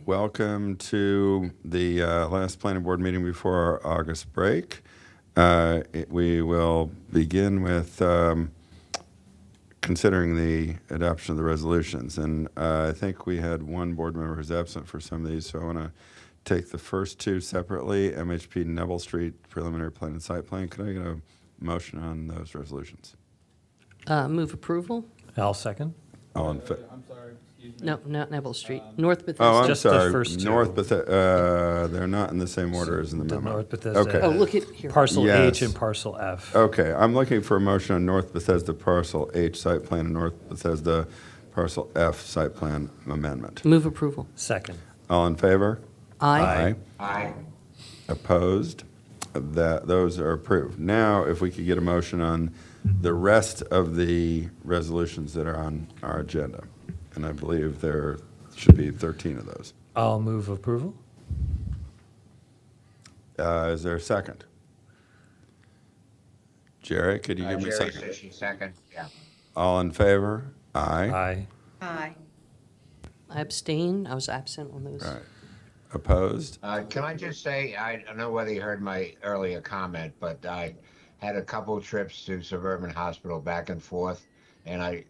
Welcome to the last planning board meeting before our August break. We will begin with considering the adoption of the resolutions. And I think we had one board member who's absent for some of these, so I want to take the first two separately. MHP Neville Street preliminary plan and site plan. Could I get a motion on those resolutions? Move approval? I'll second. All in favor? I'm sorry, excuse me. No, not Neville Street. North Bethesda. Oh, I'm Just the sorry. first two. North Bethesda. They're not in the same order as in the The memo. North Bethesda. Okay. Oh, look at here. Parcel Yes. H and parcel F. Okay, I'm looking for a motion on North Bethesda Parcel H site plan and North Bethesda Parcel F site plan amendment. Move approval. Second. All in favor? Aye. Aye. Opposed? Those are approved. Now, if we could get a motion on the rest of the resolutions that are on our agenda. And I believe there should be 13 of those. I'll move approval. Is there a second? Jerry, could you give me a Jerry second? Sushi, second, yeah. All in favor? Aye. Aye. Aye. I abstain. I was absent on those. Right. Opposed? Can I just say, I don't know whether you heard my earlier comment, but I had a couple trips to Suburban Hospital back and forth, and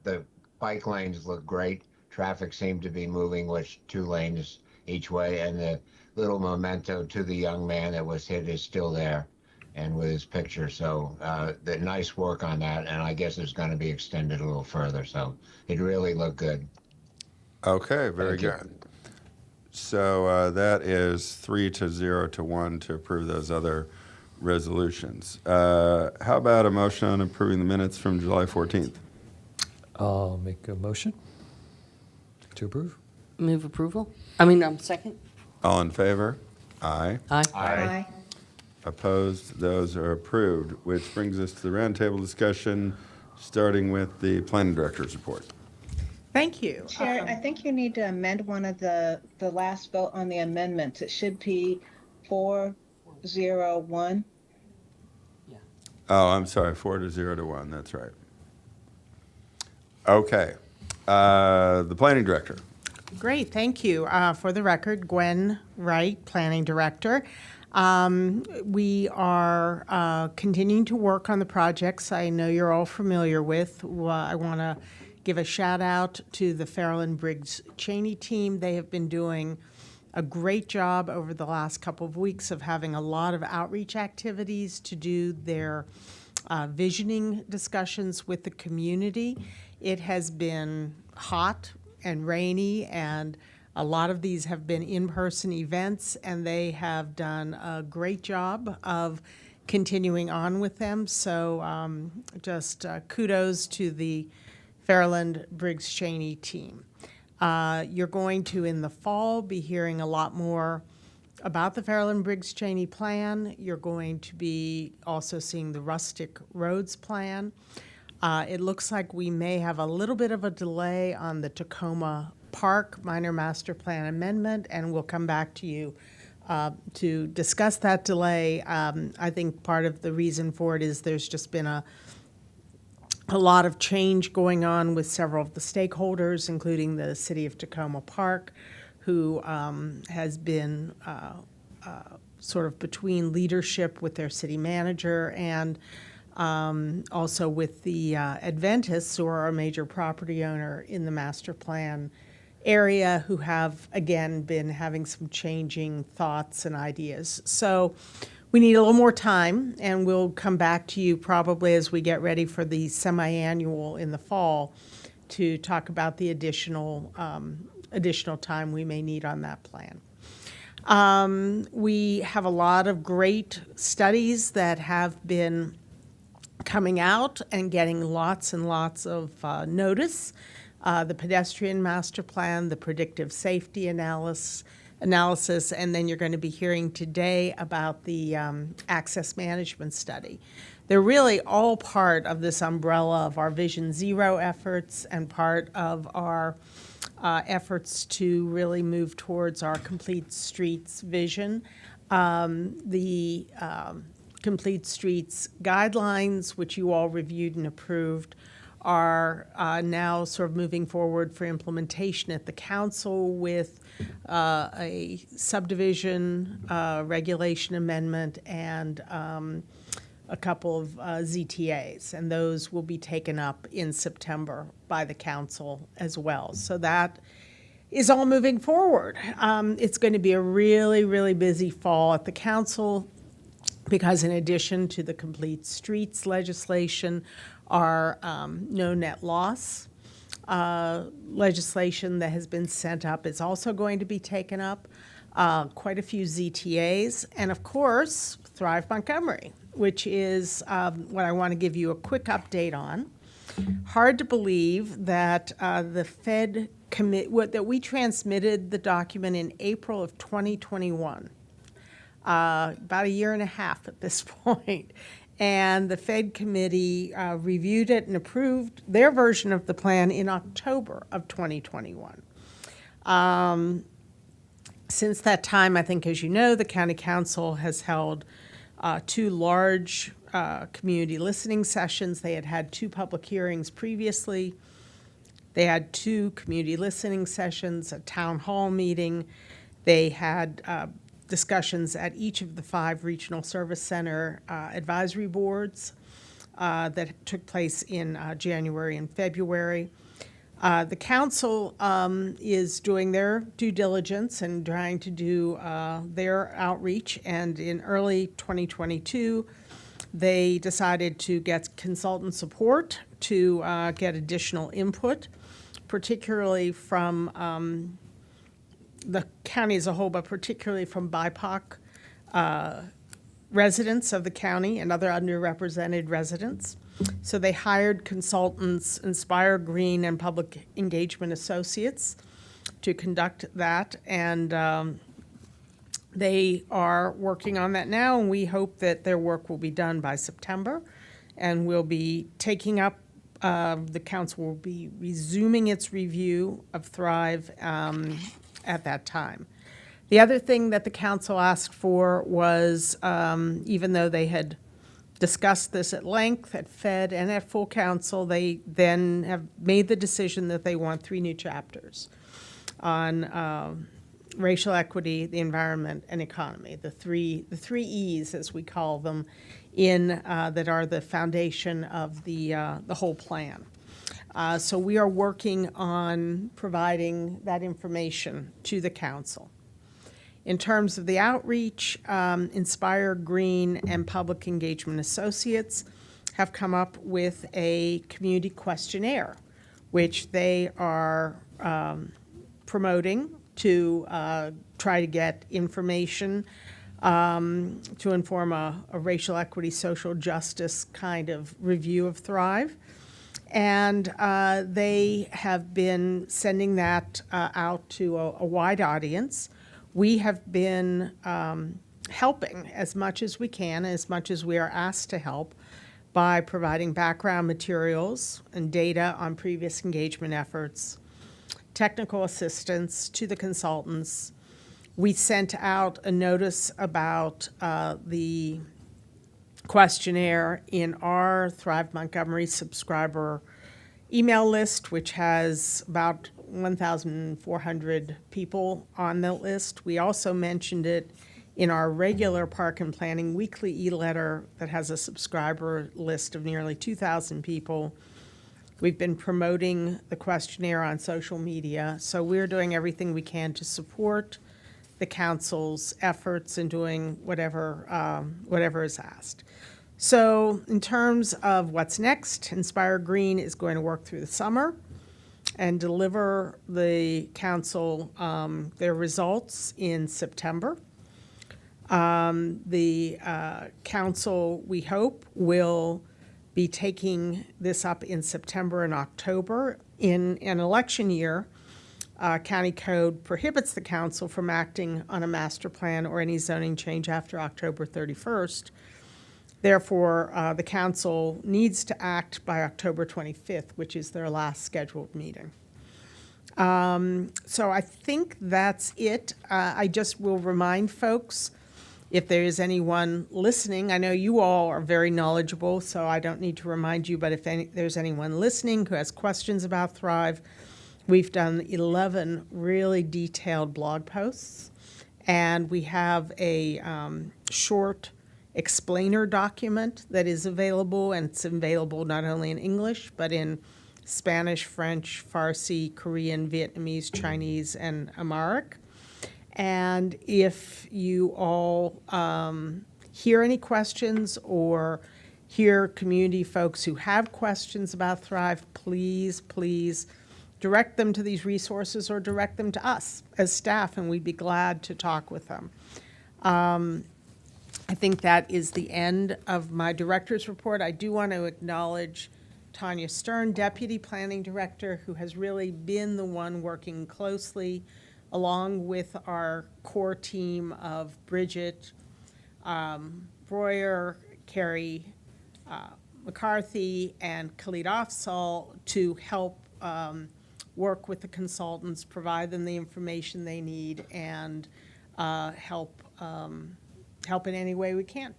the bike lanes look great. Traffic seemed to be moving, which 2 lanes each way, and the little memento to the young man that was hit is still there, and with his picture. So the nice work on that, and I guess it's going to be extended a little further. So it really looked good. Okay, very Thank you. good. So that is 3-0-1 to approve those other resolutions. How about a motion on approving the minutes from July 14th? I'll make a motion to approve. Move approval? Second? All in favor? Aye. Aye. Aye. Opposed? Those are approved, which brings us to the roundtable discussion, starting with the planning director's report. Thank you. Chair, I think you need to amend one of the last vote on the amendments. It should be 401. Oh, I'm sorry, 4-0-1, that's right. Okay. The planning director. Great, thank you. For the record, Gwen Wright, Planning Director. We are continuing to work on the projects I know you're all familiar with. I want to give a shout out to the Fairland Briggs Cheney team. They have been doing a great job over the last couple of weeks of having a lot of outreach activities to do their visioning discussions with the community. It has been hot and rainy, and a lot of these have been in-person events, and they have done a great job of continuing on with them. So just kudos to the Fairland Briggs Cheney team. You're going to, in the fall, be hearing a lot more about the Fairland Briggs Cheney plan. You're going to be also seeing the rustic roads plan. It looks like we may have a little bit of a delay on the Tacoma Park minor master plan amendment, and we'll come back to you to discuss that delay. I think part of the reason for it is there's just been a lot of change going on with several of the stakeholders, including the city of Tacoma Park, who has been sort of between leadership with their city manager and also with the Adventists, who are a major property owner in the master plan area, who have, again, been having some changing thoughts and ideas. So we need a little more time, and we'll come back to you probably as we get ready for the semi-annual in the fall to talk about the additional time we may need on that plan. We have a lot of great studies that have been coming out and getting lots and lots of notice. The pedestrian master plan, the predictive safety analysis, and then you're going to be hearing today about the access management study. They're really all part of this umbrella of our Vision Zero efforts and part of our efforts to really move towards our complete streets vision. The Complete Streets guidelines, which you all reviewed and approved, are now sort of moving forward for implementation at the council with a subdivision regulation amendment and a couple of ZTAs, and those will be taken up in September by the council as well. So that is all moving forward. It's going to be a really, really busy fall at the council because in addition to the complete streets legislation, our no net loss legislation that has been sent up is also going to be taken up, quite a few ZTAs, and of course, Thrive Montgomery, which is what I want to give you a quick update on. Hard to believe that the Fed that we transmitted the document in April of 2021, about a year and a half at this point. And the Fed committee reviewed it and approved their version of the plan in October of 2021. Since that time, I think, as you know, the county council has held 2 large community listening sessions. They had had 2 public hearings previously. They had 2 community listening sessions, a town hall meeting. They had discussions at each of the 5 regional service center advisory boards that took place in January and February. The council is doing their due diligence and trying to do their outreach, and in early 2022, they decided to get consultant support to get additional input, particularly from the county as a whole, but particularly from BIPOC residents of the county and other underrepresented residents. So they hired consultants, Inspire Green and Public Engagement Associates, to conduct that, and they are working on that now, and we hope that their work will be done by September, and we'll be taking up, the council will be resuming its review of Thrive at that time. The other thing that the council asked for was, even though they had discussed this at length at Fed and at full council, they then have made the decision that they want 3 new chapters on racial equity, the environment, and economy, the three E's, as we call them, in that are the foundation of the whole plan. So we are working on providing that information to the council. In terms of the outreach, Inspire Green and Public Engagement Associates have come up with a community questionnaire, which they are promoting to try to get information to inform a racial equity, social justice kind of review of Thrive. And they have been sending that out to a wide audience. We have been helping as much as we can, as much as we are asked to help, by providing background materials and data on previous engagement efforts, technical assistance to the consultants. We sent out a notice about the questionnaire in our Thrive Montgomery subscriber email list, which has about 1,400 people on the list. We also mentioned it in our regular Park and Planning weekly e-letter that has a subscriber list of nearly 2,000 people. We've been promoting the questionnaire on social media, so we're doing everything we can to support the council's efforts in doing whatever is asked. So in terms of what's next, Inspire Green is going to work through the summer and deliver the council their results in September. The council, we hope, will be taking this up in September and October. In an election year, county code prohibits the council from acting on a master plan or any zoning change after October 31st. Therefore, the council needs to act by October 25th, which is their last scheduled meeting. So I think that's it. I just will remind folks, if there is anyone listening, I know you all are very knowledgeable, so I don't need to remind you, but if there's anyone listening who has questions about Thrive, We've done 11 really detailed blog posts, and we have a short explainer document that is available, and it's available not only in English, but in Spanish, French, Farsi, Korean, Vietnamese, Chinese, and Amharic. And if you all hear any questions or hear community folks who have questions about Thrive, please direct them to these resources or direct them to us as staff, and we'd be glad to talk with them. I think that is the end of my director's report. I do want to acknowledge Tanya Stern, Deputy Planning Director, who has really been the one working closely along with our core team of Bridget Breuer, Carrie McCarthy, and Khalid Afzal to help work with the consultants, provide them the information they need, and help in any way we can.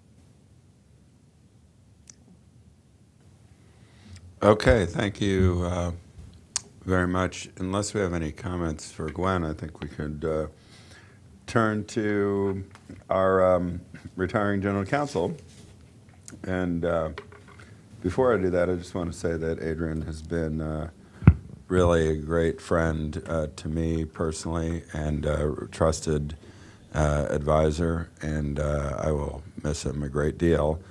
Okay, thank you very much. Unless we have any comments for Gwen, I think we could turn to our retiring general counsel. And before I do that, I just want to say that Adrian has been really a great friend to me personally, and a trusted advisor, and I will miss him a great deal.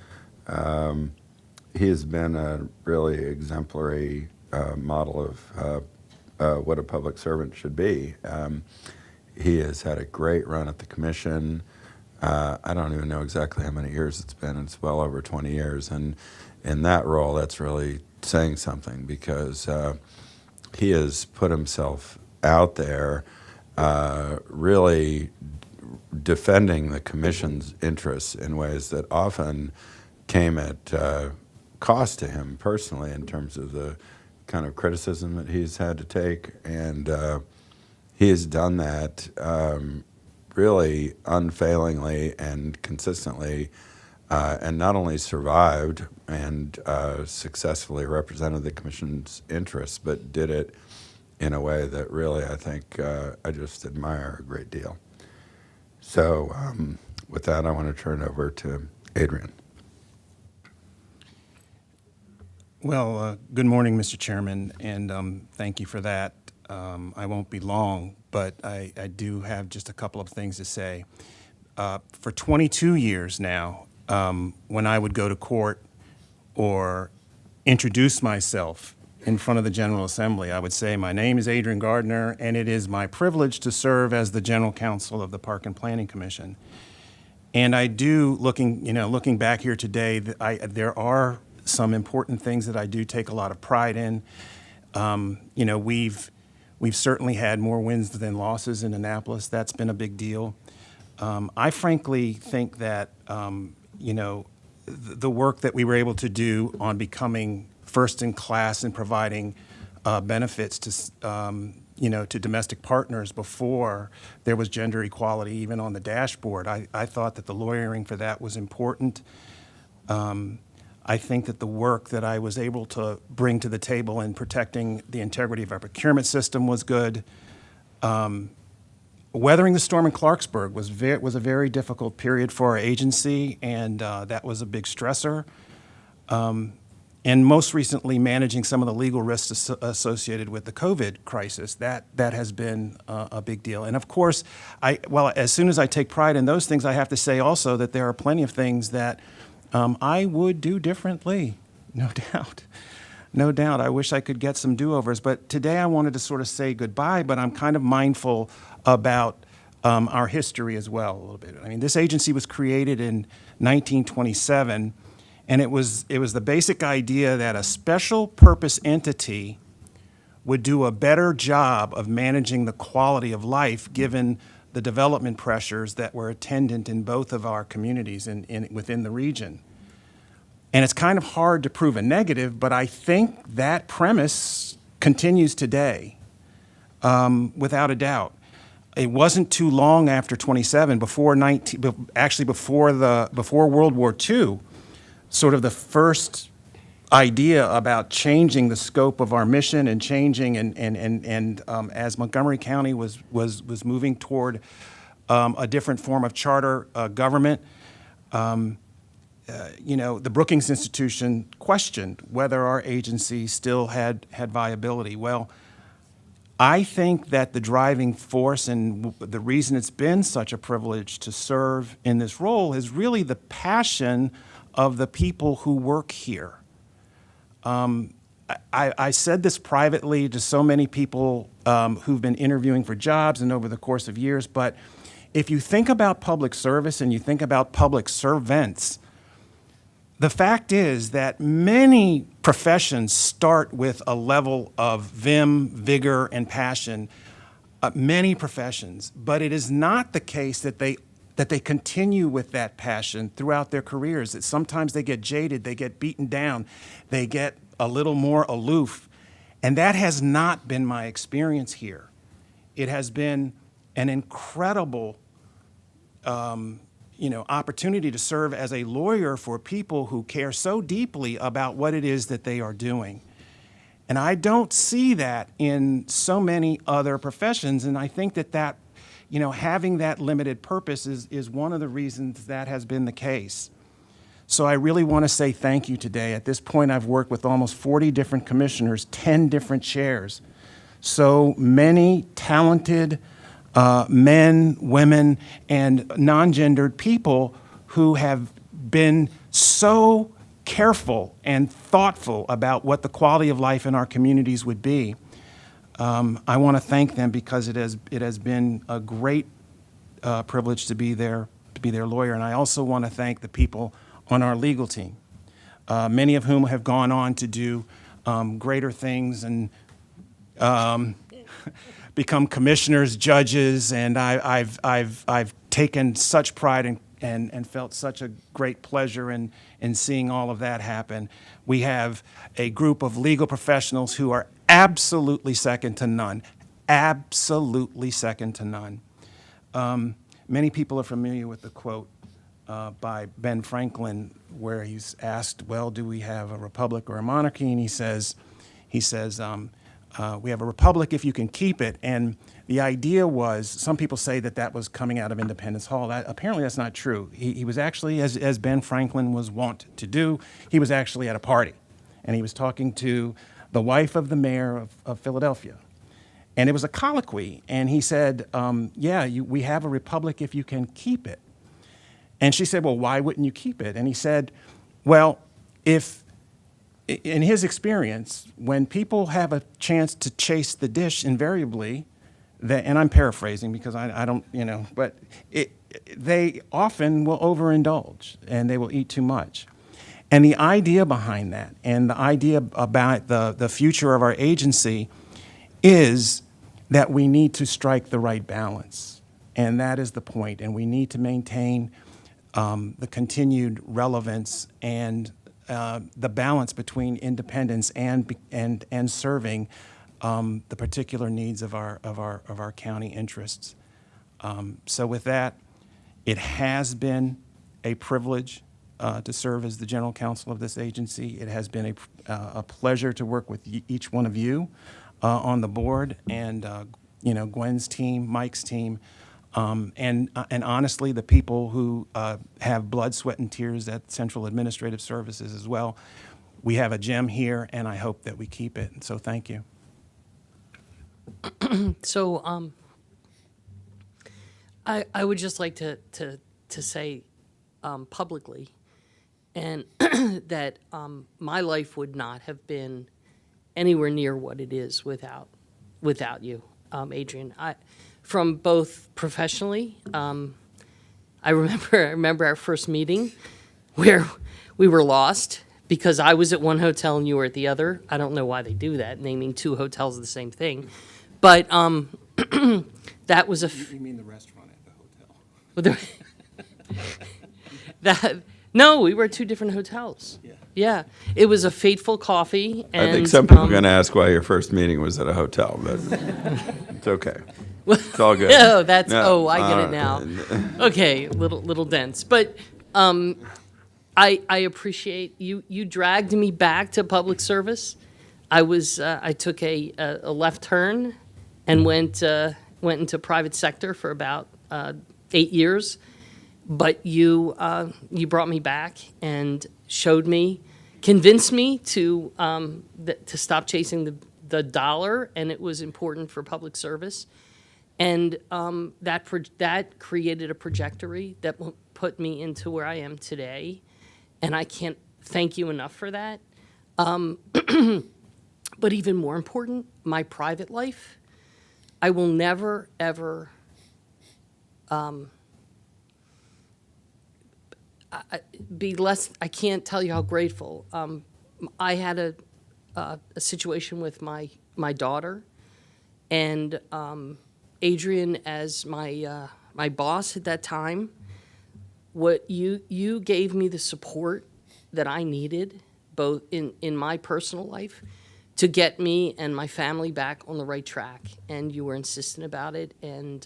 He has been a really exemplary model of what a public servant should be. He has had a great run at the commission. I don't even know exactly how many years it's been. It's well over 20 years. And in that role, that's really saying something, because he has put himself out there really defending the commission's interests in ways that often came at cost to him personally in terms of the kind of criticism that he's had to take. And he has done that really unfailingly and consistently, and not only survived and successfully represented the commission's interests, but did it in a way that really, I think, I just admire a great deal. So with that, I want to turn it over to Adrian. Well, good morning, Mr. Chairman, and thank you for that. I won't be long, but I do have just a couple of things to say. For 22 years now, when I would go to court or introduce myself in front of the General Assembly, I would say, my name is Adrian Gardner, and it is my privilege to serve as the General Counsel of the Park and Planning Commission. And I do, looking back here today, there are some important things that I do take a lot of pride in. We've certainly had more wins than losses in Annapolis. That's been a big deal. I frankly think that, the work that we were able to do on becoming first in class and providing benefits to domestic partners before there was gender equality even on the dashboard. I thought that the lawyering for that was important. I think that the work that I was able to bring to the table in protecting the integrity of our procurement system was good. Weathering the storm in Clarksburg was a very difficult period for our agency, and that was a big stressor. And most recently, managing some of the legal risks associated with the COVID crisis, that has been a big deal. And of course, as soon as I take pride in those things, I have to say also that there are plenty of things that I would do differently, no doubt. No doubt. I wish I could get some do-overs. But today I wanted to sort of say goodbye, but I'm kind of mindful about our history as well a little bit. I mean, this agency was created in 1927, and it was the basic idea that a special purpose entity would do a better job of managing the quality of life given the development pressures that were attendant in both of our communities within the region. And it's kind of hard to prove a negative, but I think that premise continues today, without a doubt. It wasn't too long after 27, before World War II, sort of the first idea about changing the scope of our mission and changing as Montgomery County was moving toward a different form of charter government, the Brookings Institution questioned whether our agency still had viability. Well, I think that the driving force and the reason it's been such a privilege to serve in this role is really the passion of the people who work here. I said this privately to so many people who've been interviewing for jobs and over the course of years, but if you think about public service and you think about public servants, the fact is that many professions start with a level of vim, vigor, and passion, many professions, but it is not the case that they continue with that passion throughout their careers. That sometimes they get jaded, they get beaten down, they get a little more aloof, and that has not been my experience here. It has been an incredible opportunity to serve as a lawyer for people who care so deeply about what it is that they are doing. And I don't see that in so many other professions, and I think that having that limited purpose is one of the reasons that has been the case. So I really want to say thank you today. At this point, I've worked with almost 40 different commissioners, 10 different chairs. So many talented men, women, and non-gendered people who have been so careful and thoughtful about what the quality of life in our communities would be. I want to thank them because it has been a great privilege to be their lawyer. And I also want to thank the people on our legal team, many of whom have gone on to do greater things and become commissioners, judges, and I've taken such pride and felt such a great pleasure in seeing all of that happen. We have a group of legal professionals who are absolutely second to none, absolutely second to none. Many people are familiar with the quote by Ben Franklin where he's asked, well, do we have a republic or a monarchy? And he says, we have a republic if you can keep it. And the idea was, some people say that was coming out of Independence Hall. Apparently that's not true. He was actually, as Ben Franklin was wont to do, he was actually at a party. And he was talking to the wife of the mayor of Philadelphia. And it was a colloquy. And he said, we have a republic if you can keep it. And she said, well, why wouldn't you keep it? And he said, well, in his experience, when people have a chance to chase the dish, invariably, and I'm paraphrasing because I don't, but they often will overindulge and they will eat too much. And the idea behind that and the idea about the future of our agency is that we need to strike the right balance. And that is the point. And we need to maintain the continued relevance and the balance between independence and serving the particular needs of our county interests. So with that, it has been a privilege to serve as the general counsel of this agency. It has been a pleasure to work with each one of you on the board, and Gwen's team, Mike's team, and honestly, the people who have blood, sweat, and tears at Central Administrative Services as well. We have a gem here, and I hope that we keep it. So thank you. So I would just like to say publicly, and that my life would not have been anywhere near what it is without you, Adrian. From both professionally, I remember our first meeting where we were lost because I was at one hotel and you were at the other. I don't know why they do that, naming two hotels the same thing. But that was You mean the restaurant at the hotel? No, we were at two different hotels. Yeah, it was a fateful coffee. And, I think some people are going to ask why your first meeting was at a hotel, but it's okay. It's all good. Oh, I get No, it now. Okay, little dense, but I appreciate you. You dragged me back to public service. I took a left turn and went into private sector for about 8 years. But you brought me back and showed me, convinced me to stop chasing the dollar, and it was important for public service. And that created a trajectory that put me into where I am today, and I can't thank you enough for that. But even more important, my private life, I will never, ever be less. I can't tell you how grateful. I had a situation with my daughter, and Adrian, as my boss at that time, what you gave me the support that I needed, both in my personal life, to get me and my family back on the right track. And you were insistent about it, and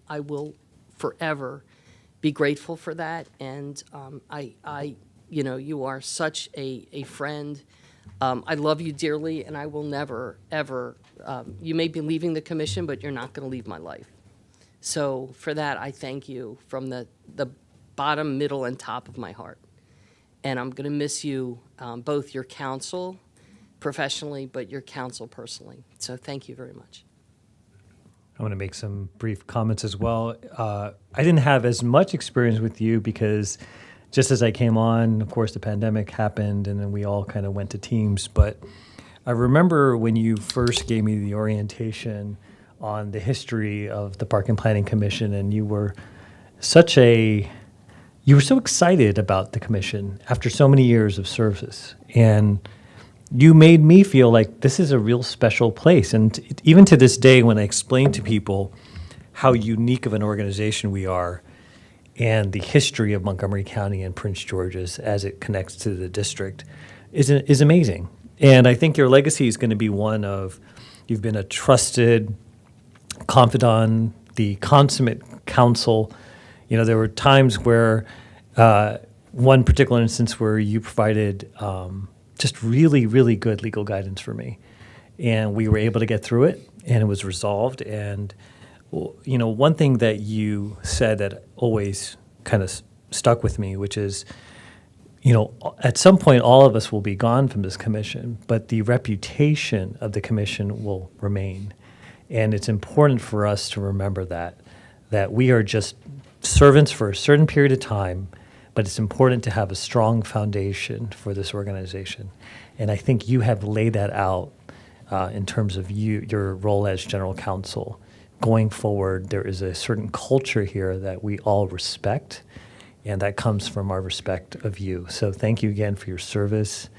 I will forever be grateful for that. And you are such a friend. I love you dearly, and I will never, ever, you may be leaving the commission, but you're not going to leave my life. So for that, I thank you from the bottom, middle, and top of my heart. And I'm going to miss you, both your counsel professionally, but your counsel personally. So thank you very much. I want to make some brief comments as well. I didn't have as much experience with you because just as I came on, of course, the pandemic happened, and then we all kind of went to Teams. But I remember when you first gave me the orientation on the history of the Park and Planning Commission, and you were so excited about the commission after so many years of service. And you made me feel like this is a real special place. And even to this day, when I explain to people how unique of an organization we are and the history of Montgomery County and Prince George's as it connects to the district is amazing. And I think your legacy is going to be one of, you've been a trusted confidant, the consummate counsel. You know, there were times where, one particular instance where you provided just really, really good legal guidance for me. And we were able to get through it, and it was resolved. And, you know, one thing that you said that always kind of stuck with me, which is, you know, at some point, all of us will be gone from this commission, but the reputation of the commission will remain. And it's important for us to remember that we are just servants for a certain period of time, but it's important to have a strong foundation for this organization. And I think you have laid that out in terms of your role as general counsel. Going forward, there is a certain culture here that we all respect, and that comes from our respect of you. So thank you again for your service,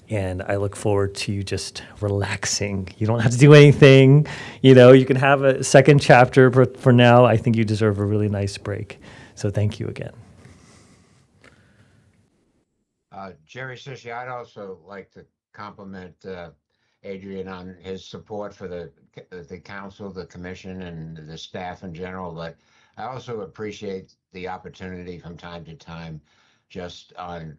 and I look forward to you just relaxing. You don't have to do anything. You know, you can have a second chapter, but for now, I think you deserve a really nice break. So thank you again. Jerry Sushi, I'd also like to compliment Adrian on his support for the council, the commission, and the staff in general. But I also appreciate the opportunity from time to time, just on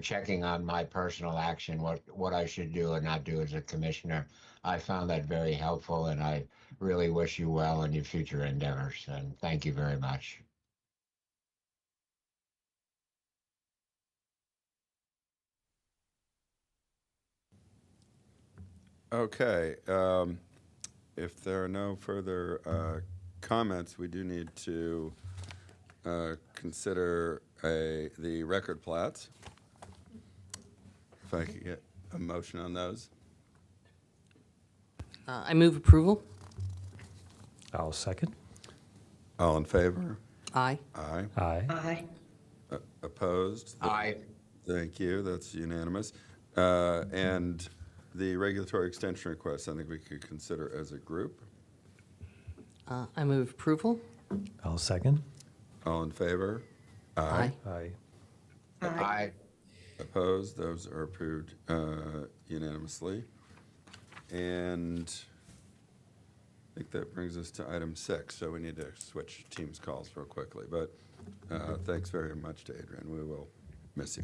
checking on my personal action, what I should do or not do as a commissioner. I found that very helpful, and I really wish you well in your future endeavors. And thank you very much. Okay. If there are no further comments, we do need to consider the record plats. If I could get a motion on those. I move approval. I'll second. All in favor? Aye. Aye. Aye. Aye. Opposed? Aye. Thank you. That's unanimous. And the regulatory extension request, I think we could consider as a group. I move approval. I'll second. All in favor? Aye. Aye. Aye. Opposed? Those are approved unanimously. And I think that brings us to item 6. So we need to switch Teams calls real quickly. But thanks very much to Adrian. We will Miss you.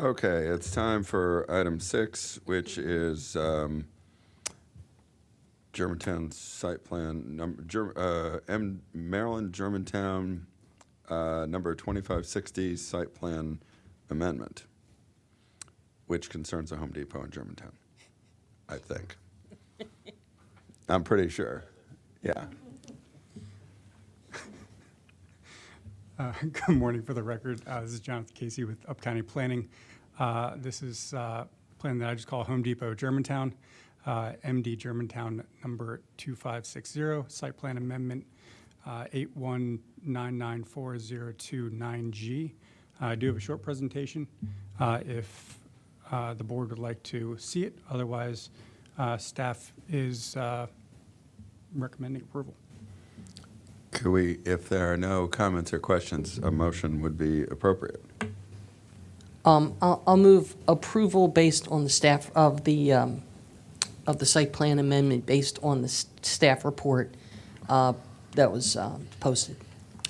Okay, it's time for item 6, which is Germantown site plan Maryland Germantown number 2560 site plan amendment, which concerns a Home Depot in Germantown, I think. I'm pretty sure. Yeah. Good morning. For the record, this is Jonathan Casey with Up County Planning. This is a plan that I just call Home Depot Germantown, MD Germantown number 2560, site plan amendment 819940229G. I do have a short presentation if the board would like to see it. Otherwise, staff is recommending approval. Could we, if there are no comments or questions, a motion would be appropriate. I'll move approval based on the staff of the site plan amendment based on the staff report that was posted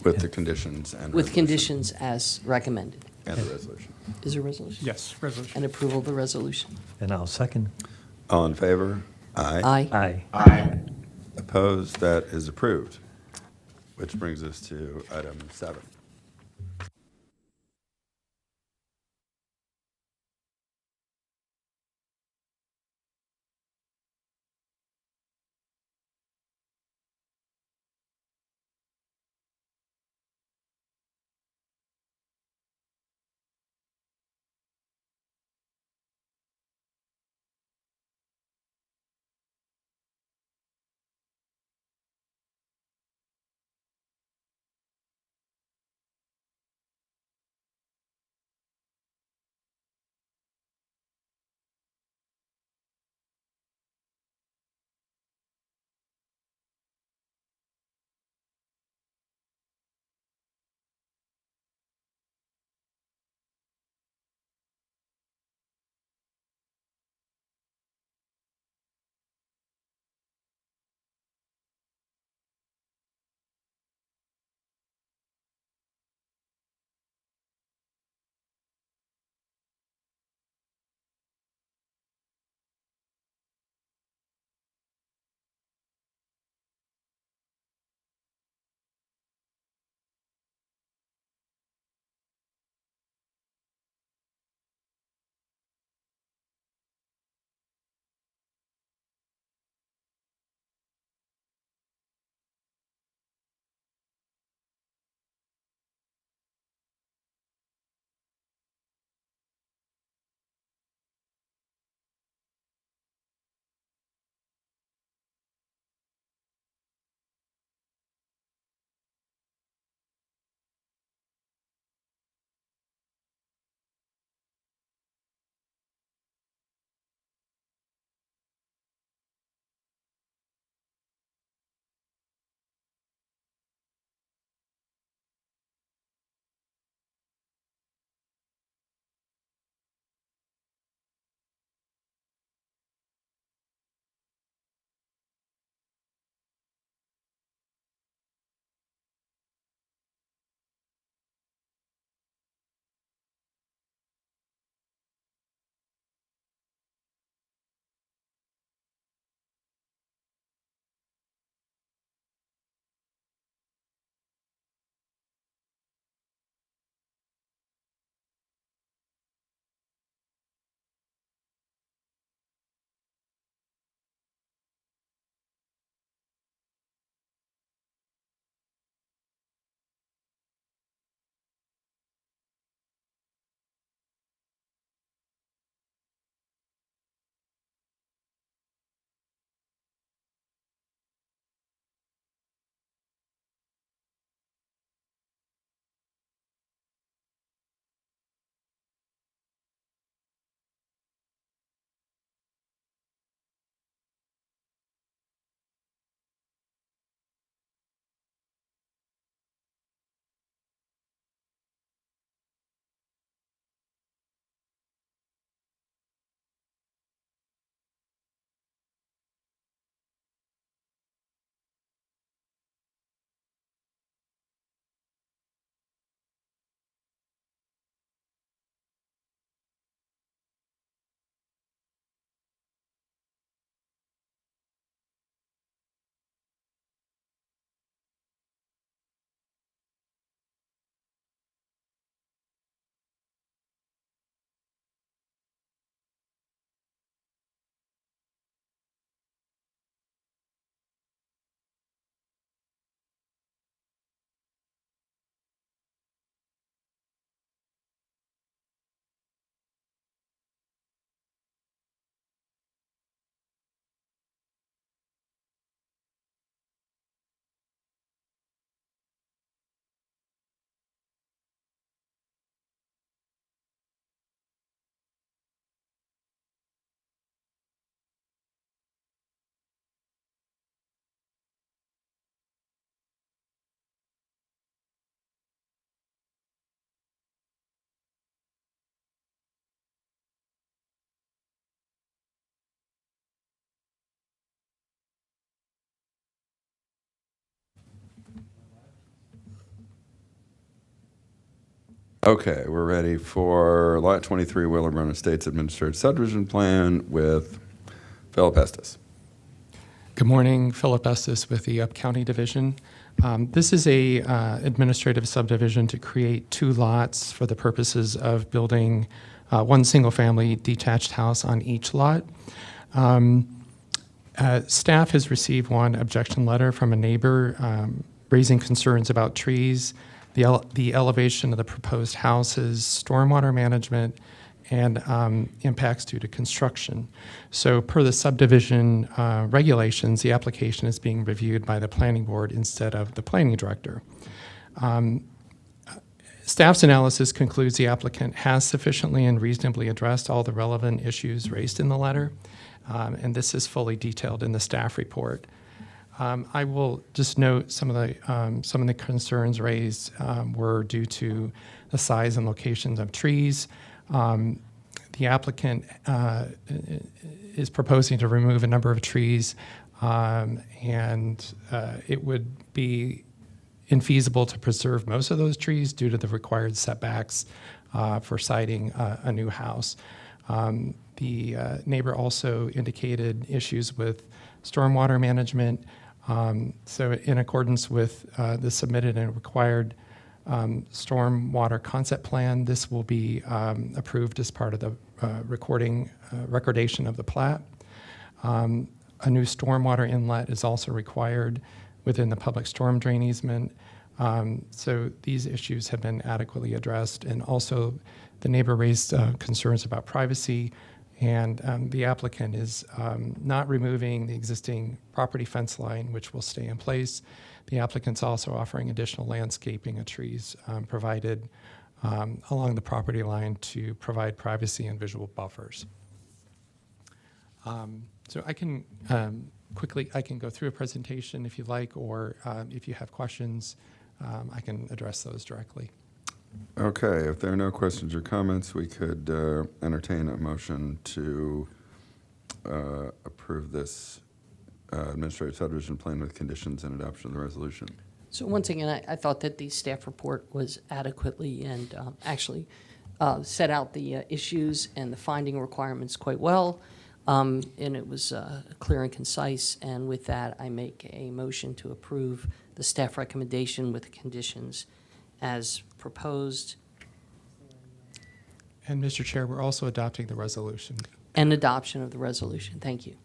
With the conditions and with resolution. conditions as recommended. And the resolution. Is there a resolution? Yes, resolution. And approval of the resolution. And I'll second. All in favor? Aye. Aye. Aye. Opposed? That is approved. Which brings us to item 7. Okay, we're ready for Lot 23 Willowbrook Estates Administrative Subdivision Plan with Philip Estes. Good morning, Philip Estes with the Up County Division. This is a administrative subdivision to create 2 lots for the purposes of building one single-family detached house on each lot. Staff has received one objection letter from a neighbor raising concerns about trees, the elevation of the proposed houses, stormwater management, and impacts due to construction. So per the subdivision regulations, the application is being reviewed by the planning board instead of the planning director. Staff's analysis concludes the applicant has sufficiently and reasonably addressed all the relevant issues raised in the letter, and this is fully detailed in the staff report. I will just note some of the concerns raised were due to the size and locations of trees. The applicant is proposing to remove a number of trees, and it would be infeasible to preserve most of those trees due to the required setbacks for siting a new house. The neighbor also indicated issues with stormwater management. So in accordance with the submitted and required stormwater concept plan, this will be approved as part of the recordation of the plat. A new stormwater inlet is also required within the public storm drain easement. So these issues have been adequately addressed. And also the neighbor raised concerns about privacy, and the applicant is not removing the existing property fence line, which will stay in place. The applicant's also offering additional landscaping of trees provided along the property line to provide privacy and visual buffers. So I can I can go through a presentation if you like, or if you have questions, I can address those directly. Okay, if there are no questions or comments, we could entertain a motion to approve this administrative subdivision plan with conditions and adoption of the resolution. So once again, I thought that the staff report was adequately and actually set out the issues and the finding requirements quite well, and it was clear and concise. And with that, I make a motion to approve the staff recommendation with the conditions as proposed. And Mr. Chair, we're also adopting the resolution. And adoption of the resolution. Thank you.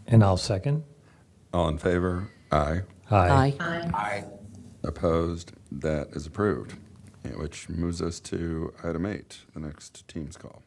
And I'll second. All in favor? Aye. Aye. Aye. Opposed? That is approved, which moves us to item 8, the next team's call.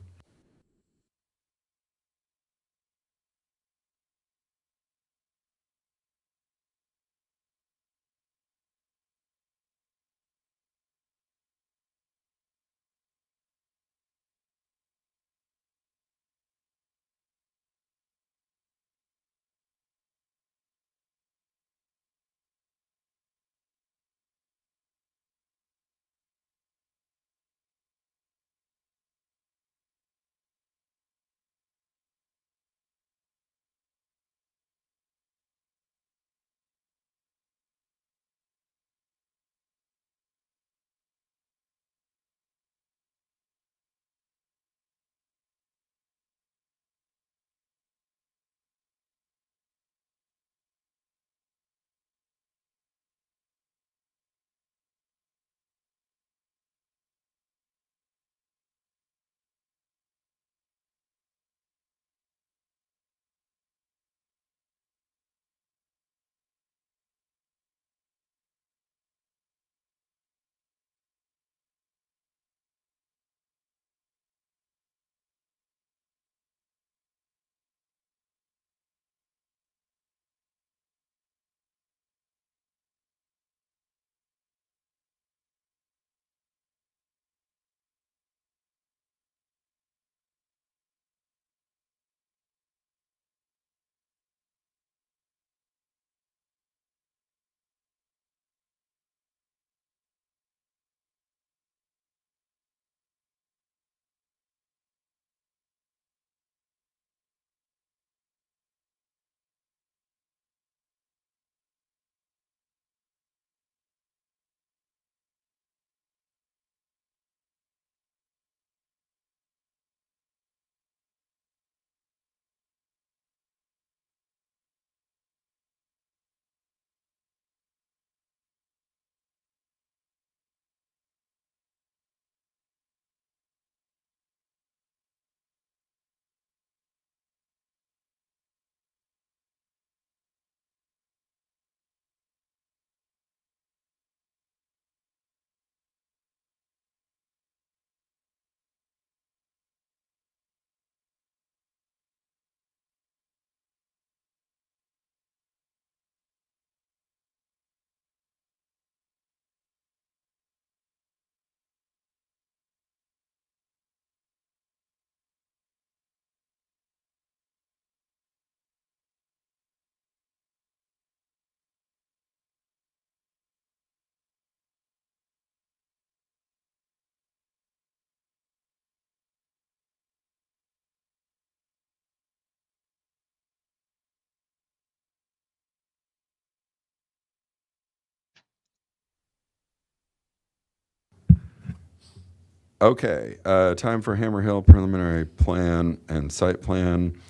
Okay, time for Hammer Hill preliminary plan and site plan.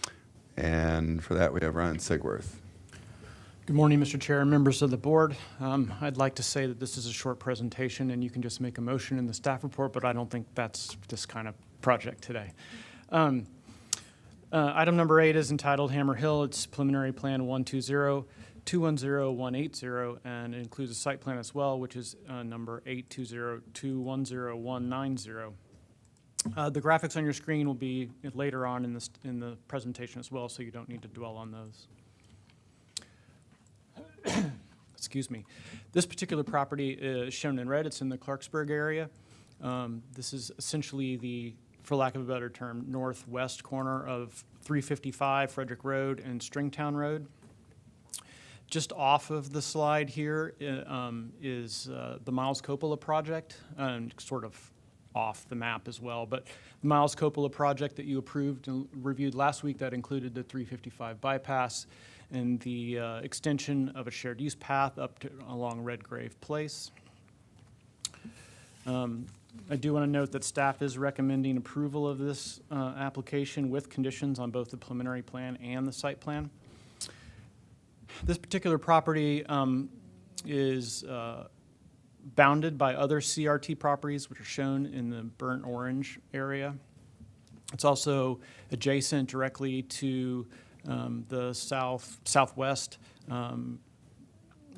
And for that, we have Ryan Sigworth. Good morning, Mr. Chair and members of the board. I'd like to say that this is a short presentation and you can just make a motion in the staff report, but I don't think that's this kind of project today. Item number 8 is entitled Hammer Hill. It's preliminary plan 120-210-180, and it includes a site plan as well, which is number 820-210-190. The graphics on your screen will be later on in the presentation as well, so you don't need to dwell on those. Excuse me. This particular property is shown in red. It's in the Clarksburg area. This is essentially the, for lack of a better term, northwest corner of 355 Frederick Road and Stringtown Road. Just off of the slide here is the Miles Coppola project, sort of off the map as well. But the Miles Coppola project that you approved and reviewed last week, that included the 355 bypass and the extension of a shared use path up to along Redgrave Place. I do want to note that staff is recommending approval of this application with conditions on both the preliminary plan and the site plan. This particular property is bounded by other CRT properties, which are shown in the burnt orange area. It's also adjacent directly to the southwest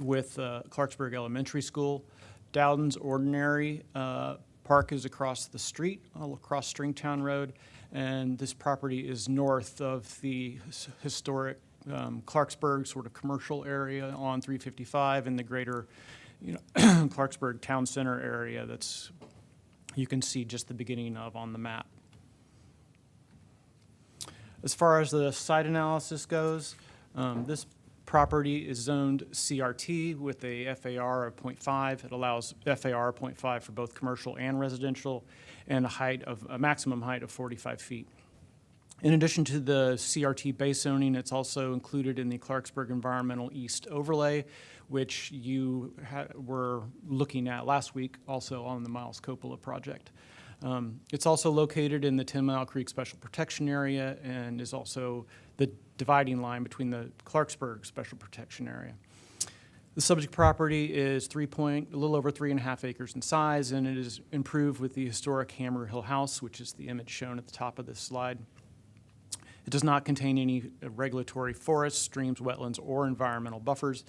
with Clarksburg Elementary School. Dowden's Ordinary Park is across the street, across Stringtown Road, and this property is north of the historic Clarksburg sort of commercial area on 355 and the greater Clarksburg Town Center area that's, you can see just the beginning of on the map. As far as the site analysis goes, this property is zoned CRT with a FAR of 0.5. It allows FAR 0.5 for both commercial and residential, and a maximum height of 45 feet. In addition to the CRT base zoning, it's also included in the Clarksburg Environmental East Overlay, which you were looking at last week, also on the Miles Coppola project. It's also located in the 10 Mile Creek Special Protection Area and is also the dividing line between the Clarksburg Special Protection Area. The subject property is a little over 3.5 acres in size, and it is improved with the historic Hammer Hill House, which is the image shown at the top of this slide. It does not contain any regulatory forests, streams, wetlands, or environmental buffers,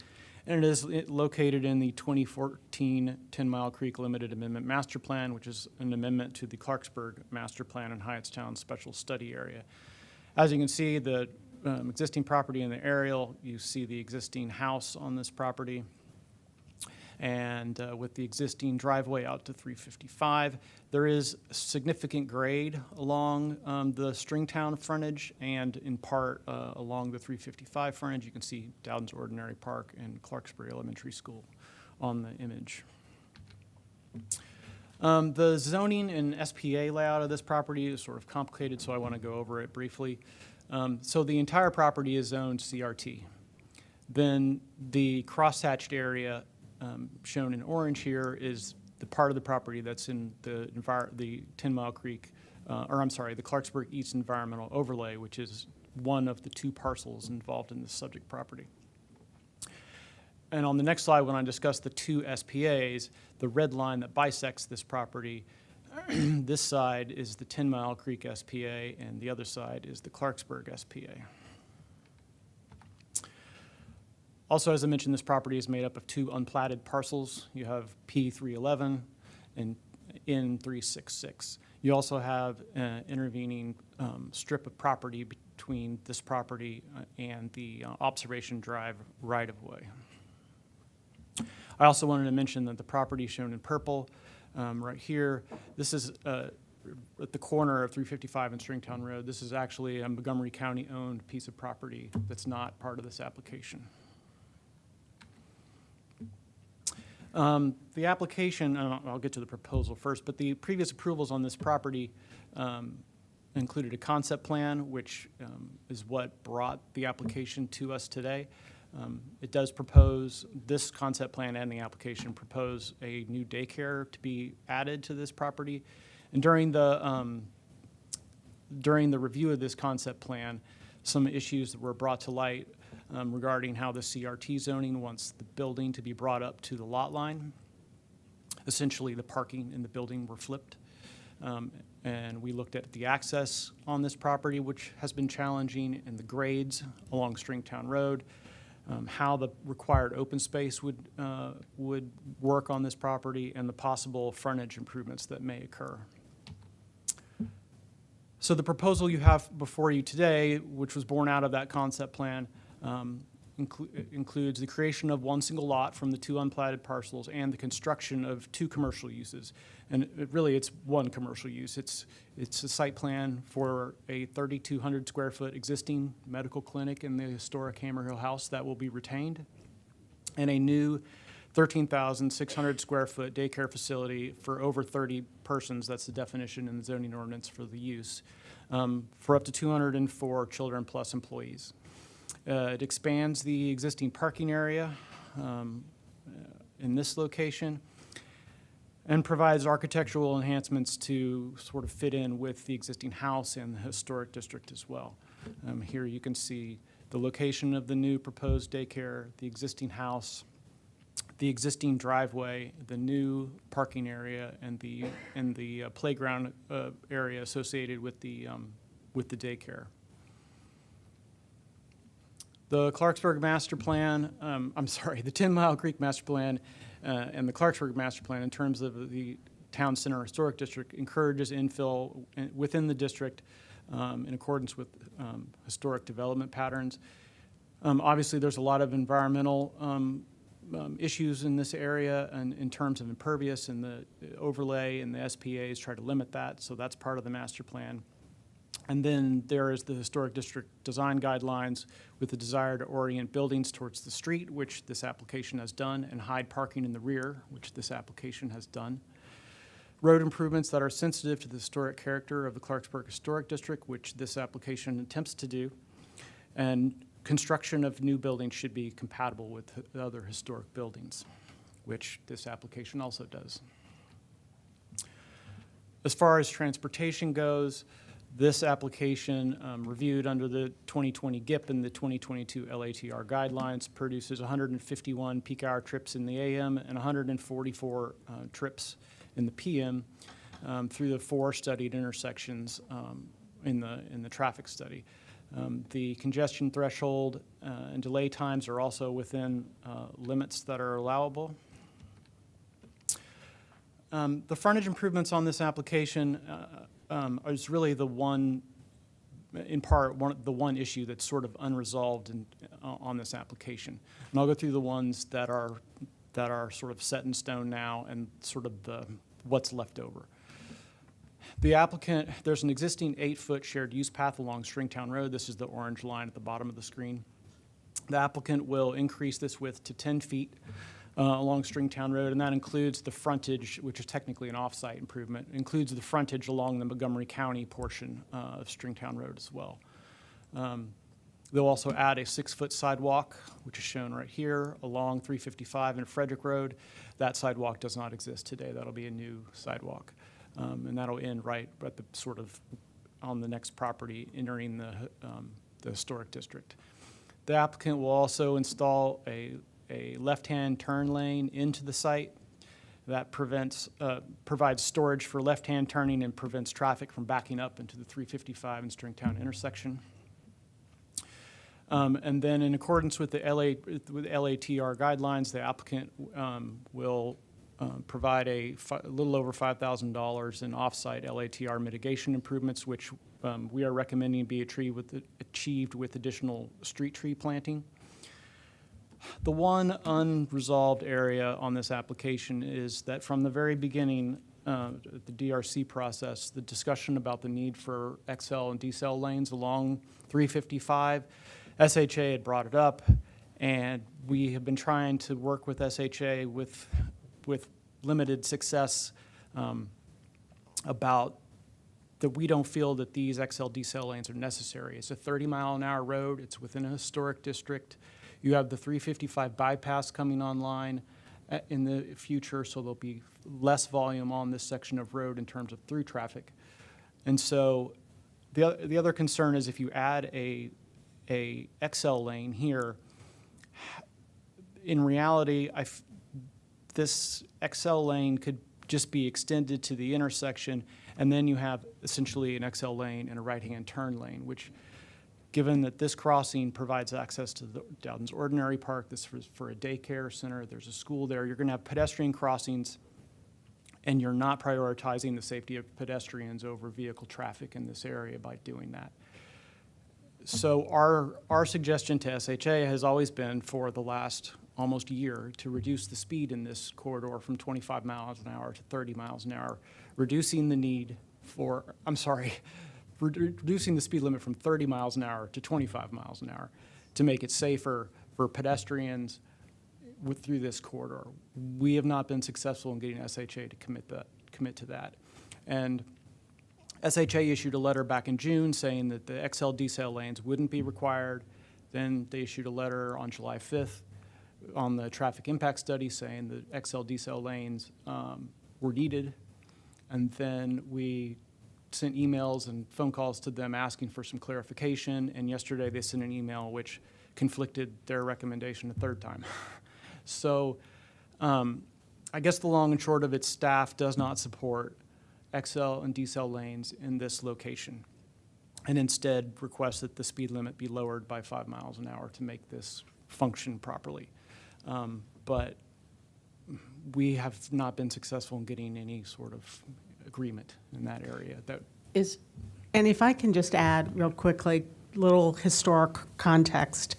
and it is located in the 2014 10 Mile Creek Limited Amendment Master Plan, which is an amendment to the Clarksburg Master Plan and Hyattstown Special Study Area. As you can see, the existing property in the aerial, you see the existing house on this property. And with the existing driveway out to 355, there is significant grade along the Stringtown frontage and in part along the 355 frontage. You can see Dowden's Ordinary Park and Clarksburg Elementary School on the image. The zoning and SPA layout of this property is sort of complicated, so I want to go over it briefly. So the entire property is zoned CRT. Then the crosshatched area shown in orange here is the part of the property that's in the 10 Mile Creek, the Clarksburg East Environmental Overlay, which is one of the 2 parcels involved in this subject property. And on the next slide, when I discuss the 2 SPAs, the red line that bisects this property, this side is the 10 Mile Creek SPA, and the other side is the Clarksburg SPA. Also, as I mentioned, this property is made up of 2 unplatted parcels. You have P311 and N366. You also have an intervening strip of property between this property and the Observation Drive right-of-way. I also wanted to mention that the property shown in purple right here, this is at the corner of 355 and Stringtown Road. This is actually a Montgomery County-owned piece of property that's not part of this application. The application, I'll get to the proposal first, but the previous approvals on this property included a concept plan, which is what brought the application to us today. It does propose, this concept plan and the application propose a new daycare to be added to this property. And during the review of this concept plan, some issues that were brought to light regarding how the CRT zoning wants the building to be brought up to the lot line. Essentially, the parking in the building were flipped. And we looked at the access on this property, which has been challenging, and the grades along Stringtown Road, how the required open space would work on this property, and the possible frontage improvements that may occur. So the proposal you have before you today, which was born out of that concept plan, includes the creation of one single lot from the two unplatted parcels and the construction of two commercial uses. And it's one commercial use. It's a site plan for a 3,200 square foot existing medical clinic in the historic Hammerhill House that will be retained, and a new 13,600 square foot daycare facility for over 30 persons. That's the definition in the zoning ordinance for the use, for up to 204 children plus employees. It expands the existing parking area in this location and provides architectural enhancements to sort of fit in with the existing house and the historic district as well. Here you can see the location of the new proposed daycare, the existing house, the existing driveway, the new parking area, and the playground area associated with the daycare. The Clarksburg Master Plan, the 10 Mile Creek Master Plan and the Clarksburg Master Plan in terms of the Town Center Historic District encourages infill within the district in accordance with historic development patterns. Obviously, there's a lot of environmental issues in this area and in terms of impervious, and the overlay and the SPAs try to limit that, so that's part of the master plan. And then there is the historic district design guidelines with the desire to orient buildings towards the street, which this application has done, and hide parking in the rear, which this application has done. Road improvements that are sensitive to the historic character of the Clarksburg Historic District, which this application attempts to do. And construction of new buildings should be compatible with other historic buildings, which this application also does. As far as transportation goes, this application, reviewed under the 2020 GIP and the 2022 LATR guidelines, produces 151 peak hour trips in the AM and 144 trips in the PM through the 4 studied intersections in the traffic study. The congestion threshold and delay times are also within limits that are allowable. The frontage improvements on this application is really the one, in part, the one issue that's sort of unresolved on this application. And I'll go through the ones that are sort of set in stone now and sort of what's left over. The applicant, there's an existing 8-foot shared use path along Stringtown Road. This is the orange line at the bottom of the screen. The applicant will increase this width to 10 feet along Stringtown Road, and that includes the frontage, which is technically an off-site improvement, includes the frontage along the Montgomery County portion of Stringtown Road as well. They'll also add a 6-foot sidewalk, which is shown right here, along 355 and Frederick Road. That sidewalk does not exist today. That'll be a new sidewalk. And that'll end right at the sort of on the next property entering the historic district. The applicant will also install a left-hand turn lane into the site that provides storage for left-hand turning and prevents traffic from backing up into the 355 and Stringtown intersection. And then in accordance with the LATR guidelines, the applicant will provide a little over $5,000 in off-site LATR mitigation improvements, which we are recommending be achieved with additional street tree planting. The one unresolved area on this application is that from the very beginning, the DRC process, the discussion about the need for XL and decel lanes along 355, SHA had brought it up, and we have been trying to work with SHA with limited success about that we don't feel that these XL decel lanes are necessary. It's a 30-mile-an-hour road. It's within a historic district. You have the 355 bypass coming online, in the future, so there'll be less volume on this section of road in terms of through traffic. And so the other concern is if you add a XL lane here, in reality, this XL lane could just be extended to the intersection, and then you have essentially an XL lane and a right-hand turn lane, which, given that this crossing provides access to the Dowden's Ordinary Park, this is for a daycare center, there's a school there, you're going to have pedestrian crossings, and you're not prioritizing the safety of pedestrians over vehicle traffic in this area by doing that. So our suggestion to SHA has always been, for the last almost year, to reduce the speed in this corridor from 25 miles an hour to 30 miles an hour, reducing the need for, reducing the speed limit from 30 miles an hour to 25 miles an hour to make it safer for pedestrians through this corridor. We have not been successful in getting SHA to commit to that. And SHA issued a letter back in June saying that the XL decel lanes wouldn't be required. Then they issued a letter on July 5th on the traffic impact study saying that XL decel lanes were needed. And then we sent emails and phone calls to them asking for some clarification. And yesterday they sent an email which conflicted their recommendation a third time. So I guess the long and short of it, staff does not support XL and decel lanes in this location, and instead requests that the speed limit be lowered by 5 miles an hour to make this function properly. But we have not been successful in getting any sort of agreement in that area. And if I can just add real quickly, little historic context.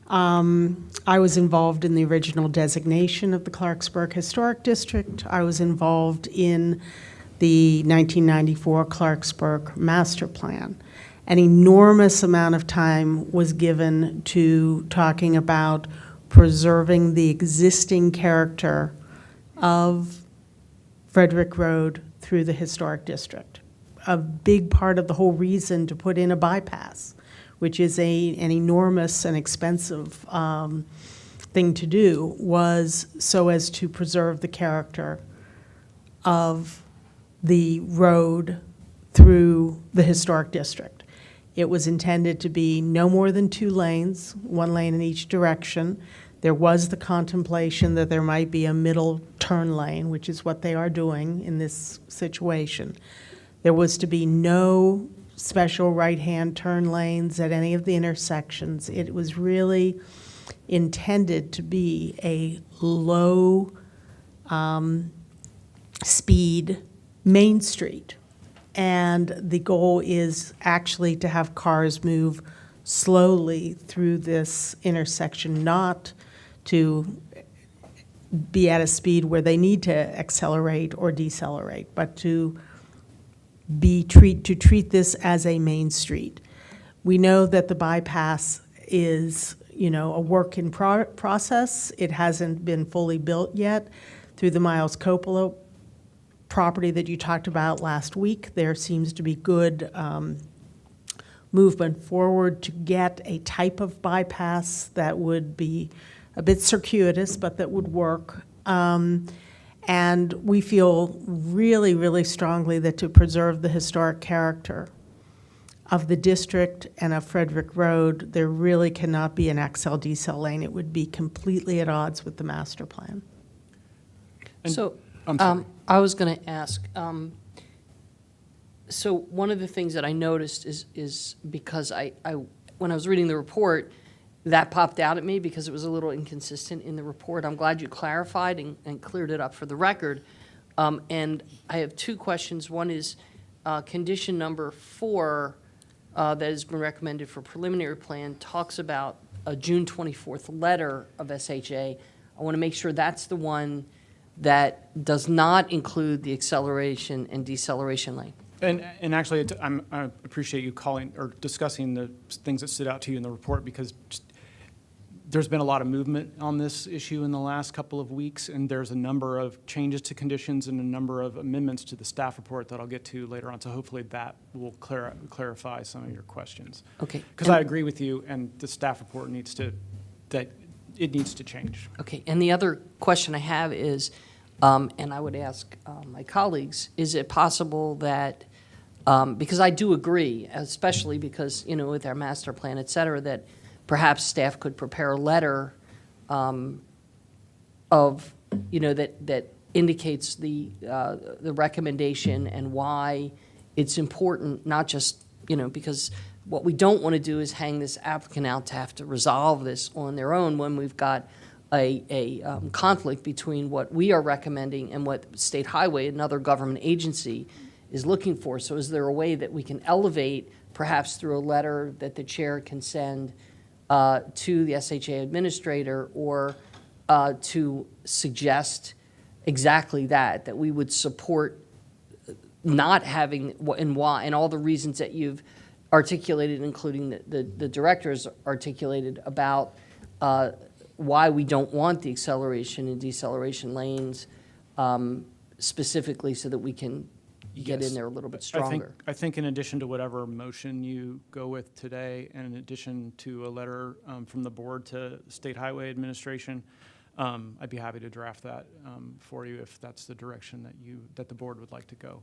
I was involved in the original designation of the Clarksburg Historic District. I was involved in the 1994 Clarksburg Master Plan. An enormous amount of time was given to talking about preserving the existing character of Frederick Road through the historic district. A big part of the whole reason to put in a bypass, which is an enormous and expensive thing to do, was so as to preserve the character of the road through the historic district. It was intended to be no more than 2 lanes, 1 lane in each direction. There was the contemplation that there might be a middle turn lane, which is what they are doing in this situation. There was to be no special right-hand turn lanes at any of the intersections. It was really intended to be a low speed Main Street. And the goal is actually to have cars move slowly through this intersection, not to be at a speed where they need to accelerate or decelerate, but to treat this as a main street. We know that the bypass is, a work in process. It hasn't been fully built yet. Through the Miles Coppola property that you talked about last week, there seems to be good movement forward to get a type of bypass that would be a bit circuitous, but that would work. And we feel really, really strongly that to preserve the historic character of the district and of Frederick Road, there really cannot be an XL-decel lane. It would be completely at odds with the master plan. So I'm sorry. I was going to ask, so one of the things that I noticed is because I when I was reading the report, that popped out at me because it was a little inconsistent in the report. I'm glad you clarified and cleared it up for the record. And I have 2 questions. One is condition number 4 that has been recommended for preliminary plan talks about a June 24th letter of SHA. I want to make sure that's the one that does not include the acceleration and deceleration lane. And actually, I appreciate you calling or discussing the things that stood out to you in the report, because there's been a lot of movement on this issue in the last couple of weeks, and there's a number of changes to conditions and a number of amendments to the staff report that I'll get to later on. So hopefully that will clarify some of your questions. Okay. Because I agree with you, and the staff report needs to, that it needs to change. Okay, and the other question I have is, and I would ask my colleagues, is it possible that, because I do agree, especially because, you know, with our master plan, et cetera, that perhaps staff could prepare a letter of, you know, that indicates the recommendation and why it's important, not just, you know, because what we don't want to do is hang this applicant out to have to resolve this on their own when we've got a conflict between what we are recommending and what State Highway, another government agency, is looking for. So is there a way that we can elevate, perhaps through a letter that the chair can send to the SHA administrator, or to suggest exactly that we would support not having, and why, and all the reasons that you've articulated, including the directors articulated about why we don't want the acceleration and deceleration lanes, specifically so that we can get Yes. in there a little bit I stronger. think in addition to whatever motion you go with today, and in addition to a letter from the board to State Highway Administration, I'd be happy to draft that for you if that's the direction that the board would like to go.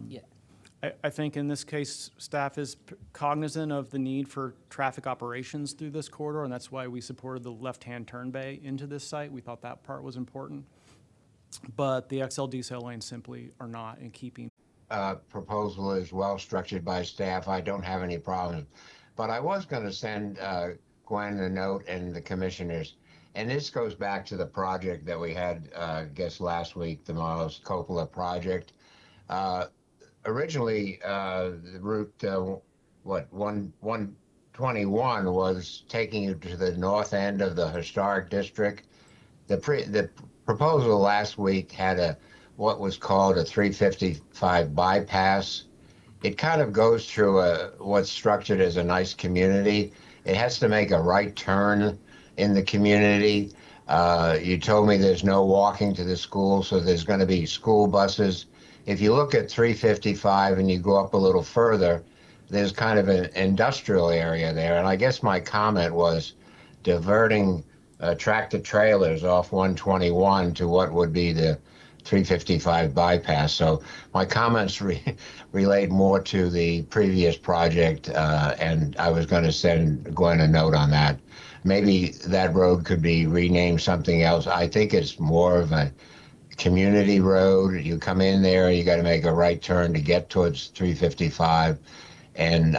Yeah. I think in this case, staff is cognizant of the need for traffic operations through this corridor, and that's why we supported the left-hand turn bay into this site. We thought that part was important. But the XL decel lanes simply are not in keeping. Proposal is well structured by staff. I don't have any problems. But I was going to send Gwen a note and the commissioners. And this goes back to the project that we had, I guess, last week, the Miles Coppola project. Originally, the route, 121 was taking you to the north end of the historic district. The proposal last week had what was called a 355 bypass. It kind of goes through what's structured as a nice community. It has to make a right turn in the community. You told me there's no walking to the school, so there's going to be school buses. If you look at 355 and you go up a little further, there's kind of an industrial area there. And I guess my comment was diverting tractor trailers off 121 to what would be the 355 bypass. So my comments relate more to the previous project, and I was going to send Gwen a note on that. Maybe that road could be renamed something else. I think it's more of a community road. You come in there, you got to make a right turn to get towards 355, and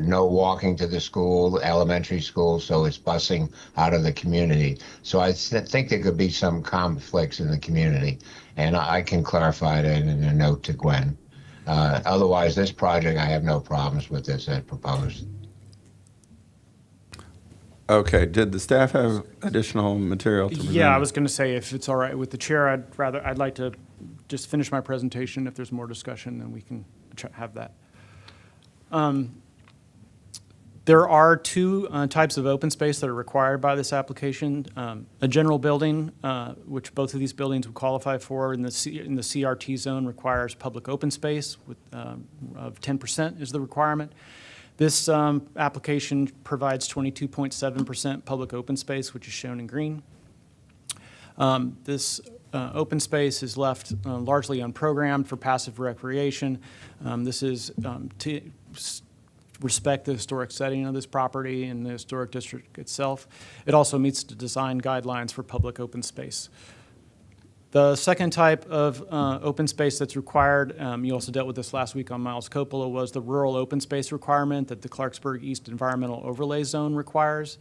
no walking to the school, elementary school, so it's busing out of the community. So I think there could be some conflicts in the community, and I can clarify that in a note to Gwen. Otherwise, this project, I have no problems with this as proposed. Okay, did the staff have additional material to present? Yeah, I was going to say, if it's all right with the chair, I'd like to just finish my presentation. If there's more discussion, then we can have that. There are two types of open space that are required by this application. A general building, which both of these buildings would qualify for in the CRT zone, requires public open space of 10% is the requirement. This application provides 22.7% public open space, which is shown in green. This open space is left largely unprogrammed for passive recreation. This is to respect the historic setting of this property and the historic district itself. It also meets the design guidelines for public open space. The second type of open space that's required, you also dealt with this last week on Miles Coppola, was the rural open space requirement that the Clarksburg East Environmental Overlay Zone requires.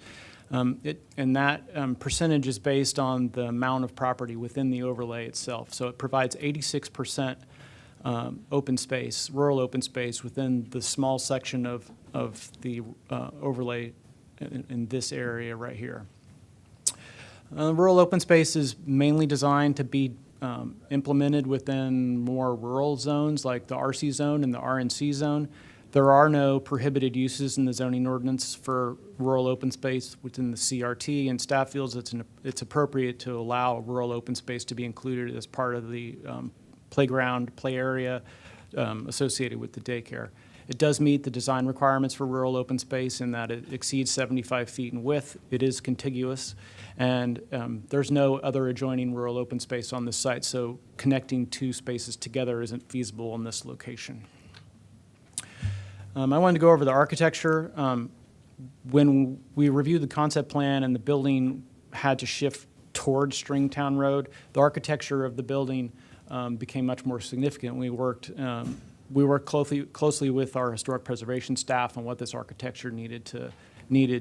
And that percentage is based on the amount of property within the overlay itself. So it provides 86% open space, rural open space, within the small section of the overlay in this area right here. Rural open space is mainly designed to be implemented within more rural zones like the RC zone and the RNC zone. There are no prohibited uses in the zoning ordinance for rural open space within the CRT, and staff feels it's appropriate to allow rural open space to be included as part of the playground, play area associated with the daycare. It does meet the design requirements for rural open space in that it exceeds 75 feet in width. It is contiguous, and there's no other adjoining rural open space on this site, so connecting two spaces together isn't feasible in this location. I wanted to go over the architecture. When we reviewed the concept plan and the building had to shift towards Stringtown Road, the architecture of the building became much more significant. We worked closely with our historic preservation staff on what this architecture needed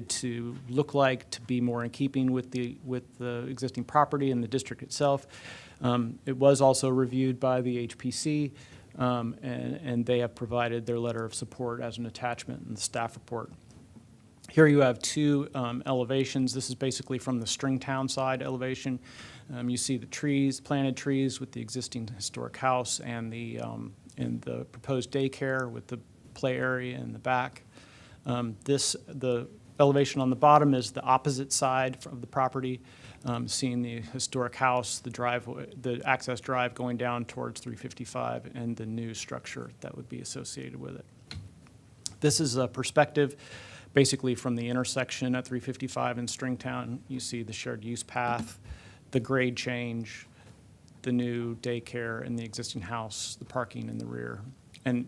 to look like to be more in keeping with the existing property and the district itself. It was also reviewed by the HPC, and they have provided their letter of support as an attachment in the staff report. Here you have two elevations. This is basically from the Stringtown side elevation. You see the trees, planted trees with the existing historic house and the proposed daycare with the play area in the back. The elevation on the bottom is the opposite side of the property, seeing the historic house, the driveway, the access drive going down towards 355, and the new structure that would be associated with it. This is a perspective. Basically, from the intersection at 355 in Stringtown, you see the shared use path, the grade change, the new daycare in the existing house, the parking in the rear. And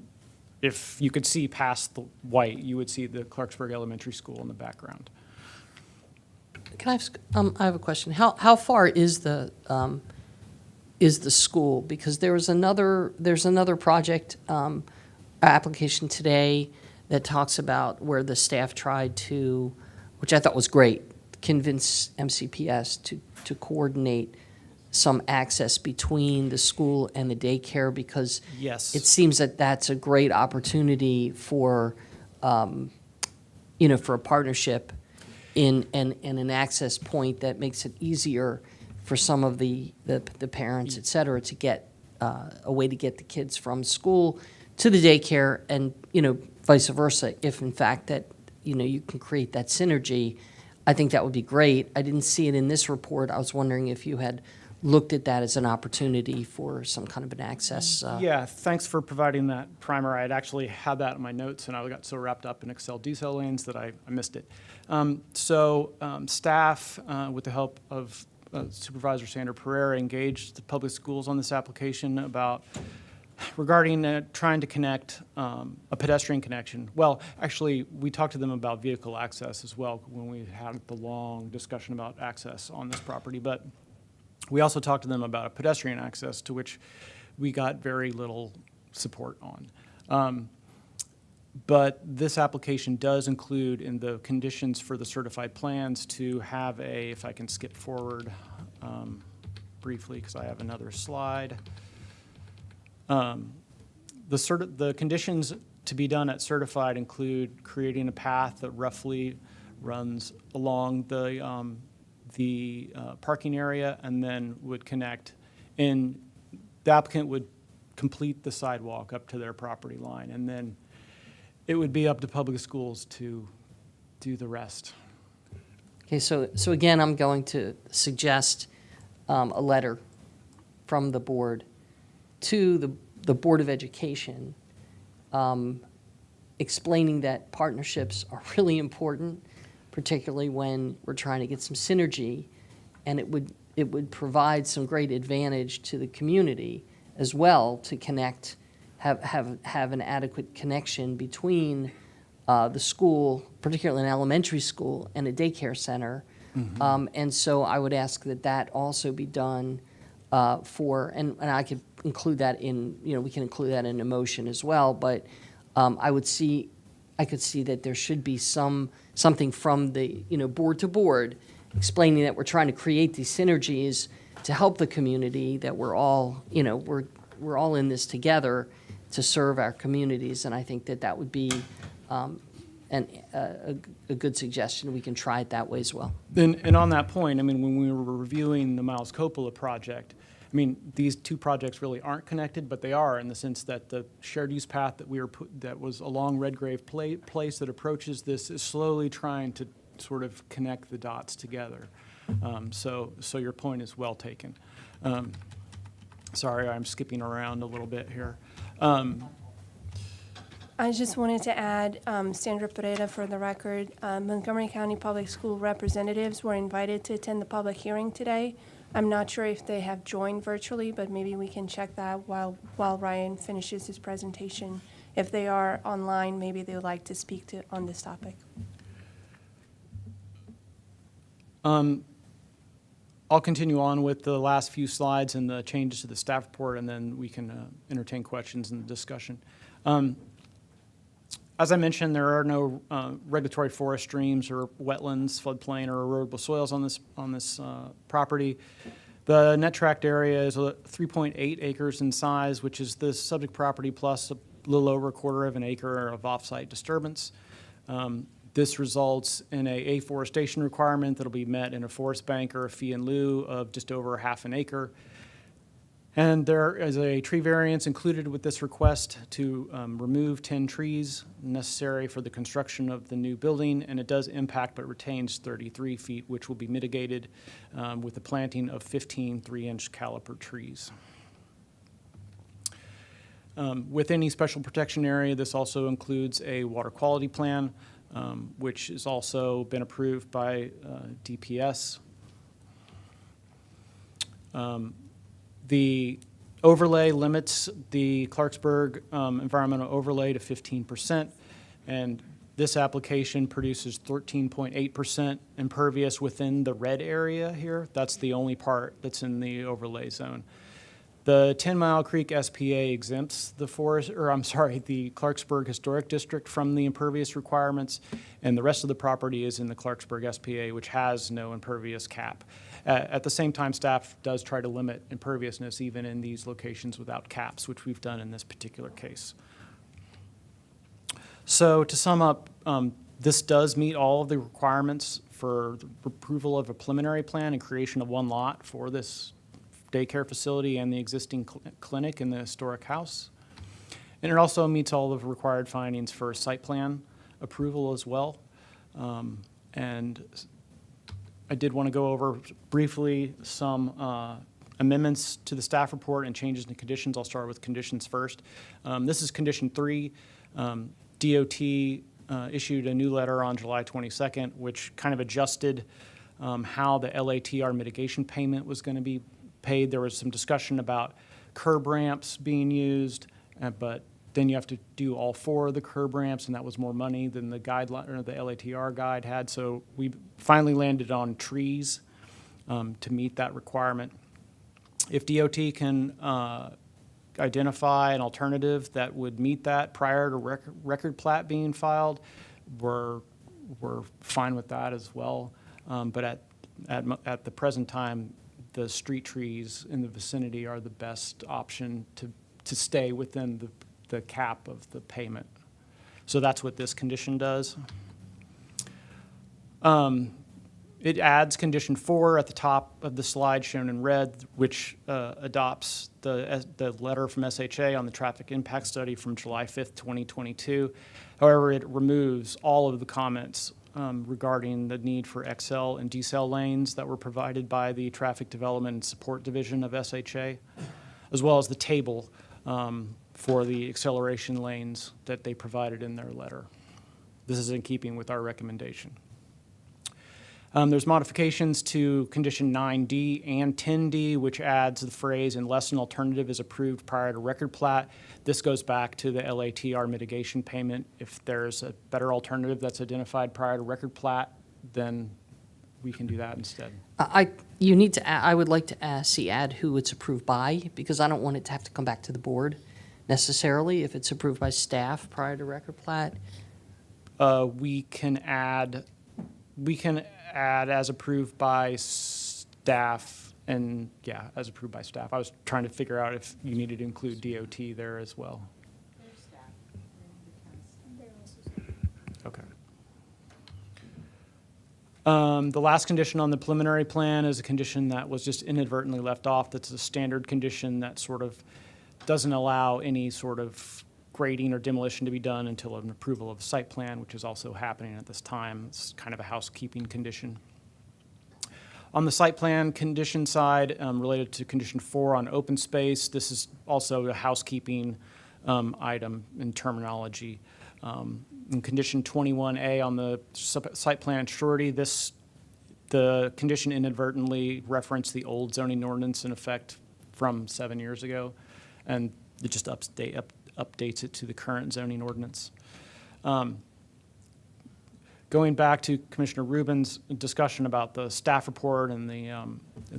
if you could see past the white, you would see the Clarksburg Elementary School in the background. Can I ask, I have a question. How far is the school? Because there's another project application today that talks about where the staff tried to, which I thought was great, convince MCPS to coordinate some access between the school and the daycare, because Yes. it seems that that's a great opportunity for, for a partnership in an access point that makes it easier for some of the parents, et cetera, to get a way to get the kids from school to the daycare, and vice versa. If in fact that you can create that synergy, I think that would be great. I didn't see it in this report. I was wondering if you had looked at that as an opportunity for some kind of an access. Yeah, thanks for providing that primer. I had actually had that in my notes, and I got so wrapped up in Excel detail lanes that I missed it. Staff, with the help of Supervisor Sandra Pereira, engaged the public schools on this application regarding trying to connect a pedestrian connection. Well, actually, we talked to them about vehicle access as well when we had the long discussion about access on this property, but we also talked to them about a pedestrian access, to which we got very little support on. But this application does include in the conditions for the certified plans to have if I can skip forward briefly because I have another slide. The conditions to be done at certified include creating a path that roughly runs along the parking area and then would connect. And the applicant would complete the sidewalk up to their property line, and then it would be up to public schools to do the rest. Okay, so again, I'm going to suggest a letter from the board to the Board of Education, explaining that partnerships are really important, particularly when we're trying to get some synergy, and it would provide some great advantage to the community as well to connect, have an adequate connection between the school, particularly an elementary school, and a daycare center. Mm-hmm. And so I would ask that also be done and I could include that in, we can include that in a motion as well, but I could see that there should be something from the, board to board, explaining that we're trying to create these synergies to help the community, that we're all, we're all in this together to serve our communities, and I think that would be a good suggestion. We can try it that way as well. And on that point, when we were reviewing the Miles Coppola project, these two projects really aren't connected, but they are in the sense that the shared use path that was along Redgrave Place that approaches this is slowly trying to sort of connect the dots together. So your point is well taken. Sorry, I'm skipping around a little bit here. I just wanted to add, Sandra Pereira for the record. Montgomery County Public School representatives were invited to attend the public hearing today. I'm not sure if they have joined virtually, but maybe we can check that while Ryan finishes his presentation. If they are online, maybe they would like to speak on this topic. I'll continue on with the last few slides and the changes to the staff report, and then we can entertain questions in the discussion. As I mentioned, there are no regulatory forest streams or wetlands, floodplain, or erodible soils on this property. The net tract area is 3.8 acres in size, which is the subject property plus a little over a quarter of an acre of off-site disturbance. This results in a afforestation requirement that'll be met in a forest bank or a fee in lieu of just over half an acre. And there is a tree variance included with this request to remove 10 trees necessary for the construction of the new building, and it does impact but retains 33 feet, which will be mitigated with the planting of 15 3-inch caliper trees. With any special protection area, this also includes a water quality plan, which has also been approved by DPS. The overlay limits the Clarksburg environmental overlay to 15%, and this application produces 13.8% impervious within the red area here. That's the only part that's in the overlay zone. The 10 Mile Creek SPA exempts the the Clarksburg Historic District from the impervious requirements, and the rest of the property is in the Clarksburg SPA, which has no impervious cap. At the same time, staff does try to limit imperviousness even in these locations without caps, which we've done in this particular case. So to sum up, this does meet all of the requirements for the approval of a preliminary plan and creation of one lot for this daycare facility and the existing clinic in the historic house. And it also meets all of the required findings for site plan approval as well. And I did want to go over briefly some amendments to the staff report and changes in conditions. I'll start with conditions first. This is condition 3. DOT issued a new letter on July 22nd, which kind of adjusted how the LATR mitigation payment was going to be paid. There was some discussion about curb ramps being used, but then you have to do all 4 of the curb ramps, and that was more money than the guideline or the LATR guide had. So we finally landed on trees to meet that requirement. If DOT can identify an alternative that would meet that prior to record plat being filed, we're fine with that as well. But at the present time, the street trees in the vicinity are the best option to stay within the cap of the payment. So that's what this condition does. It adds condition 4 at the top of the slide shown in red, which adopts the letter from SHA on the traffic impact study from July 5th, 2022. However, it removes all of the comments regarding the need for XL and decel lanes that were provided by the Traffic Development and Support Division of SHA, as well as the table for the acceleration lanes that they provided in their letter. This is in keeping with our recommendation. There's modifications to condition 9D and 10D, which adds the phrase unless an alternative is approved prior to record plat. This goes back to the LATR mitigation payment. If there's a better alternative that's identified prior to record plat, then we can do that instead. You need to, I would like to add who it's approved by, because I don't want it to have to come back to the board necessarily if it's approved by staff prior to record plat. We can add as approved by staff, and yeah, as approved by staff. I was trying to figure out if you needed to include DOT there as well. Okay. The last condition on the preliminary plan is a condition that was just inadvertently left off. That's a standard condition that sort of doesn't allow any sort of grading or demolition to be done until an approval of a site plan, which is also happening at this time. It's kind of a housekeeping condition. On the site plan condition side, related to condition 4 on open space, this is also a housekeeping item in terminology. In condition 21A on the site plan surety, the condition inadvertently referenced the old zoning ordinance in effect from 7 years ago, and it just updates it to the current zoning ordinance. Going back to Commissioner Rubin's discussion about the staff report and the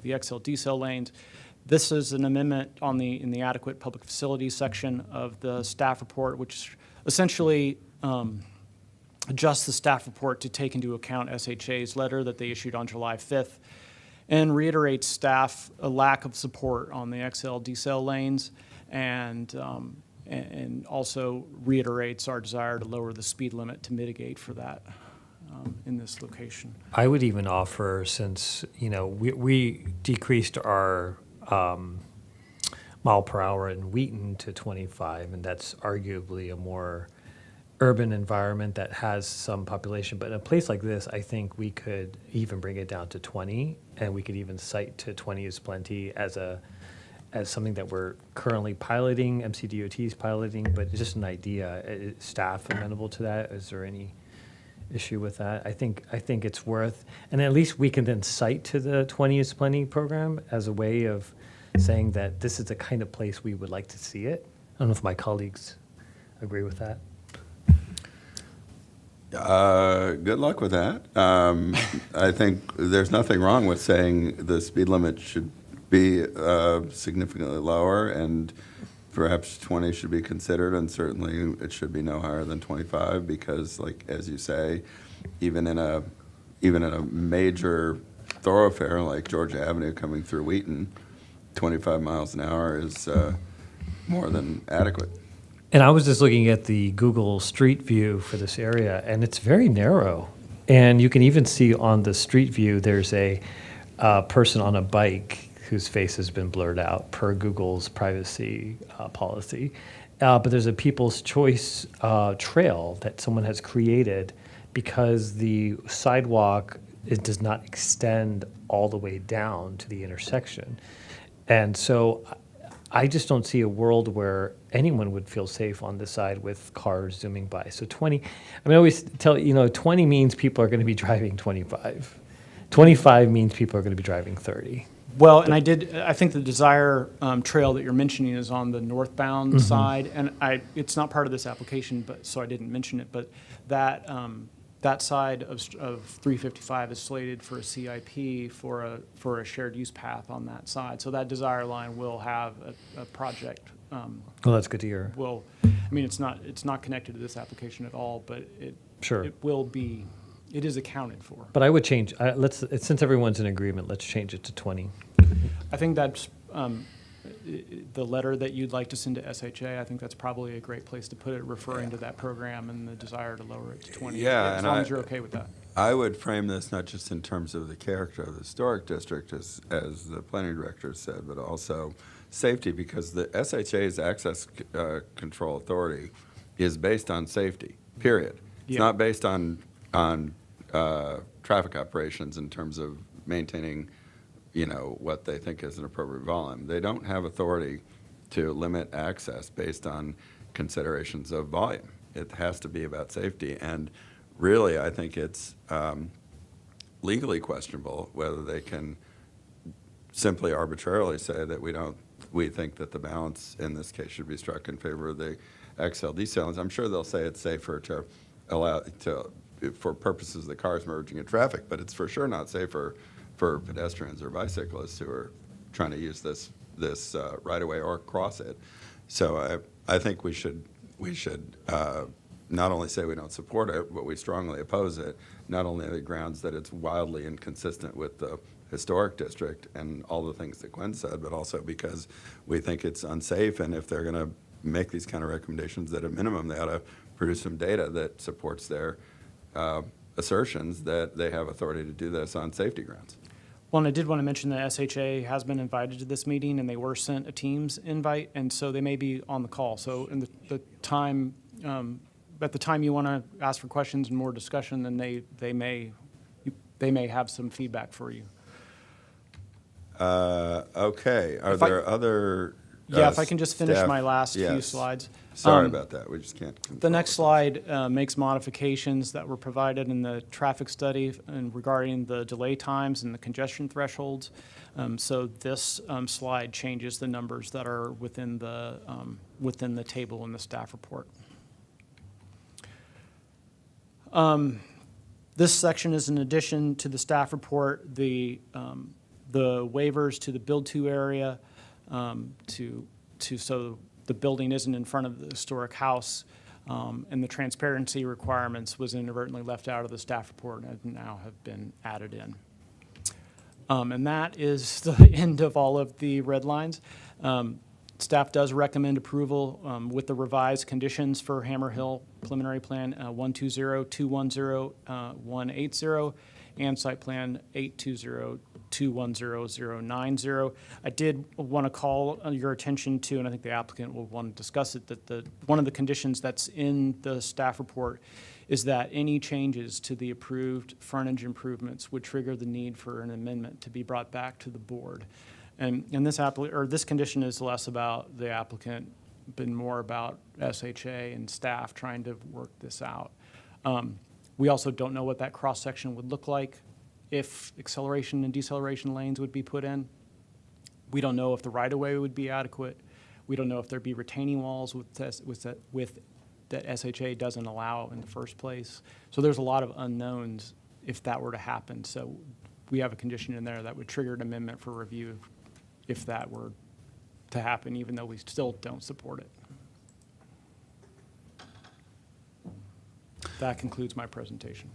XL decel lanes, this is an amendment in the adequate public facilities section of the staff report, which essentially adjusts the staff report to take into account SHA's letter that they issued on July 5th and reiterates staff a lack of support on the XL decel lanes and also reiterates our desire to lower the speed limit to mitigate for that in this location. I would even offer, since, we decreased our mile per hour in Wheaton to 25, and that's arguably a more urban environment that has some population. But in a place like this, I think we could even bring it down to 20, and we could even cite to 20 is plenty as something that we're currently piloting, MCDOT is piloting, but it's just an idea. Is staff amenable to that? Is there any issue with that? I think it's worth, and at least we can then cite to the 20 is plenty program as a way of saying that this is the kind of place we would like to see it. I don't know if my colleagues agree with that. Good luck with that. I think there's nothing wrong with saying the speed limit should be significantly lower, and perhaps 20 should be considered, and certainly it should be no higher than 25 because, like as you say, even in a major thoroughfare like Georgia Avenue coming through Wheaton, 25 miles an hour is more than adequate. And I was just looking at the Google Street View for this area, and it's very narrow. And you can even see on the street view, there's a person on a bike whose face has been blurred out per Google's privacy policy. But there's a People's Choice trail that someone has created because the sidewalk does not extend all the way down to the intersection. And so I just don't see a world where anyone would feel safe on this side with cars zooming by. So 20, I always tell, 20 means people are going to be driving 25. 25 means people are going to be driving 30. Well, and I think the Desire Trail that you're mentioning is on the northbound side, and it's not part of this application, but so I didn't mention it, but that side of 355 is slated for a CIP for a shared use path on that side. So that Desire line will have a project. Well, that's good to hear. It's not connected to this application at all, but Sure. it will be. It is accounted for. But I would change. Since everyone's in agreement, let's change it to 20. I think that's the letter that you'd like to send to SHA. I think that's probably a great place to put it, referring to that program and the desire to lower it to 20. Yeah, as long as you're okay with that. I would frame this not just in terms of the character of the historic district, as the planning director said, but also safety, because the SHA's access control authority is based on safety, period. It's not based on traffic operations in terms of maintaining, what they think is an appropriate volume. They don't have authority to limit access based on considerations of volume. It has to be about safety. And really, I think it's legally questionable whether they can simply arbitrarily say that we think that the balance in this case should be struck in favor of the XLD cells. I'm sure they'll say it's safer to allow for purposes of the cars merging in traffic, but it's for sure not safer for pedestrians or bicyclists who are trying to use this right of way or cross it. So I think we should not only say we don't support it, but we strongly oppose it, not only on the grounds that it's wildly inconsistent with the historic district and all the things that Gwen said, but also because we think it's unsafe, and if they're going to make these kind of recommendations, that at minimum they ought to produce some data that supports their assertions that they have authority to do this on safety grounds. Well, and I did want to mention that SHA has been invited to this meeting, and they were sent a Teams invite, and so they may be on the call. So in the time, at the time you want to ask for questions and more discussion, then they may have some feedback for you. Okay. Are there other Yeah, if I can just finish staff- my last few yes. slides. Sorry about that. We just can't. The control next ourselves. slide makes modifications that were provided in the traffic study and regarding the delay times and the congestion thresholds. So this slide changes the numbers that are within the table in the staff report. This section is in addition to the staff report, the waivers to the build-to area, so the building isn't in front of the historic house, and the transparency requirements was inadvertently left out of the staff report and now have been added in. And that is the end of all of the red lines. Staff does recommend approval with the revised conditions for Hammer Hill preliminary plan 120, 210, 180, and site plan 820, 210090. I did want to call your attention to, and I think the applicant will want to discuss it, that one of the conditions that's in the staff report is that any changes to the approved frontage improvements would trigger the need for an amendment to be brought back to the board. And this condition is less about the applicant, been more about SHA and staff trying to work this out. We also don't know what that cross-section would look like if acceleration and deceleration lanes would be put in. We don't know if the right-of-way would be adequate. We don't know if there'd be retaining walls that SHA doesn't allow in the first place. So there's a lot of unknowns if that were to happen. So we have a condition in there that would trigger an amendment for review if that were to happen, even though we still don't support it. That concludes my presentation.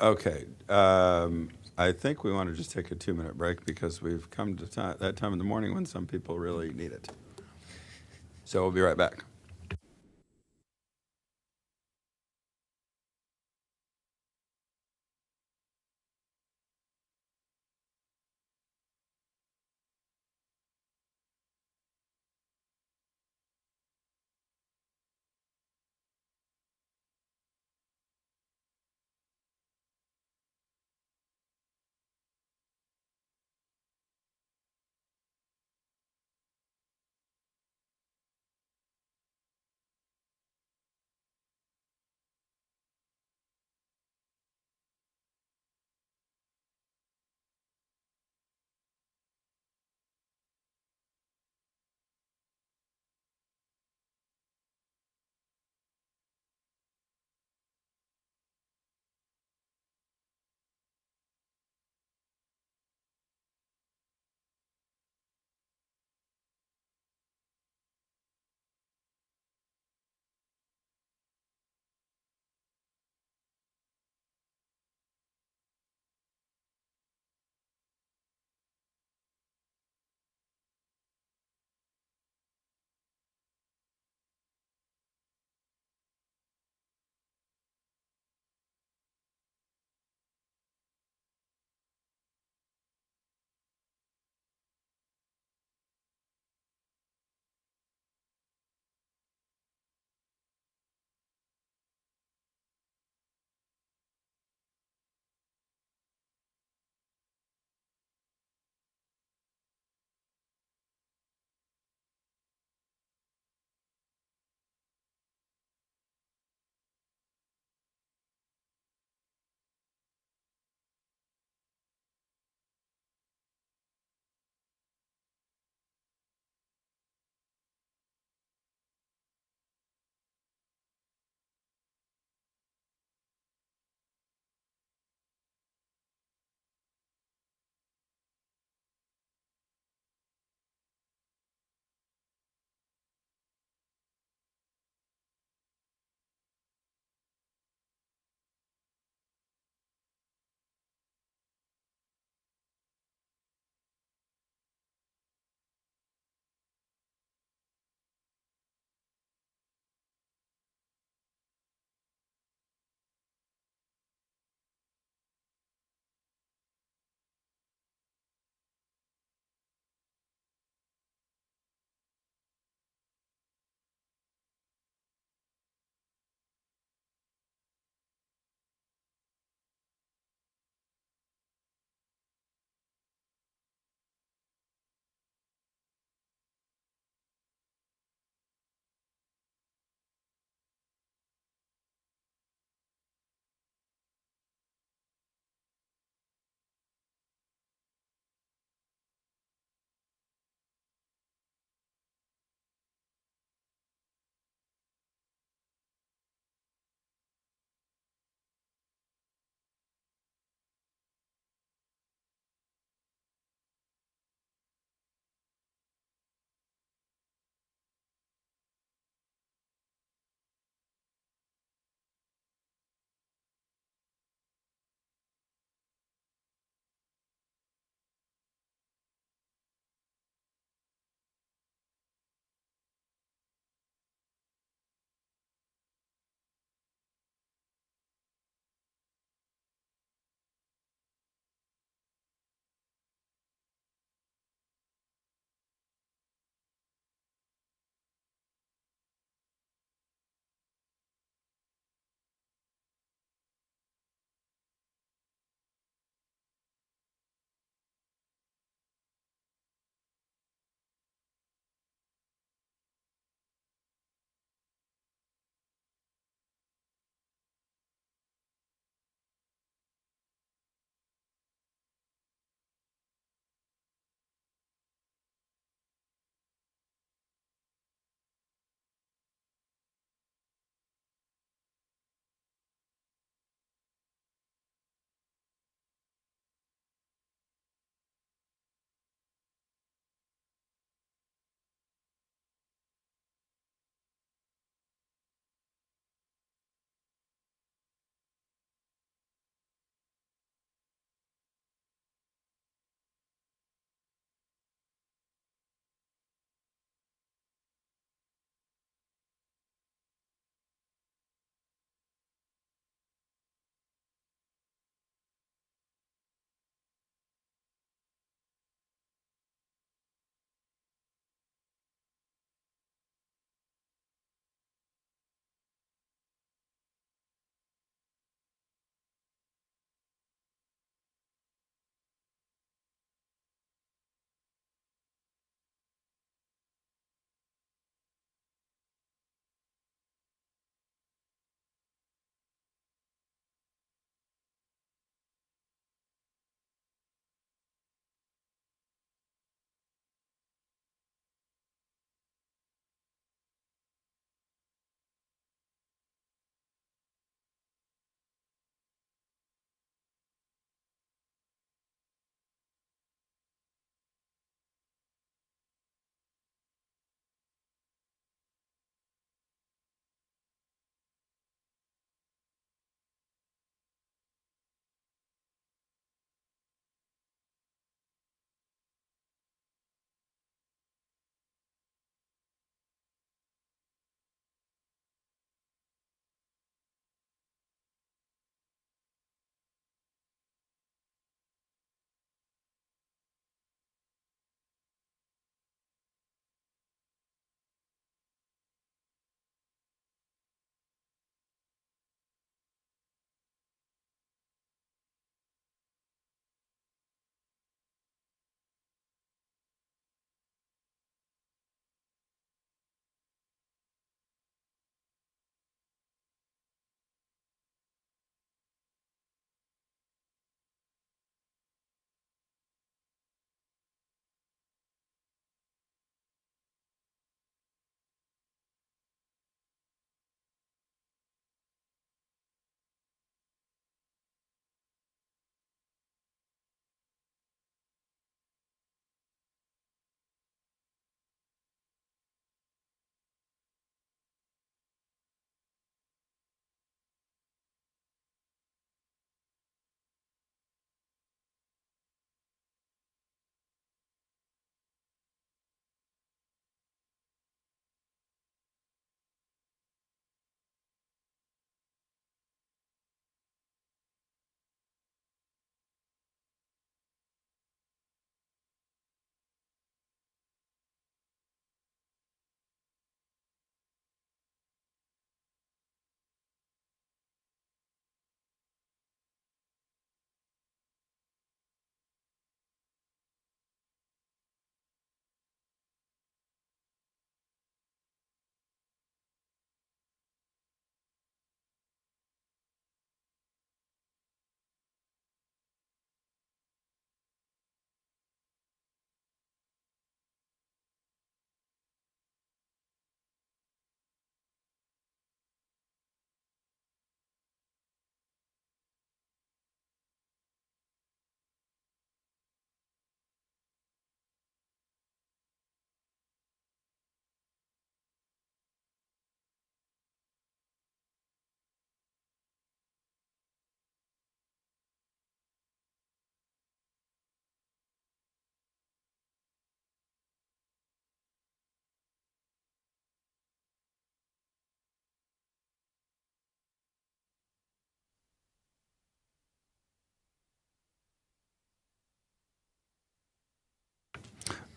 Okay. I think we want to just take a 2-minute break because we've come to that time in the morning when some people really need it. So we'll be right back.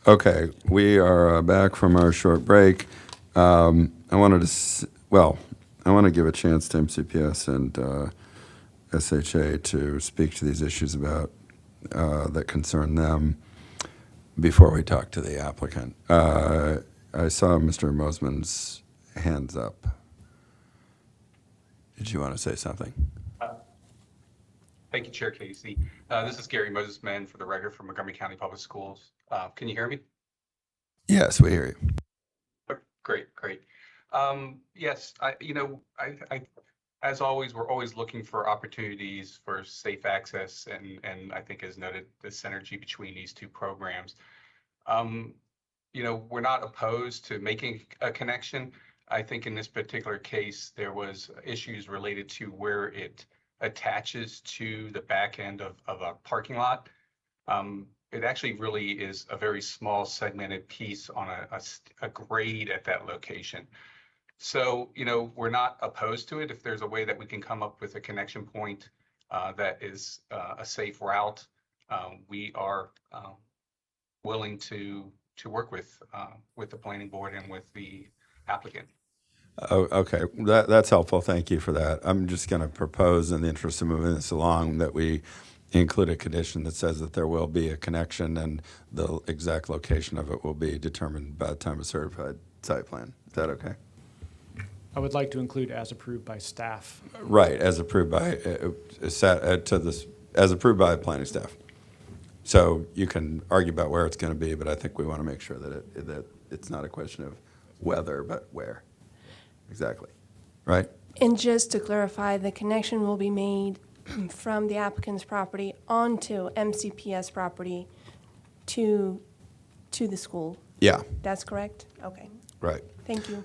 Okay, we are back from our short break. I wanted to, I want to give a chance to MCPS and SHA to speak to these issues about that concern them before we talk to the applicant. I saw Mr. Mosman's hands up. Did you want to say something? Thank you, Chair Casey. This is Gary Mosesman for the record from Montgomery County Public Schools. Can you hear me? Yes, we hear you. Oh, great. Yes, as always, we're always looking for opportunities for safe access, and I think, as noted, the synergy between these two programs. We're not opposed to making a connection. I think in this particular case, there was issues related to where it attaches to the back end of a parking lot. It actually really is a very small segmented piece on a grade at that location. So, we're not opposed to it. If there's a way that we can come up with a connection point that is a safe route, we are willing to work with the planning board and with the applicant. Oh, okay, that's helpful. Thank you for that. I'm just going to propose, in the interest of moving this along, that we include a condition that says that there will be a connection and the exact location of it will be determined by the time of certified site plan. Is that okay? I would like to include as approved by staff. Right, as approved by as approved by planning staff. So you can argue about where it's going to be, but I think we want to make sure that it's not a question of whether, but where. Exactly. Right? And just to clarify, the connection will be made from the applicant's property onto MCPS property to the school. Yeah. That's correct? Okay. Right. Thank you.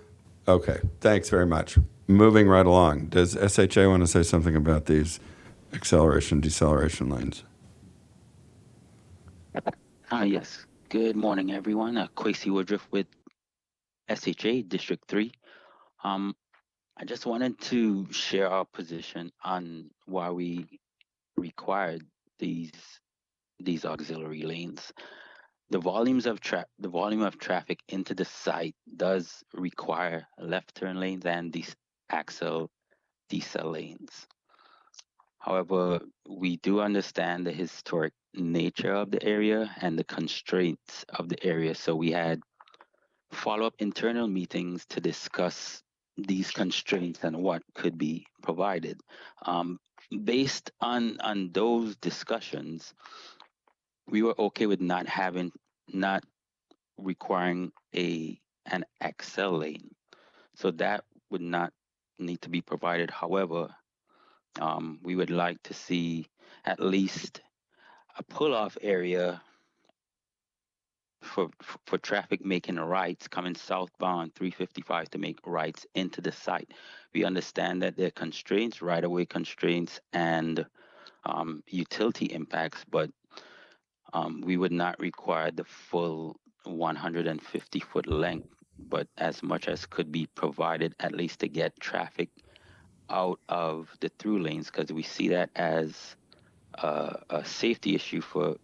Okay. Thanks very much. Moving right along. Does SHA want to say something about these acceleration, deceleration lanes? Yes. Good morning, everyone. Quasi Woodruff with SHA District 3. I just wanted to share our position on why we required these auxiliary lanes. The volume of traffic into the site does require left turn lanes and these decel lanes. However, we do understand the historic nature of the area and the constraints of the area. So we had follow-up internal meetings to discuss these constraints and what could be provided. Based on those discussions, we were okay with not requiring an accel lane. So that would not need to be provided. However, we would like to see at least a pull-off area for traffic making rights coming southbound 355 to make rights into the site. We understand that there are constraints, right-of-way constraints, and utility impacts, but we would not require the full 150-foot length, but as much as could be provided, at least to get traffic out of the through lanes, because we see that as a safety issue for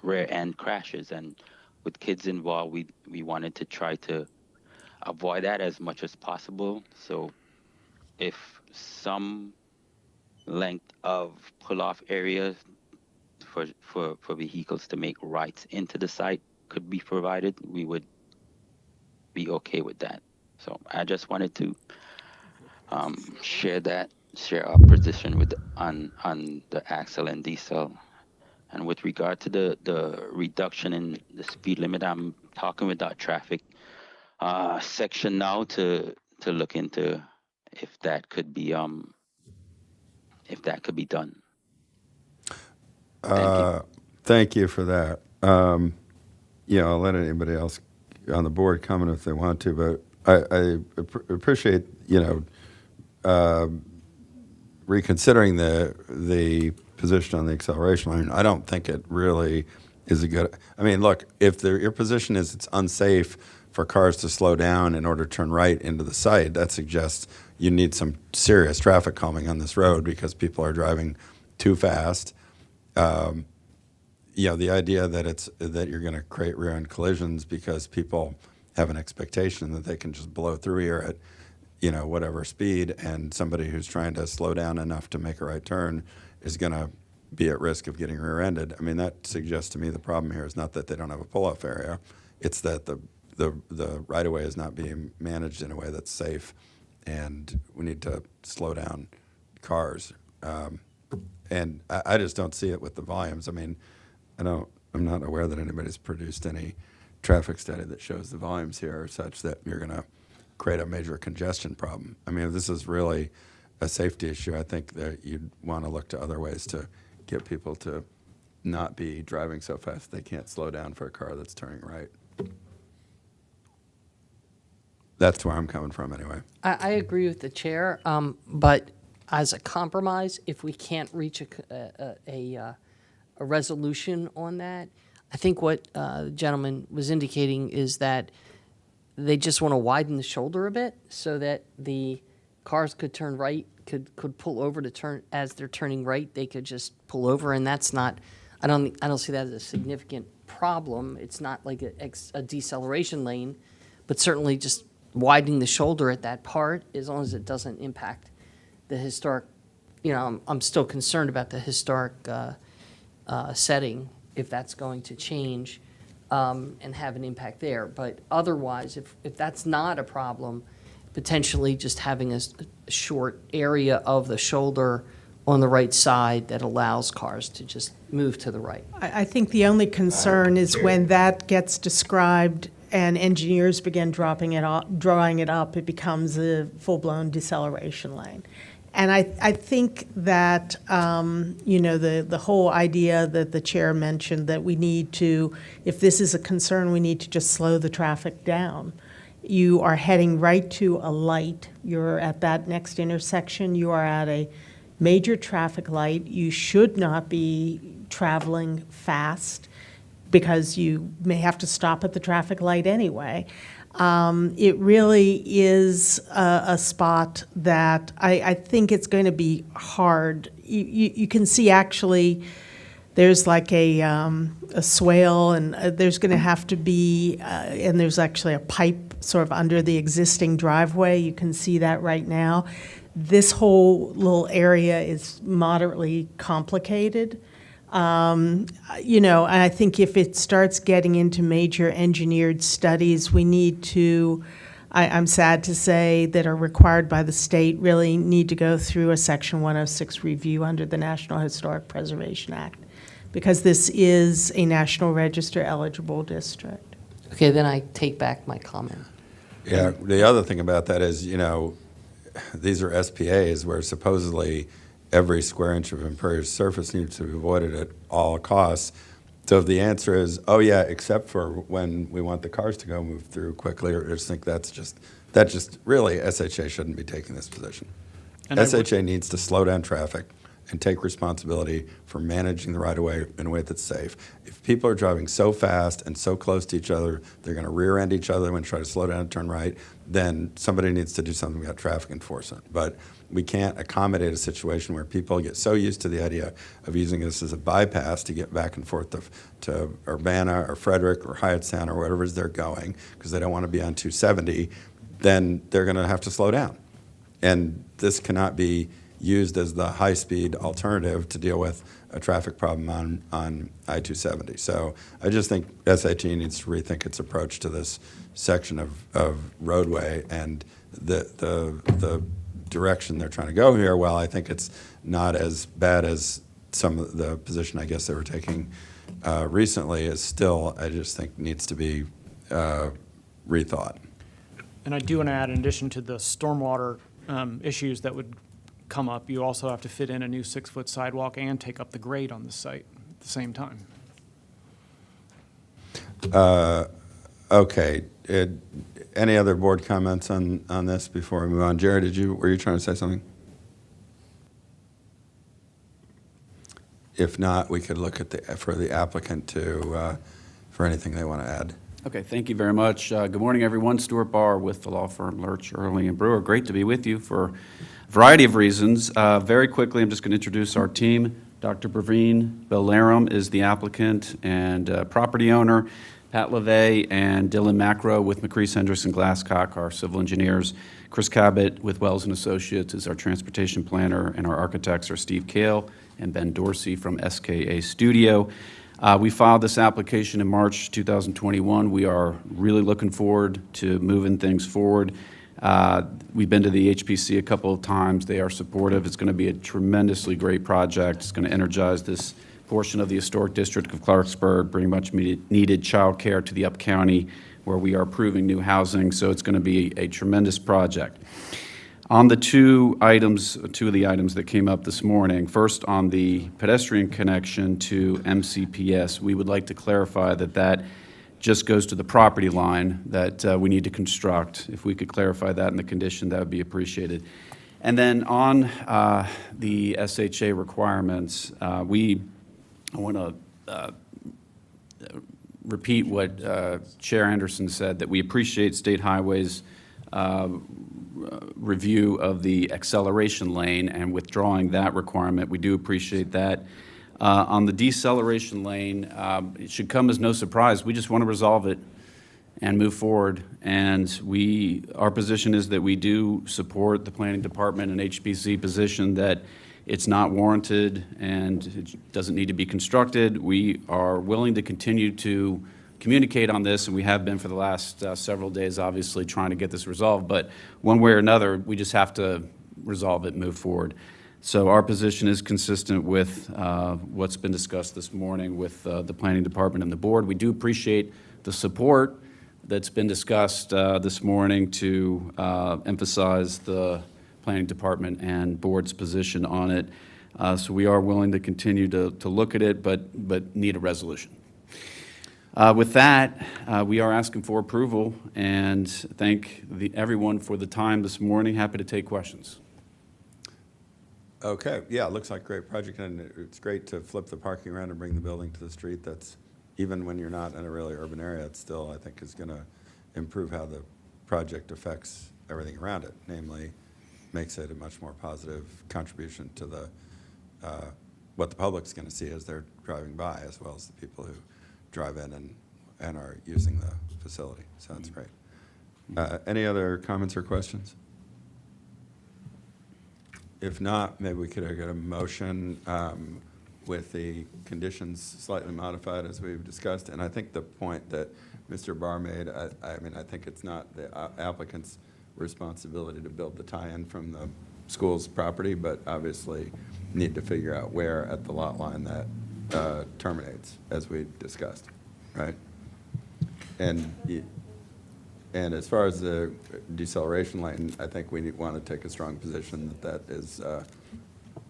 rear end crashes, and with kids involved, we wanted to try to avoid that as much as possible. So if some length of pull-off areas for vehicles to make rights into the site could be provided, we would be okay with that. So I just wanted to share our position on the axle and decel. And with regard to the reduction in the speed limit, I'm talking with our traffic section now to look into if that could be done. Thank you for that. I'll let anybody else on the board comment if they want to, but I appreciate reconsidering the position on the acceleration line. I don't think it really is a good. I mean, look, if your position is it's unsafe for cars to slow down in order to turn right into the site, that suggests you need some serious traffic calming on this road because people are driving too fast. the idea that you're going to create rear-end collisions because people have an expectation that they can just blow through here at, whatever speed, and somebody who's trying to slow down enough to make a right turn is going to be at risk of getting rear-ended. I mean, that suggests to me the problem here is not that they don't have a pull-off area, it's that the right-of-way is not being managed in a way that's safe, and we need to slow down cars. And I just don't see it with the volumes. I mean, I'm not aware that anybody's produced any traffic study that shows the volumes here are such that you're going to create a major congestion problem. I mean, if this is really a safety issue, I think that you'd want to look to other ways to get people to not be driving so fast they can't slow down for a car that's turning right. That's where I'm coming from anyway. I agree with the chair, but as a compromise, if we can't reach a resolution on that, I think what the gentleman was indicating is that they just want to widen the shoulder a bit so that the cars could turn right, could pull over to turn as they're turning right. They could just pull over, and that's not. I don't see that as a significant problem. It's not like a deceleration lane, but certainly just widening the shoulder at that part, as long as it doesn't impact the historic. I'm still concerned about the historic setting if that's going to change and have an impact there. But otherwise, if that's not a problem, potentially just having a short area of the shoulder on the right side that allows cars to just move to the right. I think the only concern is when that gets described and engineers begin drawing it up, it becomes a full-blown deceleration lane. And I think that, the whole idea that the chair mentioned that we need to, if this is a concern, we need to just slow the traffic down. You are heading right to a light. You're at that next intersection. You are at a major traffic light. You should not be traveling fast because you may have to stop at the traffic light anyway. It really is a spot that I think it's going to be hard. You can see actually there's like a swale, and there's going to have to be, and there's actually a pipe sort of under the existing driveway. You can see that right now. This whole little area is moderately complicated. And I think if it starts getting into major engineered studies, we need to, I'm sad to say, that are required by the state, really need to go through a Section 106 review under the National Historic Preservation Act, because this is a National Register eligible district. Okay, then I take back my comment. Yeah, the other thing about that is, these are SPAs where supposedly every square inch of impervious surface needs to be avoided at all costs. So if the answer is, oh yeah, except for when we want the cars to go move through quickly, or I just think that's just really, SHA shouldn't be taking this position. And SHA needs to slow down traffic and take responsibility for managing the right-of-way in a way that's safe. If people are driving so fast and so close to each other, they're going to rear-end each other when they try to slow down and turn right, then somebody needs to do something about traffic enforcement. But we can't accommodate a situation where people get so used to the idea of using this as a bypass to get back and forth to Urbana or Frederick or Hyattstown or wherever it is they're going, because they don't want to be on 270, then they're going to have to slow down. And this cannot be used as the high-speed alternative to deal with a traffic problem on I-270. So I just think SHE needs to rethink its approach to this section of roadway and the direction they're trying to go here. While I think it's not as bad as some of the position I guess they were taking recently, is still, I just think, needs to be rethought. And I do want to add, in addition to the stormwater issues that would come up, you also have to fit in a new 6-foot sidewalk and take up the grade on the site at the same time. Okay. Any other board comments on this before we move on? Jared, were you trying to say something? If not, we could look at for the applicant for anything they want to add. Okay, thank you very much. Good morning, everyone. Stuart Barr with the law firm Lurch, Early and Brewer. Great to be with you for a variety of reasons. Very quickly, I'm just going to introduce our team. Dr. Praveen Belaram is the applicant and property owner. Pat LeVay and Dylan Macro with McCrease Hendricks and Glasscock, our civil engineers. Chris Cabot with Wells and Associates is our transportation planner, and our architects are Steve Kale and Ben Dorsey from SKA Studio. We filed this application in March 2021. We are really looking forward to moving things forward. We've been to the HPC a couple of times. They are supportive. It's going to be a tremendously great project. It's going to energize this portion of the historic district of Clarksburg, bring much needed child care to the Up-County, where we are approving new housing. So it's going to be a tremendous project. On the two of the items that came up this morning, first on the pedestrian connection to MCPS, we would like to clarify that that just goes to the property line that we need to construct. If we could clarify that in the condition, that would be appreciated. And then on the SHA requirements, I want to repeat what Chair Anderson said, that we appreciate State Highways' review of the acceleration lane and withdrawing that requirement. We do appreciate that. On the deceleration lane, it should come as no surprise. We just want to resolve it and move forward. And our position is that we do support the Planning Department and HPC position that it's not warranted and it doesn't need to be constructed. We are willing to continue to communicate on this, and we have been for the last several days, obviously, trying to get this resolved. But one way or another, we just have to resolve it and move forward. So our position is consistent with what's been discussed this morning with the Planning Department and the board. We do appreciate the support that's been discussed this morning to emphasize the Planning Department and board's position on it. So we are willing to continue to look at it, but need a resolution. With that, we are asking for approval and thank everyone for the time this morning. Happy to take questions. Okay, yeah, it looks like a great project, and it's great to flip the parking around and bring the building to the street. That's, even when you're not in a really urban area, it still, I think, is going to improve how the project affects everything around it, namely makes it a much more positive contribution to the what the public's going to see as they're driving by, as well as the people who drive in and are using the facility. So that's great. Any other comments or questions? If not, maybe we could get a motion with the conditions slightly modified as we've discussed. And I think the point that Mr. Barr made, I mean, I think it's not the applicant's responsibility to build the tie-in from the school's property, but obviously need to figure out where at the lot line that terminates, as we discussed, right? And as far as the deceleration lane, I think we want to take a strong position that that is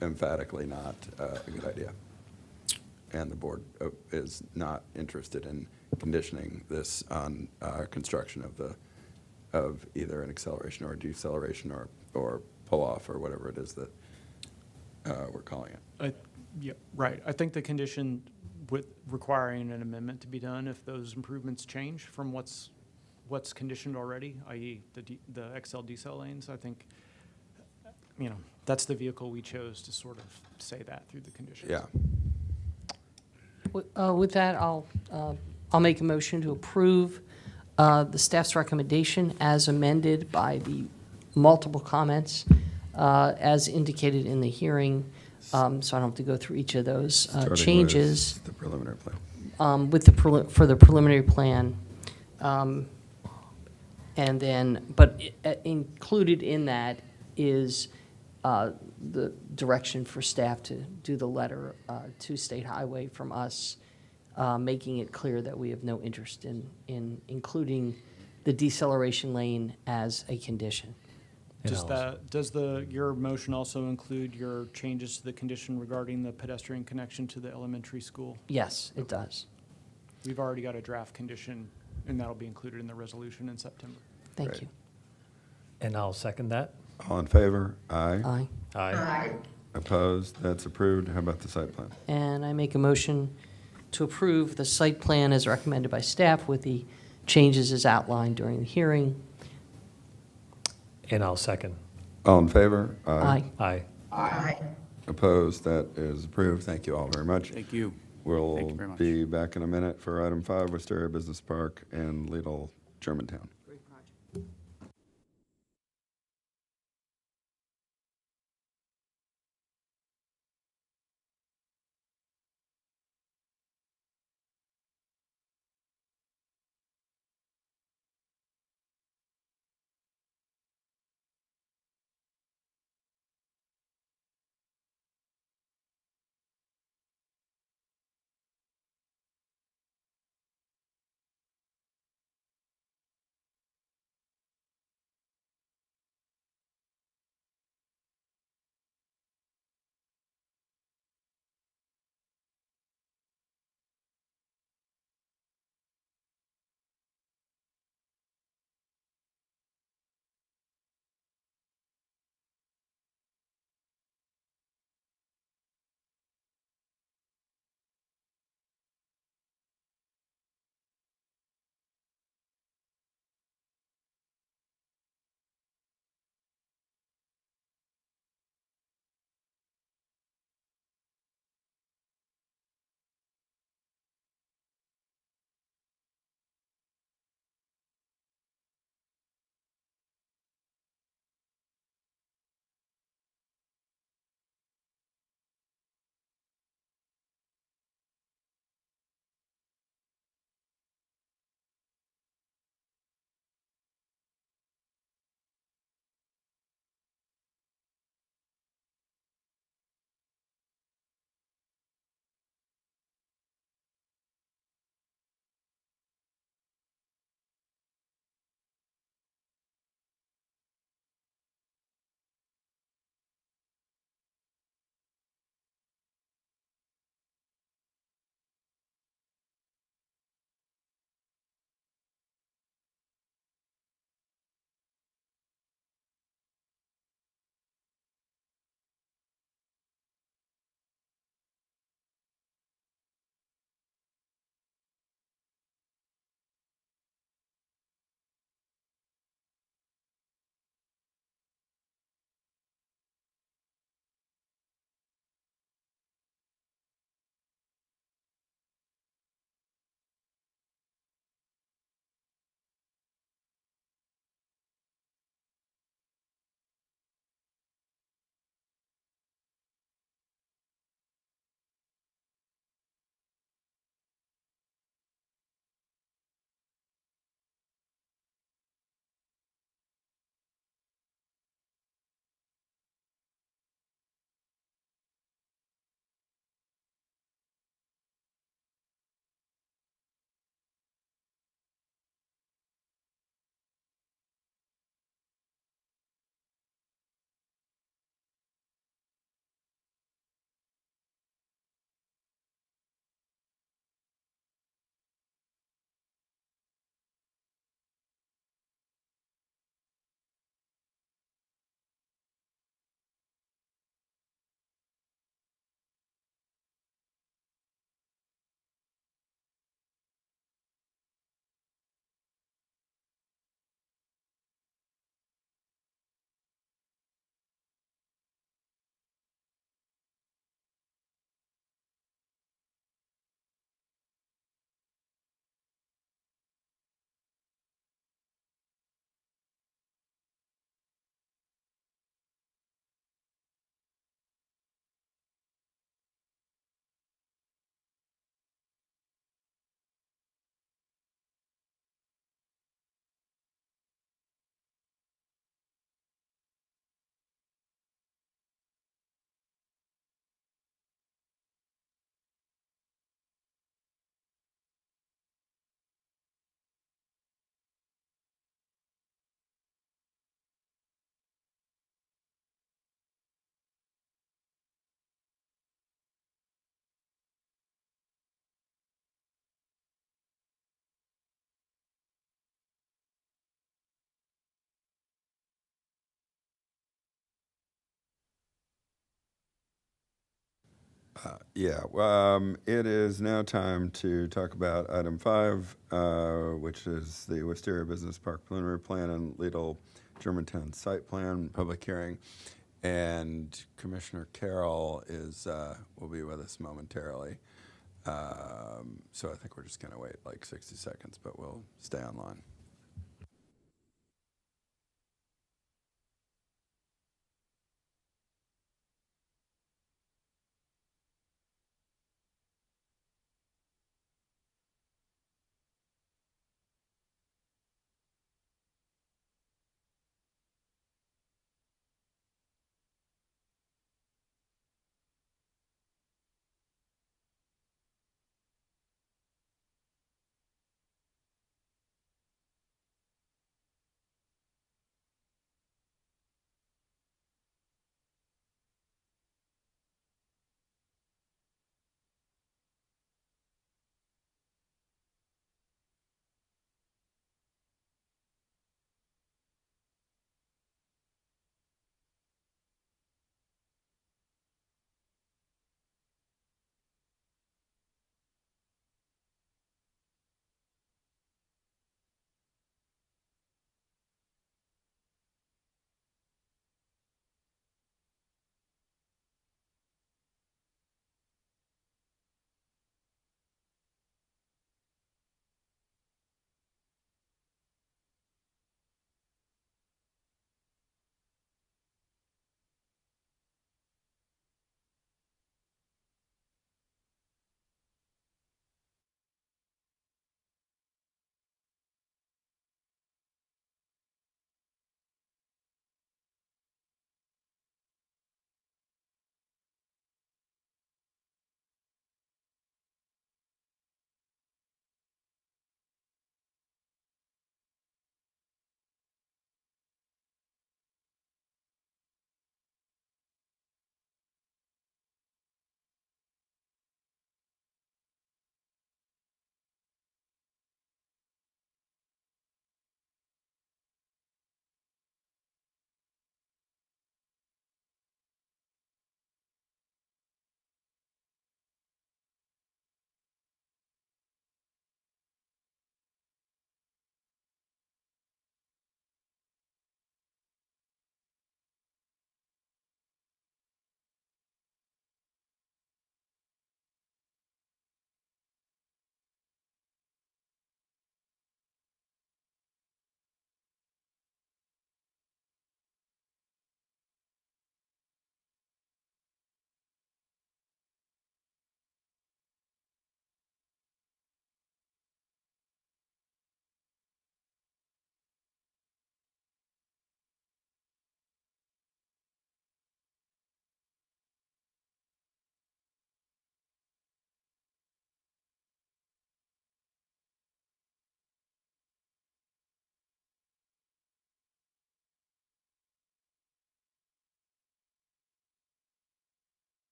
emphatically not a good idea. And the board is not interested in conditioning this on construction of either an acceleration or a deceleration or pull-off or whatever it is that we're calling it. Yeah, right. I think the condition with requiring an amendment to be done if those improvements change from what's conditioned already, i.e. the XL decel lanes, I think, that's the vehicle we chose to sort of say that through the conditions. Yeah. With that, I'll make a motion to approve the staff's recommendation as amended by the multiple comments as indicated in the hearing. So I don't have to go through each of those changes. With the preliminary plan. For the preliminary plan. And then, but included in that is the direction for staff to do the letter to State Highway from us, making it clear that we have no interest in including the deceleration lane as a condition. Does your motion also include your changes to the condition regarding the pedestrian connection to the elementary school? Yes, it does. We've already got a draft condition, and that'll be included in the resolution in September. Thank Great. you. And I'll second that. All in favor? Aye. Aye. Aye. Opposed? That's approved. How about the site plan? And I make a motion to approve the site plan as recommended by staff with the changes as outlined during the hearing. And I'll second. All in favor? Aye. Aye. Aye. Opposed? That is approved. Thank you all very much. Thank you. We'll Thank you very much. be back in a minute for item 5, Wisteria Business Park and Lidl Germantown. It is now time to talk about item 5, which is the Wisteria Business Park preliminary plan and Lidl Germantown site plan public hearing. And Commissioner Carroll will be with us momentarily. So I think we're just going to wait like 60 seconds, but we'll stay online.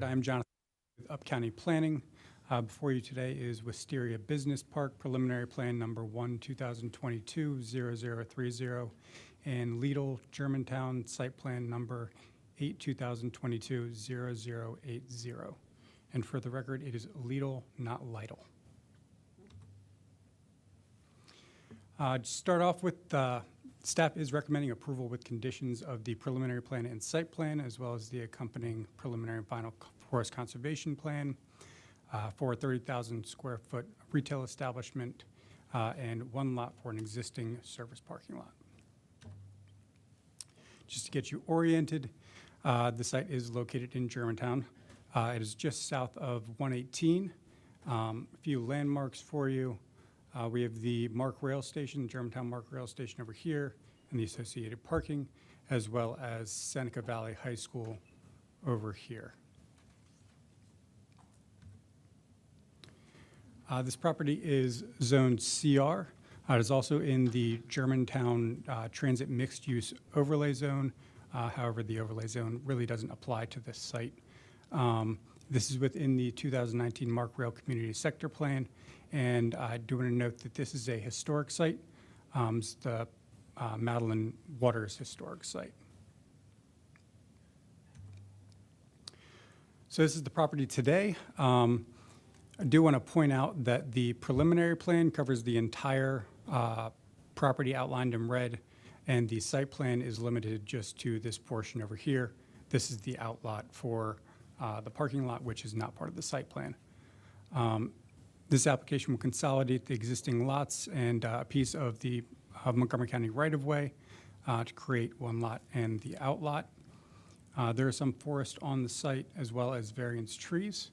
I'm Jonathan with Up County Planning. Before you today is Wisteria Business Park, preliminary plan number 1, 2022-0030, and Lidl Germantown site plan number 8, 2022-0080. And for the record, it is Lidl, not Lidl. To start off with, staff is recommending approval with conditions of the preliminary plan and site plan, as well as the accompanying preliminary and final forest conservation plan for a 30,000 square foot retail establishment and one lot for an existing service parking lot. Just to get you oriented, the site is located in Germantown. It is just south of 118. A few landmarks for you. We have the Mark Rail Station, Germantown Mark Rail Station over here, and the associated parking. as well as Seneca Valley High School over here. This property is zoned CR. It is also in the Germantown Transit Mixed Use Overlay Zone. However, the overlay zone really doesn't apply to this site. This is within the 2019 Mark Rail Community Sector Plan, and I do want to note that this is a historic site. It's the Madeline Waters Historic Site. So this is the property today. I do want to point out that the preliminary plan covers the entire property outlined in red, and the site plan is limited just to this portion over here. This is the outlot for the parking lot, which is not part of the site plan. This application will consolidate the existing lots and a piece of the Montgomery County right-of-way to create one lot and the outlot. There is some forest on the site as well as variance trees.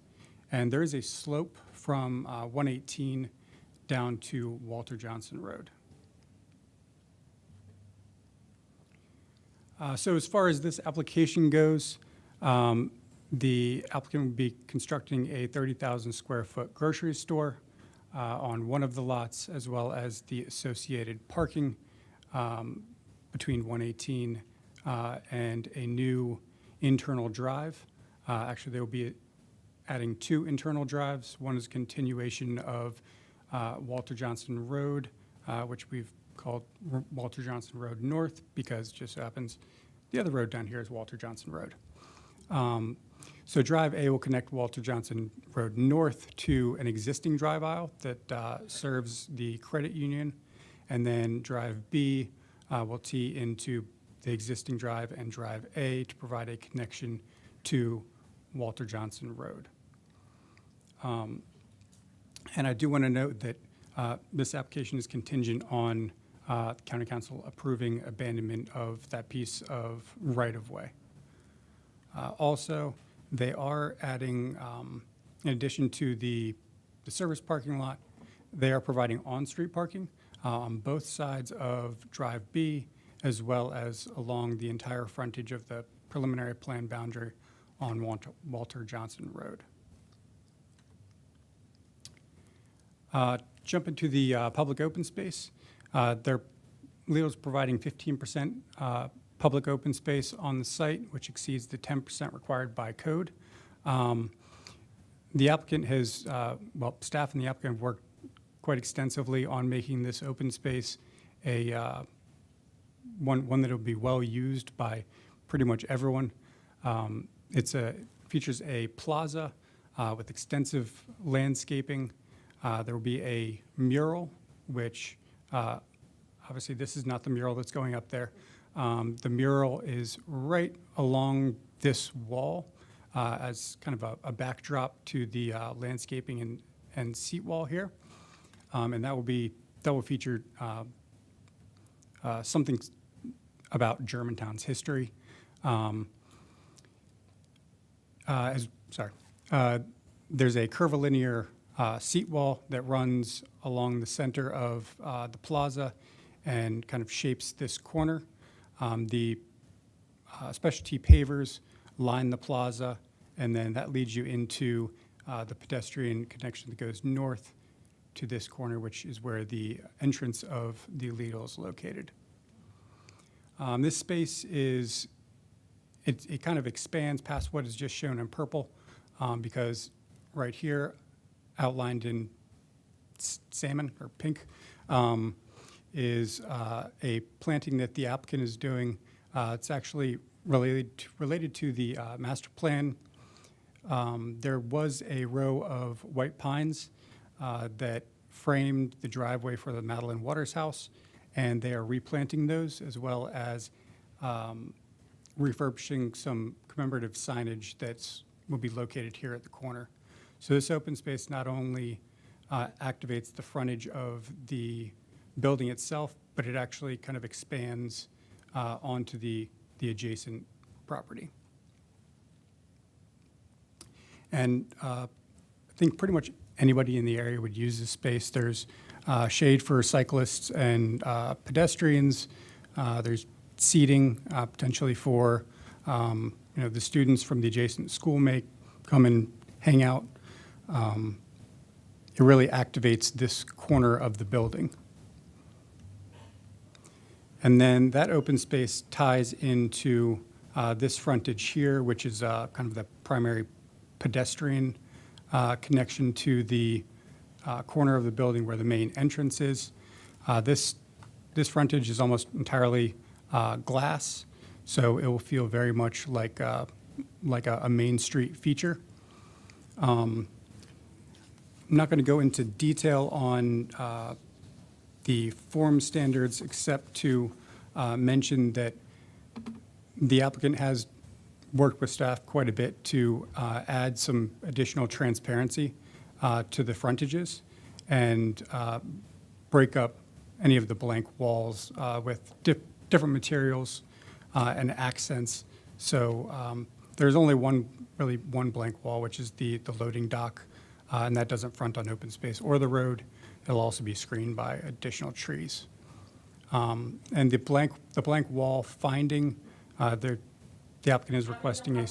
And there is a slope from 118 down to Walter Johnson Road. So as far as this application goes, the applicant will be constructing a 30,000 square foot grocery store on one of the lots, as well as the associated parking between 118 and a new internal drive. Actually, there will be adding two internal drives. One is continuation of Walter Johnson Road, which we've called Walter Johnson Road North, because it just so happens the other road down here is Walter Johnson Road. So Drive A will connect Walter Johnson Road North to an existing drive aisle that serves the credit union, and then Drive B will tee into the existing drive and Drive A to provide a connection to Walter Johnson Road. And I do want to note that this application is contingent on County Council approving abandonment of that piece of right-of-way. Also, they are adding, in addition to the service parking lot, they are providing on-street parking on both sides of Drive B, as well as along the entire frontage of the preliminary plan boundary on Walter Johnson Road. Jump into the public open space. Leo's providing 15% public open space on the site, which exceeds the 10% required by code. The applicant has, well, staff and the applicant have worked quite extensively on making this open space a one that will be well used by pretty much everyone. It features a plaza with extensive landscaping. There will be a mural, which obviously this is not the mural that's going up there. The mural is right along this wall as kind of a backdrop to the landscaping and seat wall here. And that will feature something about Germantown's history. There's a curvilinear seat wall that runs along the center of the plaza and kind of shapes this corner. The specialty pavers line the plaza, and then that leads you into the pedestrian connection that goes north to this corner, which is where the entrance of the Lidl is located. This space it kind of expands past what is just shown in purple, because right here, outlined in salmon or pink, is a planting that the applicant is doing. It's actually related to the master plan. There was a row of white pines that framed the driveway for the Madeline Waters house, and they are replanting those, as well as refurbishing some commemorative signage that will be located here at the corner. So this open space not only activates the frontage of the building itself, but it actually kind of expands onto the adjacent property. And I think pretty much anybody in the area would use this space. There's shade for cyclists and pedestrians. There's seating, potentially for, the students from the adjacent school may come and hang out. It really activates this corner of the building. And then that open space ties into this frontage here, which is kind of the primary pedestrian connection to the corner of the building where the main entrance is. This frontage is almost entirely glass, so it will feel very much like a Main Street feature. I'm not going to go into detail on the form standards, except to mention that the applicant has worked with staff quite a bit to add some additional transparency to the frontages and break up any of the blank walls with different materials and accents. So there's only really one blank wall, which is the loading dock, and that doesn't front on open space or the road. It'll also be screened by additional trees. And the blank wall finding, the applicant is requesting a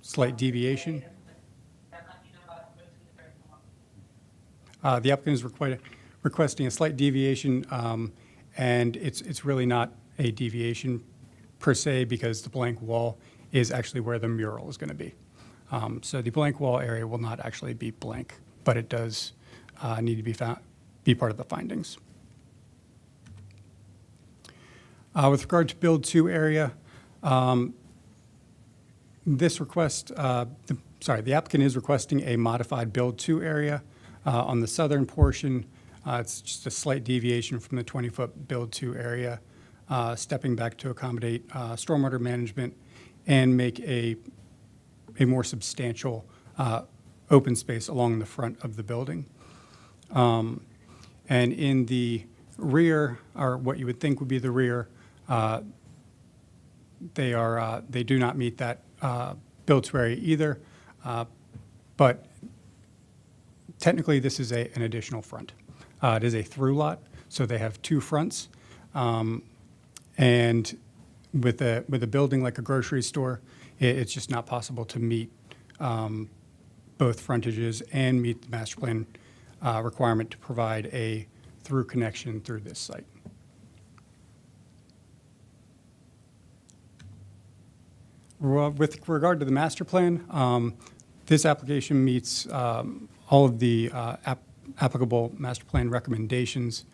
slight deviation. The applicant is requesting a slight deviation, and it's really not a deviation per se, because the blank wall is actually where the mural is going to be. So the blank wall area will not actually be blank, but it does need to be part of the findings. With regard to Build 2 area, this request, the applicant is requesting a modified Build 2 area on the southern portion. It's just a slight deviation from the 20-foot Build 2 area, stepping back to accommodate stormwater management and make a more substantial open space along the front of the building. And in the rear, or what you would think would be the rear, they do not meet that Build 2 area either, but technically this is an additional front. It is a through lot, so they have two fronts, and with a building like a grocery store, it's just not possible to meet both frontages and meet the master plan requirement to provide a through connection through this site. With regard to the master plan, this application meets all of the applicable master plan recommendations.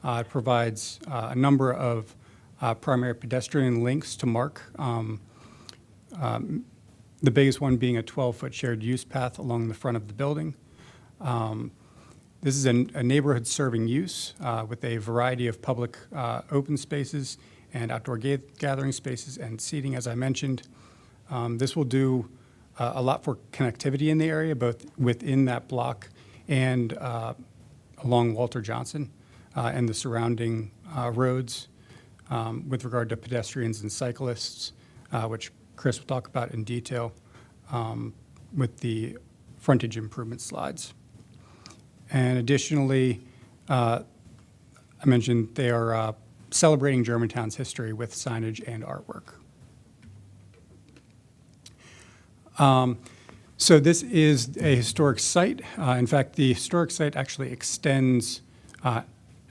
It provides a number of primary pedestrian links to mark, the biggest one being a 12-foot shared use path along the front of the building. This is a neighborhood serving use with a variety of public open spaces and outdoor gathering spaces and seating, as I mentioned. This will do a lot for connectivity in the area, both within that block and along Walter Johnson and the surrounding roads with regard to pedestrians and cyclists, which Chris will talk about in detail with the frontage improvement slides. And additionally, I mentioned they are celebrating Germantown's history with signage and artwork. So this is a historic site. In fact, the historic site actually extends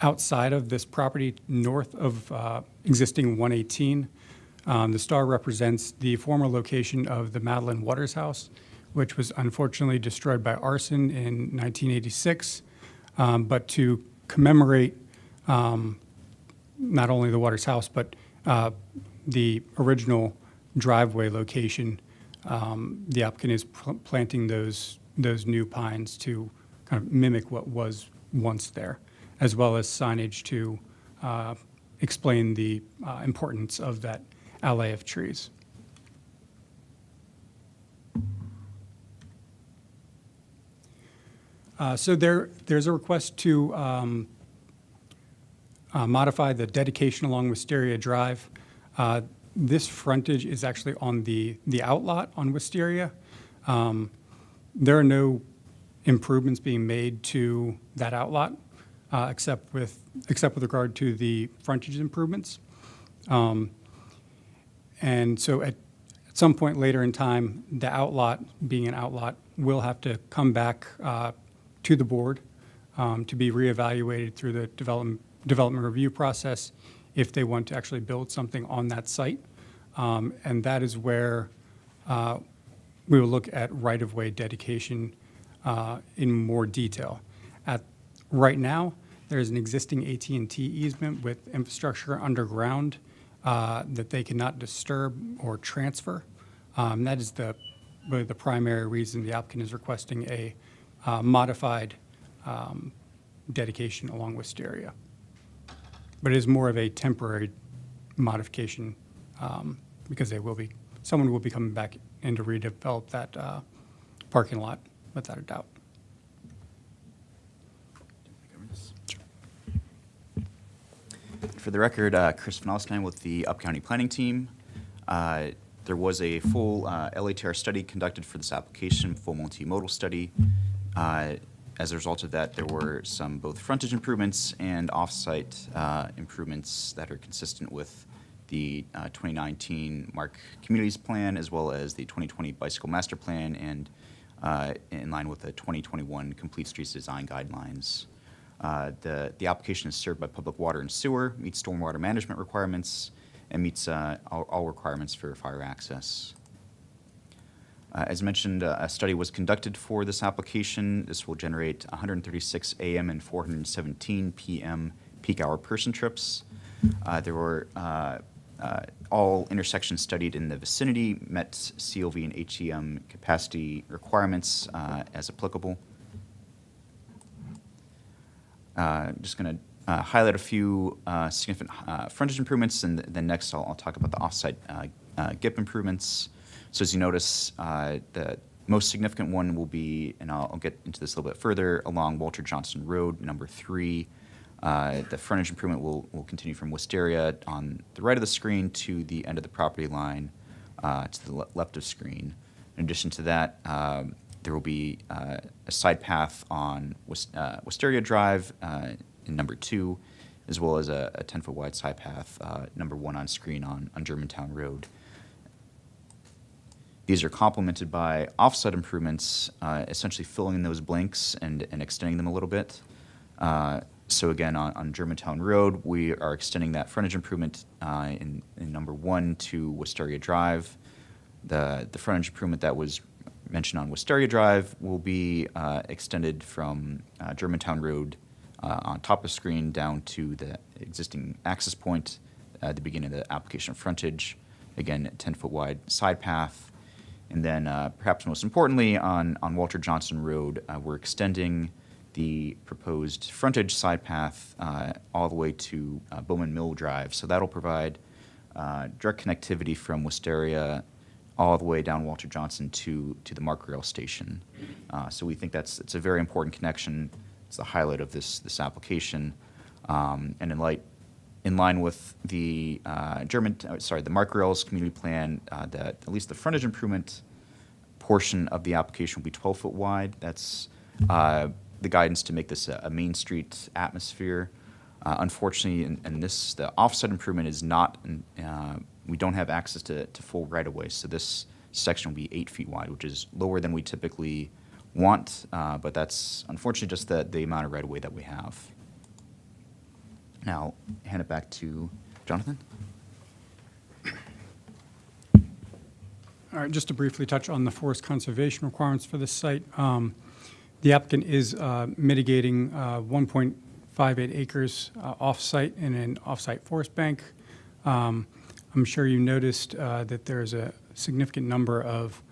outside of this property north of existing 118. The star represents the former location of the Madeline Waters House, which was unfortunately destroyed by arson in 1986. But to commemorate not only the Waters House, but the original driveway location, the applicant is planting those new pines to kind of mimic what was once there, as well as signage to explain the importance of that alley of trees. So there's a request to modify the dedication along Wisteria Drive. This frontage is actually on the outlot on Wisteria. There are no improvements being made to that outlot, except with regard to the frontage improvements. And so at some point later in time, the outlot, being an outlot, will have to come back to the board to be reevaluated through the development review process if they want to actually build something on that site. And that is where we will look at right-of-way dedication in more detail. Right now, there is an existing AT&T easement with infrastructure underground that they cannot disturb or transfer. That is really the primary reason the applicant is requesting a modified dedication along Wisteria. But it is more of a temporary modification because someone will be coming back in to redevelop that parking lot, without a doubt. For the record, Chris Van Alstyne with the Up County Planning Team. There was a full LATR study conducted for this application, full multimodal study. As a result of that, there were some both frontage improvements and off-site improvements that are consistent with the 2019 Mark Communities Plan, as well as the 2020 Bicycle Master Plan, and in line with the 2021 Complete Streets Design Guidelines. The application is served by public water and sewer, meets stormwater management requirements, and meets all requirements for fire access. As mentioned, a study was conducted for this application. This will generate 136 a.m. and 417 p.m. peak hour person trips. There were all intersections studied in the vicinity, met CLV and HEM capacity requirements as applicable. Just going to highlight a few significant frontage improvements, and then next I'll talk about the off-site GIP improvements. So as you notice, the most significant one will be, and I'll get into this a little bit further, along Walter Johnson Road, number 3. The frontage improvement will continue from Wisteria on the right of the screen to the end of the property line to the left of screen. In addition to that, there will be a side path on Wisteria Drive in number 2, as well as a 10-foot wide side path, number 1 on screen on Germantown Road. These are complemented by off-site improvements, essentially filling in those blanks and extending them a little bit. So again, on Germantown Road, we are extending that frontage improvement in number 1 to Wisteria Drive. The frontage improvement that was mentioned on Wisteria Drive will be extended from Germantown Road on top of screen down to the existing access point at the beginning of the application frontage. Again, 10-foot wide side path. And then perhaps most importantly, on Walter Johnson Road, we're extending the proposed frontage side path all the way to Bowman Mill Drive. So that'll provide direct connectivity from Wisteria all the way down Walter Johnson to the Mark Rail Station. So we think it's a very important connection. It's the highlight of this application. And in line with the the Mark Rails Community Plan, that at least the frontage improvement portion of the application will be 12-foot wide. That's the guidance to make this a Main Street atmosphere. Unfortunately, in this, the offset improvement is not, we don't have access to full right-of-way, so this section will be 8 feet wide, which is lower than we typically want, but that's unfortunately just the amount of right-of-way that we have. Now, hand it back to Jonathan. All right, just to briefly touch on the forest conservation requirements for this site. The applicant is mitigating 1.58 acres off-site in an off-site forest bank. I'm sure you noticed that there's a significant number of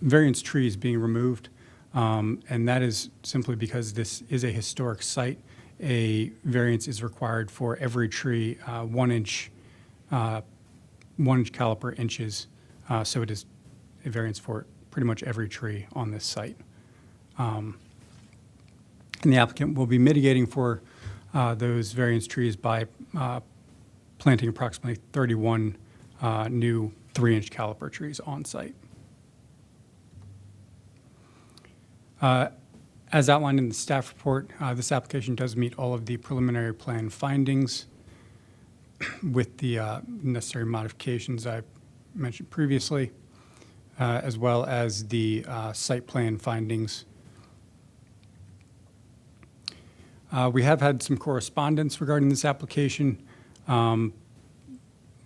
variance trees being removed, and that is simply because this is a historic site. A variance is required for every tree, 1 inch caliper inches. So it is a variance for pretty much every tree on this site. And the applicant will be mitigating for those variance trees by planting approximately 31 new 3-inch caliper trees on site. As outlined in the staff report, this application does meet all of the preliminary plan findings. with the necessary modifications I mentioned previously, as well as the site plan findings. We have had some correspondence regarding this application. I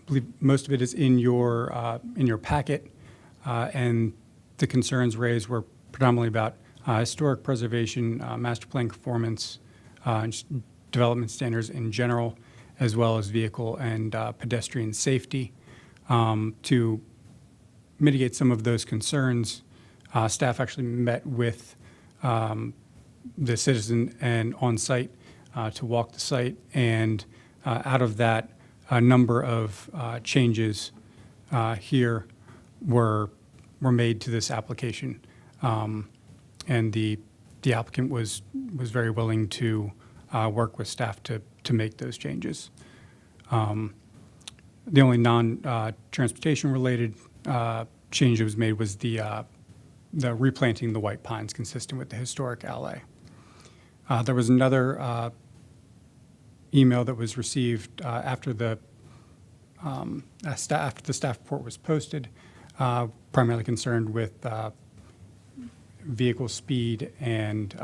believe most of it is in your packet, and the concerns raised were predominantly about historic preservation, master plan conformance, and just development standards in general, as well as vehicle and pedestrian safety. To mitigate some of those concerns, staff actually met with the citizen and on-site to walk the site, and out of that, a number of changes here were made to this application, and the applicant was very willing to work with staff to make those changes. The only non-transportation related change that was made was the replanting the white pines consistent with the historic alley. There was another email that was received after the staff report was posted, primarily concerned with vehicle speed and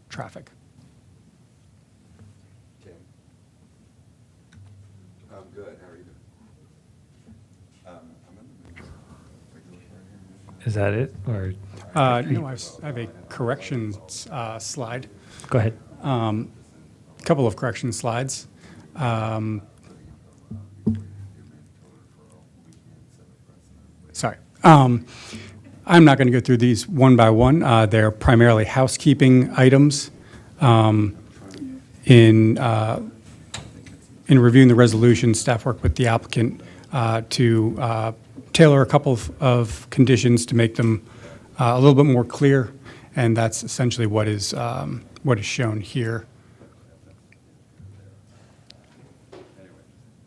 traffic. I'm good. How are you doing? Is that it, or? No, I have a corrections slide. Go ahead. Couple of correction slides. Sorry. I'm not going to go through these one by one. They're primarily housekeeping items. In reviewing the resolution, staff worked with the applicant to tailor a couple of conditions to make them a little bit more clear, and that's essentially what is shown here.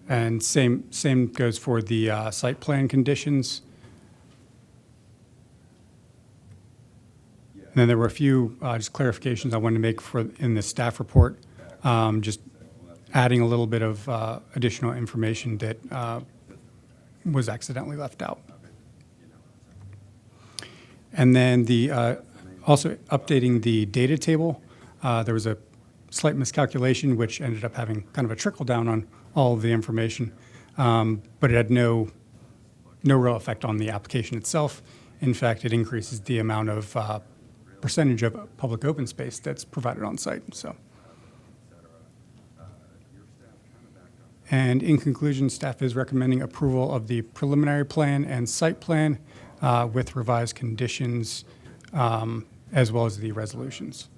And same goes for the site plan conditions. And then there were a few just clarifications I wanted to make in the staff report, just adding a little bit of additional information that was accidentally left out. And then also updating the data table. There was a slight miscalculation, which ended up having kind of a trickle down on all of the information, but it had no real effect on the application itself. In fact, it increases the amount of percentage of public open space that's provided on site. So, and in conclusion, staff is recommending approval of the preliminary plan and site plan with revised conditions, as well as the resolutions.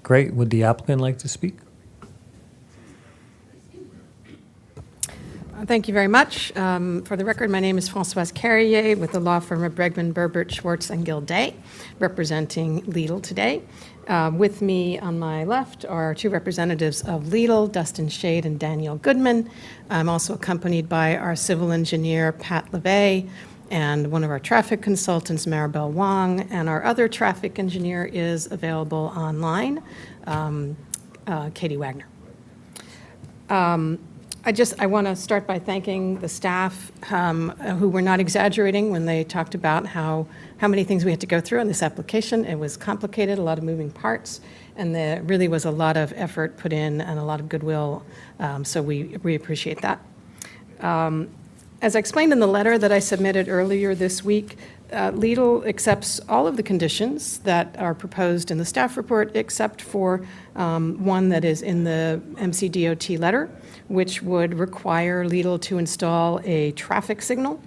Great. Would the applicant like to speak? Thank you very much. For the record, my name is Françoise Carrier with the law firm of Bregman, Burbert, Schwartz, and Gilday, representing Lidl today. With me on my left are two representatives of Lidl, Dustin Shade and Daniel Goodman. I'm also accompanied by our civil engineer, Pat LeVay, and one of our traffic consultants, Maribel Wong, and our other traffic engineer is available online, Katie Wagner. I want to start by thanking the staff who were not exaggerating when they talked about how many things we had to go through on this application. It was complicated, a lot of moving parts, and there really was a lot of effort put in and a lot of goodwill, so we appreciate that. As I explained in the letter that I submitted earlier this week, Lidl accepts all of the conditions that are proposed in the staff report, except for one that is in the MCDOT letter, which would require Lidl to install a traffic signal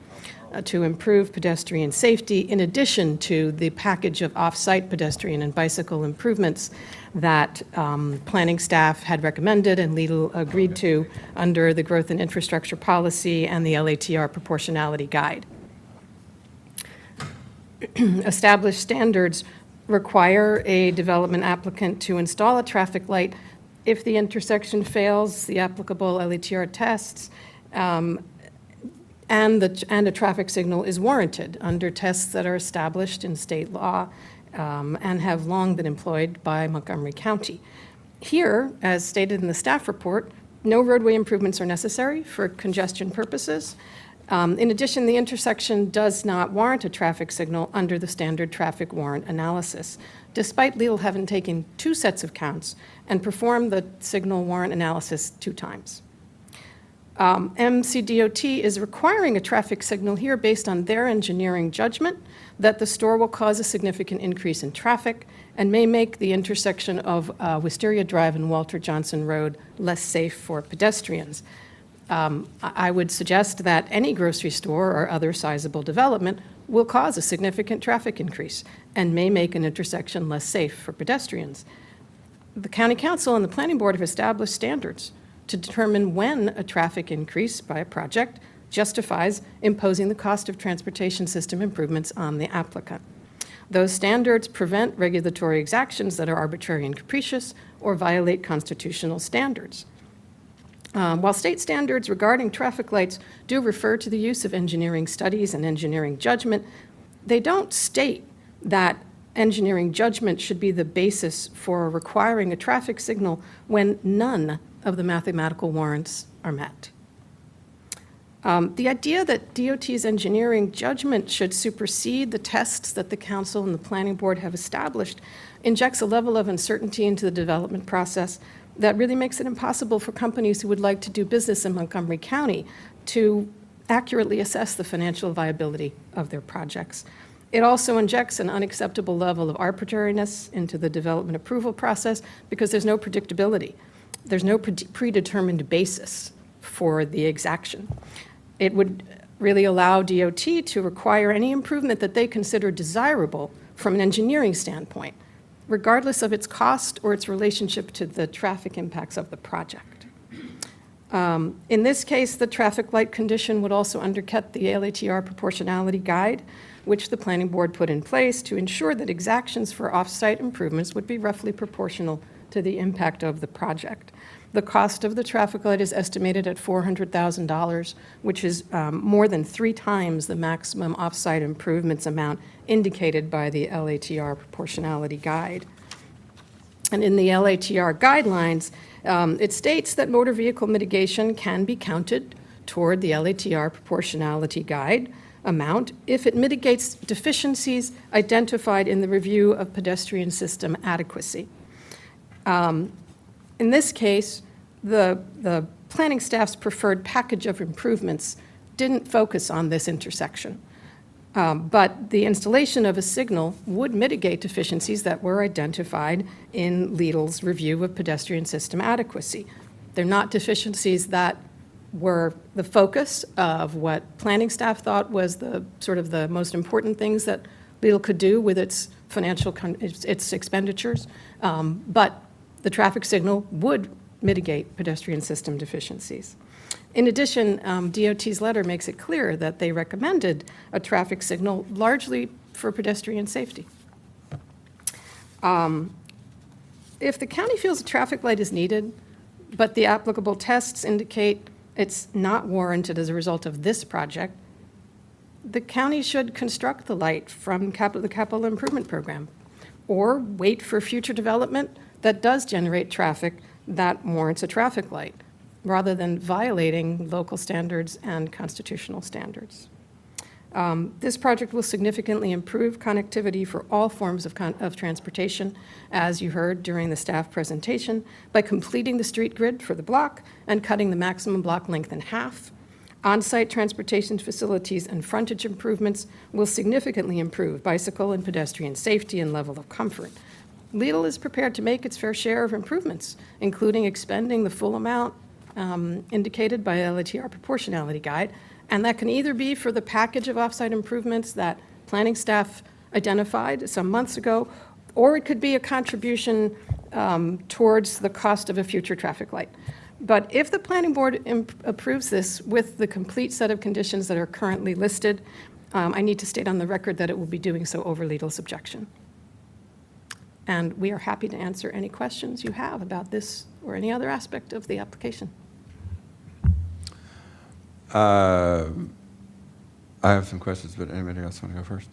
to improve pedestrian safety, in addition to the package of off-site pedestrian and bicycle improvements that planning staff had recommended and Lidl agreed to under the Growth and Infrastructure Policy and the LATR Proportionality Guide. Established standards require a development applicant to install a traffic light if the intersection fails the applicable LATR tests, and a traffic signal is warranted under tests that are established in state law and have long been employed by Montgomery County. Here, as stated in the staff report, no roadway improvements are necessary for congestion purposes. In addition, the intersection does not warrant a traffic signal under the standard traffic warrant analysis, despite Lidl having taken 2 sets of counts and performed the signal warrant analysis 2 times. MCDOT is requiring a traffic signal here based on their engineering judgment that the store will cause a significant increase in traffic and may make the intersection of Wisteria Drive and Walter Johnson Road less safe for pedestrians. I would suggest that any grocery store or other sizable development will cause a significant traffic increase and may make an intersection less safe for pedestrians. The County Council and the Planning Board have established standards to determine when a traffic increase by a project justifies imposing the cost of transportation system improvements on the applicant. Those standards prevent regulatory exactions that are arbitrary and capricious or violate constitutional standards. While state standards regarding traffic lights do refer to the use of engineering studies and engineering judgment, they don't state that engineering judgment should be the basis for requiring a traffic signal when none of the mathematical warrants are met. The idea that DOT's engineering judgment should supersede the tests that the Council and the Planning Board have established injects a level of uncertainty into the development process that really makes it impossible for companies who would like to do business in Montgomery County to accurately assess the financial viability of their projects. It also injects an unacceptable level of arbitrariness into the development approval process because there's no predictability. There's no predetermined basis for the exaction. It would really allow DOT to require any improvement that they consider desirable from an engineering standpoint, regardless of its cost or its relationship to the traffic impacts of the project. In this case, the traffic light condition would also undercut the LATR proportionality guide, which the Planning Board put in place to ensure that exactions for off-site improvements would be roughly proportional to the impact of the project. The cost of the traffic light is estimated at $400,000, which is more than 3 times the maximum off-site improvements amount indicated by the LATR proportionality guide. And in the LATR guidelines, it states that motor vehicle mitigation can be counted toward the LATR proportionality guide amount if it mitigates deficiencies identified in the review of pedestrian system adequacy. In this case, the planning staff's preferred package of improvements didn't focus on this intersection. But the installation of a signal would mitigate deficiencies that were identified in Lidl's review of pedestrian system adequacy. They're not deficiencies that were the focus of what planning staff thought was the sort of the most important things that Lidl could do with its financial its expenditures, but the traffic signal would mitigate pedestrian system deficiencies. In addition, DOT's letter makes it clear that they recommended a traffic signal largely for pedestrian safety. If the county feels a traffic light is needed, but the applicable tests indicate it's not warranted as a result of this project, the county should construct the light from the capital improvement program or wait for future development that does generate traffic that warrants a traffic light, rather than violating local standards and constitutional standards. This project will significantly improve connectivity for all forms of transportation, as you heard during the staff presentation, by completing the street grid for the block and cutting the maximum block length in half. On-site transportation facilities and frontage improvements will significantly improve bicycle and pedestrian safety and level of comfort. Lidl is prepared to make its fair share of improvements, including expending the full amount indicated by LATR proportionality guide, and that can either be for the package of offsite improvements that planning staff identified some months ago, or it could be a contribution towards the cost of a future traffic light. But if the planning board approves this with the complete set of conditions that are currently listed, I need to state on the record that it will be doing so over Lidl's objection. And we are happy to answer any questions you have about this or any other aspect of the application. I have some questions, but anybody else want to go first?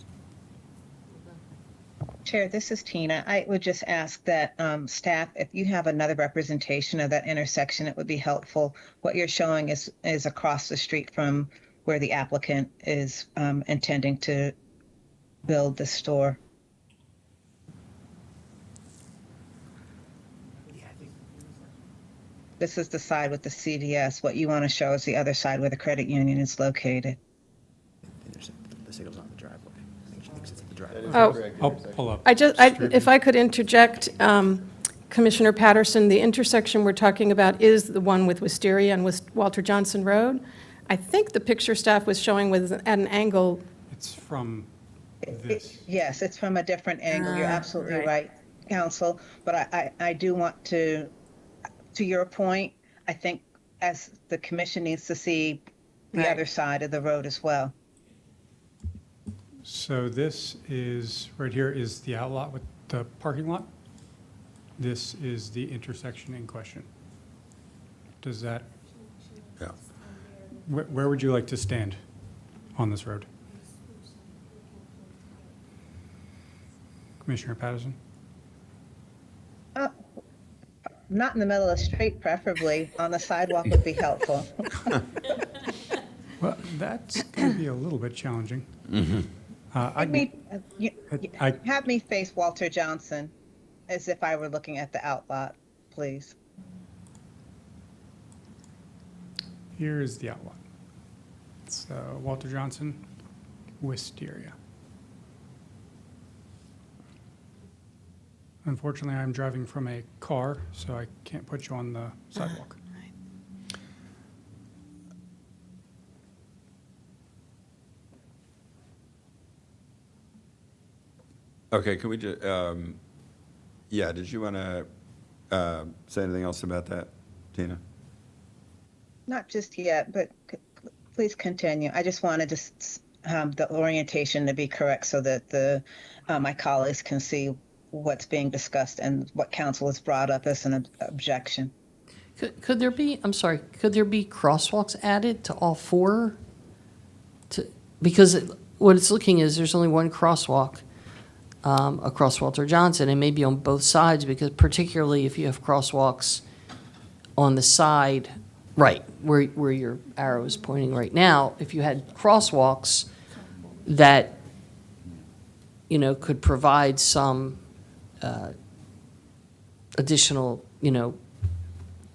Chair, this is Tina. I would just ask that staff, if you have another representation of that intersection, it would be helpful. What you're showing is across the street from where the applicant is intending to build the store. This is the side with the CVS. What you want to show is the other side where the credit union is located. The signal's on the driveway. I think she thinks it's at the driveway. Oh, I'll pull up. if I could interject, Commissioner Patterson, the intersection we're talking about is the one with Wisteria and Walter Johnson Road. I think the picture staff was showing at an angle. It's from this. Yes, it's from a different angle. You're absolutely right, Counsel. But I do want to your point, I think as the commission needs to see the other side of the road as well. So this is, right here is the outlot with the parking lot. This is the intersection in question. Does that, Yeah. where would you like to stand on this road? Commissioner Patterson? Not in the middle of the street, preferably. On the sidewalk would be helpful. Well, that's going to be a little bit challenging. Have me face Walter Johnson as if I were looking at the outlot, please. Here is the outlot. It's Walter Johnson, Wisteria. Unfortunately, I'm driving from a car, so I can't put you on the sidewalk. Okay, can we just, yeah, did you want to say anything else about that, Tina? Not just yet, but please continue. I just wanted the orientation to be correct so that my colleagues can see what's being discussed and what council has brought up as an objection. Could there be, I'm sorry, could there be crosswalks added to all four? Because what it's looking is there's only one crosswalk across Walter Johnson, and maybe on both sides, because particularly if you have crosswalks on the side, right, where your arrow is pointing right now, if you had crosswalks that, could provide some additional,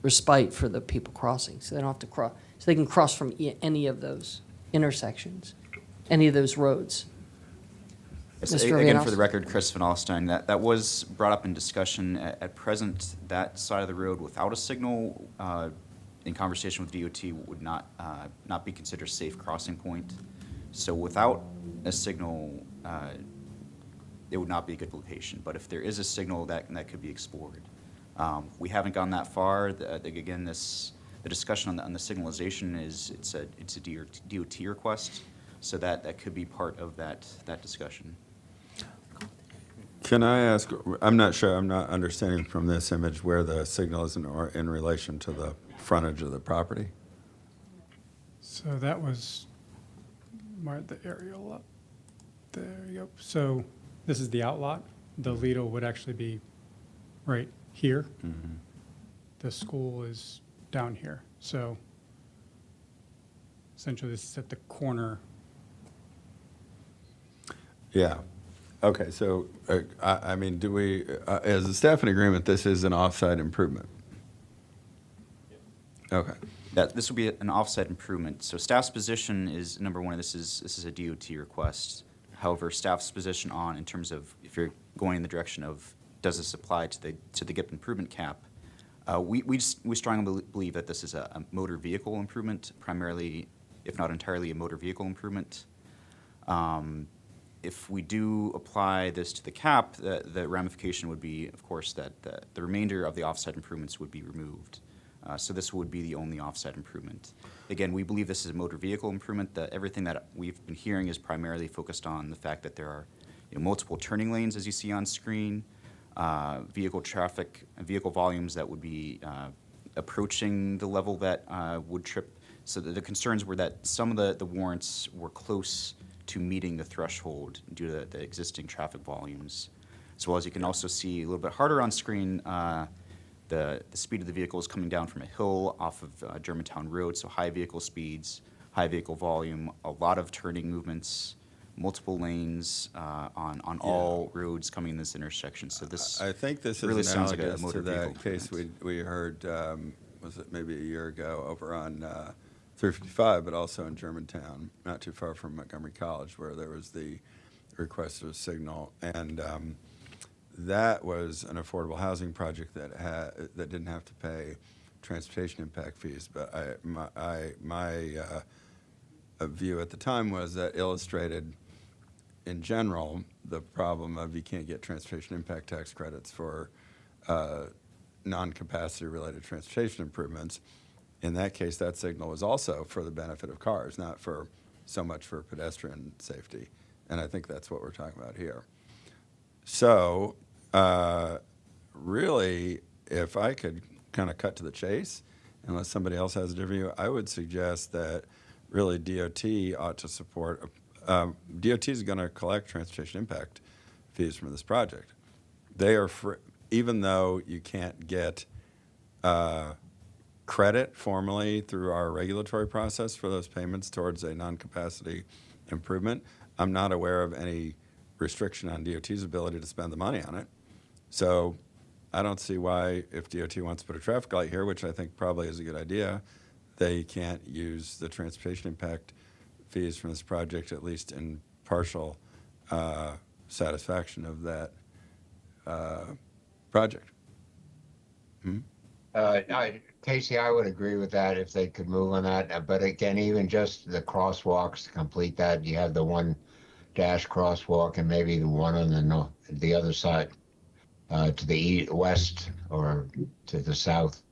respite for the people crossing, so they don't have to cross, so they can cross from any of those intersections, any of those roads. Yes, Mr. again, Vianos? for the record, Chris Van Alstyne, that was brought up in discussion. At present, that side of the road without a signal, in conversation with DOT, would not be considered a safe crossing point. So without a signal, it would not be a good location. But if there is a signal, that could be explored. We haven't gone that far. Again, the discussion on the signalization it's a DOT request, so that could be part of that discussion. Can I ask, I'm not sure, I'm not understanding from this image where the signal is in relation to the frontage of the property? So that was the aerial up. There you go. So this is the outlot. The Lido would actually be right here. Mm-hmm. The school is down here. So essentially this is at the corner. Yeah. Okay, so, I mean, do we, as a staff in agreement, this is an off-site improvement? Okay. This will be an off-site improvement. So staff's position is, number one, this is a DOT request. However, staff's position in terms of if you're going in the direction of does this apply to the GIP improvement cap, we strongly believe that this is a motor vehicle improvement, primarily, if not entirely, a motor vehicle improvement. If we do apply this to the cap, the ramification would be, of course, that the remainder of the offsite improvements would be removed. So this would be the only offsite improvement. Again, we believe this is a motor vehicle improvement. Everything that we've been hearing is primarily focused on the fact that there are multiple turning lanes, as you see on screen, vehicle traffic, vehicle volumes that would be approaching the level that would trip. So the concerns were that some of the warrants were close to meeting the threshold due to the existing traffic volumes. as well as you can also see a little bit harder on screen the speed of the vehicle is coming down from a hill off of Germantown Road, so high vehicle speeds, high vehicle volume, a lot of turning movements, multiple lanes on all roads coming in this intersection. So this I think this is really sounds like a analogous motor to vehicle that case improvement. we heard, was it maybe a year ago, over on 355, but also in Germantown, not too far from Montgomery College, where there was the request of a signal. And that was an affordable housing project that didn't have to pay transportation impact fees. But my view at the time was that illustrated, in general, the problem of you can't get transportation impact tax credits for non-capacity related transportation improvements. In that case, that signal was also for the benefit of cars, not for so much for pedestrian safety. And I think that's what we're talking about here. So really, if I could kind of cut to the chase, unless somebody else has a different view, I would suggest that really DOT ought to support, DOT is going to collect transportation impact fees from this project. They are free, even though you can't get credit formally through our regulatory process for those payments towards a non-capacity improvement. I'm not aware of any restriction on DOT's ability to spend the money on it. So I don't see why, if DOT wants to put a traffic light here, which I think probably is a good idea, they can't use the transportation impact fees from this project, at least in partial satisfaction of that project. Casey, I would agree with that if they could move on that. But again, even just the crosswalks to complete that, you have the one dash crosswalk and maybe the one on the other side to the west or to the south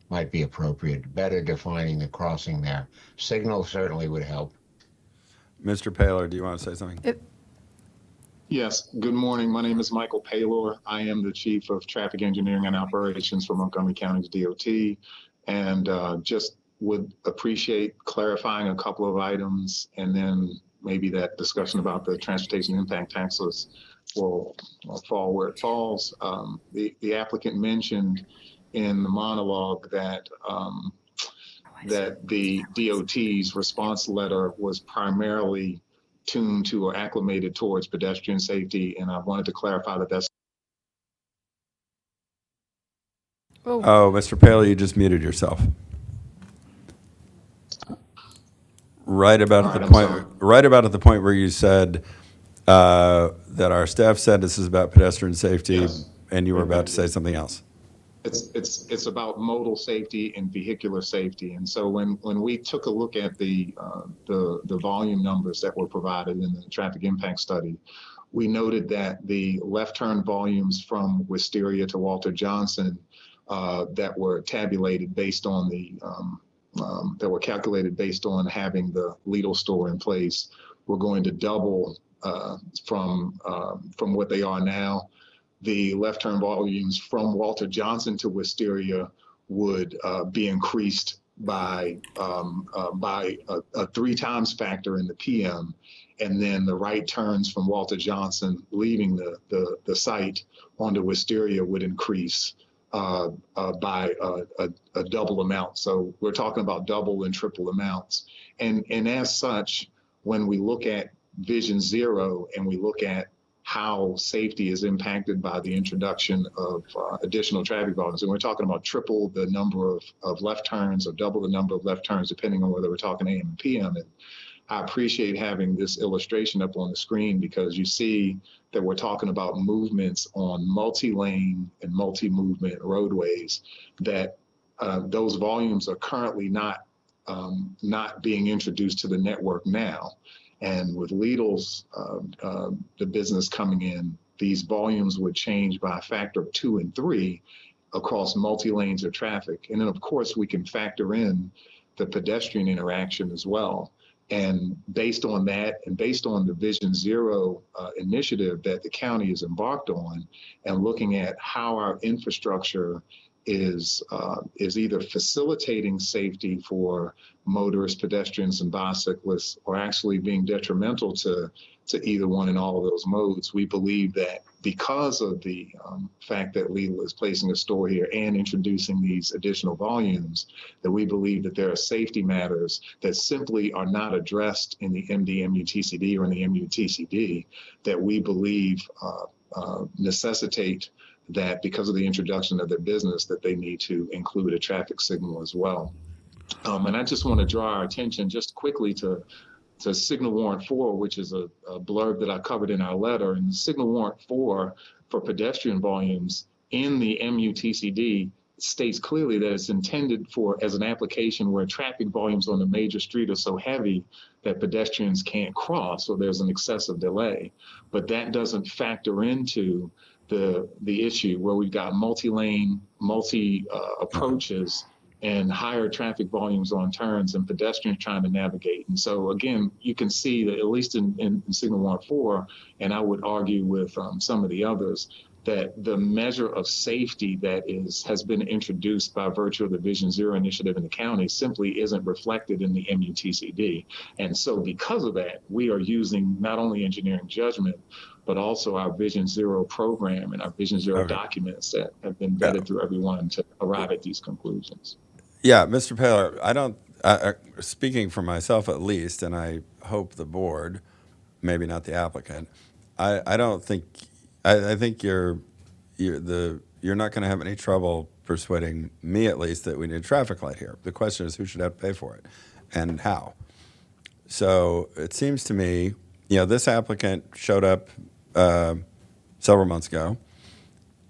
might be appropriate. Better defining the crossing there. Signal certainly would help. Mr. Paylor, do you want to say something? Yes, good morning. My name is Michael Paylor. I am the Chief of Traffic Engineering and Operations for Montgomery County's DOT, and just would appreciate clarifying a couple of items, and then maybe that discussion about the transportation impact taxes will fall where it falls. The applicant mentioned in the monologue that that the DOT's response letter was primarily tuned to or acclimated towards pedestrian safety, and I wanted to clarify that that's. Oh, Mr. Paley, you just muted yourself. Right about at the point where you said that our staff said this is about pedestrian safety, yes, and you were about to say something else. It's about modal safety and vehicular safety. And so when we took a look at the volume numbers that were provided in the traffic impact study, we noted that the left turn volumes from Wisteria to Walter Johnson that were tabulated based on that were calculated based on having the Lidl store in place were going to double from what they are now. The left turn volumes from Walter Johnson to Wisteria would be increased by a 3 times factor in the PM, and then the right turns from Walter Johnson leaving the site onto Wisteria would increase by a double amount. So we're talking about double and triple amounts, and as such, when we look at Vision Zero and we look at how safety is impacted by the introduction of additional traffic volumes. And we're talking about triple the number of left turns or double the number of left turns, depending on whether we're talking AM and PM. And I appreciate having this illustration up on the screen because you see that we're talking about movements on multi-lane and multi-movement roadways that those volumes are currently not being introduced to the network now. And with Lidl's, the business coming in, these volumes would change by a factor of 2 and 3 across multi-lanes of traffic. And then, of course, we can factor in the pedestrian interaction as well. And based on that, and based on the Vision Zero initiative that the county has embarked on, and looking at how our infrastructure is either facilitating safety for motorists, pedestrians, and bicyclists, or actually being detrimental to to either one in all of those modes. We believe that because of the fact that Lidl is placing a store here and introducing these additional volumes, that we believe that there are safety matters that simply are not addressed in the MD-MUTCD or in the MUTCD that we believe necessitate that because of the introduction of their business that they need to include a traffic signal as well. And I just want to draw our attention just quickly to Signal Warrant 4, which is a blurb that I covered in our letter. And Signal Warrant 4 for pedestrian volumes in the MUTCD states clearly that it's intended for as an application where traffic volumes on the major street are so heavy that pedestrians can't cross, so there's an excessive delay. But that doesn't factor into the issue where we've got multi-lane, approaches and higher traffic volumes on turns and pedestrians trying to navigate. And so again, you can see that at least in Signal Warrant 4, and I would argue with some of the others, that the measure of safety that has been introduced by virtue of the Vision Zero initiative in the county simply isn't reflected in the MUTCD. And so because of that, we are using not only engineering judgment, but also our Vision Zero program and our Vision Zero documents that have been vetted through everyone to arrive at these conclusions. Yeah, Mr. Paler, speaking for myself at least, and I hope the board, maybe not the applicant, I don't think, I think you're not going to have any trouble persuading me at least that we need a traffic light here. The question is who should have to pay for it and how. So it seems to me, this applicant showed up several months ago,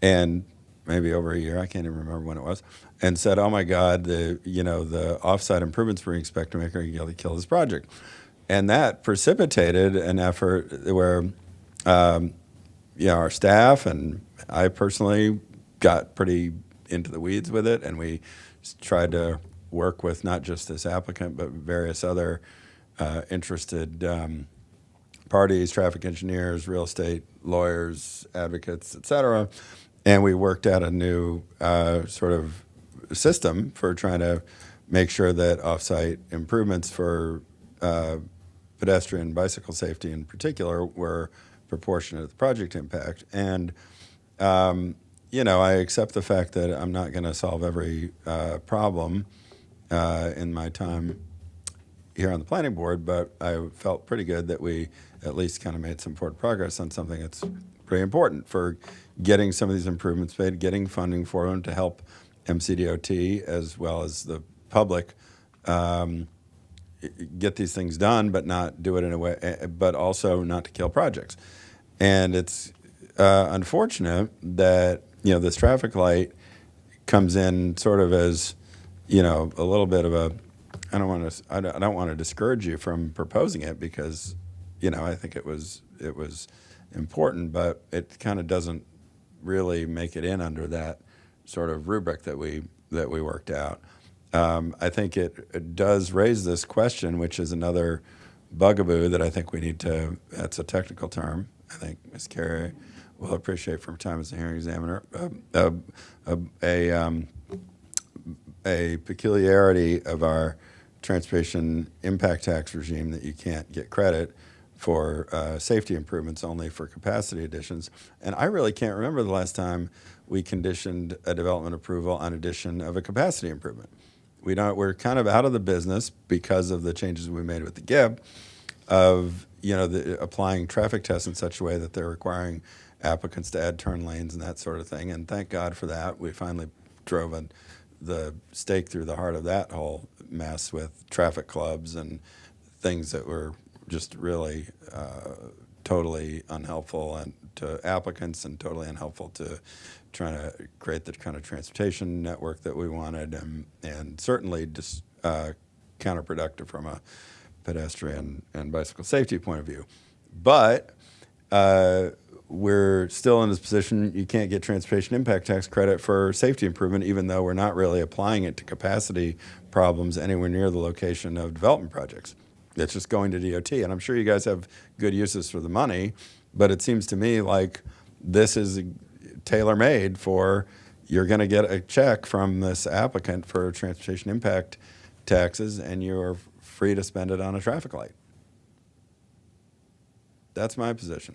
and maybe over a year, I can't even remember when it was, and said, "Oh my God, the offsite improvements we expect to make are going to kill this project," and that precipitated an effort where, our staff and I personally got pretty into the weeds with it, and we tried to work with not just this applicant but various other interested parties, traffic engineers, real estate lawyers, advocates, et cetera. And we worked out a new sort of system for trying to make sure that off-site improvements for pedestrian bicycle safety in particular were proportionate to the project impact. And, I accept the fact that I'm not going to solve every problem in my time here on the planning board, but I felt pretty good that we at least kind of made some important progress on something that's pretty important for getting some of these improvements made, getting funding for them to help MCDOT as well as the public get these things done, but not do it in a way, but also not to kill projects. And it's unfortunate that this traffic light comes in sort of as a little bit of a. I don't want to discourage you from proposing it because I think it was important, but it kind of doesn't really make it in under that sort of rubric that we worked out. I think it does raise this question, which is another bugaboo that I think we need to. That's a technical term. I think Ms. Carey will appreciate from time as a hearing examiner. A peculiarity of our transportation impact tax regime that you can't get credit for safety improvements, only for capacity additions. And I really can't remember the last time we conditioned a development approval on addition of a capacity improvement. We're kind of out of the business because of the changes we made with the GIB of applying traffic tests in such a way that they're requiring applicants to add turn lanes and that sort of thing. And thank God for that. We finally drove the stake through the heart of that whole mess with traffic clubs and things that were just really totally unhelpful and to applicants and totally unhelpful to trying to create the kind of transportation network that we wanted and certainly just counterproductive from a pedestrian and bicycle safety point of view. But we're still in this position, you can't get transportation impact tax credit for safety improvement, even though we're not really applying it to capacity problems anywhere near the location of development projects. It's just going to DOT. And I'm sure you guys have good uses for the money, but it seems to me like this is tailor-made for, you're going to get a check from this applicant for transportation impact taxes, and you're free to spend it on a traffic light. That's my position,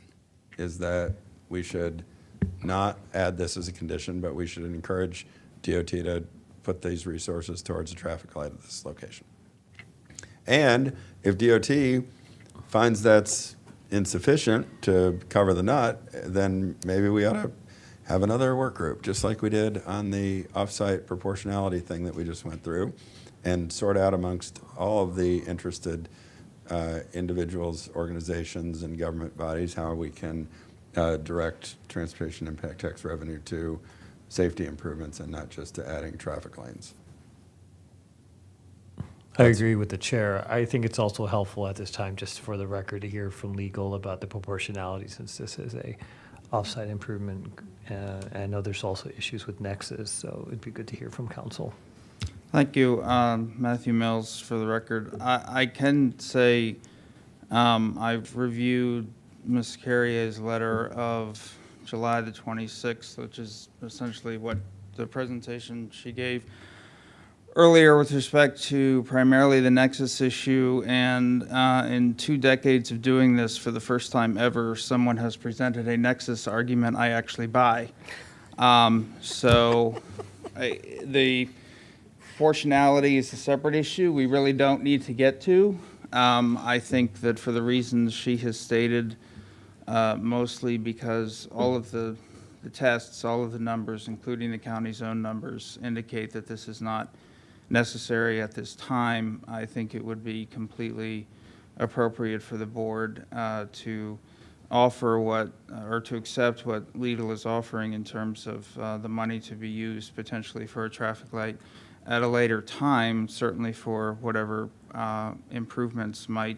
is that we should not add this as a condition, but we should encourage DOT to put these resources towards a traffic light at this location. And if DOT finds that's insufficient to cover the nut, then maybe we ought to have another work group, just like we did on the offsite proportionality thing that we just went through, and sort out amongst all of the interested individuals, organizations, and government bodies how we can direct transportation impact tax revenue to safety improvements and not just to adding traffic lanes. I agree with the chair. I think it's also helpful at this time, just for the record, to hear from legal about the proportionality, since this is a offsite improvement. I know there's also issues with nexus, so it'd be good to hear from council. Thank you, Matthew Mills, for the record. I can say I've reviewed Ms. Carrier's letter of July the 26th, which is essentially what the presentation she gave earlier with respect to primarily the nexus issue. And in 2 decades of doing this, for the first time ever, someone has presented a nexus argument I actually buy. The proportionality is a separate issue we really don't need to get to. I think that for the reasons she has stated, mostly because all of the tests, all of the numbers, including the county's own numbers, indicate that this is not necessary at this time. I think it would be completely appropriate for the board to offer what, or to accept what legal is offering in terms of the money to be used potentially for a traffic light at a later time, certainly for whatever improvements might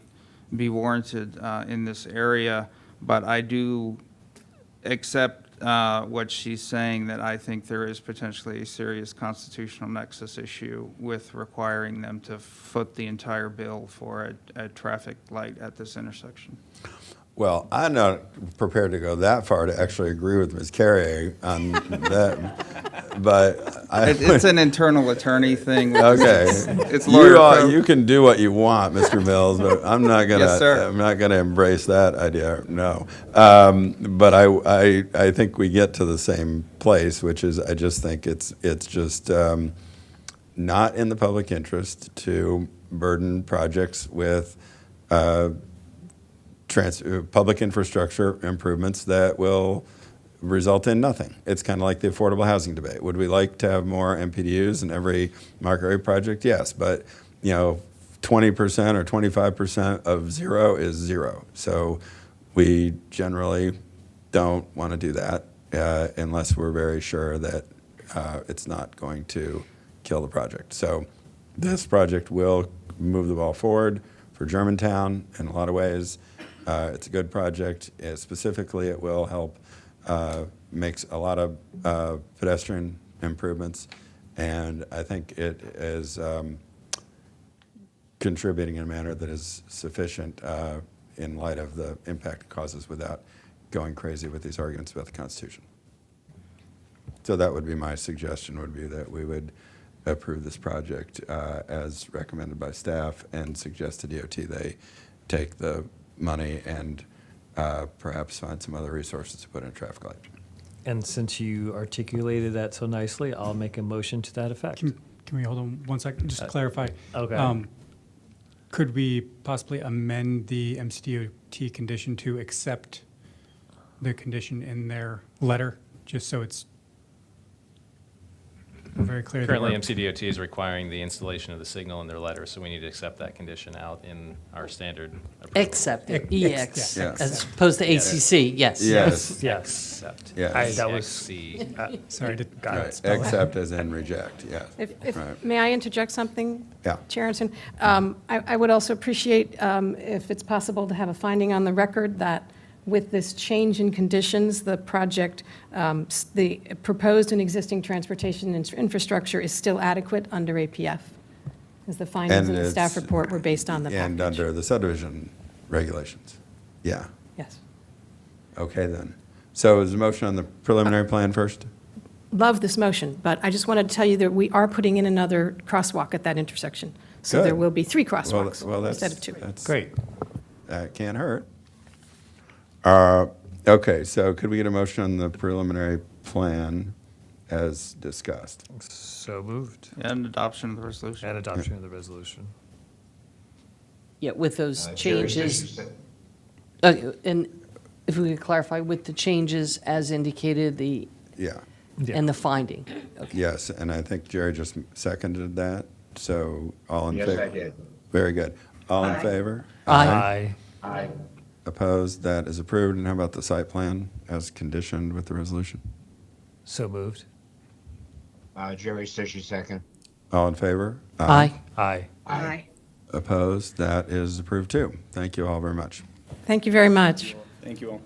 be warranted in this area. But I do accept what she's saying, that I think there is potentially a serious constitutional nexus issue with requiring them to foot the entire bill for a traffic light at this intersection. Well, I'm not prepared to go that far to actually agree with Ms. Carrier on that, but it's an internal attorney thing. Okay, it's lawyer you can do what you want, Mr. Mills, but I'm not gonna. Yes, sir. I'm not gonna embrace that idea. No, but I think we get to the same place, which is I just think it's just not in the public interest to burden projects with public infrastructure improvements that will result in nothing. It's kind of like the affordable housing debate. Would we like to have more MPDUs in every market rate project? Yes, but 20% or 25% of zero is zero. So we generally don't want to do that unless we're very sure that it's not going to kill the project. So this project will move the ball forward for Germantown in a lot of ways. It's a good project. Specifically, it will help makes a lot of pedestrian improvements, and I think it is contributing in a manner that is sufficient in light of the impact it causes without going crazy with these arguments about the Constitution. So that would be my suggestion, would be that we would approve this project as recommended by staff and suggest to DOT they take the money and perhaps find some other resources to put in a traffic light. And since you articulated that so nicely, I'll make a motion to that effect. Can we hold on 1 second, just to clarify? Okay. Could we possibly amend the MCDOT condition to accept the condition in their letter, just so it's very clear? Currently, MCDOT is requiring the installation of the signal in their letter, so we need to accept that condition out in our standard approval. Accept it, EX, Yes. as opposed to ACC, yes. Yes. Yes. Accept. Yes. That was Sorry, got Right. it. Except as in reject, yes. If Right. May I interject something? Yeah. Chair Anderson? I would also appreciate if it's possible to have a finding on the record that with this change in conditions, the project, the proposed and existing transportation infrastructure is still adequate under APF, as the findings in the staff report were based on the And package. under the subdivision regulations. Yeah. Yes. Okay, then. So is the motion on the preliminary plan first? Love this motion, but I just wanted to tell you that we are putting in another crosswalk at that intersection. So there Good. will be 3 crosswalks Well, that's, instead of 2. that's Great. That can't hurt. Okay, so could we get a motion on the preliminary plan as discussed? So moved. And adoption of the resolution. And adoption of the resolution. Yeah, with those Jerry, changes. Fisher And if we could clarify, with the changes as indicated, Yeah. and the finding. Okay. Yes, and I think Jerry just seconded that, so all in Yes, favor? I did. Very good. All in favor? Aye. Aye. Opposed? That is approved. And how about the site plan as conditioned with the resolution? So moved. Jerry Fisher, second. All in favor? Aye. Aye. Aye. Opposed? That is approved too. Thank you all very much. Thank you very much. Thank you all.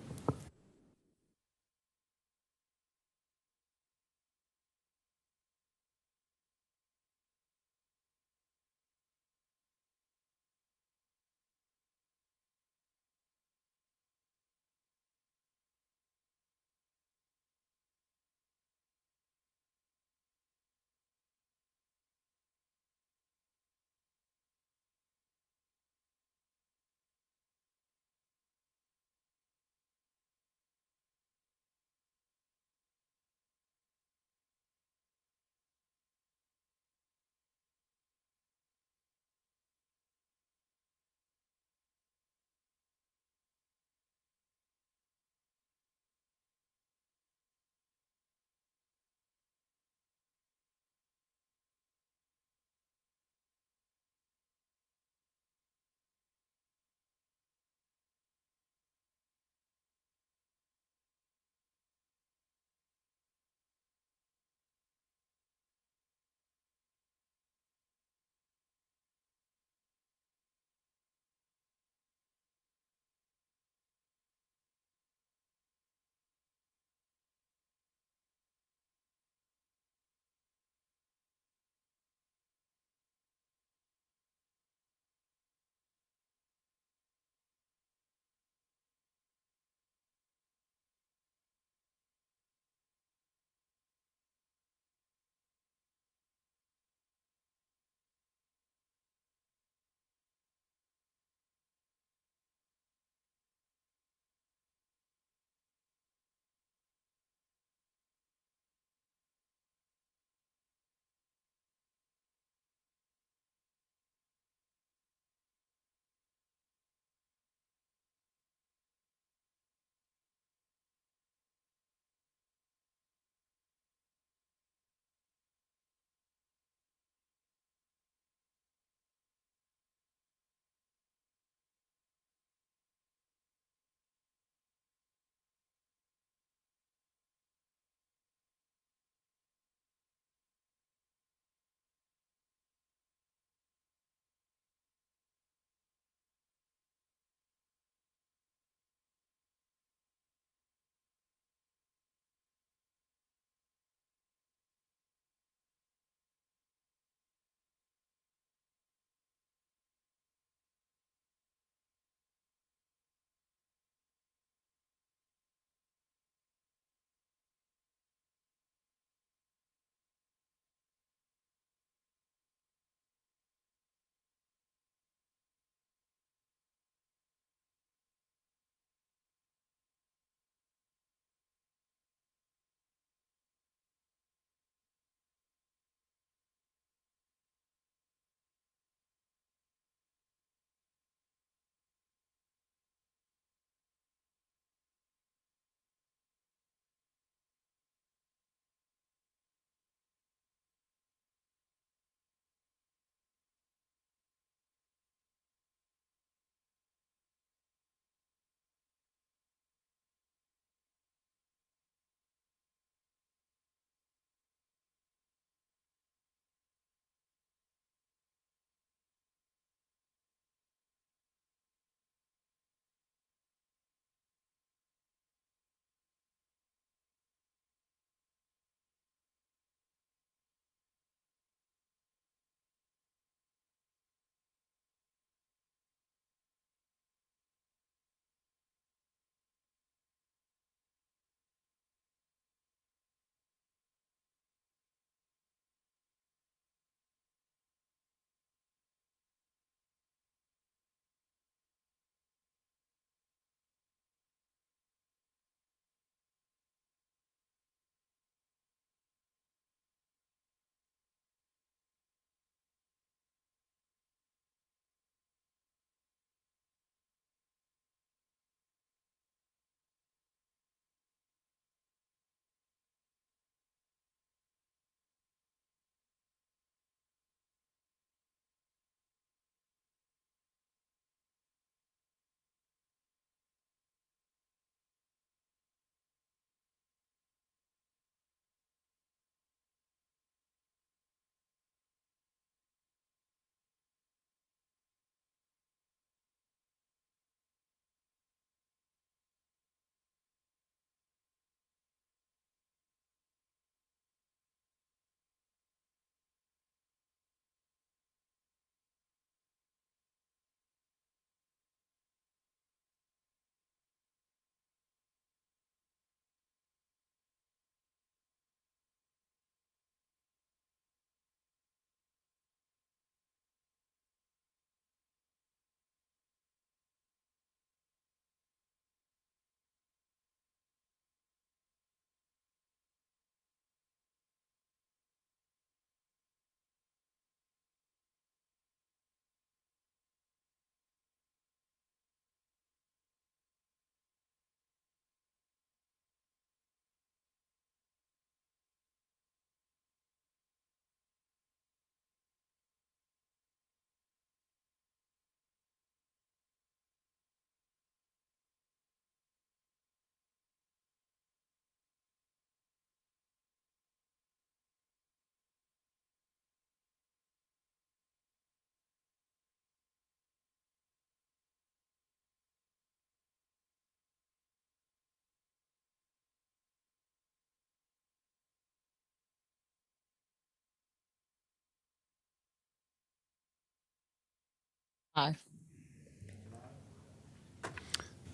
Aye.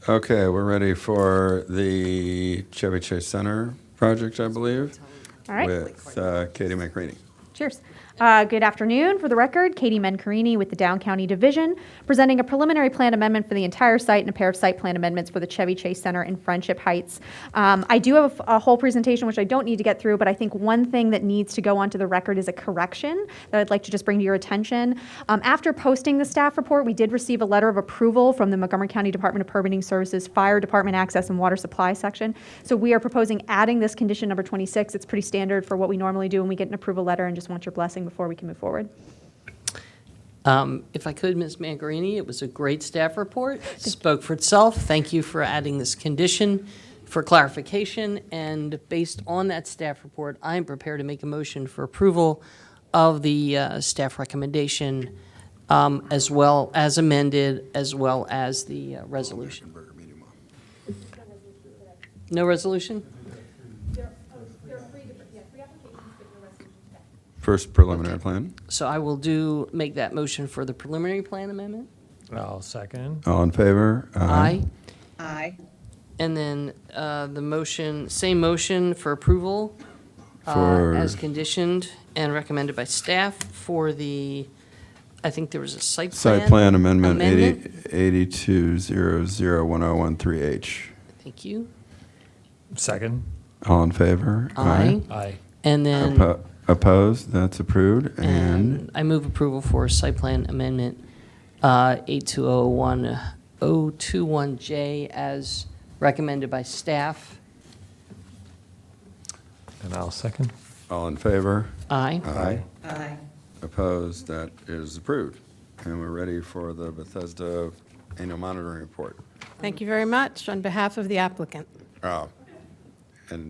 Okay, we're ready for the Chevy Chase Center project, I believe, All right. with Katie McCready. Cheers. Good afternoon. For the record, Katie Mencarini with the Down County Division, presenting a preliminary plan amendment for the entire site and a pair of site plan amendments for the Chevy Chase Center in Friendship Heights. I do have a whole presentation, which I don't need to get through, but I think one thing that needs to go onto the record is a correction that I'd like to just bring to your attention. After posting the staff report, we did receive a letter of approval from the Montgomery County Department of Permitting Services, Fire Department Access and Water Supply section. So we are proposing adding this condition number 26. It's pretty standard for what we normally do when we get an approval letter, and just want your blessing before we can move forward. If I could, Ms. Mangarini, it was a great staff report. Spoke for itself. Thank you for adding this condition for clarification. And based on that staff report, I'm prepared to make a motion for approval of the staff recommendation as well as amended, as well as the resolution. No resolution? First preliminary plan. So I will make that motion for the preliminary plan amendment. I'll second. All in favor? Aye. Aye. And then the motion, same motion for approval For- as conditioned and recommended by staff for the, I think there was a site plan. Site plan amendment 82001013H. Thank you. Second. All in favor? Aye. Aye. And then. Opposed? That's approved. And I move approval for site plan amendment 8201021J as recommended by staff. And I'll second. all in favor? Aye. Aye. Aye. Opposed? That is approved. And we're ready for the Bethesda annual monitoring report. Thank you very much on behalf of the applicant. Oh, and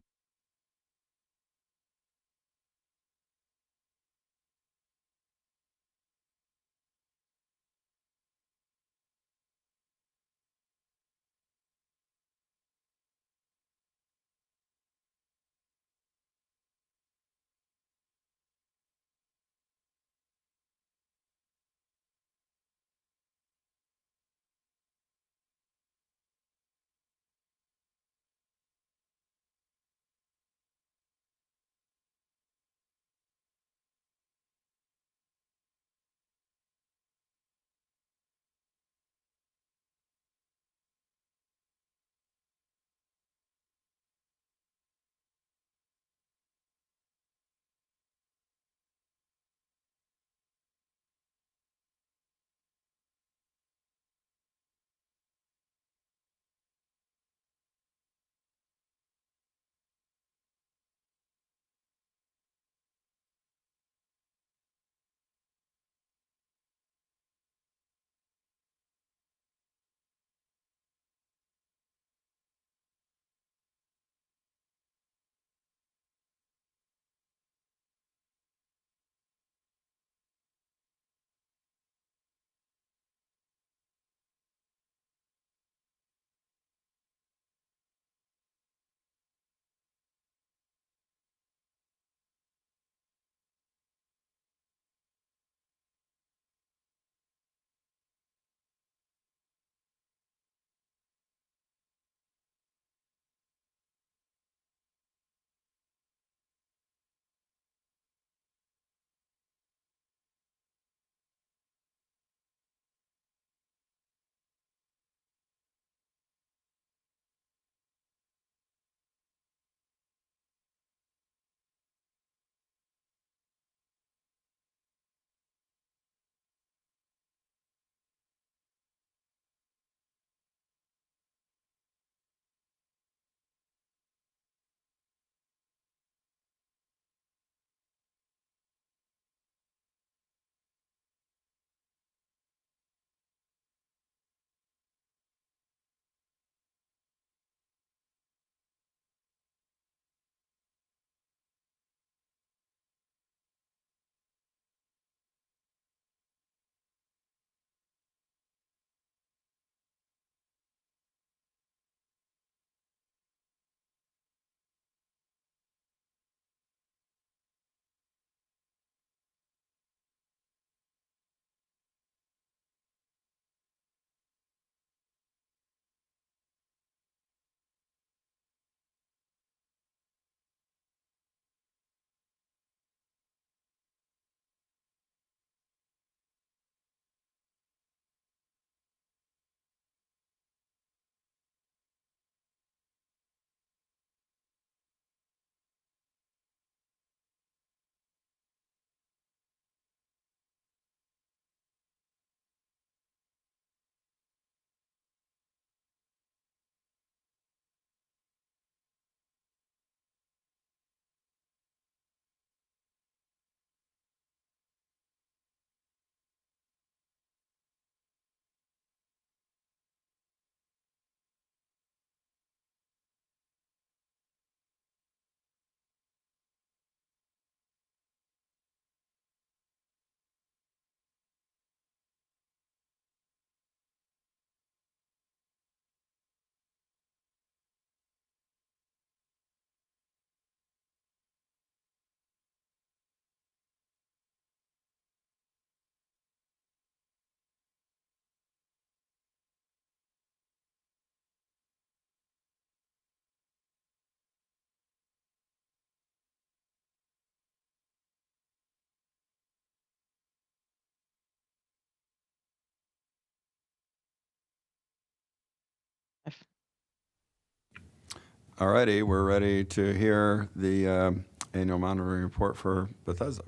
All righty, we're ready to hear the annual monitoring report for Bethesda.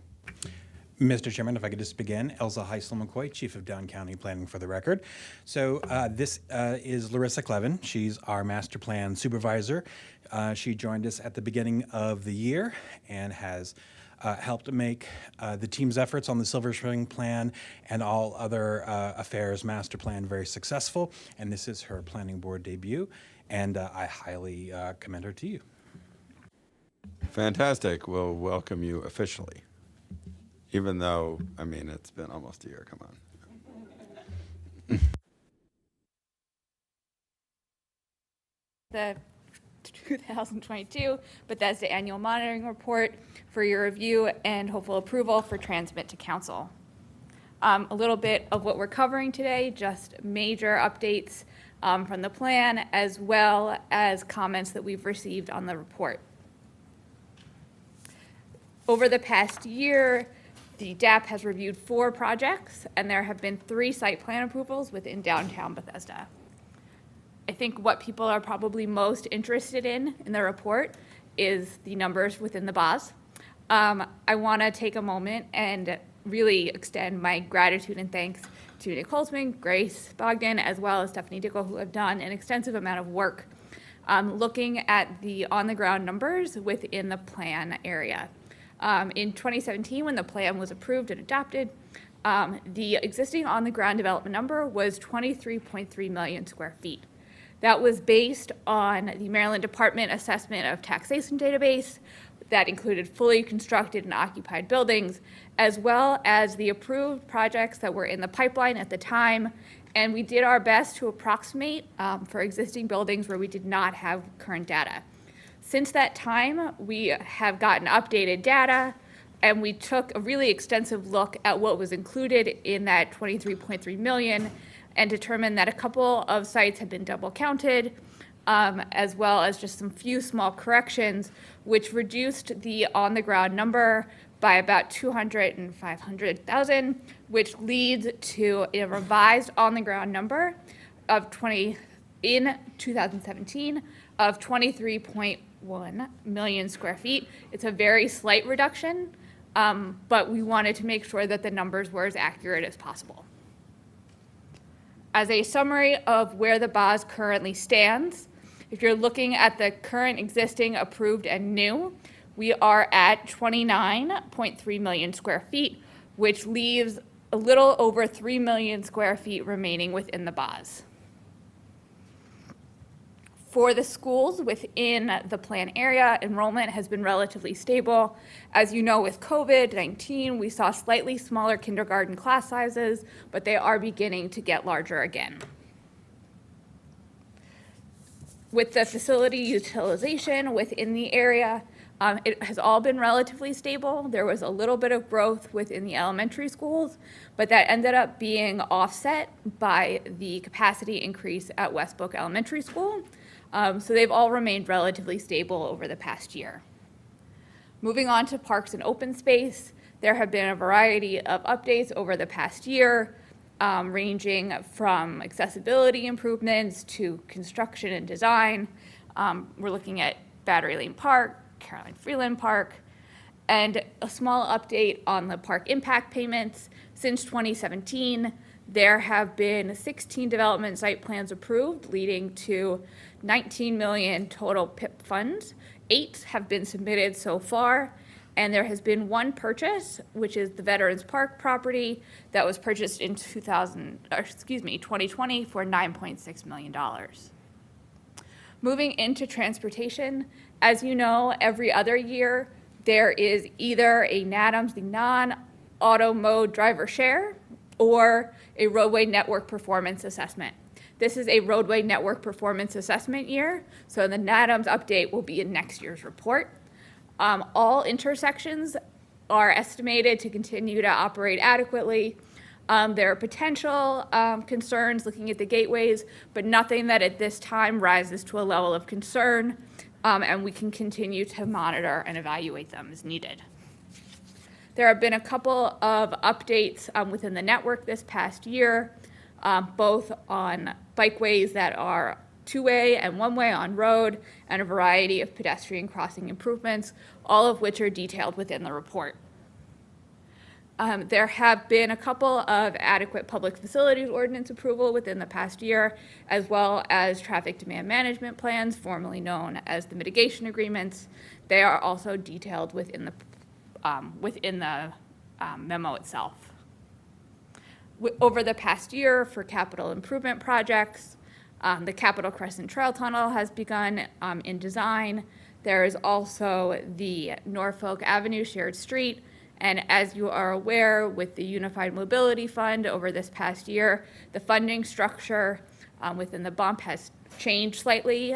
Mr. Chairman, if I could just begin. Elza Heisel-McCoy, Chief of Down County Planning for the record. So this is Larissa Clevin. She's our master plan supervisor. She joined us at the beginning of the year and has helped make the team's efforts on the Silver Spring Plan and all other affairs master plan very successful. And this is her planning board debut, and I highly commend her to you. Fantastic. We'll welcome you officially. Even though, I mean, it's been almost a year. Come on. The 2022 Bethesda Annual Monitoring Report for your review and hopeful approval for transmit to Council. A little bit of what we're covering today, just major updates from the plan, as well as comments that we've received on the report. Over the past year, the DAP has reviewed 4 projects, and there have been 3 site plan approvals within downtown Bethesda. I think what people are probably most interested in the report is the numbers within the BOS. I want to take a moment and really extend my gratitude and thanks to Nick Holzman, Grace Bogdan, as well as Stephanie Dickel, who have done an extensive amount of work looking at the on-the-ground numbers within the plan area. In 2017, when the plan was approved and adopted, the existing on-the-ground development number was 23.3 million square feet. That was based on the Maryland Department Assessment of Taxation database that included fully constructed and occupied buildings, as well as the approved projects that were in the pipeline at the time. And we did our best to approximate for existing buildings where we did not have current data. Since that time, we have gotten updated data, and we took a really extensive look at what was included in that 23.3 million and determined that a couple of sites had been double counted, as well as just some few small corrections, which reduced the on-the-ground number by about 200 and 500,000, which leads to a revised on-the-ground number of in 2017 of 23.1 million square feet. It's a very slight reduction, but we wanted to make sure that the numbers were as accurate as possible. As a summary of where the BOS currently stands, if you're looking at the current existing approved and new, we are at 29.3 million square feet, which leaves a little over 3 million square feet remaining within the BOS. For the schools within the plan area, enrollment has been relatively stable. As you know, with COVID-19, we saw slightly smaller kindergarten class sizes, but they are beginning to get larger again. With the facility utilization within the area, it has all been relatively stable. There was a little bit of growth within the elementary schools, but that ended up being offset by the capacity increase at Westbrook Elementary School. So they've all remained relatively stable over the past year. Moving on to parks and open space, there have been a variety of updates over the past year, ranging from accessibility improvements to construction and design. We're looking at Battery Lane Park, Caroline Freeland Park, and a small update on the park impact payments. Since 2017, there have been 16 development site plans approved, leading to 19 million total PIP funds. 8 have been submitted so far, and there has been 1 purchase, which is the Veterans Park property that was purchased in 2020 for $9.6 million. Moving into transportation, as you know, every other year there is either a NADAMS, the non-auto mode driver share, or a roadway network performance assessment. This is a roadway network performance assessment year, so the NADAMS update will be in next year's report. All intersections are estimated to continue to operate adequately. There are potential concerns looking at the gateways, but nothing that at this time rises to a level of concern, and we can continue to monitor and evaluate them as needed. There have been a couple of updates within the network this past year, both on bikeways that are two-way and one-way on road, and a variety of pedestrian crossing improvements, all of which are detailed within the report. There have been a couple of adequate public facilities ordinance approval within the past year, as well as traffic demand management plans, formerly known as the mitigation agreements. They are also detailed within the memo itself. Over the past year, for capital improvement projects, the Capitol Crescent Trail Tunnel has begun in design. There is also the Norfolk Avenue Shared Street. And as you are aware, with the Unified Mobility Fund over this past year, the funding structure within the bump has changed slightly.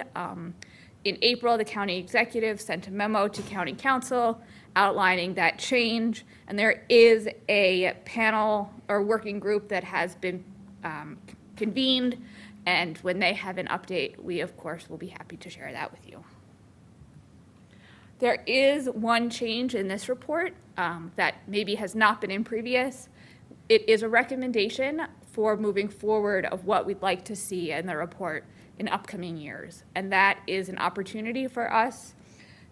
In April, the county executive sent a memo to county council outlining that change. And there is a panel or working group that has been convened. And when they have an update, we, of course, will be happy to share that with you. There is one change in this report that maybe has not been in previous. It is a recommendation for moving forward of what we'd like to see in the report in upcoming years. And that is an opportunity for us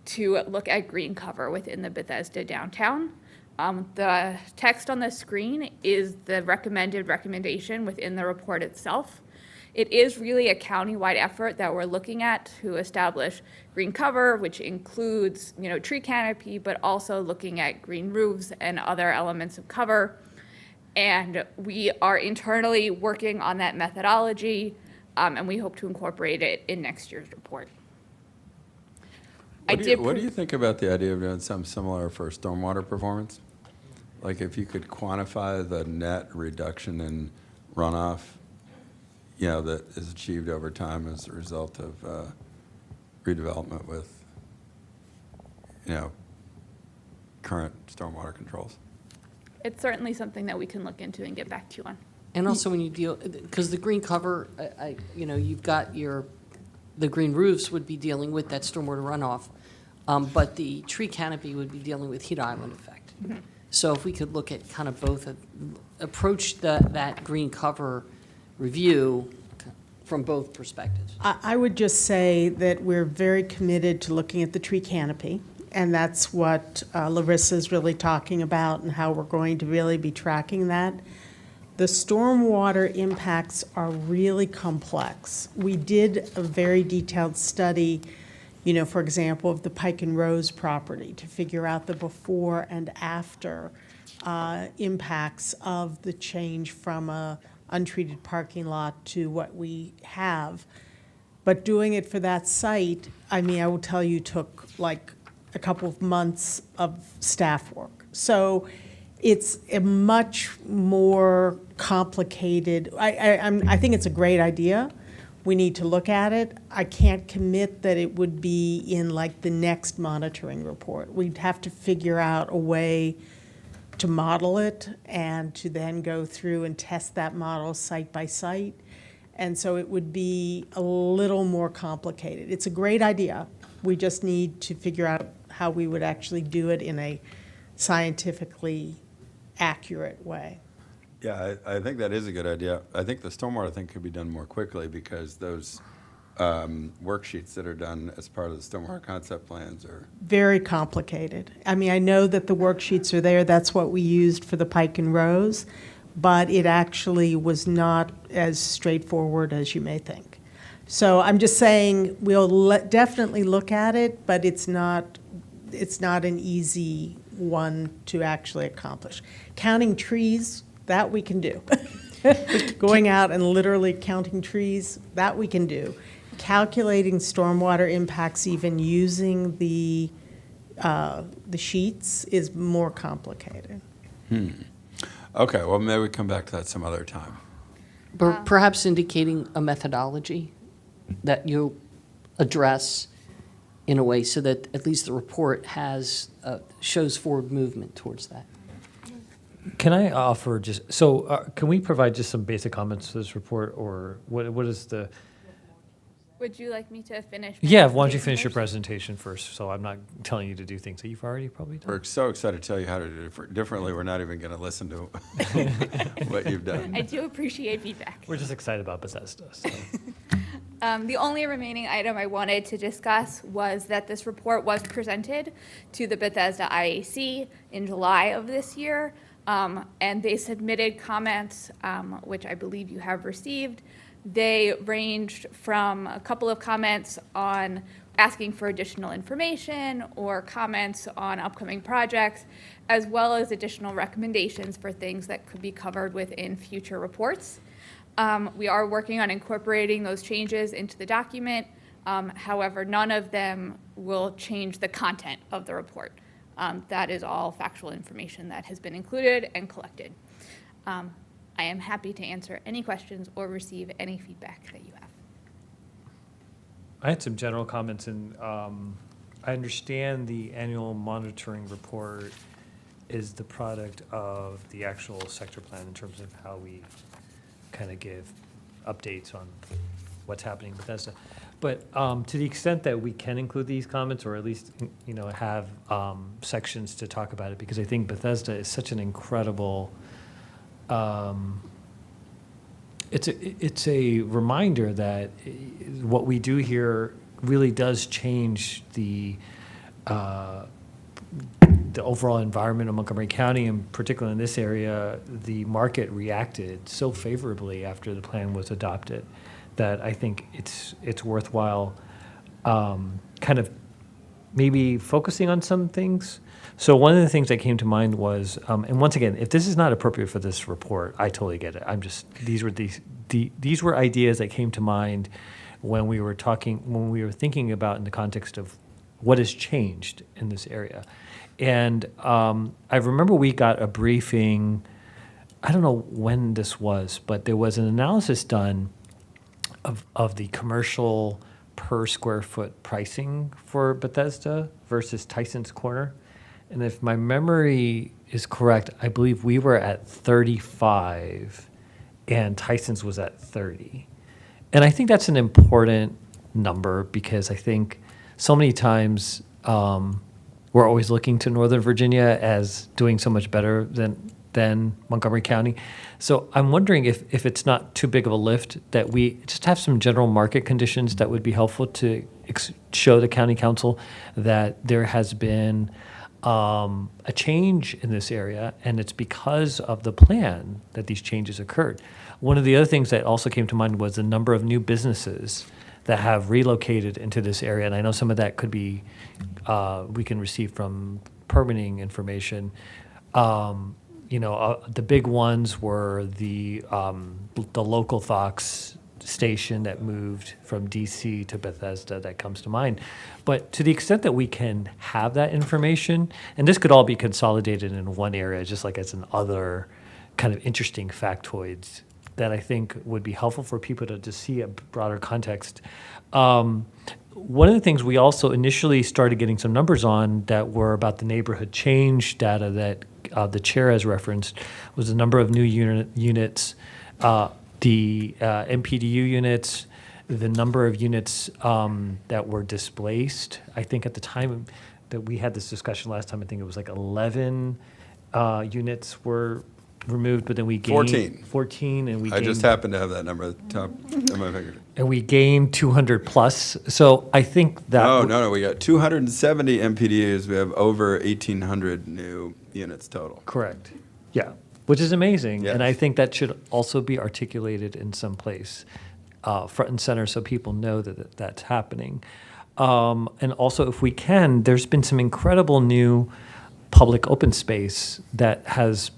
to look at green cover within the Bethesda downtown. The text on the screen is the recommended recommendation within the report itself. It is really a county-wide effort that we're looking at to establish green cover, which includes, tree canopy, but also looking at green roofs and other elements of cover. And we are internally working on that methodology, and we hope to incorporate it in next year's report. What do you think about the idea of doing something similar for stormwater performance? Like if you could quantify the net reduction in runoff, that is achieved over time as a result of redevelopment with, current stormwater controls. It's certainly something that we can look into and get back to you on. And also when you deal, because the green cover, you've got the green roofs would be dealing with that stormwater runoff, but the tree canopy would be dealing with heat island effect. Mm-hmm. So if we could look at kind of both, approach that green cover review from both perspectives. I would just say that we're very committed to looking at the tree canopy, and that's what Larissa's really talking about and how we're going to really be tracking that. The stormwater impacts are really complex. We did a very detailed study, for example, of the Pike and Rose property to figure out the before and after impacts of the change from a untreated parking lot to what we have. But doing it for that site, I will tell you, took like a couple of months of staff work. So it's a much more complicated, I think it's a great idea. We need to look at it. I can't commit that it would be in like the next monitoring report. We'd have to figure out a way to model it and to then go through and test that model site by site. And so it would be a little more complicated. It's a great idea. We just need to figure out how we would actually do it in a scientifically accurate way. Yeah, I think that is a good idea. I think the stormwater thing could be done more quickly because those worksheets that are done as part of the stormwater concept plans are very complicated. I know that the worksheets are there. That's what we used for the Pike and Rose, but it actually was not as straightforward as you may think. So I'm just saying we'll definitely look at it, but it's not an easy one to actually accomplish. Counting trees, that we can do. Going out and literally counting trees, that we can do. Calculating stormwater impacts, even using the sheets, is more complicated. Okay, well, maybe we come back to that some other time. Perhaps indicating a methodology that you address in a way so that at least the report shows forward movement towards that. Can I offer can we provide just some basic comments to this report, or what is the? Would you like me to finish? Yeah, why don't you finish your presentation first, so I'm not telling you to do things that you've already probably done. We're so excited to tell you how to do it differently, we're not even going to listen to what you've done. I do appreciate feedback. We're just excited about Bethesda. So. The only remaining item I wanted to discuss was that this report was presented to the Bethesda IAC in July of this year, and they submitted comments, which I believe you have received. They ranged from a couple of comments on asking for additional information or comments on upcoming projects, as well as additional recommendations for things that could be covered within future reports. We are working on incorporating those changes into the document. However, none of them will change the content of the report. That is all factual information that has been included and collected. I am happy to answer any questions or receive any feedback that you have. I had some general comments, and I understand the annual monitoring report is the product of the actual sector plan in terms of how we kind of give updates on what's happening with Bethesda. But to the extent that we can include these comments, or at least have sections to talk about it, because I think Bethesda is such an incredible. It's a reminder that what we do here really does change the overall environment of Montgomery County, and particularly in this area. The market reacted so favorably after the plan was adopted that I think it's worthwhile kind of maybe focusing on some things. So one of the things that came to mind was, and once again, if this is not appropriate for this report, I totally get it. These were ideas that came to mind when we were thinking about in the context of what has changed in this area. And I remember we got a briefing, I don't know when this was, but there was an analysis done of the commercial per square foot pricing for Bethesda versus Tyson's Corner. And if my memory is correct, I believe we were at 35 and Tyson's was at 30. And I think that's an important number, because I think so many times we're always looking to Northern Virginia as doing so much better than Montgomery County. So I'm wondering if it's not too big of a lift that we just have some general market conditions that would be helpful to show the county council that there has been a change in this area, and it's because of the plan that these changes occurred. One of the other things that also came to mind was the number of new businesses that have relocated into this area, and I know some of that could be we can receive from permitting information. The big ones were the local Fox station that moved from DC to Bethesda. That comes to mind. But to the extent that we can have that information, and this could all be consolidated in one area, just like as an other kind of interesting factoids that I think would be helpful for people to see a broader context. One of the things we also initially started getting some numbers on that were about the neighborhood change data that the chair has referenced was the number of new units, the MPDU units, the number of units that were displaced. I think at the time that we had this discussion last time, I think it was like 11 units were removed, but then we gained 14, and we I just happen to have that number at the top of my finger. And we gained 200 plus. So I think that No, we got 270 MPDUs. We have over 1,800 new units total. Correct. Yeah, which is amazing. Yes. And I think that should also be articulated in some place, front and center, so people know that that's happening. And also, if we can, there's been some incredible new public open space that has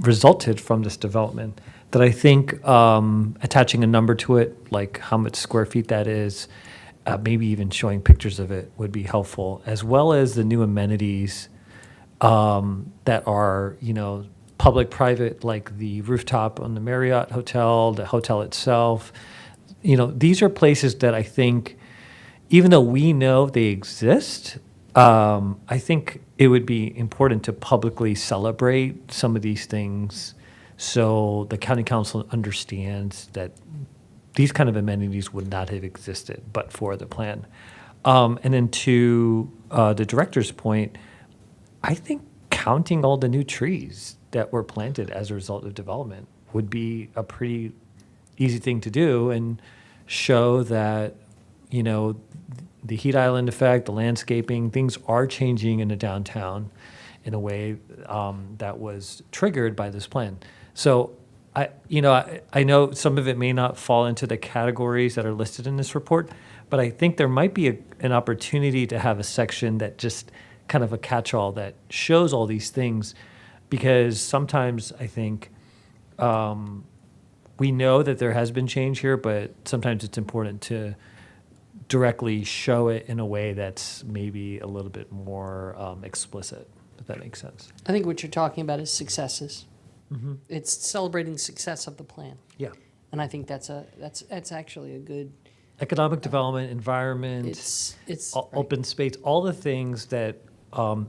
resulted from this development that I think attaching a number to it, like how much square feet that is, maybe even showing pictures of it would be helpful, as well as the new amenities that are, public-private, like the rooftop on the Marriott Hotel, the hotel itself. These are places that I think, even though we know they exist, I think it would be important to publicly celebrate some of these things so the county council understands that these kind of amenities would not have existed but for the plan. And then to the director's point, I think counting all the new trees that were planted as a result of development would be a pretty easy thing to do. And show that, you know, the heat island effect, the landscaping, things are changing in the downtown in a way that was triggered by this plan. So I know some of it may not fall into the categories that are listed in this report, but I think there might be an opportunity to have a section that just kind of a catch-all that shows all these things, because sometimes I think we know that there has been change here, but sometimes it's important to directly show it in a way that's maybe a little bit more explicit, if that makes sense. I think what you're talking about is successes. Mhm. It's celebrating the success of the plan. Yeah. And I think that's actually a good. Economic development, environment, It's open space, all the things that, and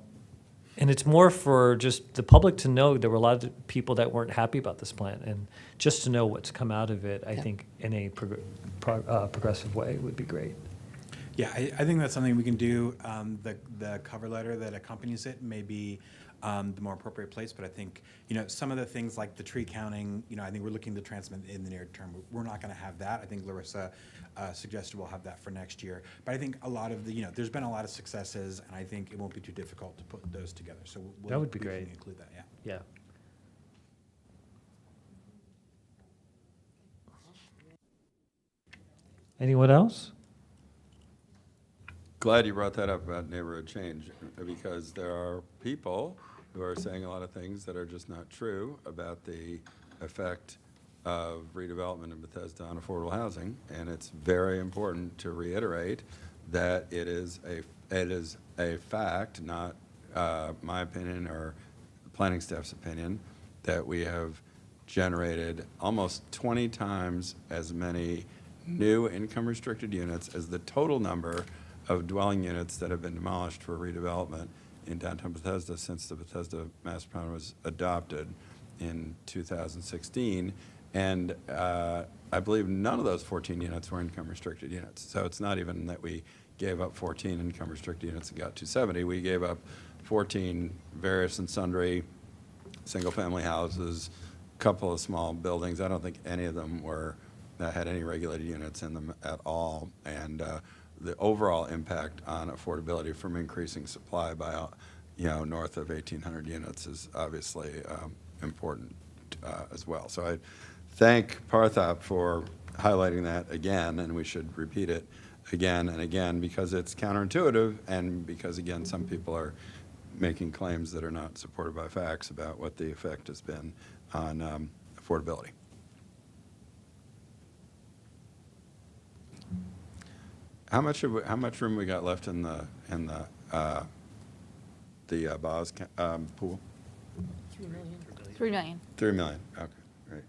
it's more for just the public to know there were a lot of people that weren't happy about this plan, and just to know what's come out of it, I think in a progressive way would be great. Yeah, I think that's something we can do. The cover letter that accompanies it may be the more appropriate place, but I think, some of the things like the tree counting, I think we're looking to transmit in the near term. We're not going to have that. I think Larissa suggested we'll have that for next year. But I think a lot of the, there's been a lot of successes, and I think it won't be too difficult to put those together. So That would be we can great. include that, yeah. Yeah. Anyone else? Glad you brought that up about neighborhood change, because there are people who are saying a lot of things that are just not true about the effect of redevelopment in Bethesda on affordable housing, and it's very important to reiterate that it is a fact, not my opinion or the planning staff's opinion, that we have generated almost 20 times as many new income-restricted units as the total number of dwelling units that have been demolished for redevelopment in downtown Bethesda since the Bethesda Master Plan was adopted in 2016. And I believe none of those 14 units were income-restricted units. So it's not even that we gave up 14 income-restricted units and got 270. We gave up 14 various and sundry single-family houses, a couple of small buildings. I don't think any of them had any regulated units in them at all. And the overall impact on affordability from increasing supply by, north of 1,800 units is obviously important as well. So I thank Parthop for highlighting that again, and we should repeat it again and again, because it's counterintuitive, and because, again, some people are making claims that are not supported by facts about what the effect has been on affordability. How much room we got left in the Boz pool? 3 million. 3 million. 3 million. Okay, great.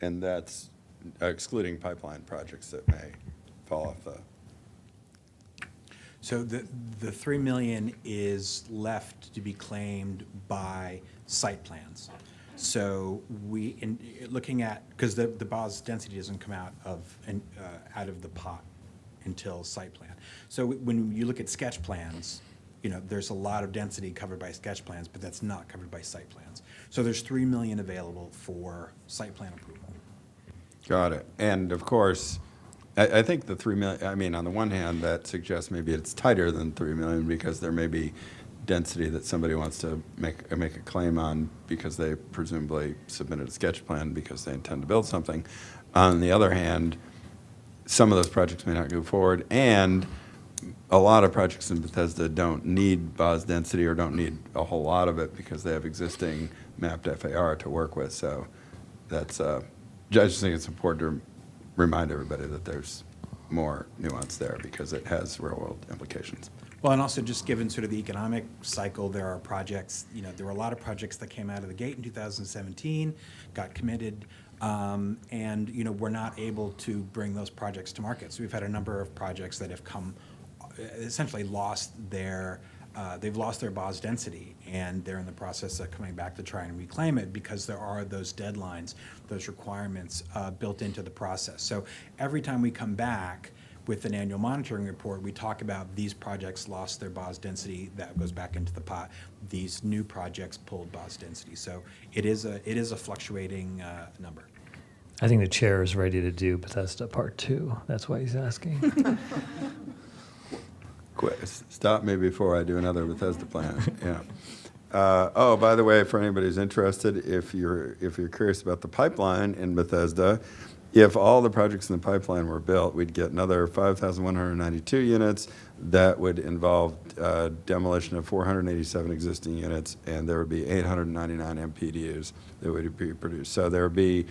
And that's excluding pipeline projects that may fall off the. So the 3 million is left to be claimed by site plans. So looking at, because the Boz density doesn't come out of the pot until site plan. So when you look at sketch plans, there's a lot of density covered by sketch plans, but that's not covered by site plans. So there's 3 million available for site plan approval. Got it. And of course, I think the 3 million, I mean, on the one hand, that suggests maybe it's tighter than 3 million, because there may be density that somebody wants to make a claim on because they presumably submitted a sketch plan because they intend to build something. On the other hand, some of those projects may not go forward, and a lot of projects in Bethesda don't need Boz density or don't need a whole lot of it because they have existing mapped FAR to work with. So that's, I just think it's important to remind everybody that there's more nuance there because it has real-world implications. Well, and also just given sort of the economic cycle, there are projects, there were a lot of projects that came out of the gate in 2017, got committed, and we're not able to bring those projects to market. So we've had a number of projects that have essentially they've lost their Boz density, and they're in the process of coming back to try and reclaim it because there are those deadlines, those requirements built into the process. So every time we come back with an annual monitoring report, we talk about these projects lost their Boz density, that goes back into the pot. These new projects pulled Boz density. So it is a fluctuating number. I think the chair is ready to do Bethesda Part 2. That's why he's asking. Stop me before I do another Bethesda plan. Yeah. Oh, by the way, for anybody who's interested, if you're curious about the pipeline in Bethesda, if all the projects in the pipeline were built, we'd get another 5,192 units. That would involve demolition of 487 existing units, and there would be 899 MPDUs that would be produced. So there would be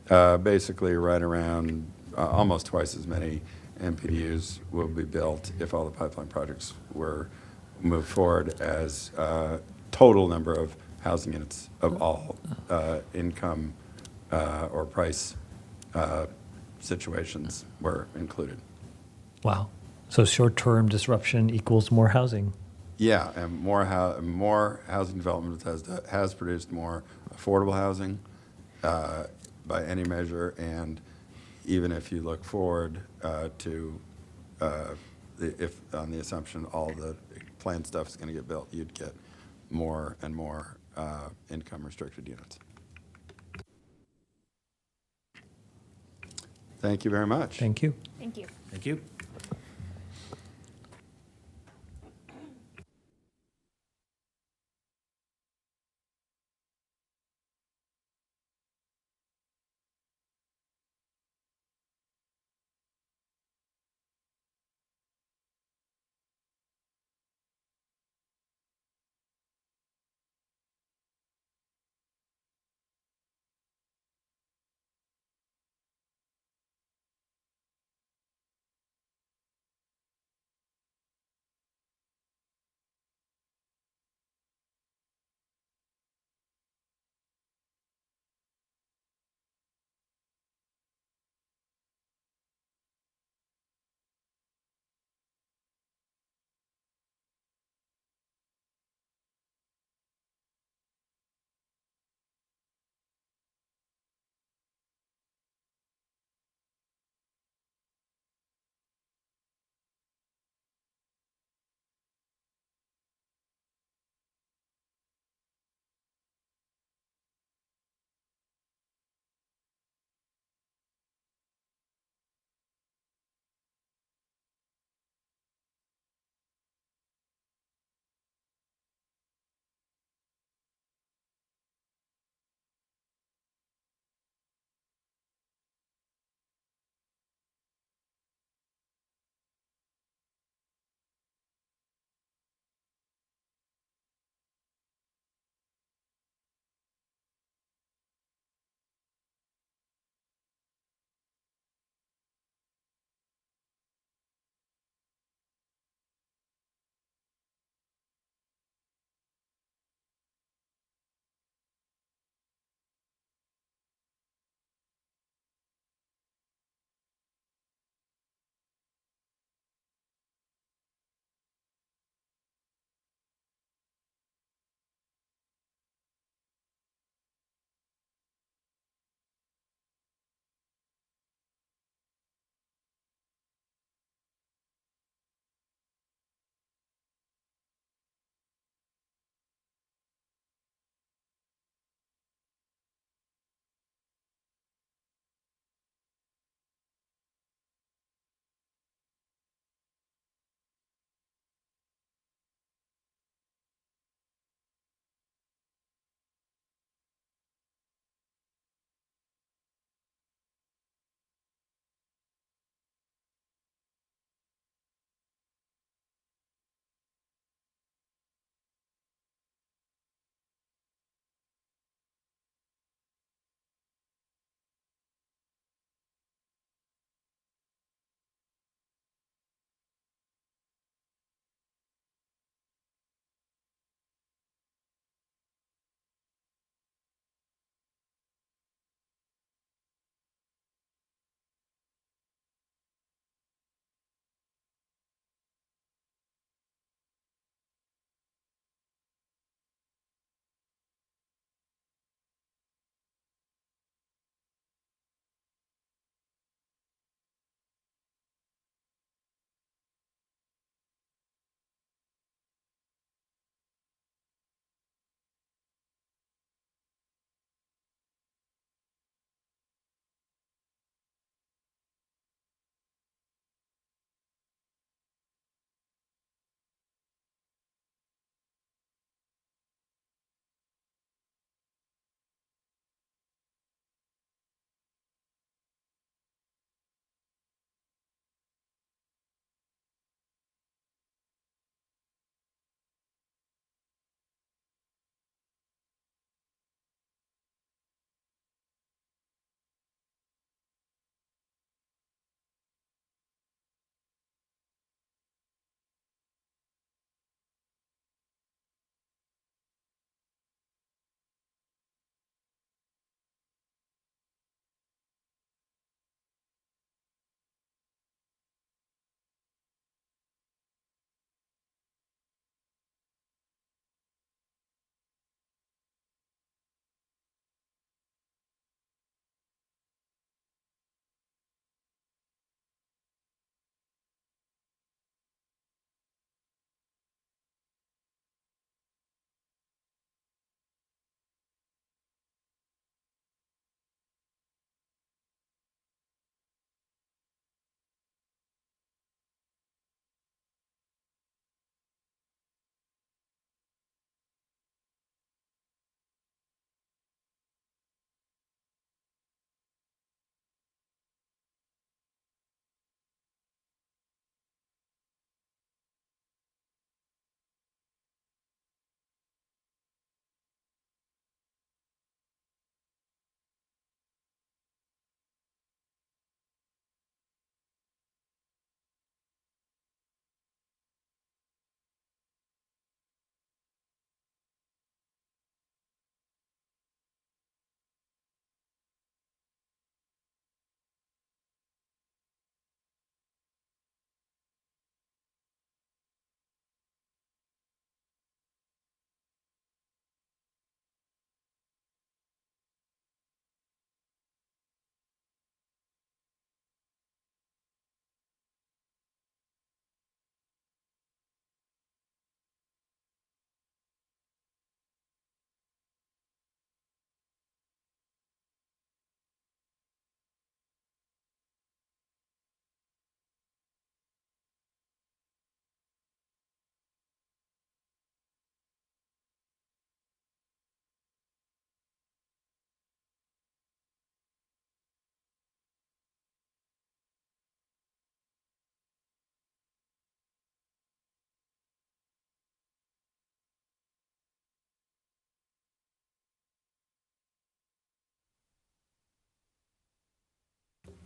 basically right around almost twice as many MPDUs will be built if all the pipeline projects were moved forward as total number of housing units of all income or price situations were included. Wow. So short-term disruption equals more housing. Yeah, and more housing development Bethesda has produced more affordable housing by any measure, and even if you look forward to if on the assumption all the planned stuff is going to get built, you'd get more and more income restricted units. Thank you very much. Thank you. Thank you. Thank you.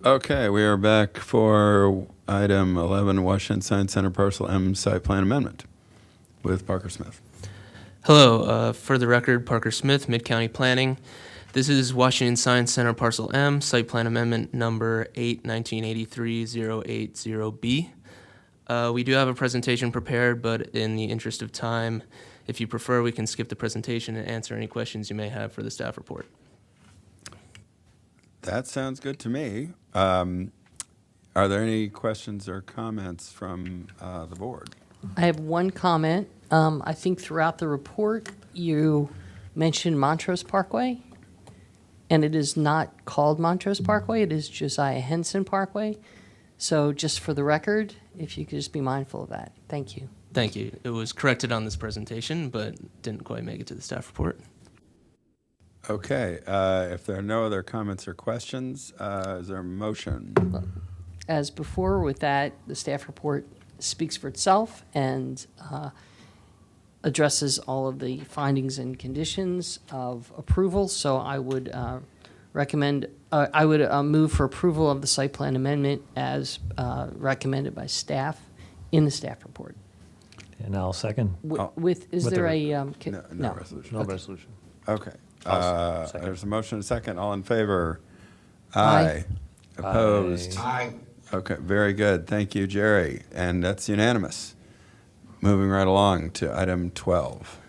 Okay, we are back for item 11, Washington Science Center Parcel M Site Plan Amendment with Parker Smith. Hello, for the record, Parker Smith, Mid-County Planning. This is Washington Science Center Parcel M, Site Plan Amendment number 8/1983-080B. We do have a presentation prepared, but in the interest of time, if you prefer, we can skip the presentation and answer any questions you may have for the staff report. That sounds good to me. Are there any questions or comments from the board? I have one comment. I think throughout the report, you mentioned Montrose Parkway, and it is not called Montrose Parkway. It is Josiah Henson Parkway. So just for the record, if you could just be mindful of that. Thank you. Thank you. It was corrected on this presentation, but didn't quite make it to the staff report. Okay, if there are no other comments or questions, is there a motion? As before, with that, the staff report speaks for itself and addresses all of the findings and conditions of approval. So I would move for approval of the site plan amendment as recommended by staff in the staff report. And I'll second. Is With there the- a? No resolution. No Okay. resolution. Okay. Second. There's a motion and a second. All in favor? Aye. Opposed? Aye. Okay, very good. Thank you, Jerry. And that's unanimous. Moving right along to item 12.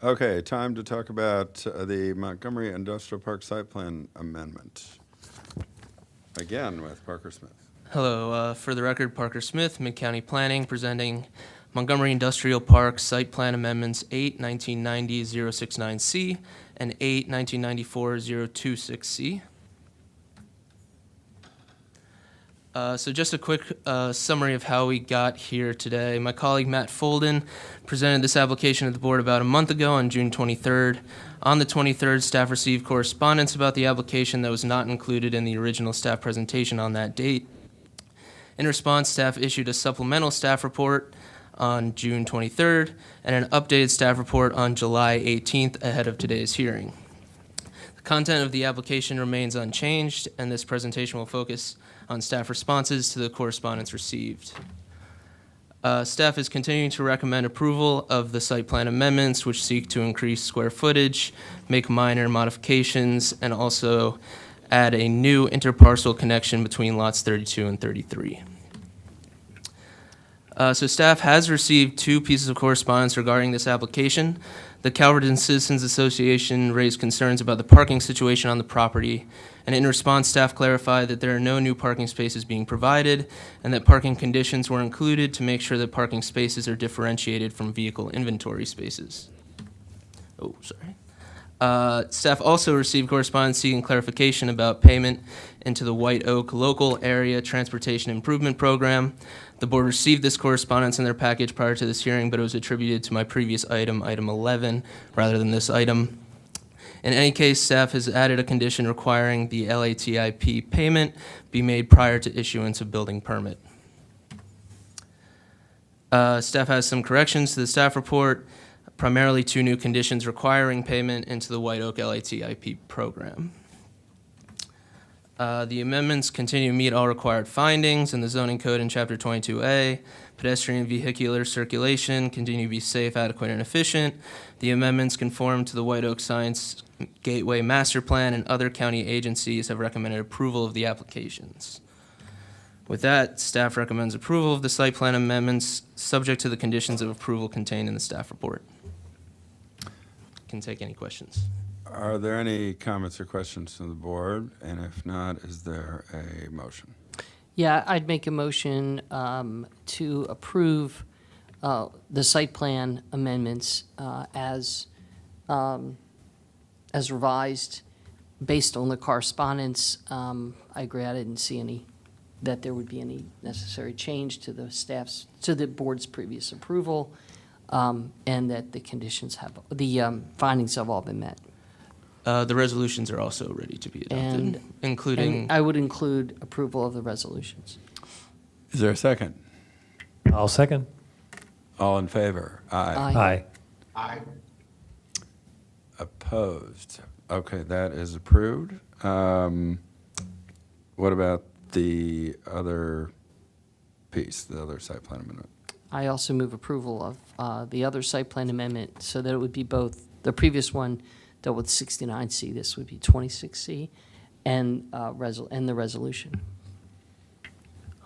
Okay, time to talk about the Montgomery Industrial Park Site Plan Amendment. Again with Parker Smith. Hello, for the record, Parker Smith, Mid-County Planning, presenting Montgomery Industrial Park Site Plan Amendments 8, 1990-069C and 8, 1994-026C. So just a quick summary of how we got here today. My colleague Matt Folden presented this application to the board about a month ago on June 23rd. On the 23rd, staff received correspondence about the application that was not included in the original staff presentation on that date. In response, staff issued a supplemental staff report on June 23rd and an updated staff report on July 18th ahead of today's hearing. The content of the application remains unchanged, and this presentation will focus on staff responses to the correspondence received. Staff is continuing to recommend approval of the site plan amendments, which seek to increase square footage, make minor modifications, and also add a new interparcel connection between lots 32 and 33. So staff has received 2 pieces of correspondence regarding this application. The Calverton Citizens Association raised concerns about the parking situation on the property, and in response, staff clarified that there are no new parking spaces being provided and that parking conditions were included to make sure that parking spaces are differentiated from vehicle inventory spaces. Oh, sorry. Staff also received correspondence seeking clarification about payment into the White Oak Local Area Transportation Improvement Program. The board received this correspondence in their package prior to this hearing, but it was attributed to my previous item, item 11, rather than this item. In any case, staff has added a condition requiring the LATIP payment be made prior to issuance of building permit. Staff has some corrections to the staff report, primarily 2 new conditions requiring payment into the White Oak LATIP program. The amendments continue to meet all required findings in the zoning code in Chapter 22A. Pedestrian vehicular circulation continue to be safe, adequate, and efficient. The amendments conform to the White Oak Science Gateway Master Plan, and other county agencies have recommended approval of the applications. With that, staff recommends approval of the site plan amendments, subject to the conditions of approval contained in the staff report. Can take any questions. Are there any comments or questions from the board? And if not, is there a motion? Yeah, I'd make a motion to approve the site plan amendments as revised based on the correspondence. I agree, I didn't see that there would be any necessary change to the board's previous approval, and that the findings have all been met. The resolutions are also ready to be adopted, including... And I would include approval of the resolutions. Is there a second? I'll second. All in favor? Aye. Aye. Aye. Opposed? Okay, that is approved. What about the other piece, the other site plan amendment? I also move approval of the other site plan amendment so that it would be both, the previous one dealt with 69C, this would be 26C, and the resolution.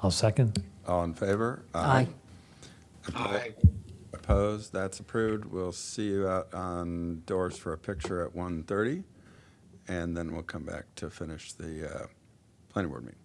I'll second. All in favor? Aye. Aye. Opposed? That's approved. We'll see you out on Doors for a picture at 1:30, and then we'll come back to finish the planning board meeting.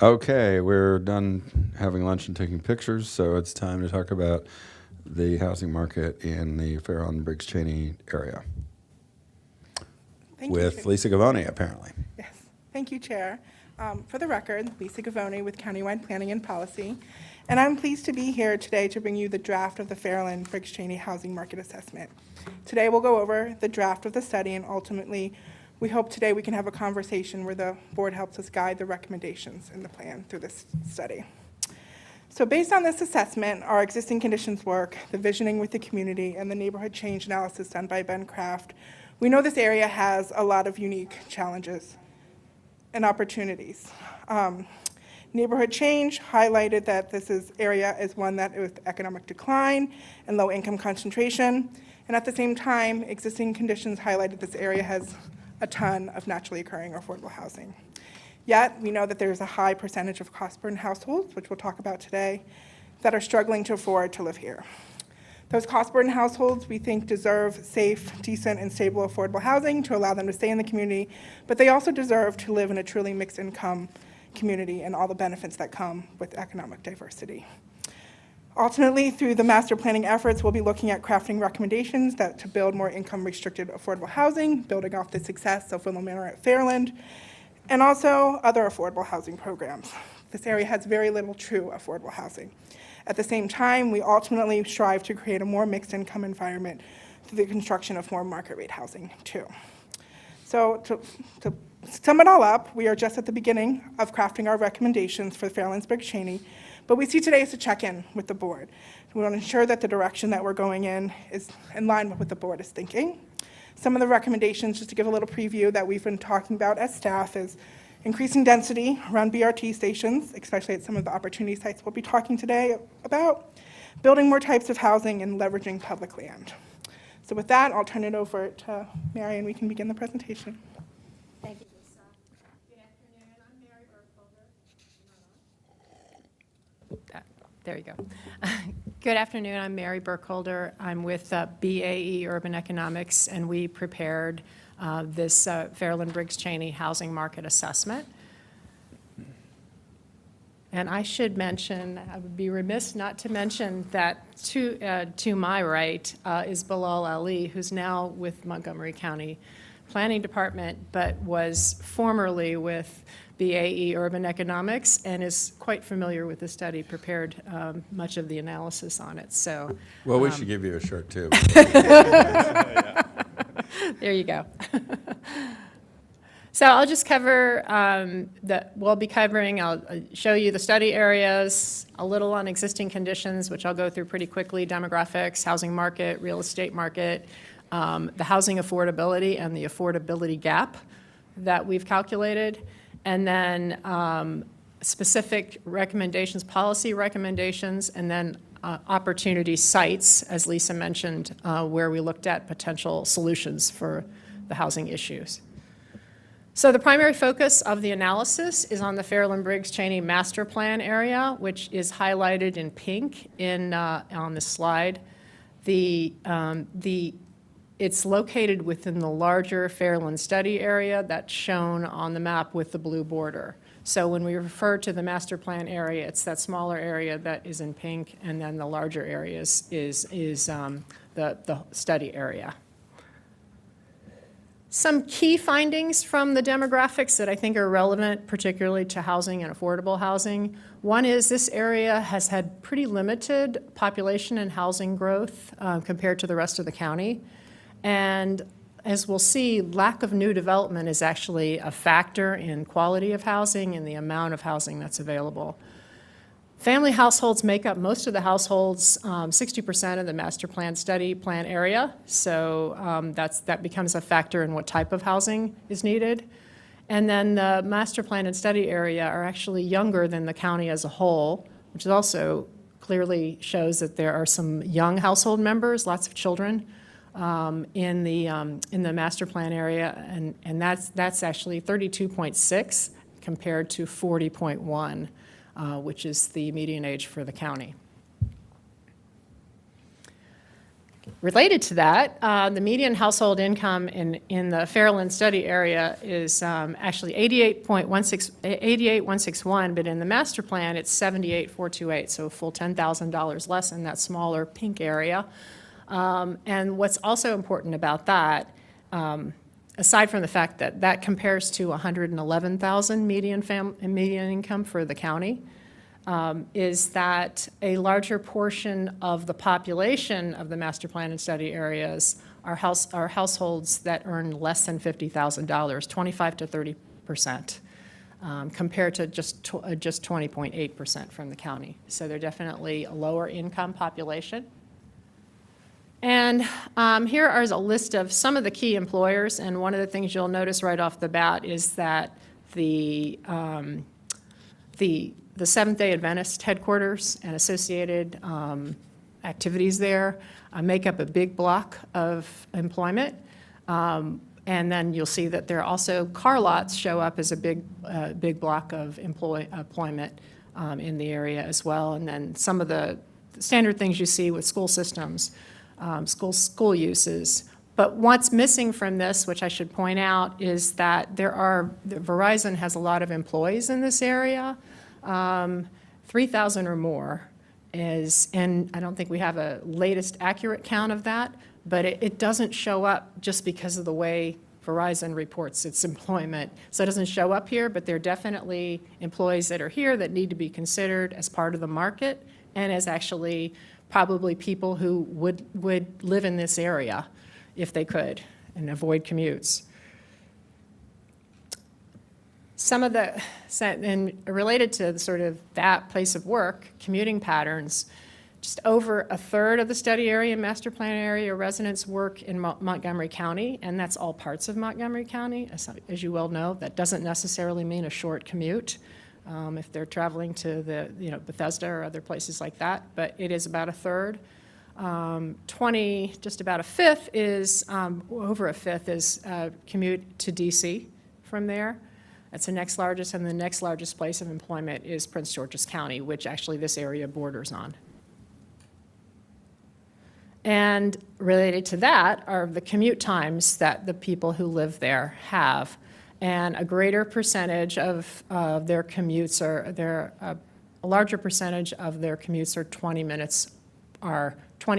Okay, we're done having lunch and taking pictures, so it's time to talk about the housing market in the Fairlawn Briggs Cheney area. Thank you, With Chair. Lisa Gavoni, apparently. Yes, thank you, Chair. For the record, Lisa Gavoni with Countywide Planning and Policy, and I'm pleased to be here today to bring you the draft of the Fairlawn Briggs Cheney Housing Market Assessment. Today we'll go over the draft of the study, and ultimately we hope today we can have a conversation where the board helps us guide the recommendations in the plan through this study. So based on this assessment, our existing conditions work, the visioning with the community, and the neighborhood change analysis done by Ben Kraft, we know this area has a lot of unique challenges and opportunities. Neighborhood change highlighted that this area is one that with economic decline and low income concentration, and at the same time, existing conditions highlighted this area has a ton of naturally occurring affordable housing. Yet, we know that there's a high percentage of cost-burdened households, which we'll talk about today, that are struggling to afford to live here. Those cost-burdened households, we think, deserve safe, decent, and stable affordable housing to allow them to stay in the community, but they also deserve to live in a truly mixed-income community and all the benefits that come with economic diversity. Ultimately, through the master planning efforts, we'll be looking at crafting recommendations to build more income-restricted affordable housing, building off the success of Willow Manor at Fairland, and also other affordable housing programs. This area has very little true affordable housing. At the same time, we ultimately strive to create a more mixed-income environment through the construction of more market-rate housing, too. So to sum it all up, we are just at the beginning of crafting our recommendations for Fairlands Briggs Cheney, but we see today as a check-in with the board. We want to ensure that the direction that we're going in is in line with what the board is thinking. Some of the recommendations, just to give a little preview that we've been talking about as staff, is increasing density around BRT stations, especially at some of the opportunity sites we'll be talking today about, building more types of housing, and leveraging public land. So with that, I'll turn it over to Mary, and we can begin the presentation. Thank you. There you go. Good afternoon, I'm Mary Burkholder. I'm with BAE Urban Economics, and we prepared this Fairlawn Briggs Cheney housing market assessment. And I should mention, I would be remiss not to mention that to my right is Bilal Ali, who's now with Montgomery County Planning Department, but was formerly with BAE Urban Economics and is quite familiar with the study, prepared much of the analysis on it. So, well, we should give you a shirt too. There you go. So I'll just cover we'll be covering, I'll show you the study areas, a little on existing conditions, which I'll go through pretty quickly, demographics, housing market, real estate market, the housing affordability and the affordability gap that we've calculated, and then specific recommendations, policy recommendations, and then opportunity sites, as Lisa mentioned, where we looked at potential solutions for the housing issues. So the primary focus of the analysis is on the Fairlawn Briggs Cheney master plan area, which is highlighted in pink on the slide. It's located within the larger Fairlawn study area that's shown on the map with the blue border. So when we refer to the master plan area, it's that smaller area that is in pink, and then the larger area is the study area. Some key findings from the demographics that I think are relevant, particularly to housing and affordable housing. One is this area has had pretty limited population and housing growth compared to the rest of the county. And as we'll see, lack of new development is actually a factor in quality of housing and the amount of housing that's available. Family households make up most of the households, 60% of the master plan study plan area. So that becomes a factor in what type of housing is needed. And then the master plan and study area are actually younger than the county as a whole, which also clearly shows that there are some young household members, lots of children in the master plan area, and that's actually 32.6 compared to 40.1. Which is the median age for the county. Related to that, the median household income in the Fairland study area is actually 88,161, but in the master plan, it's 78,428, so a full $10,000 less in that smaller pink area. And what's also important about that, aside from the fact that that compares to 111,000 median income for the county, is that a larger portion of the population of the master plan and study areas are households that earn less than $50,000, 25 to 30%, compared to just 20.8% from the county. So they're definitely a lower income population. And here is a list of some of the key employers, and one of the things you'll notice right off the bat is that the Seventh-day Adventist headquarters and associated activities there make up a big block of employment. And then you'll see that there are also car lots show up as a big block of employment in the area as well. And then some of the standard things you see with school systems, school uses. But what's missing from this, which I should point out, is that Verizon has a lot of employees in this area. 3,000 or more and I don't think we have a latest accurate count of that, but it doesn't show up just because of the way Verizon reports its employment. So it doesn't show up here, but there are definitely employees that are here that need to be considered as part of the market and as actually probably people who would live in this area if they could and avoid commutes. Some of and related to sort of that place of work, commuting patterns, just over a third of the study area and master plan area residents work in Montgomery County, and that's all parts of Montgomery County. As you well know, that doesn't necessarily mean a short commute if they're traveling to Bethesda or other places like that, but it is about a third. Just about a fifth is, over a fifth is commute to DC from there. That's the next largest, and the next largest place of employment is Prince George's County, which actually this area borders on. And related to that are the commute times that the people who live there have. And a greater percentage of their commutes a larger percentage of their commutes are 20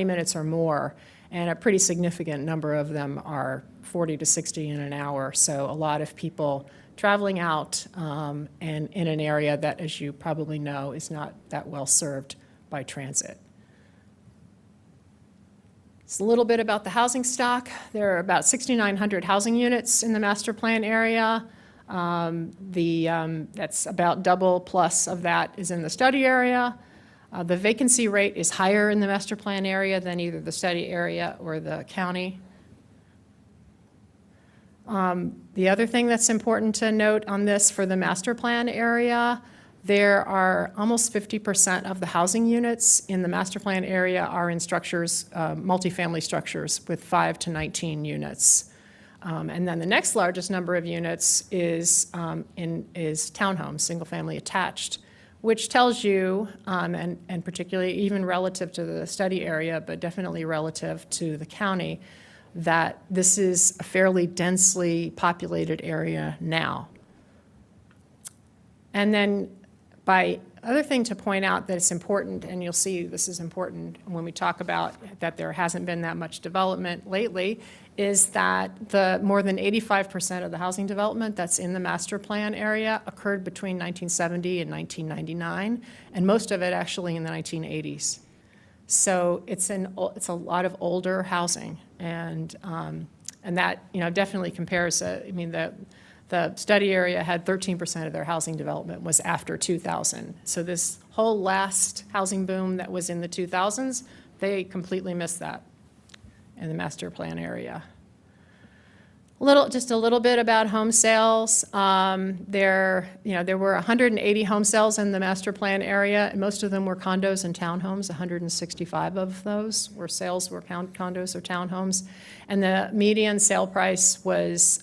minutes or more, and a pretty significant number of them are 40 to 60 in an hour. So a lot of people traveling out and in an area that, as you probably know, is not that well served by transit. It's a little bit about the housing stock. There are about 6,900 housing units in the master plan area. That's about double plus of that is in the study area. The vacancy rate is higher in the master plan area than either the study area or the county. The other thing that's important to note on this for the master plan area, there are almost 50% of the housing units in the master plan area are in structures, multifamily structures with 5 to 19 units. And then the next largest number of units is townhomes, single family attached, which tells you, and particularly even relative to the study area, but definitely relative to the county, that this is a fairly densely populated area now. And then other thing to point out that it's important, and you'll see this is important when we talk about that there hasn't been that much development lately, is that the more than 85% of the housing development that's in the master plan area occurred between 1970 and 1999, and most of it actually in the 1980s. So it's a lot of older housing, and that definitely compares. The study area had 13% of their housing development was after 2000. So this whole last housing boom that was in the 2000s, they completely missed that in the master plan area. Just a little bit about home sales. There were 180 home sales in the master plan area, and most of them were condos and townhomes. 165 of those were condos or townhomes, and the median sale price was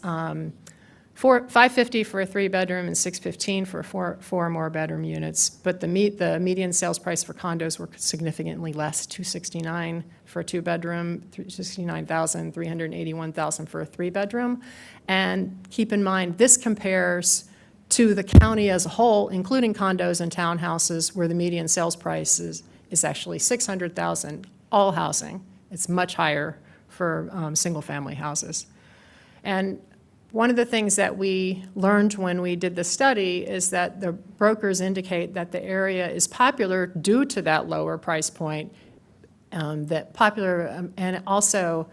550 for a 3-bedroom and 615 for four or more bedroom units. But the median sales price for condos were significantly less, 269 for a 2-bedroom, 69,000, 381,000 for a 3-bedroom. And keep in mind, this compares to the county as a whole, including condos and townhouses, where the median sales price is actually 600,000, all housing. It's much higher for single-family houses. And one of the things that we learned when we did the study is that the brokers indicate that the area is popular due to that lower price point, and also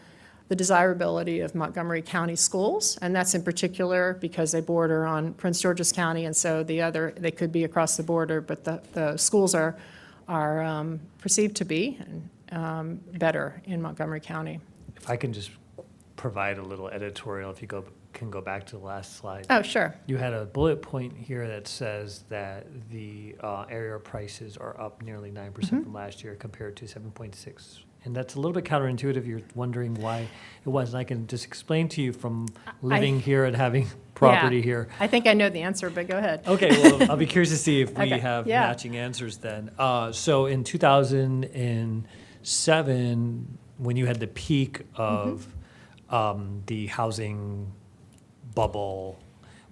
the desirability of Montgomery County schools, and that's in particular because they border on Prince George's County, and so they could be across the border, but the schools are perceived to be better in Montgomery County. If I can just provide a little editorial, if you can go back to the last slide. Oh, sure. You had a bullet point here that says that the area prices are up nearly 9% from last year compared to 7.6. And that's a little bit counterintuitive. You're wondering why it was. And I can just explain to you from living here and having property here. I think I know the answer, but go ahead. Okay, well, I'll be curious to see if we Okay, have yeah. matching answers then. So in 2007, when you had the peak of the housing bubble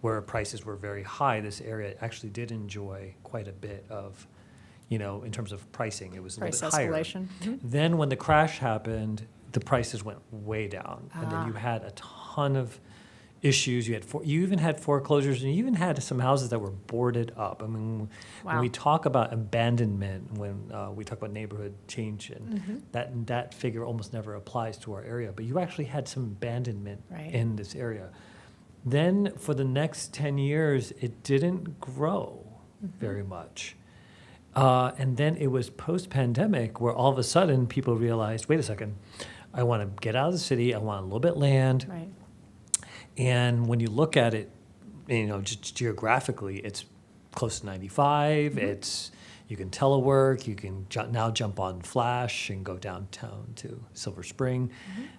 where prices were very high, this area actually did enjoy quite a bit of, in terms of pricing, it was a Price little bit higher. escalation. Then when the crash happened, the prices went way down. And then you Ah. had a ton of issues. You even had foreclosures, and you even had some houses that were boarded up. I mean, when Wow. we talk about abandonment, when we talk about neighborhood change, and Mhm. that figure almost never applies to our area. But you actually had some abandonment Right. in this area. Then for the next 10 years, it didn't grow very much. And then it was post-pandemic where all of a sudden people realized, wait a second, I want to get out of the city, I want a little bit land. Right. And when you look at it, just geographically, it's close to 95. It's you can telework. You can now jump on Flash and go downtown to Silver Spring.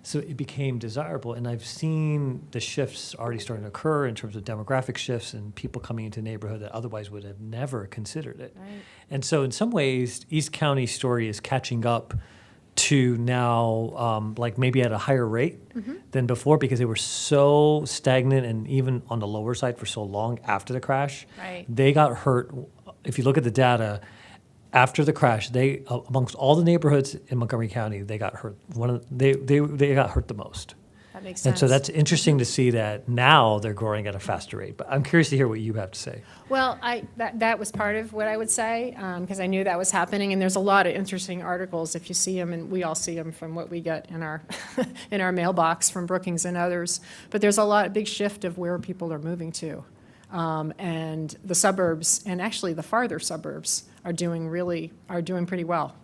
So it became desirable. And I've seen the shifts already starting to occur in terms of demographic shifts and people coming into the neighborhood that otherwise would have never considered it. Right. And so in some ways, East County's story is catching up to now, like maybe at a higher rate than before, because they were so stagnant and even on the lower side for so long after the crash. Right. They got hurt. If you look at the data, after the crash, they amongst all the neighborhoods in Montgomery County, they got hurt. They got hurt the most. That makes And sense. so that's interesting to see that now they're growing at a faster rate. But I'm curious to hear what you have to say. Well, that was part of what I would say, because I knew that was happening, and there's a lot of interesting articles if you see them, and we all see them from what we get in our in our mailbox from Brookings and others. But there's a big shift of where people are moving to, and the suburbs, and actually the farther suburbs, are doing pretty well.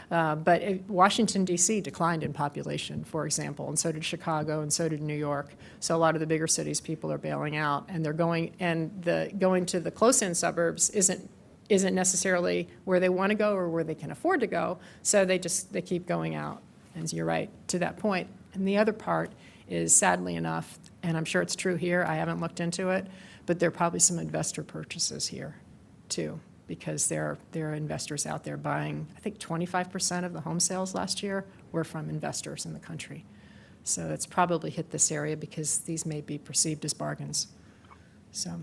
But Washington, D.C. declined in population, for example, and so did Chicago, and so did New York. So a lot of the bigger cities, people are bailing out, and they're going to the close-in suburbs isn't necessarily where they want to go or where they can afford to go. So they keep going out. And you're right to that point. And the other part is, sadly enough, and I'm sure it's true here, I haven't looked into it, but there are probably some investor purchases here too, because there are investors out there buying. I think 25% of the home sales last year were from investors in the country. So it's probably hit this area because these may be perceived as bargains. So.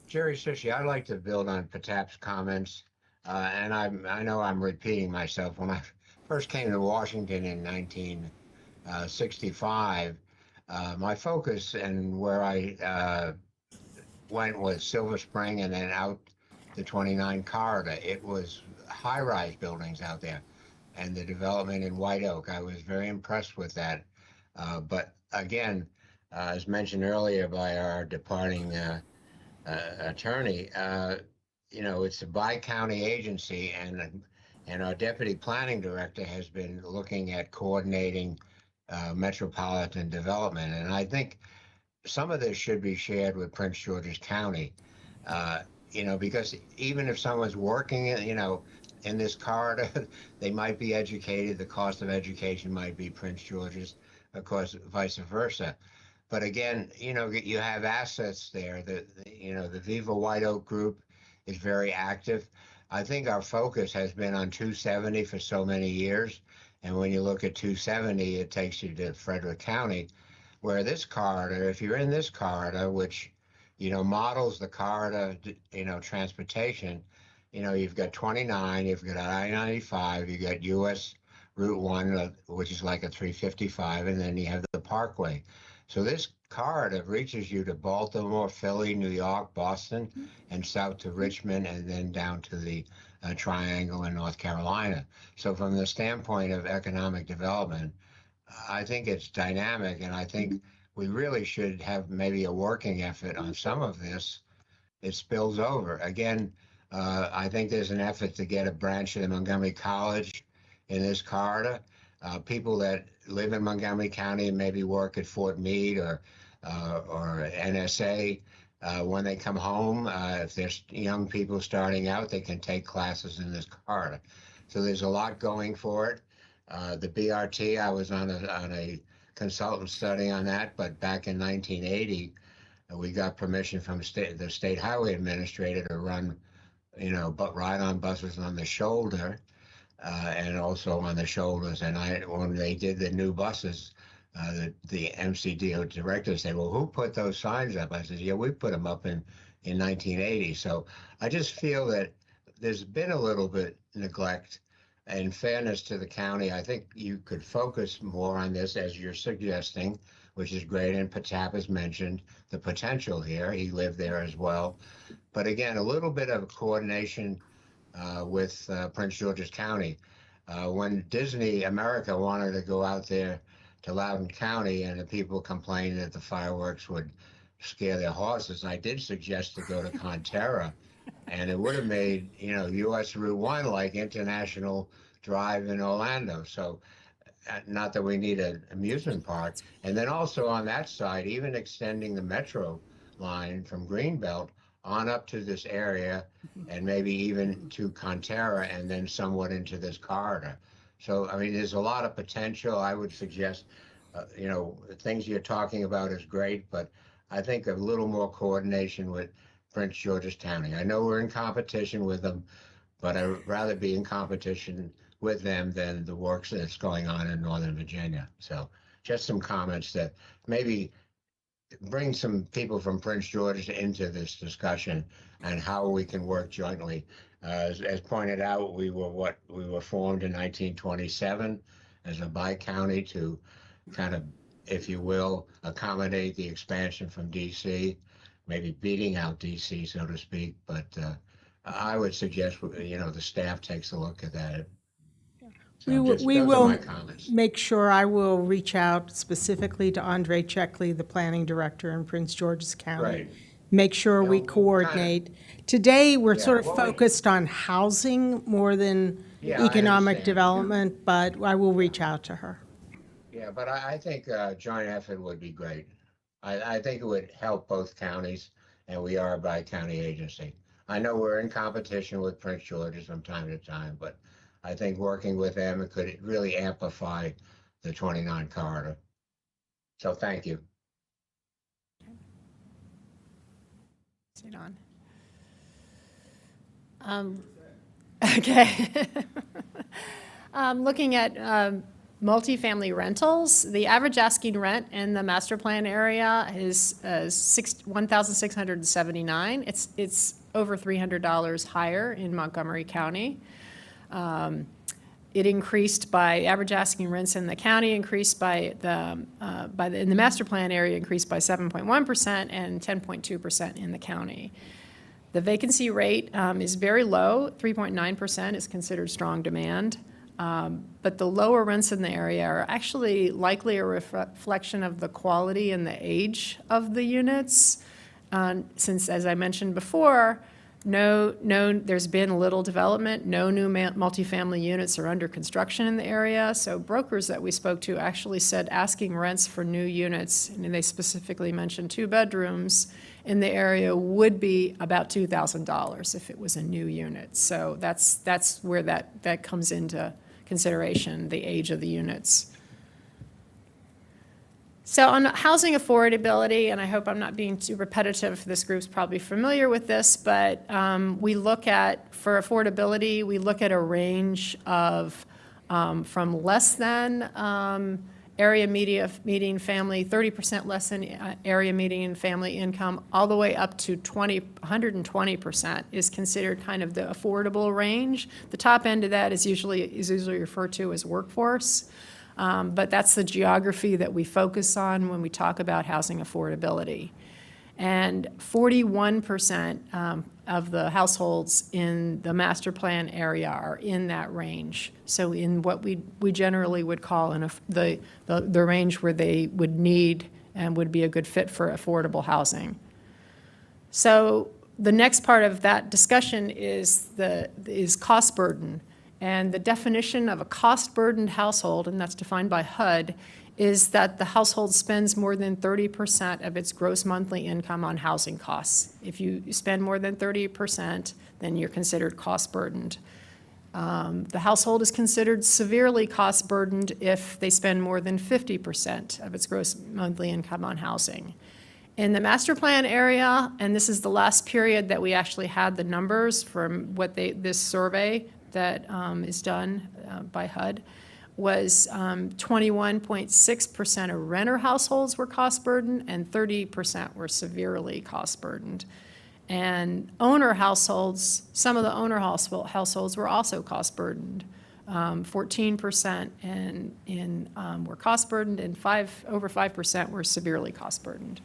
Jerry Sushi, I'd like to build on Patap's comments, and I know I'm repeating myself. When I first came to Washington in 1965, my focus and where I went was Silver Spring and then out the 29 corridor. It was high-rise buildings out there, and the development in White Oak. I was very impressed with that. But again, as mentioned earlier by our departing attorney, it's a bi-county agency, and our deputy planning director has been looking at coordinating metropolitan development, and I think some of this should be shared with Prince George's County, because even if someone's working, in this corridor, they might be educated. The cost of education might be Prince George's, of course, vice versa. But again, you have assets there. The Viva White Oak Group is very active. I think our focus has been on 270 for so many years. And when you look at 270, it takes you to Frederick County, where this corridor, if you're in this corridor, which, models the corridor, transportation, you've got 29, you've got I-95, you got US Route 1, which is like a 355, and then you have the Parkway. So this corridor reaches you to Baltimore, Philly, New York, Boston, and south to Richmond, and then down to the Triangle in North Carolina. So from the standpoint of economic development, I think it's dynamic, and I think we really should have maybe a working effort on some of this. It spills over. Again, I think there's an effort to get a branch of the Montgomery College in this corridor. People that live in Montgomery County and maybe work at Fort Meade or NSA, when they come home, if there's young people starting out, they can take classes in this corridor. So there's a lot going for it. The BRT, I was on a consultant study on that, but back in 1980, we got permission from the state highway administrator to run, but ride-on buses on the shoulder, and also on the shoulders. And when they did the new buses, the MCDO director said, "Well, who put those signs up?" I said, "Yeah, we put them up in 1980." So I just feel that there's been a little bit neglect. In fairness to the county, I think you could focus more on this as you're suggesting, which is great. And Patap has mentioned the potential here. He lived there as well. But again, a little bit of coordination with Prince George's County. When Disney America wanted to go out there to Loudoun County and the people complained that the fireworks would scare their horses, I did suggest to go to Conterra. And it would have made, US Route 1 like International Drive in Orlando. So not that we need an amusement park. And then also on that side, even extending the metro line from Greenbelt on up to this area and maybe even to Conterra and then somewhat into this corridor. So, I mean, there's a lot of potential. I would suggest, things you're talking about is great, but I think a little more coordination with Prince George's County. I know we're in competition with them, but I'd rather be in competition with them than the work that's going on in Northern Virginia. So just some comments that maybe bring some people from Prince George into this discussion and how we can work jointly. As pointed out, we were formed in 1927 as a bi-county to kind of, if you will, accommodate the expansion from DC, maybe beating out DC, so to speak. But I would suggest, the staff takes a look at that. We Those are will my comments. make sure I will reach out specifically to Andre Checkley, the planning director in Prince George's County. Right. Make sure we coordinate. Today, we're sort of well, focused on housing more than Yeah, I economic understand. development, but I will reach out to her. Yeah, but I think joint effort would be great. I think it would help both counties, and we are a bi-county agency. I know we're in competition with Prince George's from time to time, but I think working with them could really amplify the 29 corridor. So thank you. Sit on. Okay. Looking at multifamily rentals, the average asking rent in the master plan area is $1,679. It's over $300 higher in Montgomery County. It increased by average asking rents in the county increased by in the master plan area increased by 7.1% and 10.2% in the county. The vacancy rate is very low, 3.9% is considered strong demand. But the lower rents in the area are actually likely a reflection of the quality and the age of the units. Since, as I mentioned before, there's been little development, no new multifamily units are under construction in the area. So brokers that we spoke to actually said asking rents for new units, and they specifically mentioned 2 bedrooms in the area would be about $2,000 if it was a new unit. So that's where that comes into consideration, the age of the units. So on housing affordability, and I hope I'm not being too repetitive, this group's probably familiar with this, but we look at, for affordability, we look at a range of from less than area median family, 30% less than area median family income, all the way up to 120% is considered kind of the affordable range. The top end of that is usually referred to as workforce. But that's the geography that we focus on when we talk about housing affordability. And 41% of the households in the master plan area are in that range. So in what we generally would call the range where they would need and would be a good fit for affordable housing. So the next part of that discussion is cost burden. And the definition of a cost-burdened household, and that's defined by HUD, is that the household spends more than 30% of its gross monthly income on housing costs. If you spend more than 30%, then you're considered cost-burdened. The household is considered severely cost-burdened if they spend more than 50% of its gross monthly income on housing. In the master plan area, and this is the last period that we actually had the numbers from this survey that is done by HUD, was 21.6% of renter households were cost burdened and 30% were severely cost burdened. And owner households, some of the owner households were also cost burdened. 14% were cost burdened and over 5% were severely cost burdened.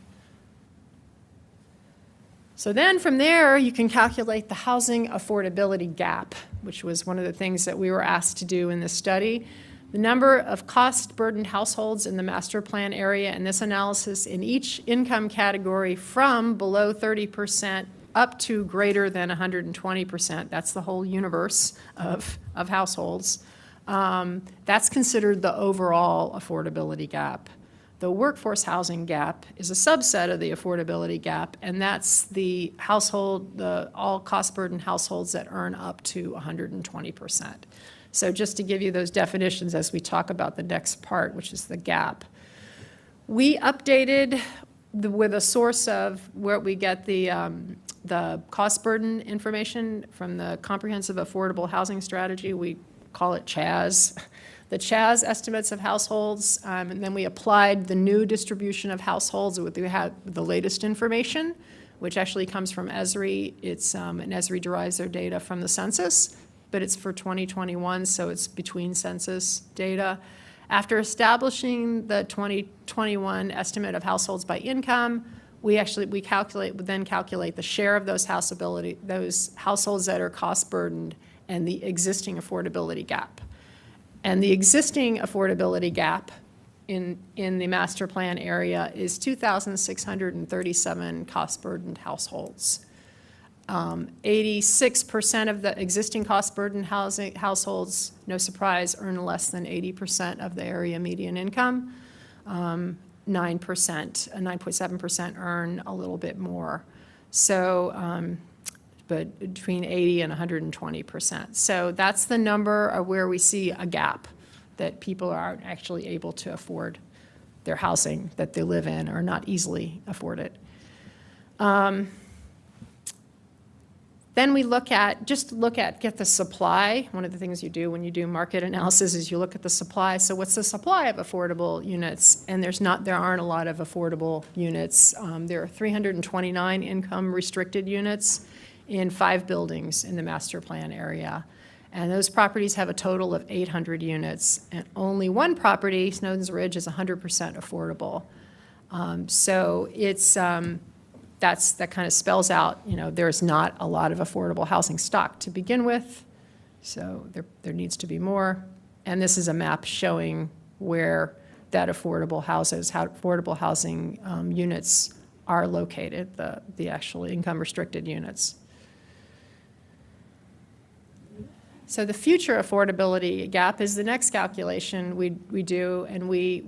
So then from there, you can calculate the housing affordability gap, which was one of the things that we were asked to do in this study. The number of cost-burdened households in the master plan area in this analysis in each income category from below 30% up to greater than 120%. That's the whole universe of households. That's considered the overall affordability gap. The workforce housing gap is a subset of the affordability gap, and that's the all cost-burdened households that earn up to 120%. So just to give you those definitions as we talk about the next part, which is the gap. We updated with a source of where we get the cost burden information from the Comprehensive Affordable Housing Strategy. We call it CHAS. The CHAS estimates of households, and then we applied the new distribution of households with the latest information, which actually comes from ESRI. And ESRI derives their data from the census, but it's for 2021, so it's between census data. After establishing the 2021 estimate of households by income, we then calculate the share of those households that are cost burdened and the existing affordability gap. And the existing affordability gap in the master plan area is 2,637 cost-burdened households. 86% of the existing cost-burdened households, no surprise, earn less than 80% of the area median income. 9.7% earn a little bit more. So, but between 80 and 120%. So that's the number of where we see a gap, that people aren't actually able to afford their housing that they live in or not easily afford it. Then we get the supply. One of the things you do when you do market analysis is you look at the supply. So what's the supply of affordable units? And there aren't a lot of affordable units. There are 329 income restricted units in 5 buildings in the master plan area. And those properties have a total of 800 units. And only one property, Snowden's Ridge, is 100% affordable. So it's, that kind of spells out, there's not a lot of affordable housing stock to begin with. So there needs to be more. And this is a map showing where that affordable housing units are located, the actual income restricted units. So the future affordability gap is the next calculation we do, and we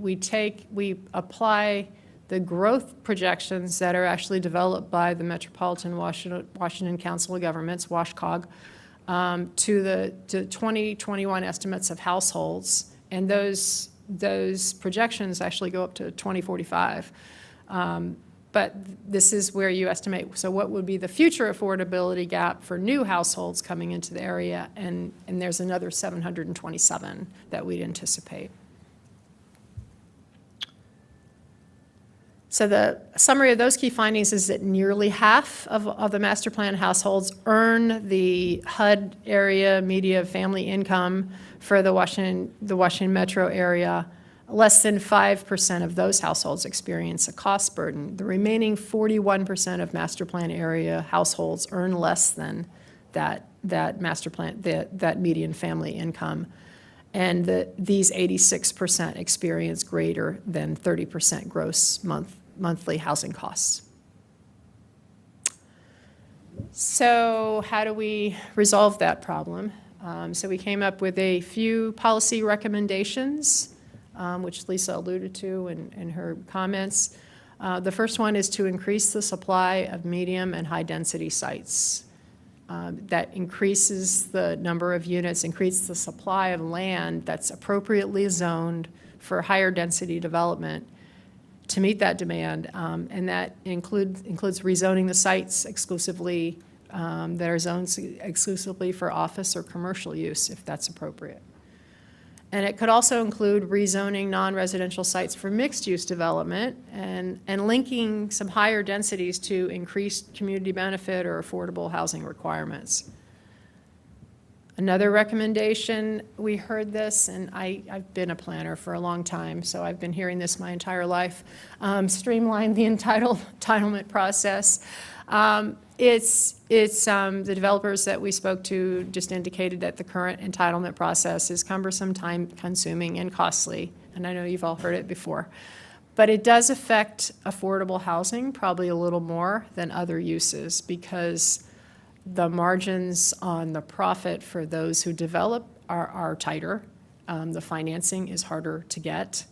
apply the growth projections that are actually developed by the Metropolitan Washington Council of Governments, WashCOG, to the 2021 estimates of households, and those those projections actually go up to 2045. But this is where you estimate, so what would be the future affordability gap for new households coming into the area? And there's another 727 that we'd anticipate. So the summary of those key findings is that nearly half of the master plan households earn the HUD area median family income for the Washington metro area. Less than 5% of those households experience a cost burden. The remaining 41% of master plan area households earn less than that master plan, that median family income. And these 86% experience greater than 30% gross monthly housing costs. So how do we resolve that problem? So we came up with a few policy recommendations, which Lisa alluded to in her comments. The first one is to increase the supply of medium and high-density sites. That increases the number of units, increases the supply of land that's appropriately zoned for higher density development to meet that demand, and that includes rezoning the sites exclusively that are zoned exclusively for office or commercial use, if that's appropriate. And it could also include rezoning non-residential sites for mixed-use development and linking some higher densities to increased community benefit or affordable housing requirements. Another recommendation, we heard this, and I've been a planner for a long time, so I've been hearing this my entire life, streamline the entitlement process. The developers that we spoke to just indicated that the current entitlement process is cumbersome, time-consuming, and costly, and I know you've all heard it before. But it does affect affordable housing probably a little more than other uses because the margins on the profit for those who develop are tighter. The financing is harder to get.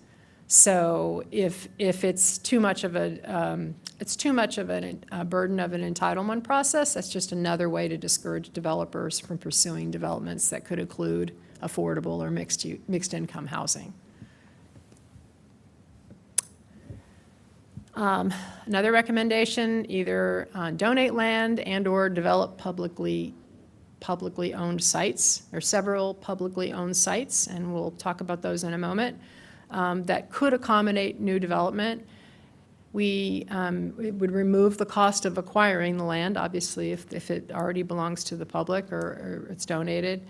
So if it's too much of a burden of an entitlement process, that's just another way to discourage developers from pursuing developments that could include affordable or mixed income housing. Another recommendation, either donate land and or develop publicly owned sites. There are several publicly owned sites, and we'll talk about those in a moment, that could accommodate new development. It would remove the cost of acquiring the land, obviously, if it already belongs to the public or it's donated,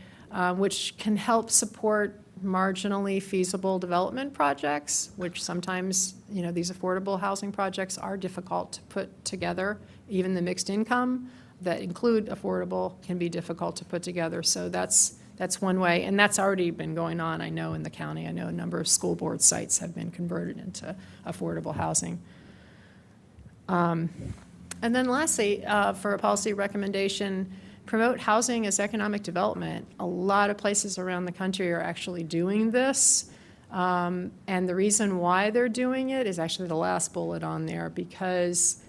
which can help support marginally feasible development projects, which sometimes, these affordable housing projects are difficult to put together. Even the mixed income that include affordable can be difficult to put together. So that's one way, and that's already been going on, I know, in the county. I know a number of school board sites have been converted into affordable housing. And then lastly, for a policy recommendation, promote housing as economic development. A lot of places around the country are actually doing this. And the reason why they're doing it is actually the last bullet on there, because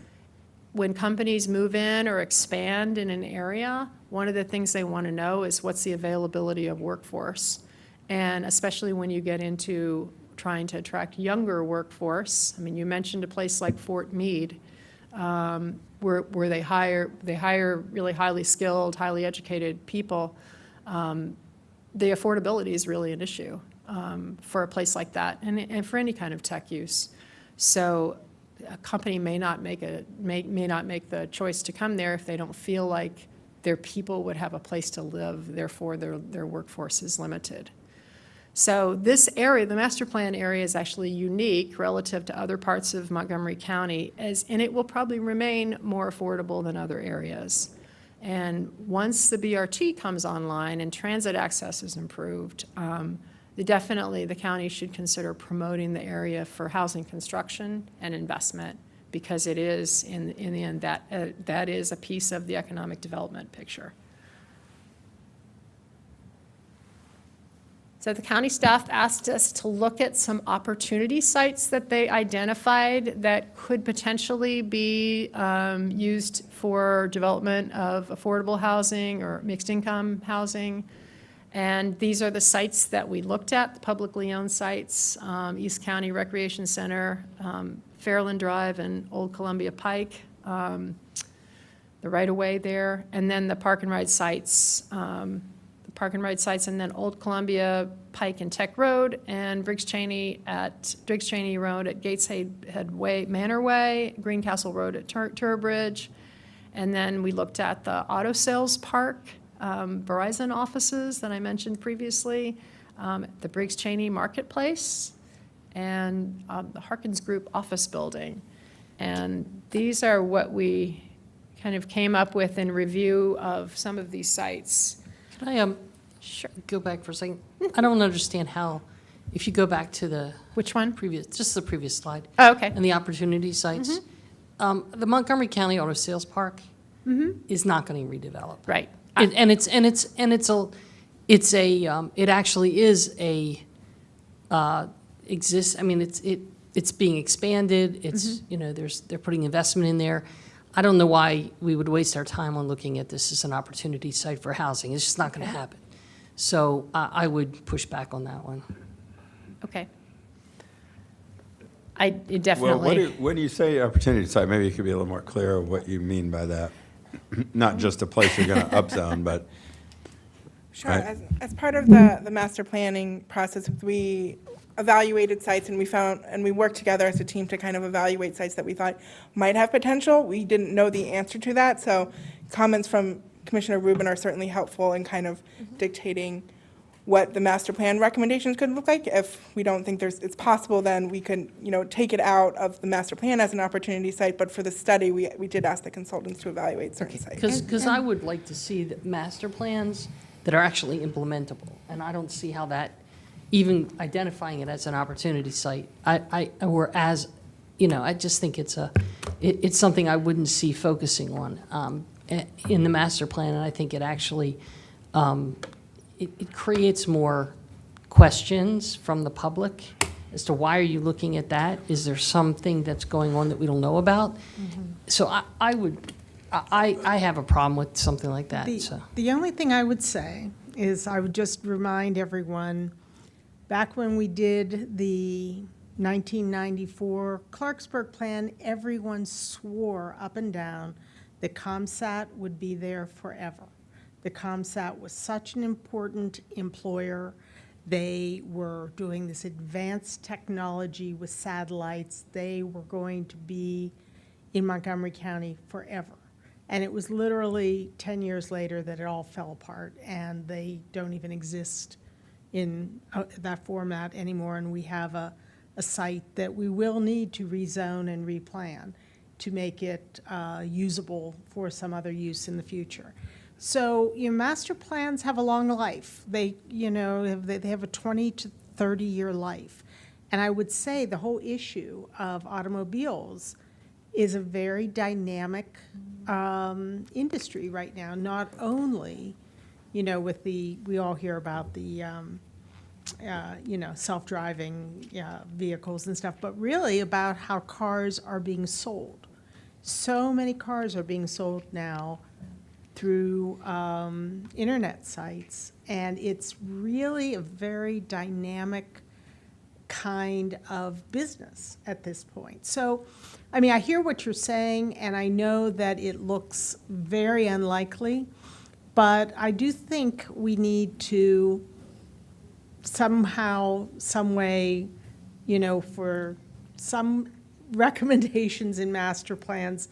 when companies move in or expand in an area, one of the things they want to know is what's the availability of workforce. And especially when you get into trying to attract younger workforce. I mean, you mentioned a place like Fort Meade, where they hire really highly skilled, highly educated people. The affordability is really an issue for a place like that, and for any kind of tech use. So a company may not make the choice to come there if they don't feel like their people would have a place to live. Therefore, their workforce is limited. So this area, the master plan area, is actually unique relative to other parts of Montgomery County, and it will probably remain more affordable than other areas. And once the BRT comes online and transit access is improved, definitely the county should consider promoting the area for housing construction and investment, because it is, in the end, that is a piece of the economic development picture. So the county staff asked us to look at some opportunity sites that they identified that could potentially be used for development of affordable housing or mixed income housing. And these are the sites that we looked at, the publicly owned sites, East County Recreation Center, Fairland Drive and Old Columbia Pike, the right-of-way there, and then the park and ride sites, and then Old Columbia Pike and Tech Road, and Briggs Cheney Road at Gateshead Way, Manor Way, Greencastle Road at Turbridge, and then we looked at the auto sales park, Verizon offices that I mentioned previously, the Briggs Cheney Marketplace, and the Harkins Group office building. And these are what we kind of came up with in review of some of these sites. Can I go back for a second? I don't understand how, if you go back to the which one? Just the previous slide. Oh, okay. And the opportunity sites. The Montgomery County Auto Sales Park is not going to redevelop. Right. It actually is exists. I mean, it's being expanded. It's they're putting investment in there. I don't know why we would waste our time on looking at this as an opportunity site for housing. It's just not going to happen. So I would push back on that one. Okay. It definitely. Well, when you say opportunity site, maybe you could be a little more clear of what you mean by that. Not just a place you're going to upzone, but. Sure. Right. As part of the master planning process, we evaluated sites and we worked together as a team to kind of evaluate sites that we thought might have potential. We didn't know the answer to that, so comments from Commissioner Rubin are certainly helpful in kind of dictating what the master plan recommendations could look like. If we don't think it's possible, then we could, take it out of the master plan as an opportunity site. But for the study, we did ask the consultants to evaluate certain sites. Because I would like to see the master plans that are actually implementable, and I don't see how that, even identifying it as an opportunity site, I just think it's something I wouldn't see focusing on in the master plan, and I think it actually it creates more questions from the public as to why are you looking at that? Is there something that's going on that we don't know about? So I have a problem with something like that. The only thing I would say is I would just remind everyone, back when we did the 1994 Clarksburg plan, everyone swore up and down that ComSat would be there forever. The ComSat was such an important employer. They were doing this advanced technology with satellites. They were going to be in Montgomery County forever. And it was literally 10 years later that it all fell apart, and they don't even exist in that format anymore. And we have a site that we will need to rezone and replan to make it usable for some other use in the future. So, master plans have a long life. They have a 20 to 30-year life. And I would say the whole issue of automobiles is a very dynamic industry right now, not only, with we all hear about the, self-driving vehicles and stuff, but really about how cars are being sold. So many cars are being sold now through internet sites, and it's really a very dynamic kind of business at this point. So, I hear what you're saying, and I know that it looks very unlikely, but I do think we need to somehow, some way, for some recommendations in master plans,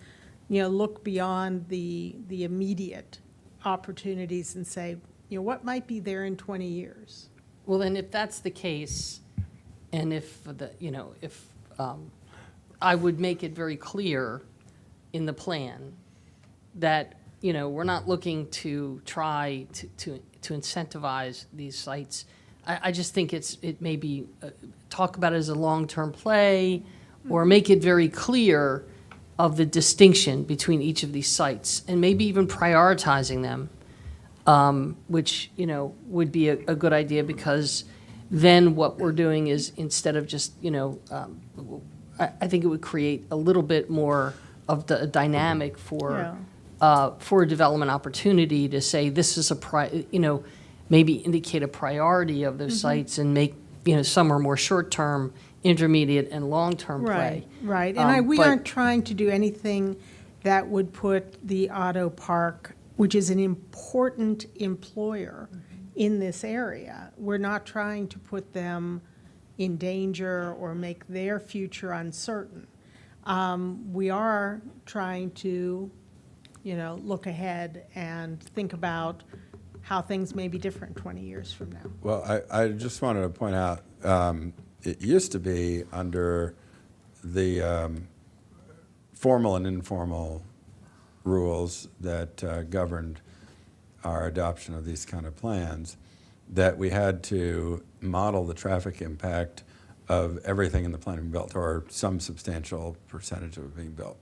look beyond the immediate opportunities and say, what might be there in 20 years? Well, then, if that's the case, and if I would make it very clear in the plan that, we're not looking to try to incentivize these sites. I just think it may be, talk about it as a long-term play, or make it very clear of the distinction between each of these sites, and maybe even prioritizing them, which, would be a good idea, because then what we're doing is, instead of just, I think it would create a little bit more of the dynamic for a development opportunity to say, this is maybe indicate a priority of those sites and make, some are more short-term, intermediate, and long-term play. Right. And we but- aren't trying to do anything that would put the auto park, which is an important employer in this area. We're not trying to put them in danger or make their future uncertain. We are trying to, look ahead and think about how things may be different 20 years from now. Well, I just wanted to point out, it used to be under the formal and informal rules that governed our adoption of these kind of plans, that we had to model the traffic impact of everything in the plan being built, or some substantial percentage of it being built.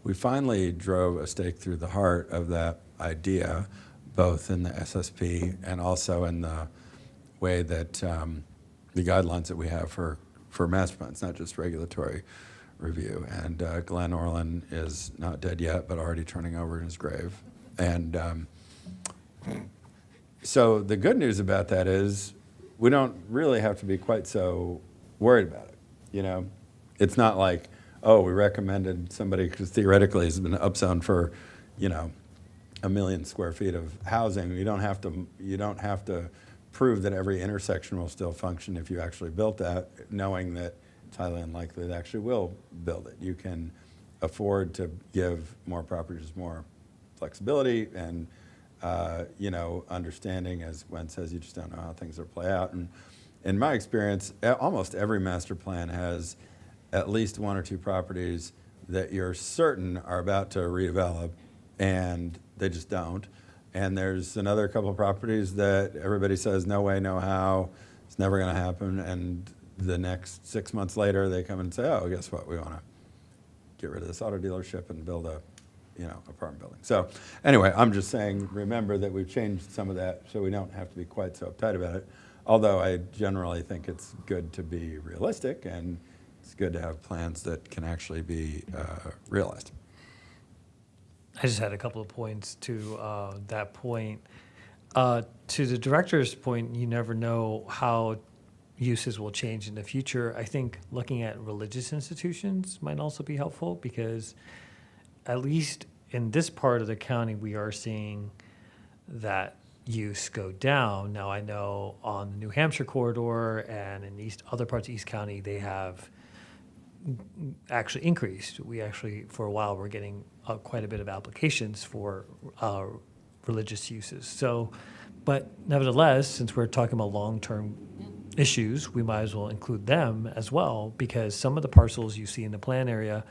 We finally drove a stake through the heart of that idea, both in the SSP and also in the way that the guidelines that we have for master plans, not just regulatory review. And Glenn Orland is not dead yet, but already turning over in his grave. And so the good news about that is we don't really have to be quite so worried about it. It's not like, oh, we recommended somebody, because theoretically has been upzoned for, 1 million square feet of housing. You don't have to prove that every intersection will still function if you actually built that, knowing that it's highly unlikely they actually will build it. You can afford to give more properties more flexibility and understanding, as Gwen says, you just don't know how things will play out. And in my experience, almost every master plan has at least 1 or 2 properties that you're certain are about to redevelop, and they just don't. And there's another couple of properties that everybody says, no way, no how, it's never going to happen. And the next 6 months later, they come and say, oh, guess what? We want to get rid of this auto dealership and build a apartment building. So anyway, I'm just saying, remember that we've changed some of that so we don't have to be quite so uptight about it. Although I generally think it's good to be realistic, and it's good to have plans that can actually be realized. I just had a couple of points to that point. To the director's point, you never know how uses will change in the future. I think looking at religious institutions might also be helpful, because at least in this part of the county, we are seeing that use go down. Now, I know on the New Hampshire corridor and in other parts of East County, they have actually increased. We actually, for a while, were getting quite a bit of applications for religious uses. So, but nevertheless, since we're talking about long-term issues, we might as well include them as well, because some of the parcels you see in the plan area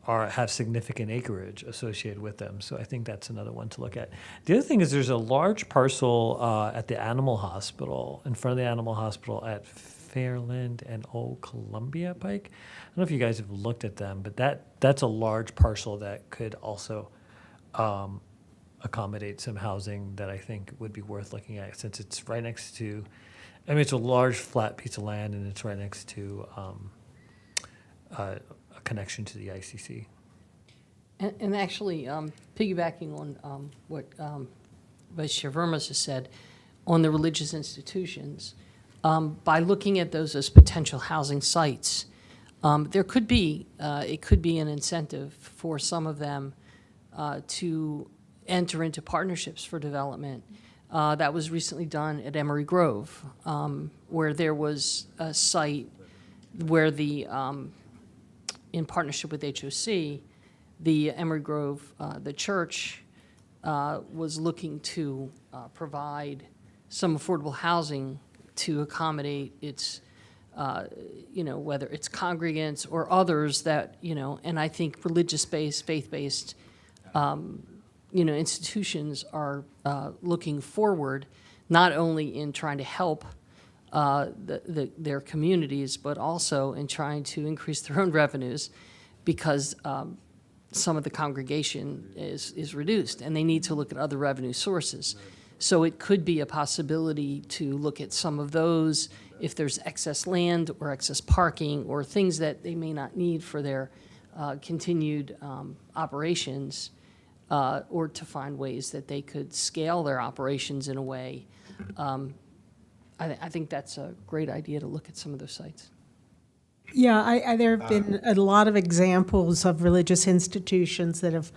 have significant acreage associated with them. So I think that's another one to look at. The other thing is there's a large parcel at the animal hospital, in front of the animal hospital at Fairland and Old Columbia Pike. I don't know if you guys have looked at them, but that's a large parcel that could also accommodate some housing that I think would be worth looking at, since it's right next to, it's a large flat piece of land, and it's right next to a connection to the ICC. And actually, piggybacking on what Vice Chair Vermas has said, on the religious institutions, by looking at those as potential housing sites, there could be, it could be an incentive for some of them to enter into partnerships for development. That was recently done at Emory Grove, where there was a site where in partnership with HOC, the Emory Grove, the church was looking to provide some affordable housing to accommodate its, whether it's congregants or others that, and I think religious-based, faith-based, institutions are looking forward, not only in trying to help their communities, but also in trying to increase their own revenues, because some of the congregation is reduced, and they need to look at other revenue sources. So it could be a possibility to look at some of those if there's excess land or excess parking or things that they may not need for their continued operations, or to find ways that they could scale their operations in a way I think that's a great idea to look at some of those sites. Yeah, there have been a lot of examples of religious institutions that have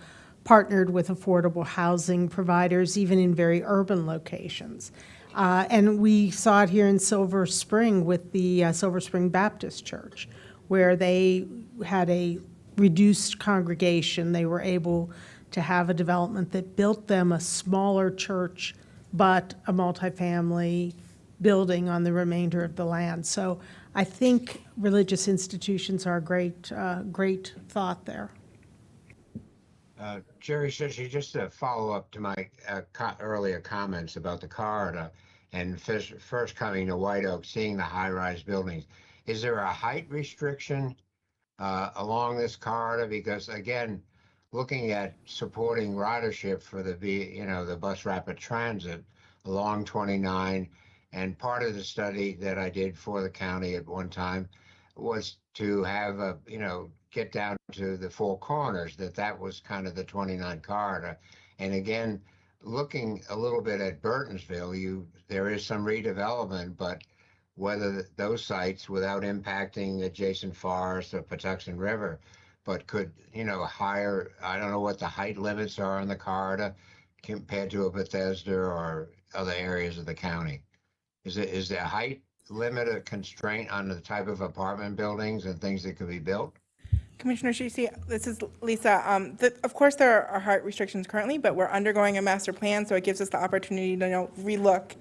partnered with affordable housing providers, even in very urban locations. And we saw it here in Silver Spring with the Silver Spring Baptist Church, where they had a reduced congregation. They were able to have a development that built them a smaller church, but a multifamily building on the remainder of the land. So I think religious institutions are a great thought there. Jerry Sushi, just to follow up to my earlier comments about the corridor and first coming to White Oak, seeing the high-rise buildings, is there a height restriction along this corridor? Because again, looking at supporting ridership for the bus rapid transit along 29, and part of the study that I did for the county at one time was to have get down to the Four Corners, that was kind of the 29 corridor. And again, looking a little bit at Burtonsville, there is some redevelopment, but whether those sites, without impacting adjacent forests or Patuxent River, but could, higher, I don't know what the height limits are on the corridor compared to a Bethesda or other areas of the county. Is the height limit a constraint on the type of apartment buildings and things that could be built? Commissioner Shisi, this is Lisa. Of course, there are height restrictions currently, but we're undergoing a master plan, so it gives us the opportunity to relook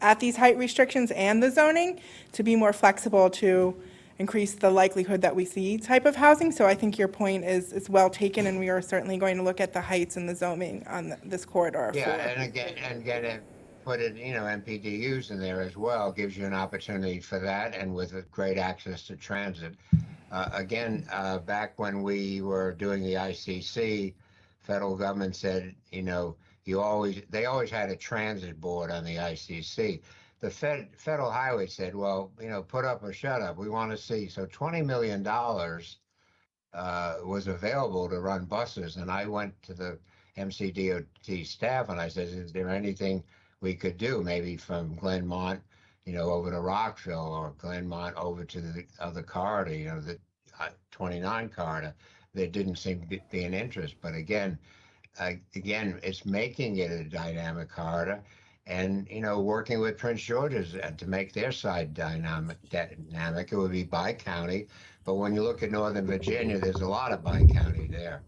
at these height restrictions and the zoning to be more flexible to increase the likelihood that we see type of housing. So I think your point is well taken, and we are certainly going to look at the heights and the zoning on this corridor. Yeah, and get it, put it, MPDUs in there as well, gives you an opportunity for that, and with great access to transit. Back when we were doing the ICC, federal government said, they always had a transit board on the ICC. The federal highway said, well, put up or shut up. We want to see. So $20 million was available to run buses. And I went to the MCDOT staff and I said, is there anything we could do? Maybe from Glenmont, over to Rockville, or Glenmont over to the other corridor, the 29 corridor. There didn't seem to be an interest. But again, it's making it a dynamic corridor, and working with Prince George's to make their side dynamic. It would be bi-county, but when you look at Northern Virginia, there's a lot of bi-county there.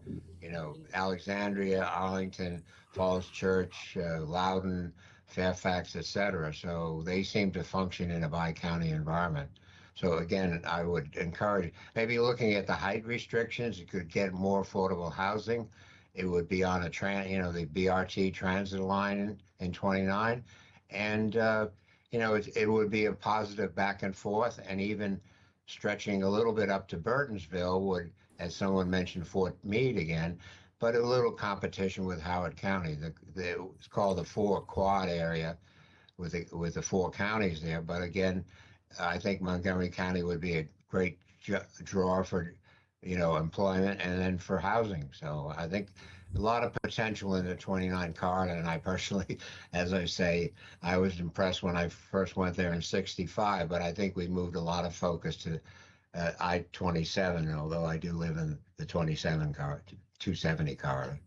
Alexandria, Arlington, Falls Church, Loudoun, Fairfax, etc. So they seem to function in a bi-county environment. So again, I would encourage maybe looking at the height restrictions. You could get more affordable housing. It would be on the BRT transit line in 29, and it would be a positive back and forth, and even stretching a little bit up to Burtonsville would, as someone mentioned, Fort Meade again, but a little competition with Howard County. It's called the Four Quad area, with the four counties there. But again, I think Montgomery County would be a great draw for employment and then for housing. So I think a lot of potential in the 29 corridor. And I personally, as I say, I was impressed when I first went there in '65, but I think we moved a lot of focus to I-27, although I do live in the 270 corridor.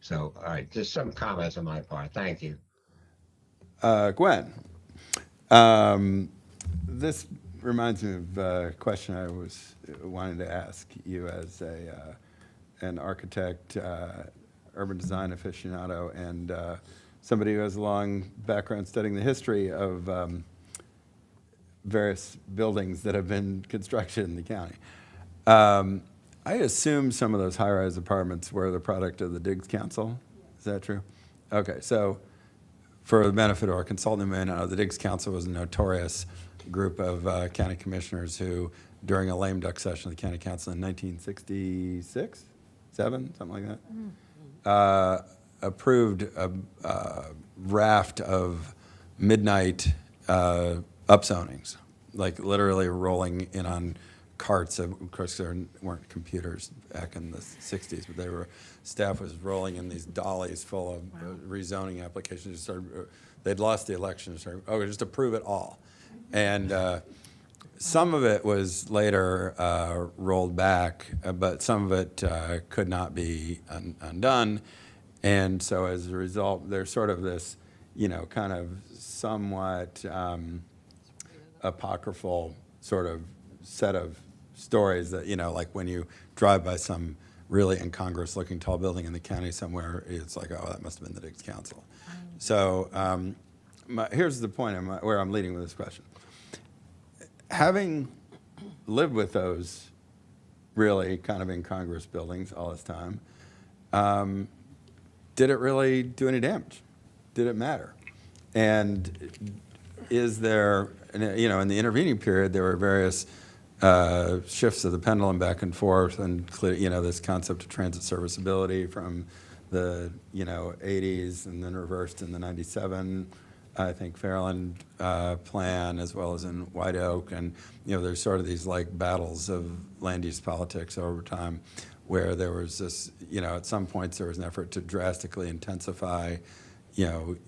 So, all right, just some comments on my part. Thank you. Gwen, this reminds me of a question I was wanting to ask you as an architect, urban design aficionado, and somebody who has a long background studying the history of various buildings that have been constructed in the county. I assume some of those high-rise apartments were the product of the Diggs Council. Is that true? Okay, so for the benefit of our consultant, the Diggs Council was a notorious group of county commissioners who, during a lame duck session of the county council in 1966, 7, something like that, approved a raft of midnight upzonings, like literally rolling in on carts. Of course, there weren't computers back in the 60s, but staff was rolling in these dollies full of rezoning applications. Just started they'd lost the election. So, just approve it all. And some of it was later rolled back, but some of it could not be undone. And so as a result, there's sort of this, kind of somewhat apocryphal sort of set of stories that, like when you drive by some really incongruous looking tall building in the county somewhere, it's like, oh, that must have been the Diggs Council. So here's the point where I'm leading with this question. Having lived with those really kind of incongruous buildings all this time, did it really do any damage? Did it matter? And is there, in the intervening period, there were various shifts of the pendulum back and forth, and this concept of transit serviceability from the 80s and then reversed in the 97, I think, Fairland plan, as well as in White Oak. And there's sort of these like battles of land use politics over time, where there was this, at some points there was an effort to drastically intensify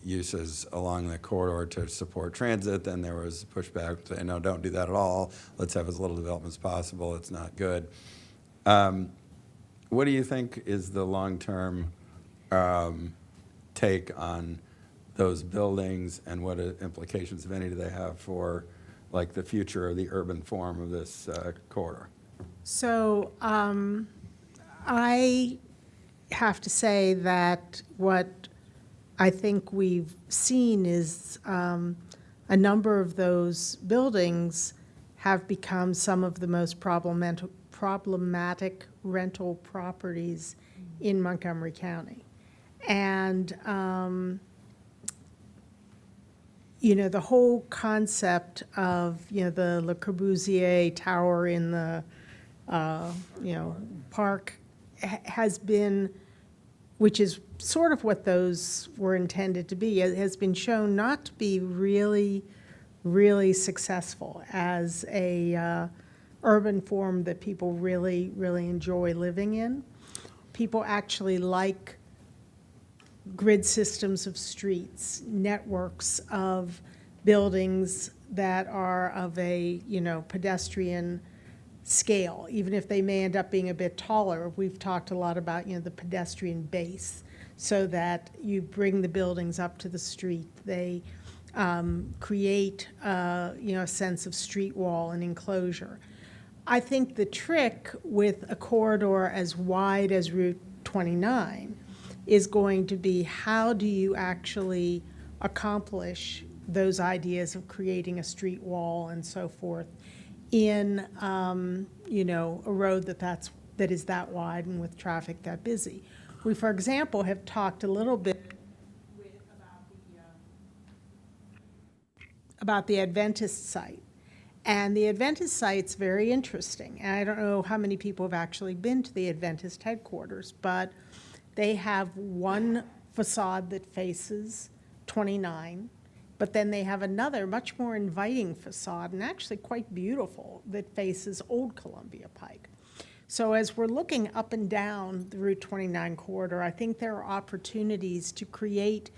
uses along the corridor to support transit. Then there was pushback to say, no, don't do that at all. Let's have as little development as possible. It's not good. What do you think is the long-term take on those buildings, and what implications, if any, do they have for like the future of the urban form of this corridor? So I have to say that what I think we've seen is a number of those buildings have become some of the most problematic rental properties in Montgomery County. And the whole concept of, the Le Corbusier Tower in the, park has been, which is sort of what those were intended to be, has been shown not to be really, really successful as a urban form that people really, really enjoy living in. People actually like grid systems of streets, networks of buildings that are of a, pedestrian scale, even if they may end up being a bit taller. We've talked a lot about, the pedestrian base, so that you bring the buildings up to the street. They create, a sense of street wall and enclosure. I think the trick with a corridor as wide as Route 29 is going to be, how do you actually accomplish those ideas of creating a street wall and so forth in, a road that is that wide and with traffic that busy. We, for example, have talked a little bit about the Adventist site. And the Adventist site's very interesting. And I don't know how many people have actually been to the Adventist headquarters, but they have one facade that faces 29, but then they have another much more inviting facade, and actually quite beautiful, that faces Old Columbia Pike. So as we're looking up and down the Route 29 corridor, I think there are opportunities to create,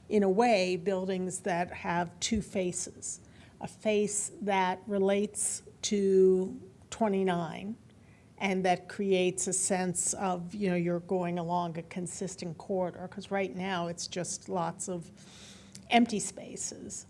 in a way, buildings that have two faces. A face that relates to 29 and that creates a sense of, you're going along a consistent corridor, because right now it's just lots of empty spaces.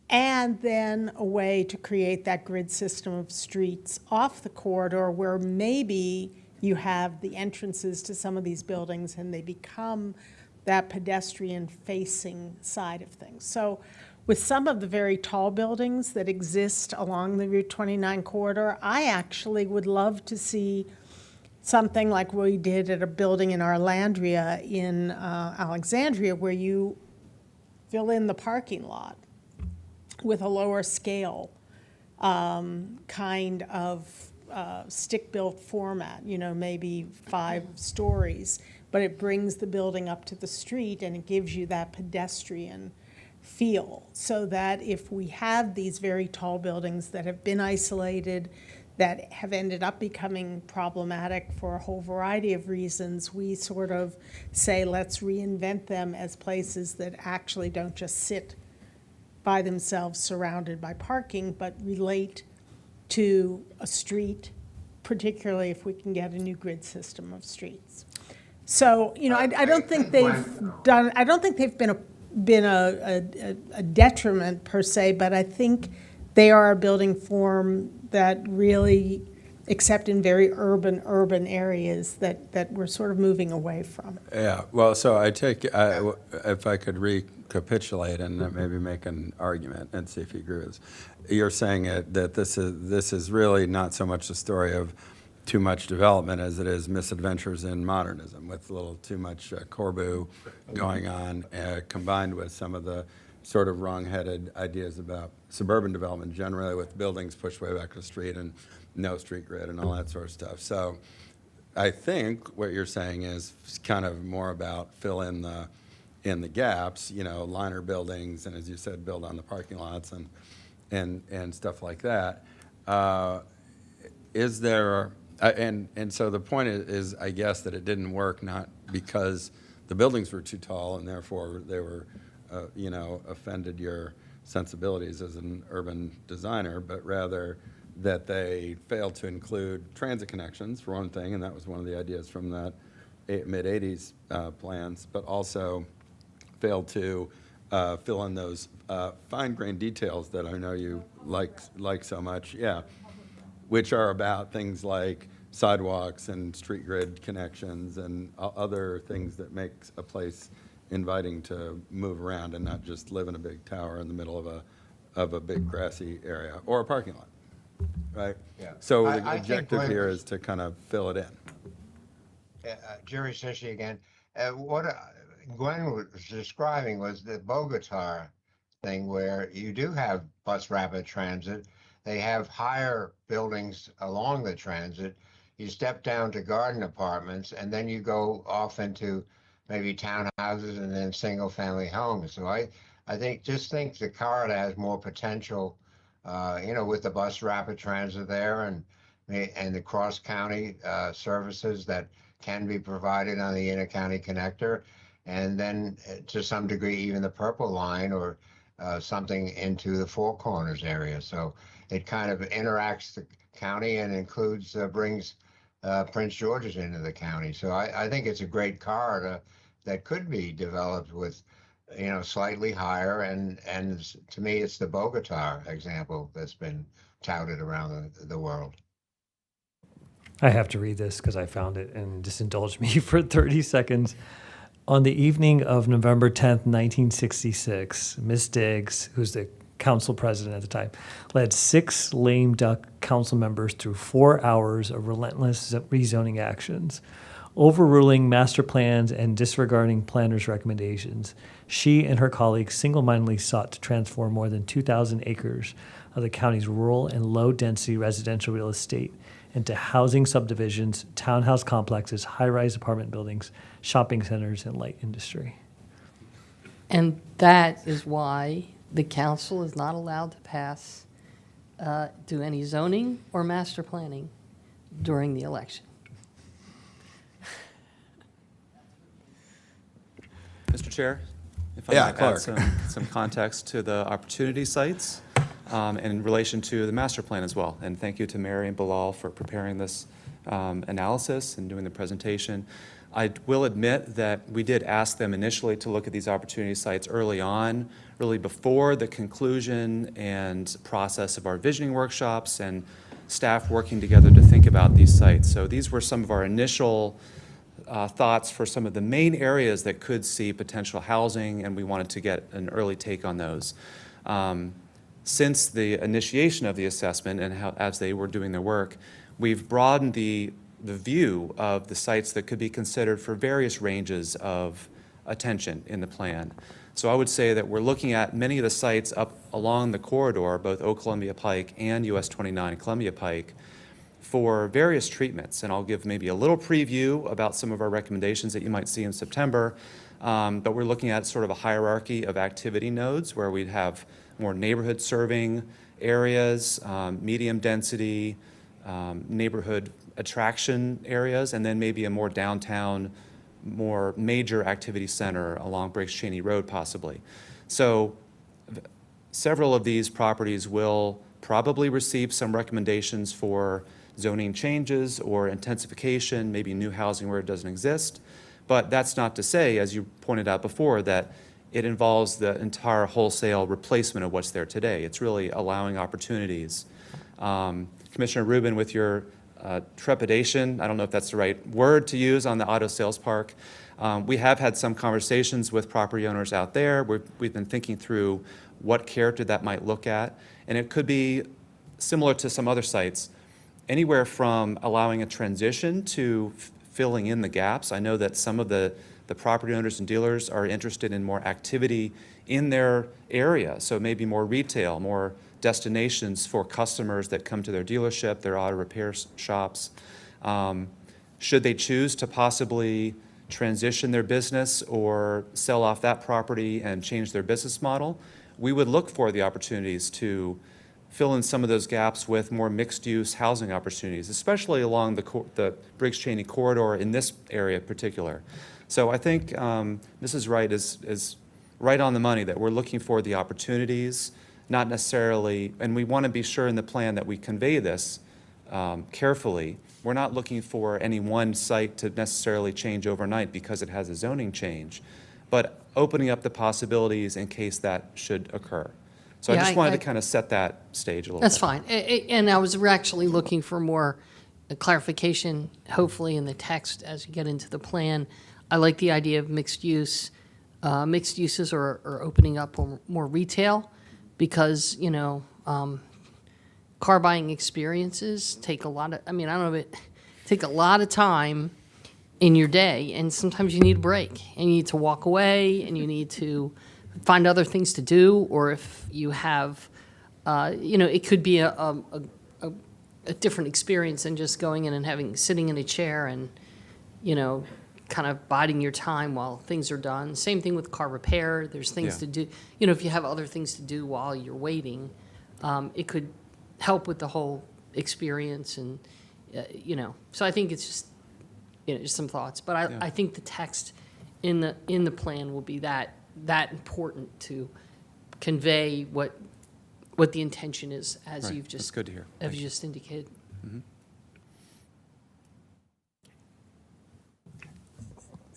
And then a way to create that grid system of streets off the corridor where maybe you have the entrances to some of these buildings and they become that pedestrian-facing side of things. So with some of the very tall buildings that exist along the Route 29 corridor, I actually would love to see something like we did at a building in Arlandria in Alexandria, where you fill in the parking lot with a lower scale kind of stick-built format, maybe 5 stories, but it brings the building up to the street and it gives you that pedestrian feel, so that if we have these very tall buildings that have been isolated, that have ended up becoming problematic for a whole variety of reasons, we sort of say, let's reinvent them as places that actually don't just sit by themselves surrounded by parking, but relate to a street, particularly if we can get a new grid system of streets. So, you know, I don't think they've done, I don't think they've been a detriment per se, but I think they are a building form that really, except in very urban areas, that we're sort of moving away from. Yeah, well, so I take, if I could recapitulate and maybe make an argument and see if you agree with this. You're saying that this is really not so much a story of too much development as it is misadventures in modernism, with a little too much Corbu going on, combined with some of the sort of wrong-headed ideas about suburban development generally, with buildings pushed way back to the street and no street grid and all that sort of stuff. So I think what you're saying is kind of more about fill in the gaps, you know, liner buildings, and as you said, build on the parking lots and stuff like that. Is there, and so the point is, I guess, that it didn't work not because the buildings were too tall and therefore they were, you know, offended your sensibilities as an urban designer, but rather that they failed to include transit connections, for one thing, and that was one of the ideas from that mid-'80s plans, but also failed to fill in those fine-grained details that I know you like so much, yeah, which are about things like sidewalks and street grid connections and other things that make a place inviting to move around and not just live in a big tower in the middle of a big grassy area or a parking lot. Right? Yeah. So I the think objective Glenn here was- is to kind of fill it in. Jerry Sishi again. What Gwen was describing was the Bogota thing, where you do have bus rapid transit. They have higher buildings along the transit. You step down to garden apartments, and then you go off into maybe townhouses and then single-family homes. So I think the corridor has more potential, you know, with the bus rapid transit there and the cross-county services that can be provided on the inter-county connector, and then to some degree even the Purple Line or something into the Four Corners area. So it kind of interacts the county and includes, brings Prince George's into the county. So I think it's a great corridor that could be developed with, you know, slightly higher, and to me it's the Bogota example that's been touted around the world. I have to read this because I found it, and just indulge me for 30 seconds. On the evening of November 10th, 1966, Ms. Diggs, who's the council president at the time, led 6 lame duck council members through 4 hours of relentless rezoning actions. Overruling master plans and disregarding planners' recommendations, she and her colleagues single-mindedly sought to transform more than 2,000 acres of the county's rural and low-density residential real estate into housing subdivisions, townhouse complexes, high-rise apartment buildings, shopping centers, and light industry. And that is why the council is not allowed to pass, do any zoning or master planning during the election. Mr. Chair, if I Yeah, might Clark. add some context to the opportunity sites in relation to the master plan as well. And thank you to Mary and Bilal for preparing this analysis and doing the presentation. I will admit that we did ask them initially to look at these opportunity sites early on, really before the conclusion and process of our visioning workshops and staff working together to think about these sites. So these were some of our initial thoughts for some of the main areas that could see potential housing, and we wanted to get an early take on those. Since the initiation of the assessment and as they were doing their work, we've broadened the view of the sites that could be considered for various ranges of attention in the plan. So I would say that we're looking at many of the sites up along the corridor, both Old Columbia Pike and US 29 Columbia Pike, for various treatments. And I'll give maybe a little preview about some of our recommendations that you might see in September. But we're looking at sort of a hierarchy of activity nodes where we'd have more neighborhood serving areas, medium density, neighborhood attraction areas, and then maybe a more downtown, more major activity center along Briggs Cheney Road possibly. So several of these properties will probably receive some recommendations for zoning changes or intensification, maybe new housing where it doesn't exist. But that's not to say, as you pointed out before, that it involves the entire wholesale replacement of what's there today. It's really allowing opportunities. Commissioner Rubin, with your trepidation, I don't know if that's the right word to use on the auto sales park, we have had some conversations with property owners out there. We've been thinking through what character that might look at, and it could be similar to some other sites, anywhere from allowing a transition to filling in the gaps. I know that some of the property owners and dealers are interested in more activity in their area, so maybe more retail, more destinations for customers that come to their dealership, their auto repair shops. Should they choose to possibly transition their business or sell off that property and change their business model, we would look for the opportunities to fill in some of those gaps with more mixed-use housing opportunities, especially along the Briggs-Cheney corridor in this area in particular. So I think Mrs. Wright is right on the money that we're looking for the opportunities, not necessarily, and we want to be sure in the plan that we convey this carefully. We're not looking for any one site to necessarily change overnight because it has a zoning change, but opening up the possibilities in case that should occur. So Yeah, I just wanted to kind of set that stage a little That's bit. fine. And I was actually looking for more clarification, hopefully in the text as you get into the plan. I like the idea of mixed use. Mixed uses are opening up more retail because, car buying experiences take a lot of, take a lot of time in your day, and sometimes you need a break, and you need to walk away, and you need to find other things to do, or if you have, it could be a different experience than just going in and sitting in a chair and, kind of biding your time while things are done. Same thing with car repair. There's things to do. If you have other things to do while you're waiting, it could help with the whole experience, and So I think it's just, just some thoughts. But I think the text in the plan will be that important to convey what the intention is, as Right. you've just That's good to hear. as Thank you you. just indicated. Mm-hmm.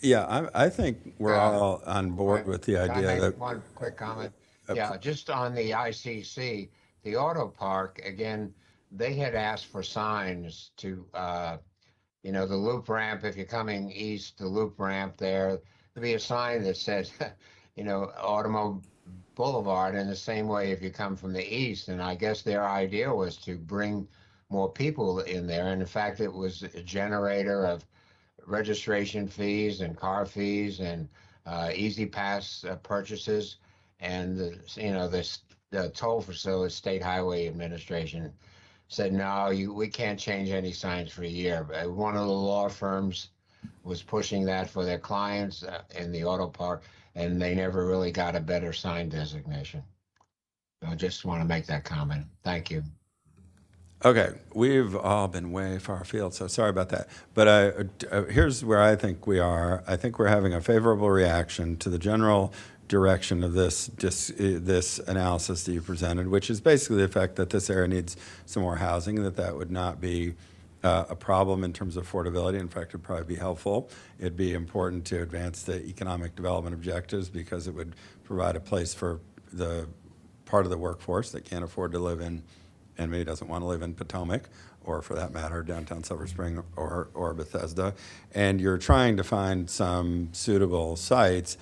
Yeah, I think we're all on board with the Can I idea make that. one quick comment? Yeah, just on the ICC, the auto park, again, they had asked for signs to, the loop ramp, if you're coming east, the loop ramp there, there'd be a sign that says, Automobile Boulevard, in the same way if you come from the east. And I guess their idea was to bring more people in there. And in fact, it was a generator of registration fees and car fees and easy pass purchases, and the toll facility, State Highway Administration said no, we can't change any signs for a year. But one of the law firms was pushing that for their clients in the auto park, and they never really got a better sign designation. So I just want to make that comment. Thank you. Okay, we've all been way far afield, so sorry about that. But here's where I think we are. I think we're having a favorable reaction to the general direction of this analysis that you presented, which is basically the fact that this area needs some more housing, that would not be a problem in terms of affordability. In fact, it'd probably be helpful. It'd be important to advance the economic development objectives because it would provide a place for the part of the workforce that can't afford to live in and maybe doesn't want to live in Potomac, or for that matter, downtown Silver Spring or Bethesda. And you're trying to find some suitable sites.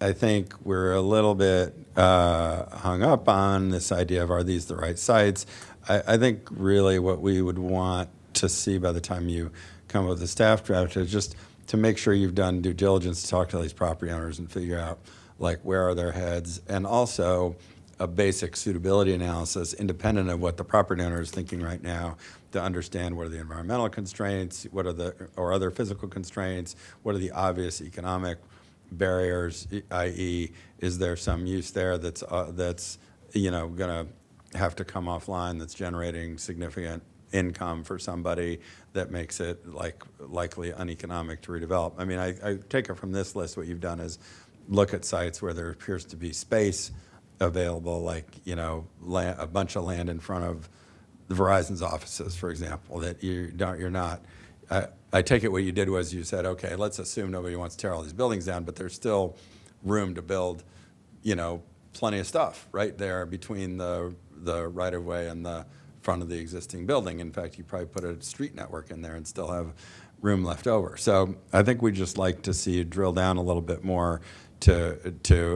I think we're a little bit hung up on this idea of, are these the right sites? I think really what we would want to see by the time you come up with the staff draft is just to make sure you've done due diligence to talk to these property owners and figure out, like, where are their heads, and also a basic suitability analysis independent of what the property owner is thinking right now, to understand what are the environmental constraints, or other physical constraints, what are the obvious economic barriers, i.e., is there some use there that's going to have to come offline, that's generating significant income for somebody, that makes it likely uneconomic to redevelop. I mean, I take it from this list, what you've done is look at sites where there appears to be space available, like, a bunch of land in front of the Verizon's offices, for example, that you're not. I take it what you did was you said, okay, let's assume nobody wants to tear all these buildings down, but there's still room to build, plenty of stuff right there between the right-of-way and the front of the existing building. In fact, you probably put a street network in there and still have room left over. So I think we just like to see you drill down a little bit more to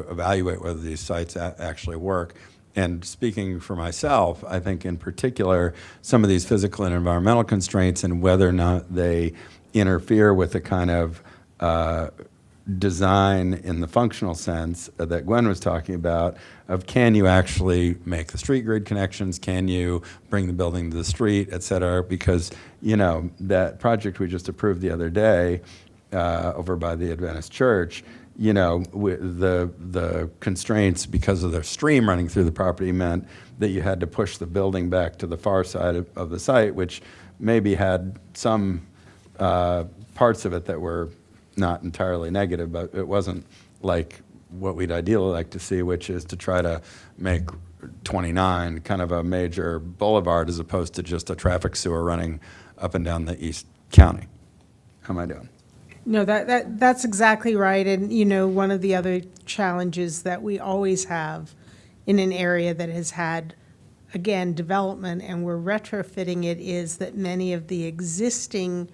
evaluate whether these sites actually work. And speaking for myself, I think in particular, some of these physical and environmental constraints and whether or not they interfere with the kind of design in the functional sense that Gwen was talking about, of can you actually make the street grid connections, can you bring the building to the street, et cetera, because, that project we just approved the other day over by the Adventist Church, the constraints because of the stream running through the property meant that you had to push the building back to the far side of the site, which maybe had some parts of it that were not entirely negative, but it wasn't like what we'd ideally like to see, which is to try to make 29 kind of a major boulevard as opposed to just a traffic sewer running up and down the East County. How am I doing? No, that's exactly right. And, one of the other challenges that we always have in an area that has had, again, development and we're retrofitting it is that many of the existing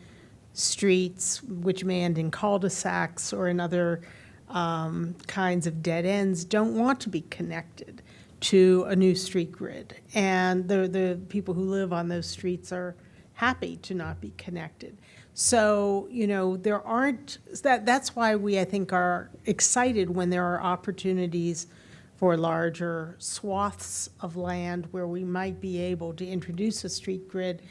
streets, which may end in cul-de-sacs or in other kinds of dead ends, don't want to be connected to a new street grid. And the people who live on those streets are happy to not be connected. So, there aren't, that's why we, I think, are excited when there are opportunities for larger swaths of land where we might be able to introduce a street grid,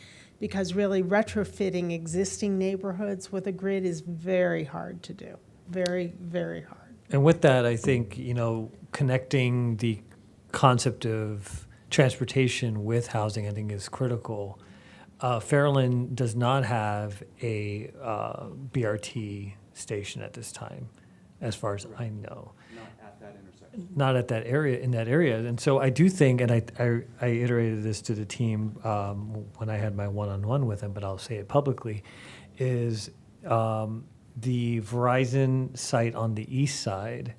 because really retrofitting existing neighborhoods with a grid is very hard to do, very, very hard. And with that, I think, connecting the concept of transportation with housing, I think, is critical. Fairland does not have a BRT station at this time, as far as I know. Not at that intersection. Not at that area, in that area. And so I do think, and I iterated this to the team when I had my one-on-one with them, but I'll say it publicly, is the Verizon site on the east side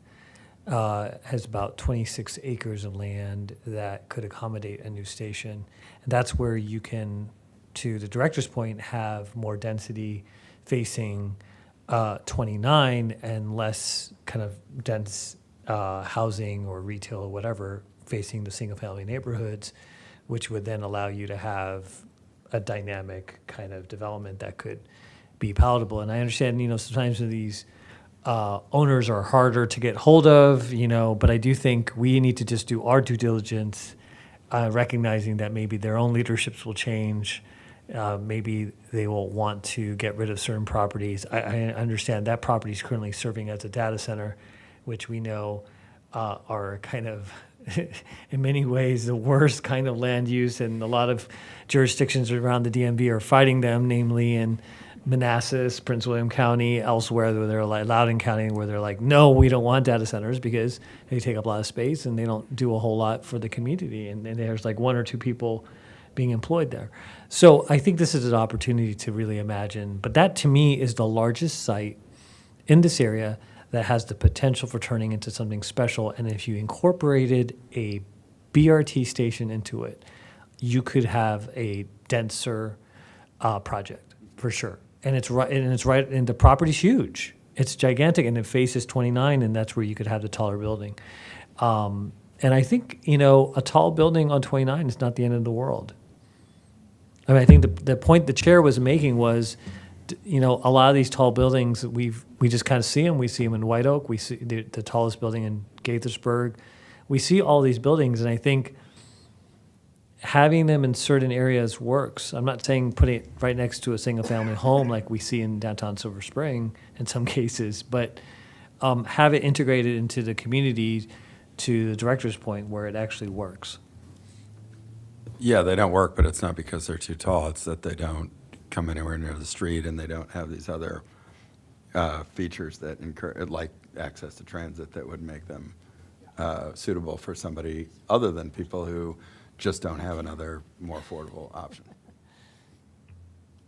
has about 26 acres of land that could accommodate a new station. And that's where you can, to the director's point, have more density facing 29 and less kind of dense housing or retail or whatever facing the single-family neighborhoods, which would then allow you to have a dynamic kind of development that could be palatable. And I understand, sometimes these owners are harder to get hold of, but I do think we need to just do our due diligence, recognizing that maybe their own leaderships will change. Maybe they will want to get rid of certain properties. I understand that property is currently serving as a data center, which we know are kind of, in many ways, the worst kind of land use, and a lot of jurisdictions around the DMV are fighting them, namely in Manassas, Prince William County, elsewhere, where they're like Loudoun County, where they're like, no, we don't want data centers because they take up a lot of space and they don't do a whole lot for the community. And there's like one or two people being employed there. So I think this is an opportunity to really imagine. But that, to me, is the largest site in this area that has the potential for turning into something special. And if you incorporated a BRT station into it, you could have a denser project for sure. And it's right, and the property's huge. It's gigantic, and it faces 29, and that's where you could have the taller building. And I think, a tall building on 29 is not the end of the world. I mean, I think the point the chair was making was, a lot of these tall buildings, we just kind of see them. We see them in White Oak. We see the tallest building in Gaithersburg. We see all these buildings, and I think having them in certain areas works. I'm not saying putting it right next to a single-family home like we see in downtown Silver Spring in some cases, but have it integrated into the community, to the director's point, where it actually works. Yeah, they don't work, but it's not because they're too tall. It's that they don't come anywhere near the street, and they don't have these other features that encourage, like access to transit, that would make them suitable for somebody other than people who just don't have another more affordable option.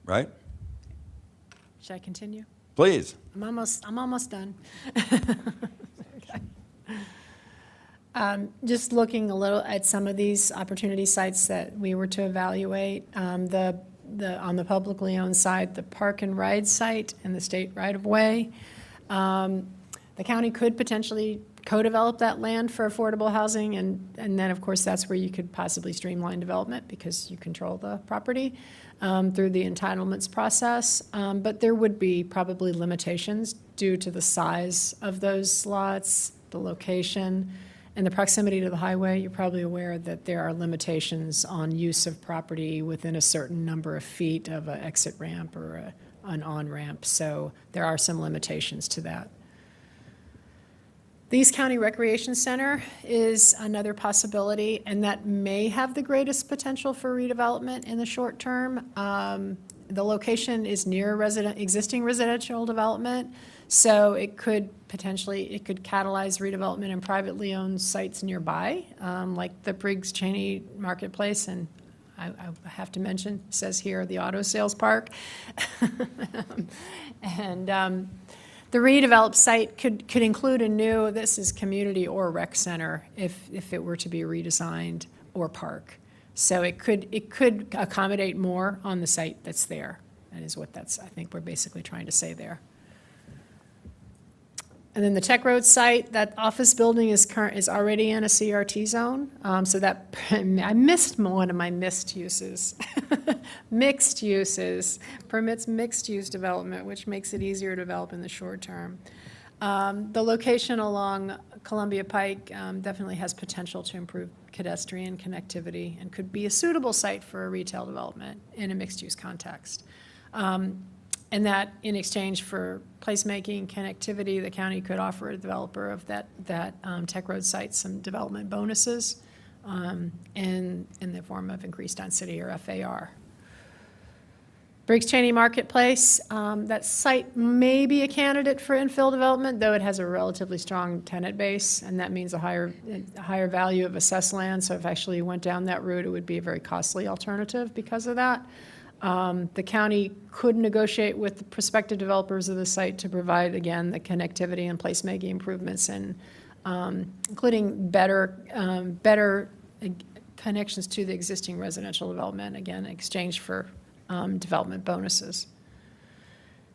Right? Should I continue? Please. I'm almost done. Just looking a little at some of these opportunity sites that we were to evaluate, on the publicly owned side, the park and ride site and the state right-of-way. The county could potentially co-develop that land for affordable housing, and then, of course, that's where you could possibly streamline development because you control the property through the entitlements process. But there would be probably limitations due to the size of those lots, the location, and the proximity to the highway. You're probably aware that there are limitations on use of property within a certain number of feet of an exit ramp or an on-ramp. So there are some limitations to that. The East County Recreation Center is another possibility, and that may have the greatest potential for redevelopment in the short term. The location is near existing residential development, so it could catalyze redevelopment in privately owned sites nearby, like the Briggs Cheney Marketplace, and I have to mention, it says here, the auto sales park. And the redeveloped site could include a new, this is community or rec center if it were to be redesigned, or park. So it could accommodate more on the site that's there. That is what I think we're basically trying to say there. And then the Tech Road site, that office building is already in a CRT zone. So that, I missed one of my mixed uses. Mixed uses, permits mixed use development, which makes it easier to develop in the short term. The location along Columbia Pike definitely has potential to improve pedestrian connectivity and could be a suitable site for a retail development in a mixed use context. And that in exchange for placemaking connectivity, the county could offer a developer of that Tech Road site some development bonuses in the form of increased density or FAR. Briggs Cheney Marketplace, that site may be a candidate for infill development, though it has a relatively strong tenant base, and that means a higher value of assessed land. So if actually you went down that route, it would be a very costly alternative because of that. The county could negotiate with the prospective developers of the site to provide, again, the connectivity and placemaking improvements, and including better connections to the existing residential development, again, in exchange for development bonuses.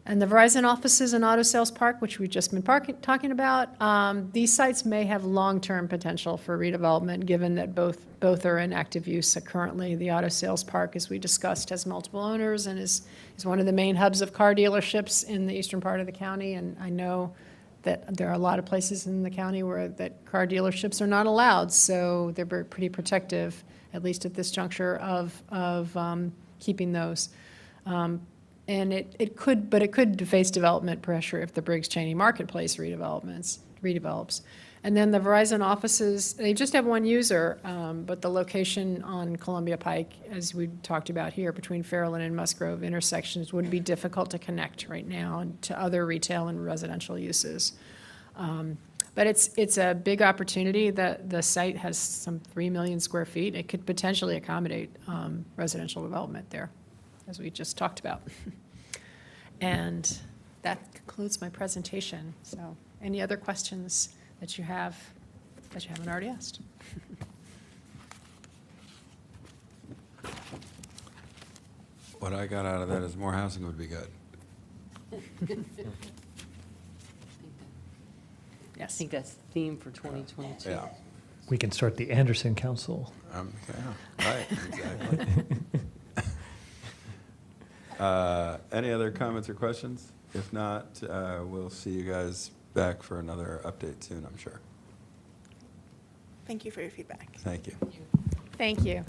And the Verizon offices and auto sales park, which we've just been talking about, these sites may have long-term potential for redevelopment, given that both are in active use currently. The auto sales park, as we discussed, has multiple owners and is one of the main hubs of car dealerships in the eastern part of the county. And I know that there are a lot of places in the county where that car dealerships are not allowed, so they're pretty protective, at least at this juncture, of keeping those. And it could face development pressure if the Briggs Cheney Marketplace redevelops. And then the Verizon offices, they just have one user, but the location on Columbia Pike, as we talked about here, between Fairland and Musgrove intersections would be difficult to connect right now to other retail and residential uses. But it's a big opportunity. The site has some 3 million square feet. It could potentially accommodate residential development there, as we just talked about. And that concludes my presentation. So any other questions that you have that you haven't already asked? What I got out of that is more housing would be good. Yes. I think that's the theme for 2022. Yeah. We can start the Anderson Council. Yeah, right, exactly. Any other comments or questions? If not, we'll see you guys back for another update soon, I'm sure. Thank you for your feedback. Thank you. Thank you.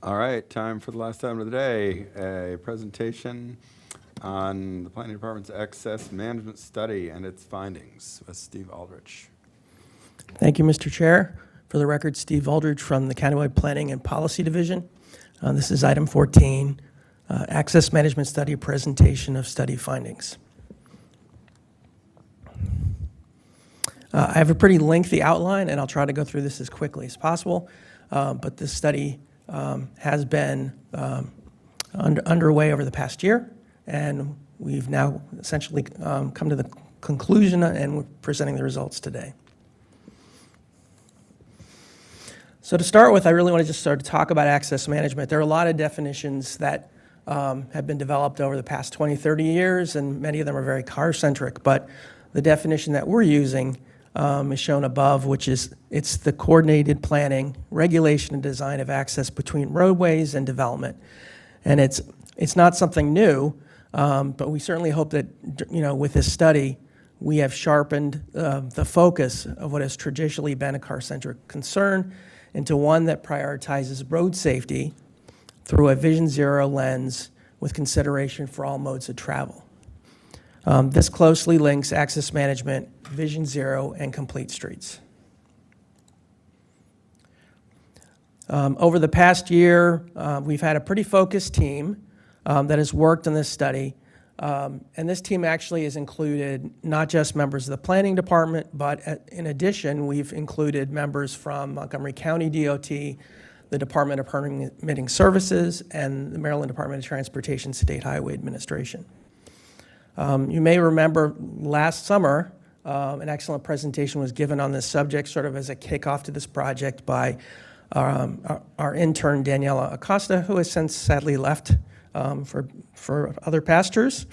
All right, time for the last item of the day, a presentation on the Planning Department's Access Management Study and its findings with Steve Aldrich. Thank you, Mr. Chair. For the record, Steve Aldrich from the Countywide Planning and Policy Division. This is item 14, Access Management Study, presentation of study findings. I have a pretty lengthy outline, and I'll try to go through this as quickly as possible. But this study has been underway over the past year, and we've now essentially come to the conclusion, and we're presenting the results today. So to start with, I really want to just start to talk about access management. There are a lot of definitions that have been developed over the past 20, 30 years, and many of them are very car-centric. But the definition that we're using is shown above, which is it's the coordinated planning, regulation, and design of access between roadways and development. And it's not something new, but we certainly hope that, with this study, we have sharpened the focus of what has traditionally been a car-centric concern into one that prioritizes road safety through a Vision Zero lens with consideration for all modes of travel. This closely links access management, Vision Zero, and complete streets. Over the past year, we've had a pretty focused team that has worked on this study. And this team actually has included not just members of the planning department, but in addition, we've included members from Montgomery County DOT, the Department of Permitting Services, and the Maryland Department of Transportation State Highway Administration. You may remember last summer, an excellent presentation was given on this subject, sort of as a kickoff to this project by our intern, Daniela Acosta, who has since sadly left for other pastures.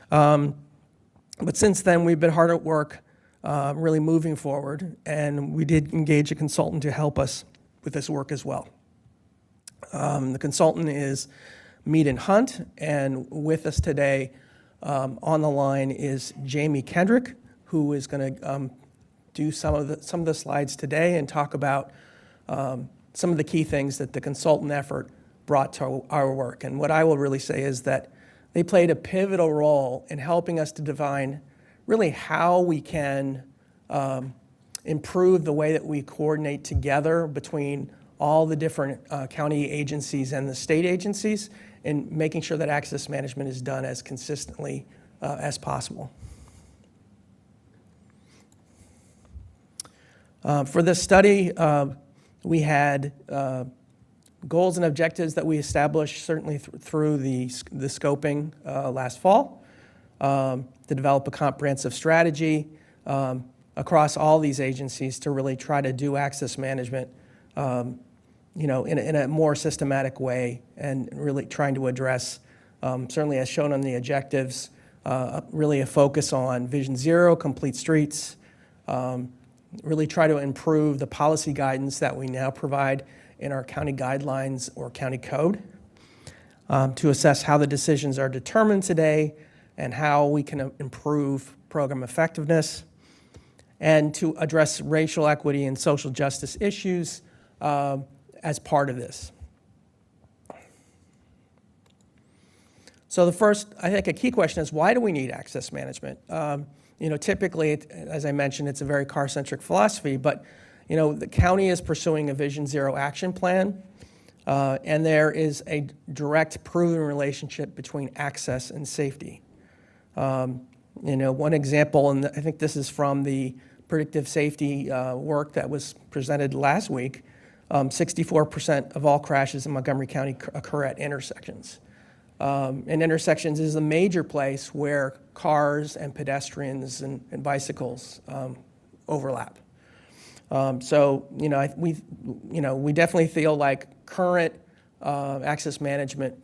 But since then, we've been hard at work really moving forward, and we did engage a consultant to help us with this work as well. The consultant is Mead and Hunt, and with us today on the line is Jamie Kendrick, who is going to do some of the slides today and talk about some of the key things that the consultant effort brought to our work. And what I will really say is that they played a pivotal role in helping us to define really how we can improve the way that we coordinate together between all the different county agencies and the state agencies, and making sure that access management is done as consistently as possible. For this study, we had goals and objectives that we established certainly through the scoping last fall to develop a comprehensive strategy across all these agencies to really try to do access management in a more systematic way, and really trying to address, certainly as shown on the objectives, really a focus on Vision Zero, complete streets, really try to improve the policy guidance that we now provide in our county guidelines or county code, to assess how the decisions are determined today and how we can improve program effectiveness, and to address racial equity and social justice issues as part of this. So the first, I think a key question is, why do we need access management? Typically, as I mentioned, it's a very car-centric philosophy, but the county is pursuing a Vision Zero action plan, and there is a direct proven relationship between access and safety. One example, and I think this is from the predictive safety work that was presented last week, 64% of all crashes in Montgomery County occur at intersections. And intersections is a major place where cars and pedestrians and bicycles overlap. We definitely feel like current access management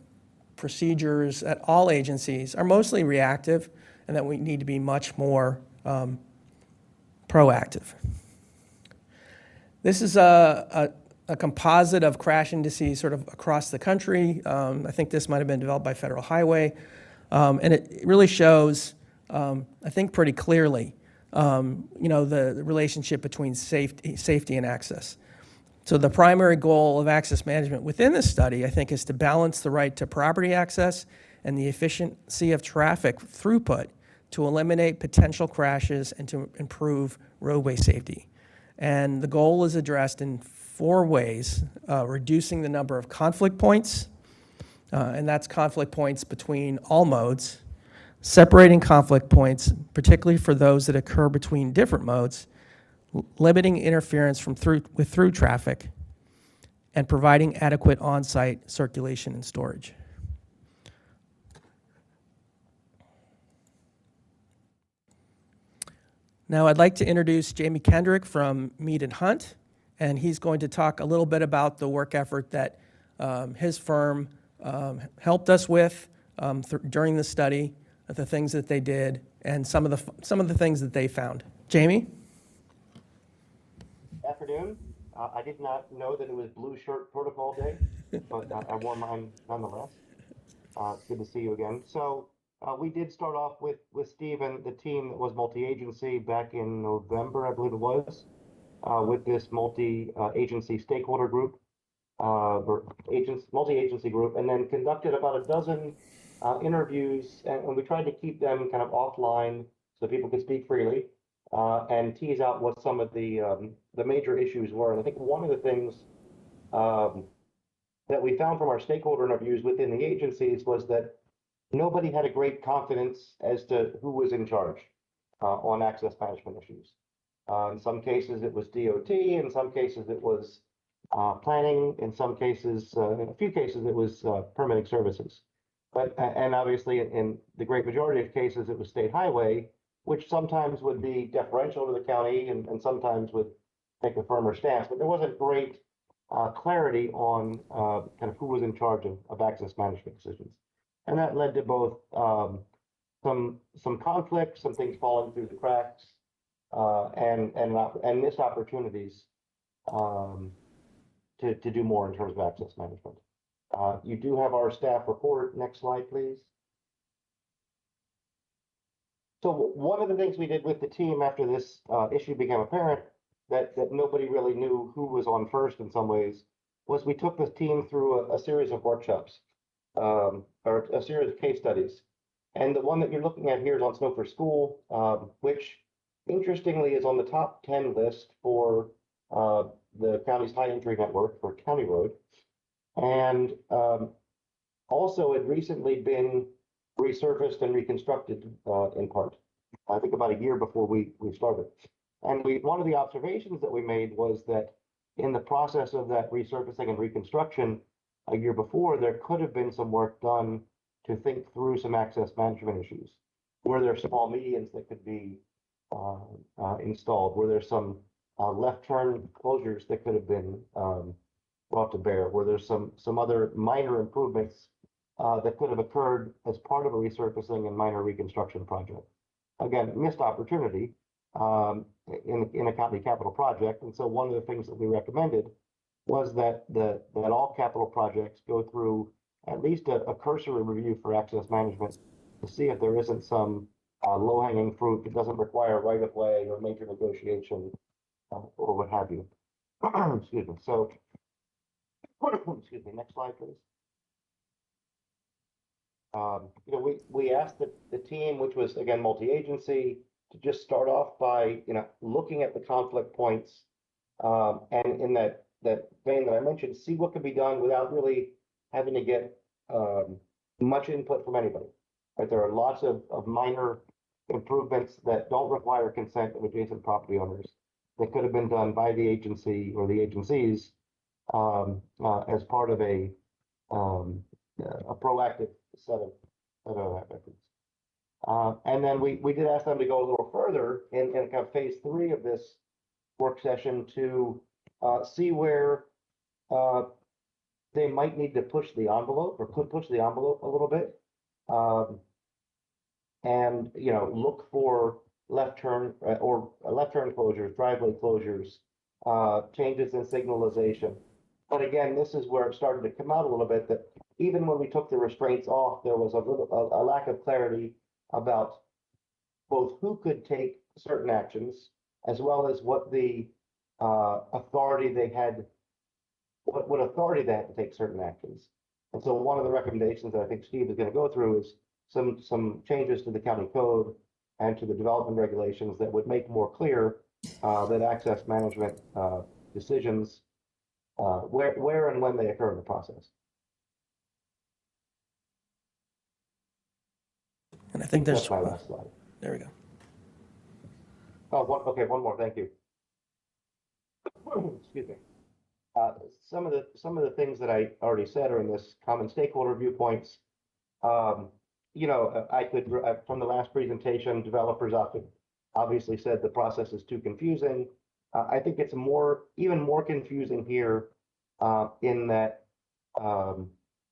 procedures at all agencies are mostly reactive, and that we need to be much more proactive. This is a composite of crash indices sort of across the country. I think this might have been developed by Federal Highway, and it really shows, I think pretty clearly, the relationship between safety and access. So the primary goal of access management within this study, I think, is to balance the right to property access and the efficiency of traffic throughput to eliminate potential crashes and to improve roadway safety. And the goal is addressed in 4 ways: reducing the number of conflict points, and that's conflict points between all modes, separating conflict points, particularly for those that occur between different modes, limiting interference with through traffic, and providing adequate on-site circulation and storage. Now I'd like to introduce Jamie Kendrick from Mead and Hunt, and he's going to talk a little bit about the work effort that his firm helped us with during the study, the things that they did, and some of the things that they found. Jamie? Afternoon. I did not know that it was Blue Shirt Protocol Day, but I wore mine nonetheless. It's good to see you again. So we did start off with Steve and the team that was multi-agency back in November, I believe it was, with this multi-agency stakeholder group, or multi-agency group, and then conducted about a dozen interviews, and we tried to keep them kind of offline so people could speak freely. And tease out what some of the major issues were. And I think one of the things that we found from our stakeholder interviews within the agencies was that nobody had a great confidence as to who was in charge on access management issues. In some cases, it was DOT. In some cases, it was planning. In some cases, in a few cases, it was permitting services. But and obviously, in the great majority of cases, it was state highway, which sometimes would be deferential to the county and sometimes would take a firmer stance. But there wasn't great clarity on kind of who was in charge of access management decisions. And that led to both some conflict, some things falling through the cracks, and missed opportunities to do more in terms of access management. You do have our staff report. Next slide, please. So one of the things we did with the team after this issue became apparent that nobody really knew who was on first in some ways was we took the team through a series of workshops or a series of case studies. And the one that you're looking at here is on Snow for School, which interestingly is on the top 10 list for the county's high entry network for County Road. And also had recently been resurfaced and reconstructed in part, I think about a year before we started. And one of the observations that we made was that in the process of that resurfacing and reconstruction a year before, there could have been some work done to think through some access management issues. Were there small medians that could be installed? Were there some left turn closures that could have been brought to bear? Were there some other minor improvements that could have occurred as part of a resurfacing and minor reconstruction project? Again, missed opportunity in a county capital project. And so one of the things that we recommended was that all capital projects go through at least a cursory review for access management to see if there isn't some low-hanging fruit that doesn't require right-of-way or major negotiation or what have you. Excuse me. So, excuse me. Next slide, please. We asked the team, which was again multi-agency, to just start off by looking at the conflict points, and in that vein that I mentioned, see what can be done without really having to get much input from anybody. Right? There are lots of minor improvements that don't require consent of adjacent property owners that could have been done by the agency or the agencies as part of a proactive set of efforts. And then we did ask them to go a little further in kind of phase 3 of this work session to see where they might need to push the envelope or could push the envelope a little bit. And look for left turn closures, driveway closures, changes in signalization. But again, this is where it started to come out a little bit that even when we took the restraints off, there was a lack of clarity about both who could take certain actions as well as what the authority they had what authority they have to take certain actions. And so one of the recommendations that I think Steve is going to go through is some changes to the county code and to the development regulations that would make more clear that access management decisions, where and when they occur in the process. And I think That's my last slide. there we go. Oh, okay, one more, thank you. Excuse me. Some of the things that I already said are in this common stakeholder viewpoints. I could, from the last presentation, developers obviously said the process is too confusing. I think it's even more confusing here in that,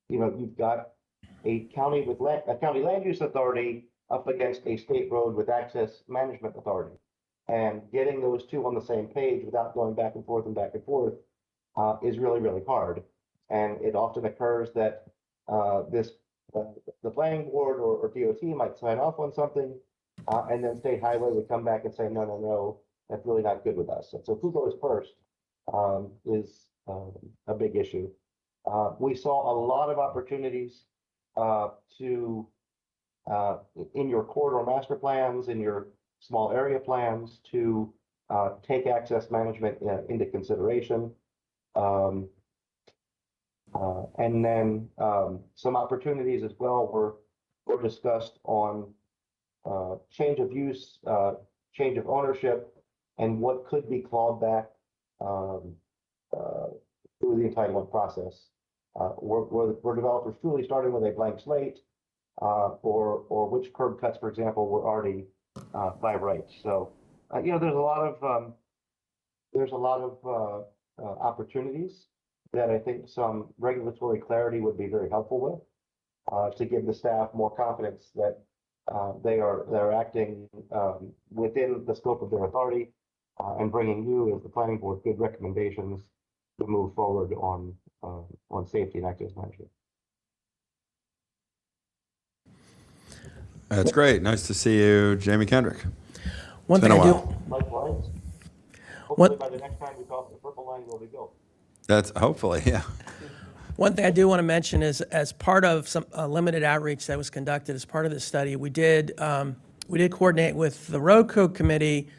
you've got a county land use authority up against a state road with access management authority. And getting those two on the same page without going back and forth is really, really hard. And it often occurs that the planning board or DOT might sign off on something, and then State Highway would come back and say, no, that's really not good with us. And so who goes first is a big issue. We saw a lot of opportunities to, in your corridor master plans, in your small area plans, to take access management into consideration. And then some opportunities as well were discussed on change of use, change of ownership, and what could be clawed back through the entitlement process. Were developers truly starting with a blank slate, or which curb cuts, for example, were already by right? So, there's a lot of opportunities that I think some regulatory clarity would be very helpful with, to give the staff more confidence that they're acting within the scope of their authority, and bringing you as the planning board good recommendations to move forward on safety and access management. That's great. Nice to see you, Jamie Kendrick. One It's thing been a I while. do. Likewise. Hopefully by the next time we talk, the purple line will be built. That's hopefully, yeah. One thing I do want to mention is, as part of some limited outreach that was conducted as part of this study, we did coordinate with the Road Code Committee,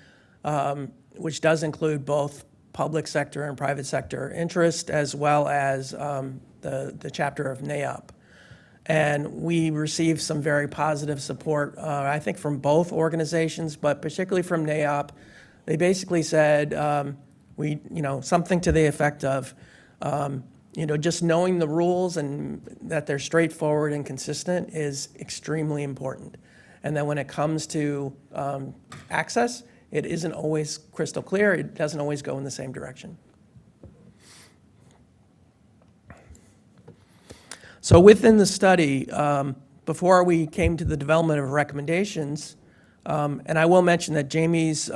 which does include both public sector and private sector interest, as well as the chapter of NAIOP. And we received some very positive support, I think, from both organizations, but particularly from NAIOP. They basically said, something to the effect of, just knowing the rules and that they're straightforward and consistent is extremely important. And then when it comes to access, it isn't always crystal clear. It doesn't always go in the same direction. So within the study, before we came to the development of recommendations, and I will mention that Jamie's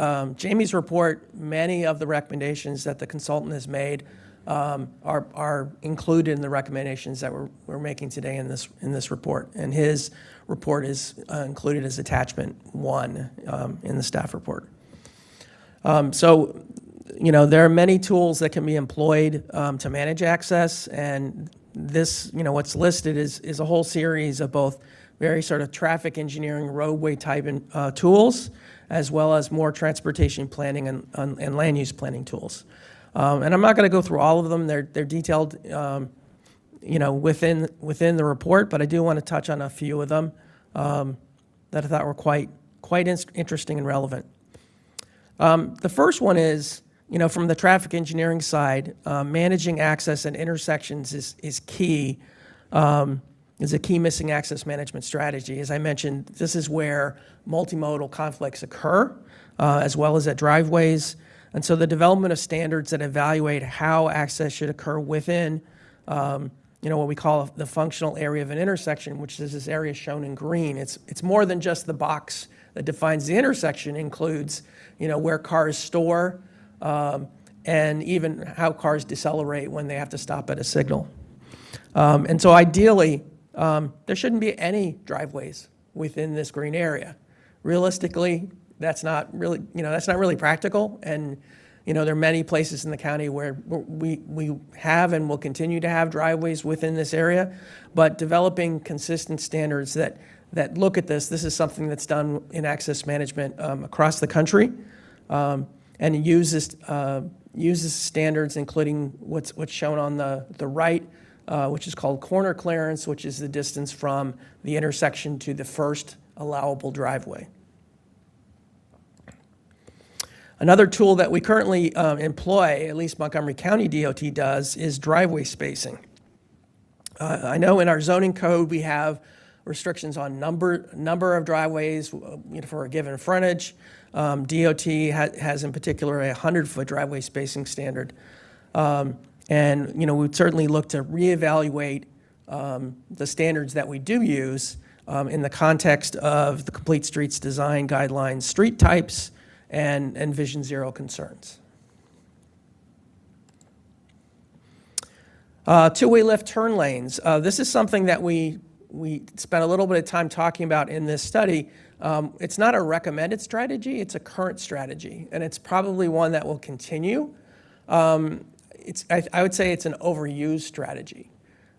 report, many of the recommendations that the consultant has made are included in the recommendations that we're making today in this report. And his report is included as attachment 1 in the staff report. So, there are many tools that can be employed to manage access, and this, what's listed is a whole series of both very sort of traffic engineering, roadway type tools, as well as more transportation planning and land use planning tools. And I'm not going to go through all of them. They're detailed, within the report, but I do want to touch on a few of them that I thought were quite interesting and relevant. The first one is, from the traffic engineering side, managing access at intersections is key. Is a key missing access management strategy. As I mentioned, this is where multimodal conflicts occur, as well as at driveways. And so the development of standards that evaluate how access should occur within, what we call the functional area of an intersection, which is this area shown in green. It's more than just the box that defines the intersection. It includes, where cars store, and even how cars decelerate when they have to stop at a signal. And so ideally, there shouldn't be any driveways within this green area. Realistically, that's not really practical. And, There are many places in the county where we have and will continue to have driveways within this area, but developing consistent standards that look at this is something that's done in access management across the country, and uses standards including what's shown on the right, which is called corner clearance, which is the distance from the intersection to the first allowable driveway. Another tool that we currently employ, at least Montgomery County DOT does, is driveway spacing. I know in our zoning code we have restrictions on number of driveways for a given frontage. DOT has in particular a 100-foot driveway spacing standard. And we'd certainly look to reevaluate the standards that we do use in the context of the Complete Streets Design Guidelines, street types, and Vision Zero concerns. Two-way left turn lanes. This is something that we spent a little bit of time talking about in this study. It's not a recommended strategy, it's a current strategy, and it's probably one that will continue. I would say it's an overused strategy,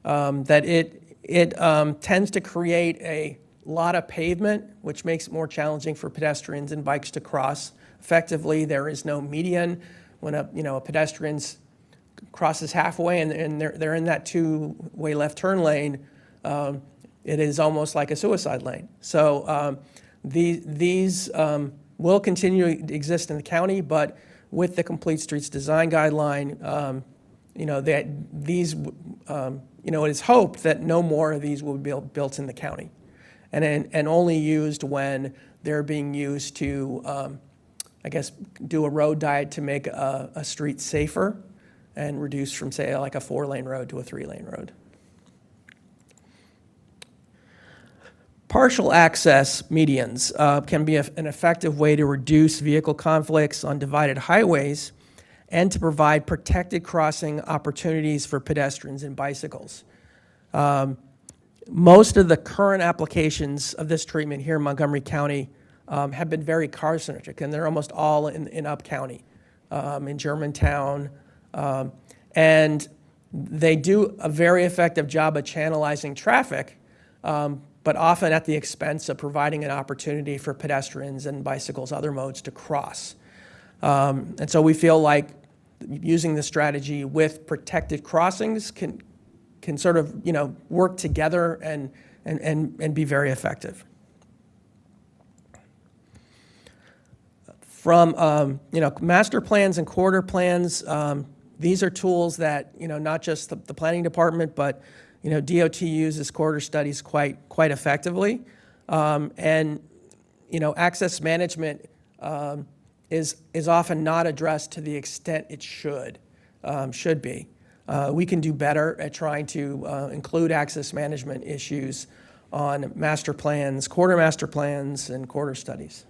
that it tends to create a lot of pavement, which makes it more challenging for pedestrians and bikes to cross. Effectively, there is no median. When a pedestrian crosses halfway and they're in that two-way left turn lane, it is almost like a suicide lane. So these will continue to exist in the county, but with the Complete Streets Design Guideline, it is hoped that no more of these will be built in the county, and only used when they're being used to, do a road diet to make a street safer and reduce from, say, like a 4-lane road to a 3-lane road. Partial access medians can be an effective way to reduce vehicle conflicts on divided highways and to provide protected crossing opportunities for pedestrians and bicycles. Most of the current applications of this treatment here in Montgomery County have been very car-centric, and they're almost all in Up County, in Germantown, and they do a very effective job of channelizing traffic, but often at the expense of providing an opportunity for pedestrians and bicycles, other modes, to cross. And so we feel like using the strategy with protected crossings can sort of work together and be very effective. From master plans and quarter plans, these are tools that not just the planning department, but DOT uses quarter studies quite effectively, and access management is often not addressed to the extent it should be. We can do better at trying to include access management issues on master plans, and quarter studies.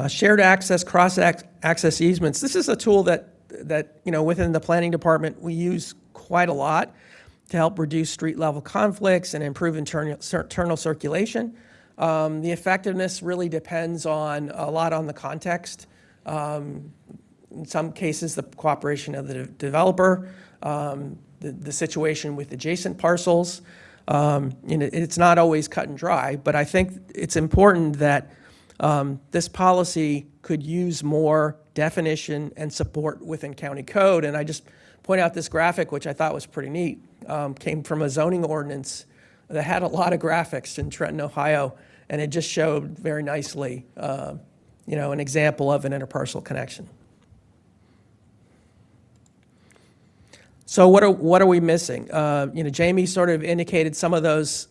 Shared access, cross-access easements. This is a tool that within the planning department we use quite a lot to help reduce street-level conflicts and improve internal circulation. The effectiveness really depends a lot on the context. In some cases, the cooperation of the developer, the situation with adjacent parcels. It's not always cut and dry, but I think it's important that this policy could use more definition and support within county code. And I just point out this graphic, which I thought was pretty neat, came from a zoning ordinance that had a lot of graphics in Trenton, Ohio, and it just showed very nicely, an example of an interparcel connection. So what are we missing? Jamie sort of indicated some of those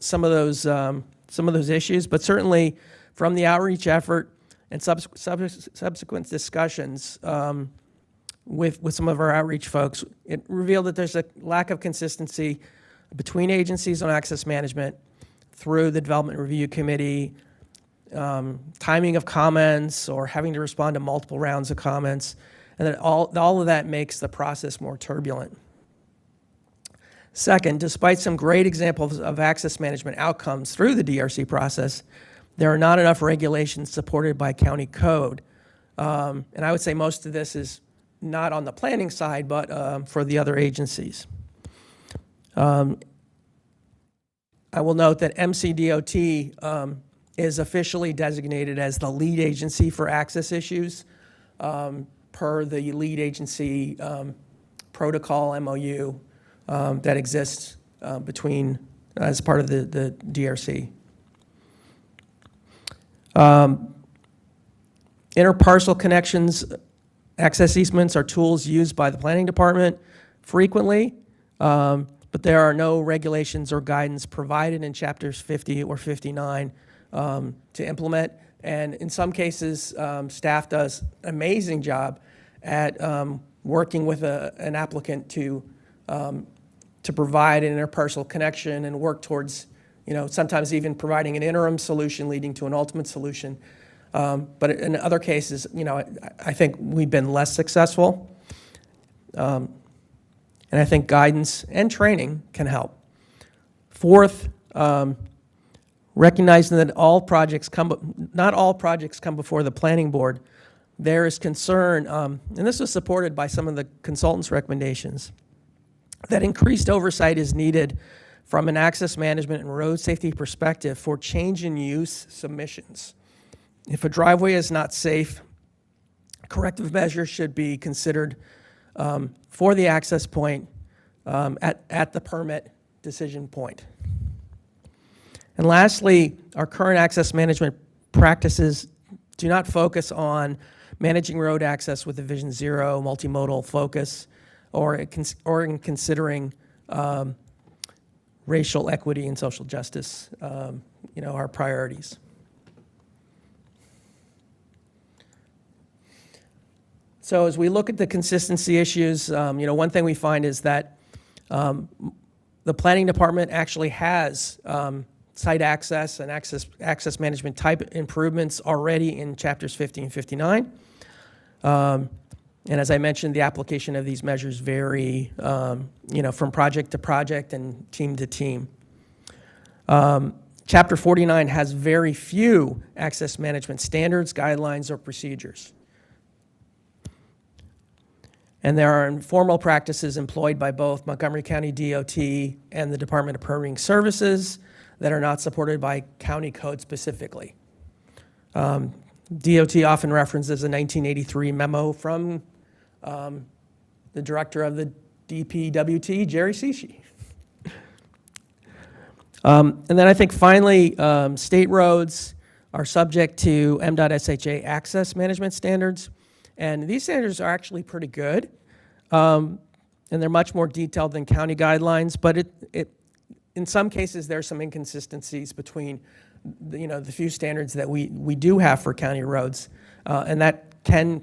issues, but certainly from the outreach effort and subsequent discussions with some of our outreach folks, it revealed that there's a lack of consistency between agencies on access management through the Development Review Committee, timing of comments or having to respond to multiple rounds of comments, and that all of that makes the process more turbulent. Second, despite some great examples of access management outcomes through the DRC process, there are not enough regulations supported by county code. And I would say most of this is not on the planning side, but for the other agencies. I will note that MCDOT is officially designated as the lead agency for access issues per the lead agency protocol MOU that exists between as part of the DRC. Interparcel connections, access easements are tools used by the planning department frequently, but there are no regulations or guidance provided in chapters 50 or 59 to implement. And in some cases, staff does an amazing job at working with an applicant to provide an interparcel connection and work towards, sometimes even providing an interim solution leading to an ultimate solution. But in other cases, I think we've been less successful. And I think guidance and training can help. Fourth, recognizing that not all projects come before the planning board, there is concern, and this was supported by some of the consultants' recommendations, that increased oversight is needed from an access management and road safety perspective for change in use submissions. If a driveway is not safe, corrective measures should be considered for the access point at the permit decision point. And lastly, our current access management practices do not focus on managing road access with a Vision Zero multimodal focus or in considering racial equity and social justice, our priorities. So as we look at the consistency issues, one thing we find is that the planning department actually has site access and access management type improvements already in chapters 50 and 59. And as I mentioned, the application of these measures vary, from project to project and team to team. Chapter 49 has very few access management standards, guidelines, or procedures. And there are informal practices employed by both Montgomery County DOT and the Department of Permitting Services that are not supported by county code specifically. DOT often references a 1983 memo from the director of the DPWT, Jerry Sishi. And then I think finally, state roads are subject to MDOT-SHA access management standards. And these standards are actually pretty good. And they're much more detailed than county guidelines, but in some cases, there are some inconsistencies between the few standards that we do have for county roads, and that can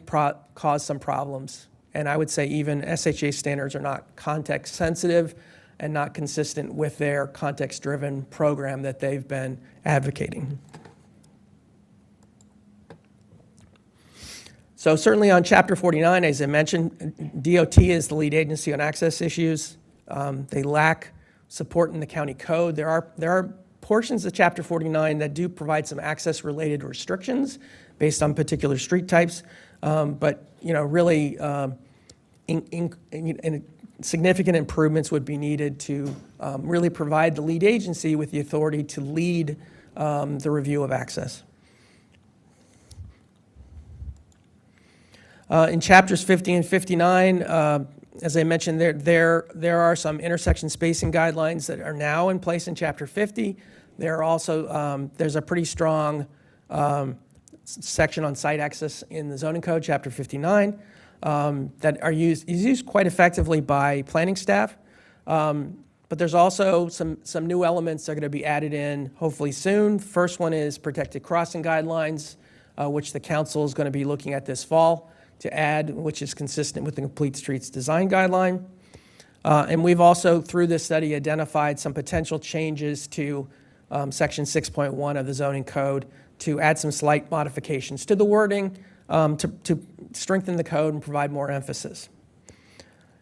cause some problems. And I would say even SHA standards are not context sensitive and not consistent with their context-driven program that they've been advocating. So certainly on Chapter 49, as I mentioned, DOT is the lead agency on access issues. They lack support in the county code. There are portions of Chapter 49 that do provide some access-related restrictions based on particular street types, but really significant improvements would be needed to really provide the lead agency with the authority to lead the review of access. In chapters 50 and 59, as I mentioned, there are some intersection spacing guidelines that are now in place in chapter 50. There are also there's a pretty strong section on site access in the zoning code, chapter 59, that is used quite effectively by planning staff. But there's also some new elements that are going to be added in hopefully soon. First one is protected crossing guidelines, which the council is going to be looking at this fall to add, which is consistent with the Complete Streets Design Guideline. And we've also, through this study, identified some potential changes to Section 6.1 of the zoning code to add some slight modifications to the wording to strengthen the code and provide more emphasis.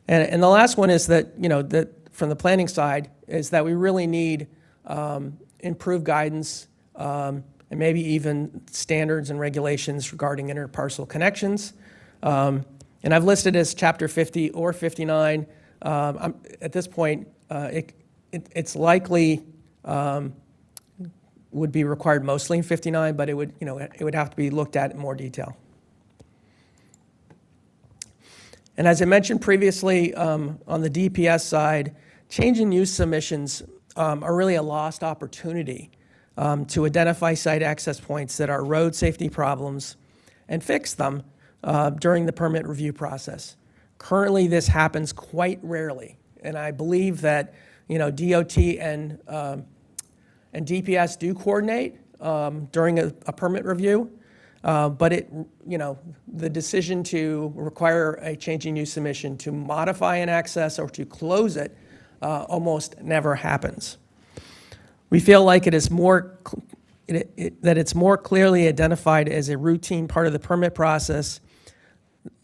And the last one is that, that from the planning side, is that we really need improved guidance and maybe even standards and regulations regarding interparcel connections. And I've listed as Chapter 50 or 59. At this point, it's likely would be required mostly in 59, but it would have to be looked at in more detail. And as I mentioned previously, on the DPS side, change in use submissions are really a lost opportunity to identify site access points that are road safety problems and fix them during the permit review process. Currently, this happens quite rarely, and I believe that DOT and DPS do coordinate during a permit review, but the decision to require a change in use submission to modify an access or to close it almost never happens. We feel like it is that it's more clearly identified as a routine part of the permit process,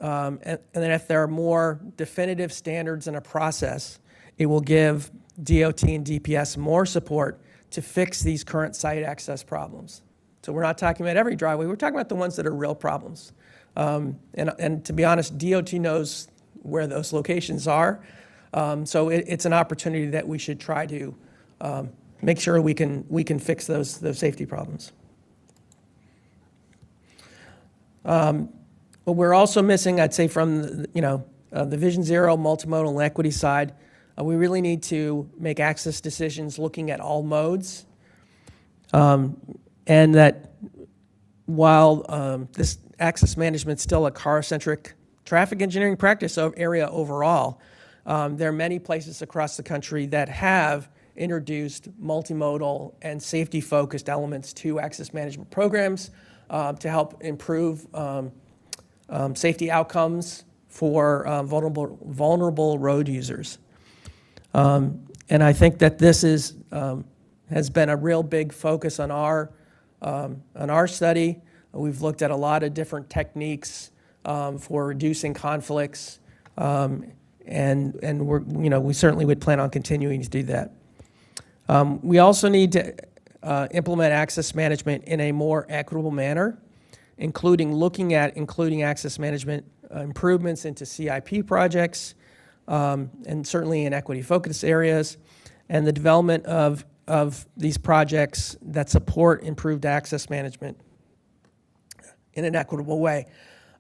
and that if there are more definitive standards in a process, it will give DOT and DPS more support to fix these current site access problems. So we're not talking about every driveway, we're talking about the ones that are real problems. And to be honest, DOT knows where those locations are, so it's an opportunity that we should try to make sure we can fix those safety problems. What we're also missing, I'd say, from the Vision Zero multimodal and equity side, we really need to make access decisions looking at all modes, and that while this access management is still a car-centric traffic engineering practice area overall, there are many places across the country that have introduced multimodal and safety-focused elements to access management programs to help improve safety outcomes for vulnerable road users. And I think that this has been a real big focus on our study. We've looked at a lot of different techniques for reducing conflicts, and we certainly would plan on continuing to do that. We also need to implement access management in a more equitable manner, including access management improvements into CIP projects, and certainly in equity focus areas, and the development of these projects that support improved access management in an equitable way.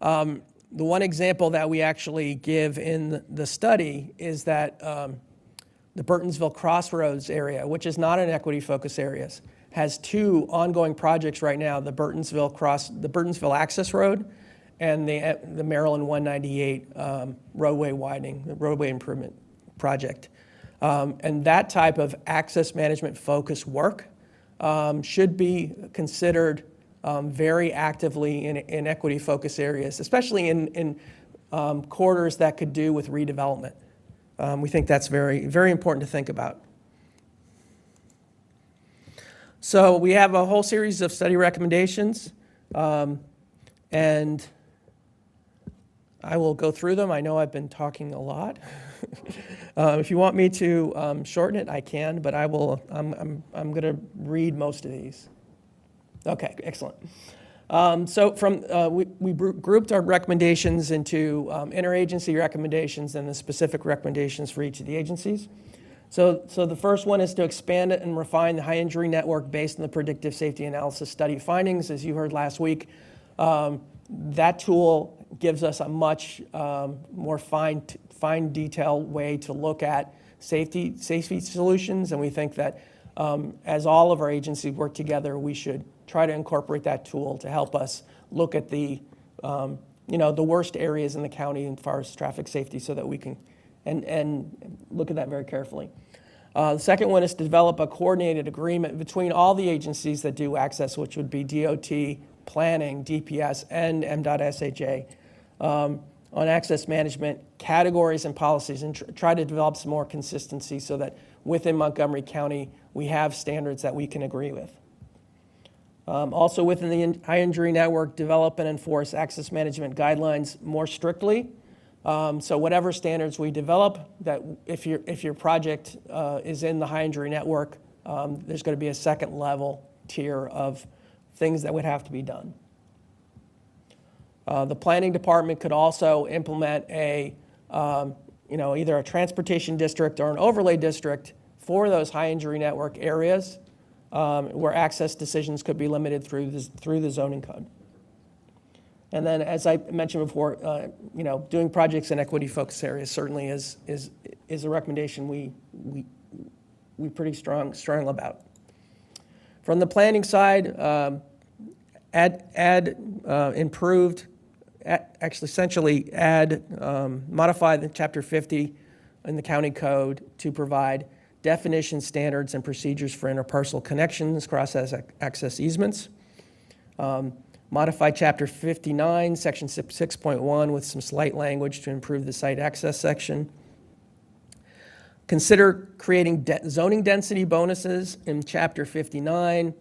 The one example that we actually give in the study is that the Burtonsville Crossroads area, which is not an equity focus area, has two ongoing projects right now: the Burtonsville Access Road and the Maryland 198 roadway widening, the roadway improvement project. And that type of access management focused work should be considered very actively in equity focus areas, especially in corridors that could do with redevelopment. We think that's very, very important to think about. So we have a whole series of study recommendations, and I will go through them. I know I've been talking a lot. If you want me to shorten it, I can, but I'm going to read most of these. Okay, excellent. So we grouped our recommendations into interagency recommendations and the specific recommendations for each of the agencies. So the first one is to expand it and refine the high injury network based on the predictive safety analysis study findings. As you heard last week, that tool gives us a much more fine detail way to look at safety solutions, and we think that as all of our agencies work together, we should try to incorporate that tool to help us look at the worst areas in the county as far as traffic safety, so that we can and look at that very carefully. The second one is to develop a coordinated agreement between all the agencies that do access, which would be DOT, Planning, DPS, and MDOT-SHA, on access management categories and policies, and try to develop some more consistency so that within Montgomery County we have standards that we can agree with. Also within the high injury network, develop and enforce access management guidelines more strictly. So whatever standards we develop, that if your project is in the high injury network, there's going to be a second level tier of things that would have to be done. The planning department could also implement either a transportation district or an overlay district for those high injury network areas where access decisions could be limited through the zoning code. And then, as I mentioned before, doing projects in equity focus areas certainly is a recommendation we pretty strong about. From the planning side, modify the Chapter 50 in the county code to provide definition, standards, and procedures for interparcel connections, cross-access easements. Modify Chapter 59, Section 6.1 with some slight language to improve the site access section. Consider creating zoning density bonuses in Chapter 59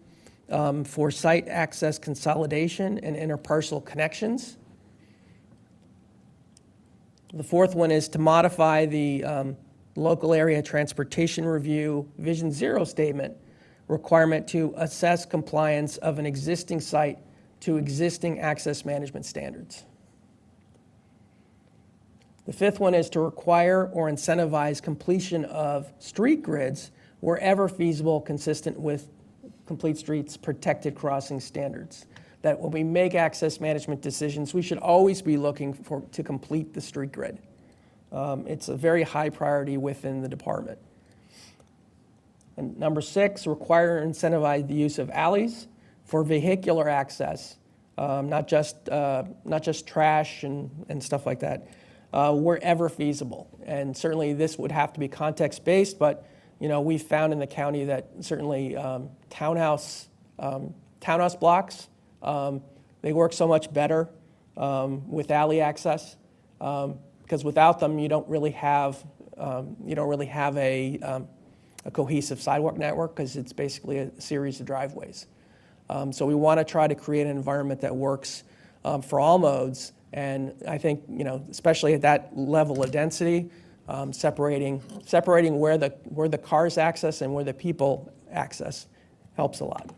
for site access consolidation and interparcel connections. The fourth one is to modify the local area transportation review Vision Zero statement requirement to assess compliance of an existing site to existing access management standards. The fifth one is to require or incentivize completion of street grids wherever feasible, consistent with Complete Streets protected crossing standards. That when we make access management decisions, we should always be looking to complete the street grid. It's a very high priority within the department. And number 6, require and incentivize the use of alleys for vehicular access, not just trash and stuff like that, wherever feasible. And certainly this would have to be context-based, but we've found in the county that certainly townhouse blocks, they work so much better with alley access because without them you don't really have a cohesive sidewalk network because it's basically a series of driveways. So we want to try to create an environment that works for all modes, and I think especially at that level of density, separating where the cars access and where the people access helps a lot.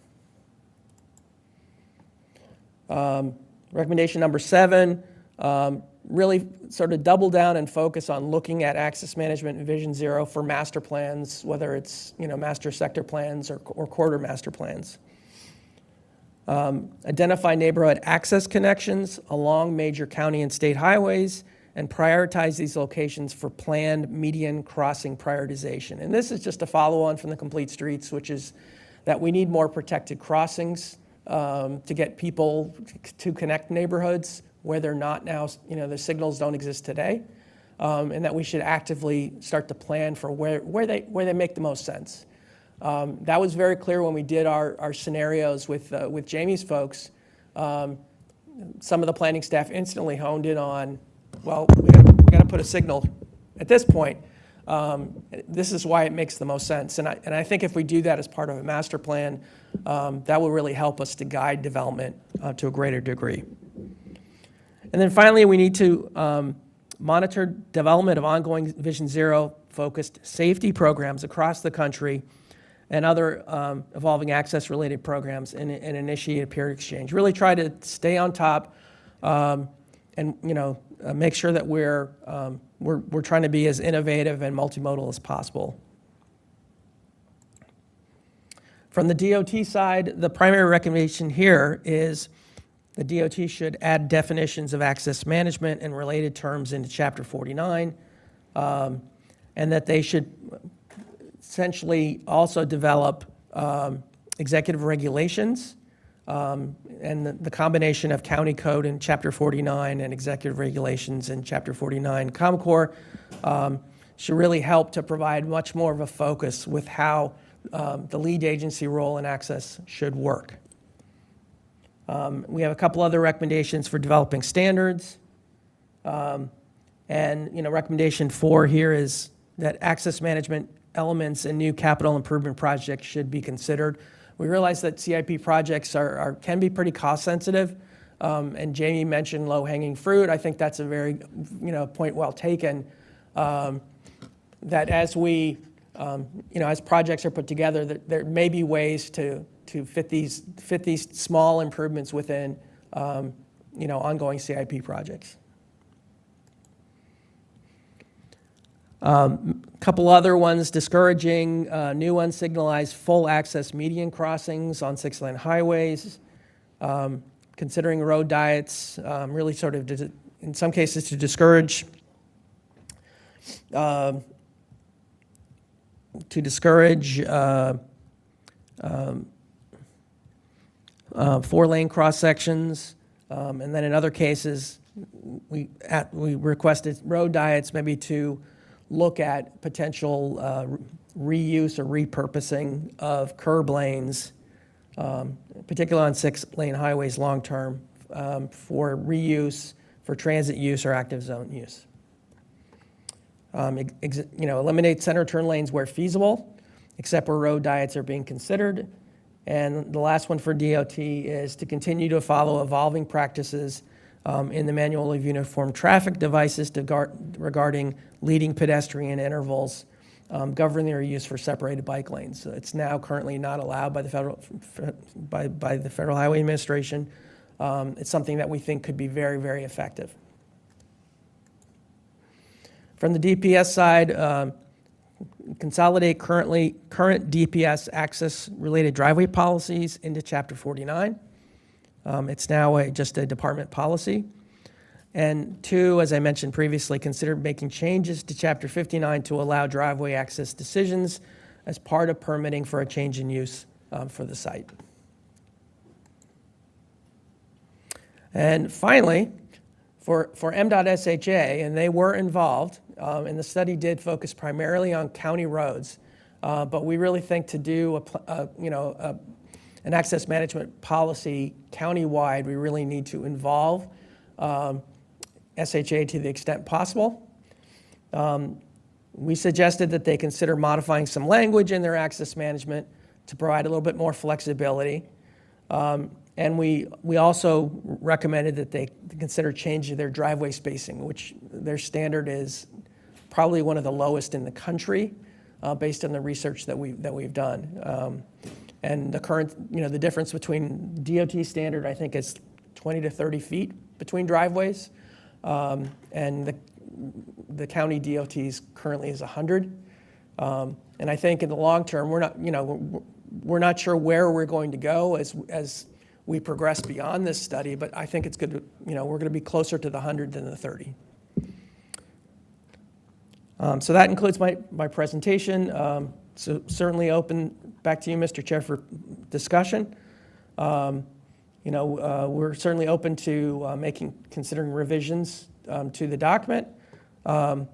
Recommendation number 7, really sort of double down and focus on looking at access management and Vision Zero for master plans, whether it's master sector plans or corridor master plans. Identify neighborhood access connections along major county and state highways and prioritize these locations for planned median crossing prioritization. And this is just a follow-on from the Complete Streets, which is that we need more protected crossings to get people to connect neighborhoods where they're not now, the signals don't exist today, and that we should actively start to plan for where they make the most sense. That was very clear when we did our scenarios with Jamie's folks. Some of the planning staff instantly honed in on, well, we got to put a signal at this point. This is why it makes the most sense. And I think if we do that as part of a master plan, that will really help us to guide development to a greater degree. And then finally, we need to monitor development of ongoing Vision Zero focused safety programs across the country and other evolving access-related programs and initiate a peer exchange. Really try to stay on top and make sure that we're trying to be as innovative and multimodal as possible. From the DOT side, the primary recommendation here is the DOT should add definitions of access management and related terms into Chapter 49, and that they should essentially also develop executive regulations, and the combination of county code in Chapter 49 and executive regulations in Chapter 49 Common Core should really help to provide much more of a focus with how the lead agency role in access should work. We have a couple other recommendations for developing standards. And recommendation 4 here is that access management elements in new capital improvement projects should be considered. We realize that CIP projects can be pretty cost sensitive, and Jamie mentioned low-hanging fruit. I think that's a very point well taken. That as we as projects are put together, that there may be ways to to fit these small improvements within, ongoing CIP projects. Couple other ones discouraging new unsignalized full access median crossings on 6-lane highways, considering road diets, really sort of, in some cases, to discourage four-lane cross sections, and then in other cases, we requested road diets maybe to look at potential reuse or repurposing of curb lanes, particularly on 6-lane highways long-term, for reuse, for transit use or active zone use. Eliminate center turn lanes where feasible, except where road diets are being considered. And the last one for DOT is to continue to follow evolving practices in the manual of uniform traffic devices regarding leading pedestrian intervals, governing their use for separated bike lanes. So it's now currently not allowed by the Federal Highway Administration. It's something that we think could be very, very effective. From the DPS side, consolidate current DPS access-related driveway policies into Chapter 49. It's now just a department policy. And 2, as I mentioned previously, consider making changes to Chapter 59 to allow driveway access decisions as part of permitting for a change in use for the site. And finally, for MDOT-SHA, and they were involved, and the study did focus primarily on county roads, but we really think to do an access management policy countywide, we really need to involve SHA to the extent possible. We suggested that they consider modifying some language in their access management to provide a little bit more flexibility. And we also recommended that they consider changing their driveway spacing, which their standard is probably one of the lowest in the country, based on the research that we've done. And the current, the difference between DOT standard, I think, is 20 to 30 feet between driveways, and the county DOT's currently is 100. And I think in the long term, we're not sure where we're going to go as we progress beyond this study, but I think it's good to, we're going to be closer to the 100 than the 30. So that includes my presentation. So certainly open back to you, Mr. Chair, for discussion. We're certainly open to considering revisions to the document. And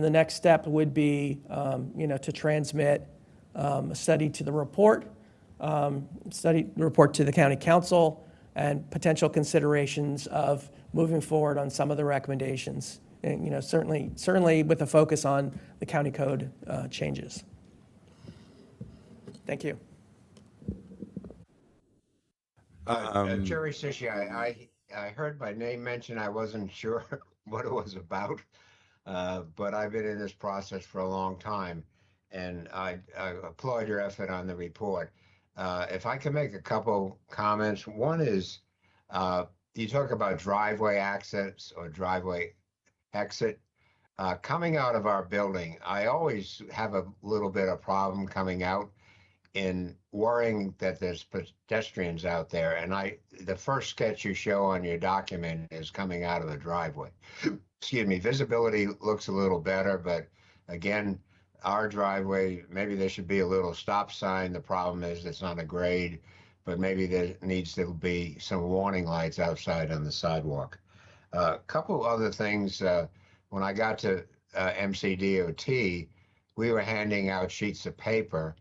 the next step would be, to transmit a study to the report, to the county council, and potential considerations of moving forward on some of the recommendations. And, certainly with a focus on the county code changes. Thank you. Jerry Sishi, I heard my name mentioned. I wasn't sure what it was about, but I've been in this process for a long time, and I applaud your effort on the report. If I can make a couple comments. One is, you talk about driveway access or driveway exit. Coming out of our building, I always have a little bit of problem coming out in worrying that there's pedestrians out there. And the first sketch you show on your document is coming out of the driveway. Excuse me, visibility looks a little better, but again, our driveway, maybe there should be a little stop sign. The problem is it's on a grade, but maybe there needs to be some warning lights outside on the sidewalk. A couple other things. When I got to MCDOT, we were handing out sheets of paper,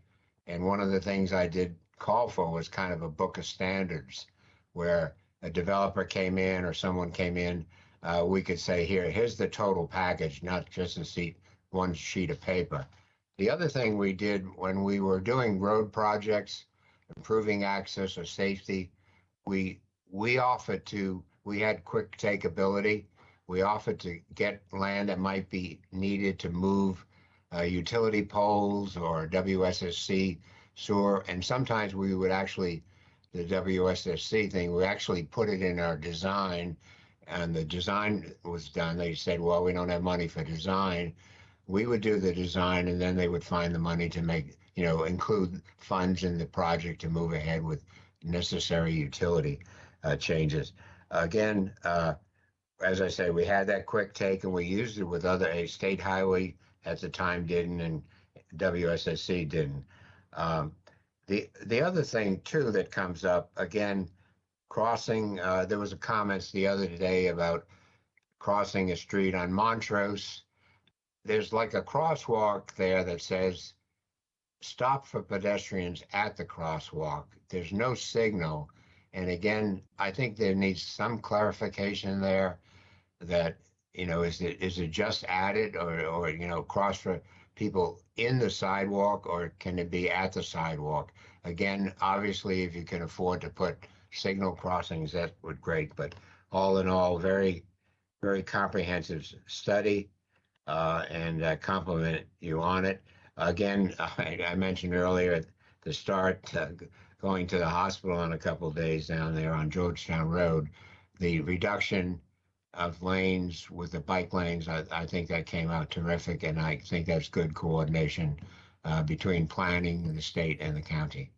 and one of the things I did call for was kind of a book of standards, where a developer came in or someone came in, we could say, here's the total package, not just one sheet of paper. The other thing we did when we were doing road projects, improving access or safety, we had quick takeability. We offered to get land that might be needed to move utility poles or WSSC sewer, and sometimes we would actually, the WSSC thing, we actually put it in our design, and the design was done. They said, well, we don't have money for design. We would do the design, and then they would find the money to make, include funds in the project to move ahead with necessary utility changes. Again, as I say, we had that quick take and we used it with a state highway at the time didn't, and WSSC didn't. The other thing too that comes up, again, crossing, there was a comments the other day about crossing a street on Montrose. There's like a crosswalk there that says stop for pedestrians at the crosswalk. There's no signal. And again, I think there needs some clarification there that, is it just added or cross for people in the sidewalk, or can it be at the sidewalk? Again, obviously, if you can afford to put signal crossings, that would great. But all in all, very, very comprehensive study, and compliment you on it. Again, I mentioned earlier at the start, going to the hospital in a couple of days down there on Georgetown Road, the reduction of lanes with the bike lanes, I think that came out terrific, and I think that's good coordination between planning, the state, and the county.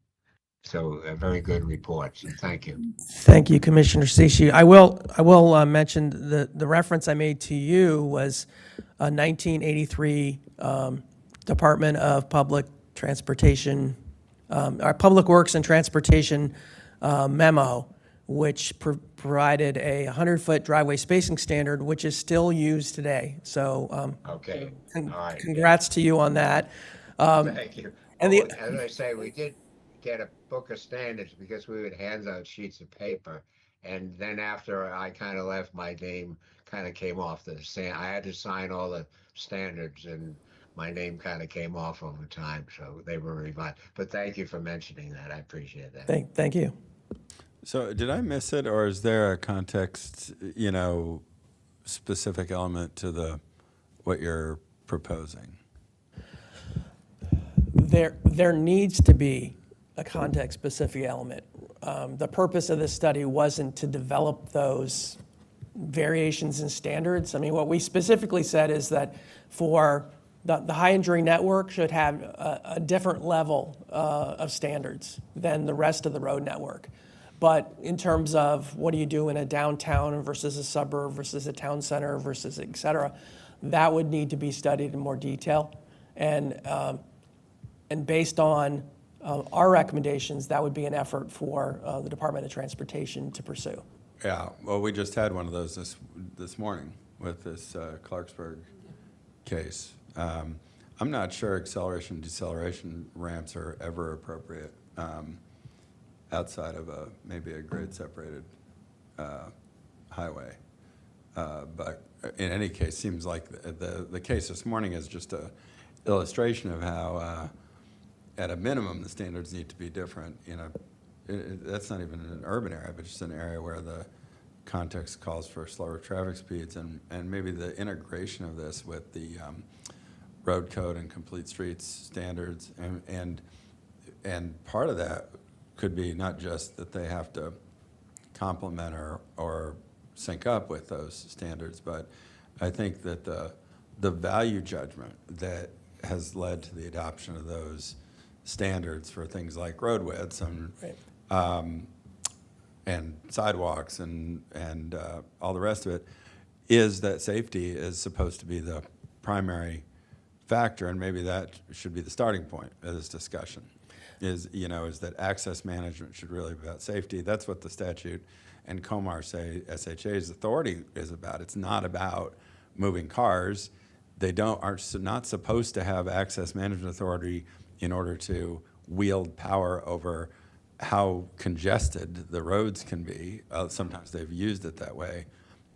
So a very good report, so thank you. Thank you, Commissioner Cici. I will mention the reference I made to you was a 1983 Department of Public Transportation, our Public Works and Transportation memo, which provided a 100-foot driveway spacing standard, which is still used today. So, okay, all right. Congrats to you on that. Thank you. And as I say, we did get a book of standards because we would hand out sheets of paper, and then after I kind of left, my name kind of came off the stand. I had to sign all the standards, and my name kind of came off over time, so they were revised. But thank you for mentioning that. I appreciate that. Thank you. So did I miss it, or is there a context, specific element to what you're proposing? There needs to be a context-specific element. The purpose of this study wasn't to develop those variations in standards. I mean, what we specifically said is that for the high-injury network should have a different level of standards than the rest of the road network. But in terms of what do you do in a downtown versus a suburb versus a town center versus et cetera, that would need to be studied in more detail. And based on our recommendations, that would be an effort for the Department of Transportation to pursue. Yeah, well, we just had one of those this morning with this Clarksburg case. I'm not sure acceleration and deceleration ramps are ever appropriate outside of maybe a grade-separated highway. But in any case, seems like the case this morning is just an illustration of how, at a minimum, the standards need to be different. That's not even an urban area, but just an area where the context calls for slower traffic speeds, and maybe the integration of this with the road code and complete streets standards, and part of that could be not just that they have to complement or sync up with those standards, but I think that the value judgment that has led to the adoption of those standards for things like road widths and sidewalks and all the rest of it is that safety is supposed to be the primary factor, and maybe that should be the starting point of this discussion. Is that access management should really be about safety. That's what the statute and COMAR say SHA's authority is about. It's not about moving cars. They are not supposed to have access management authority in order to wield power over how congested the roads can be. Sometimes they've used it that way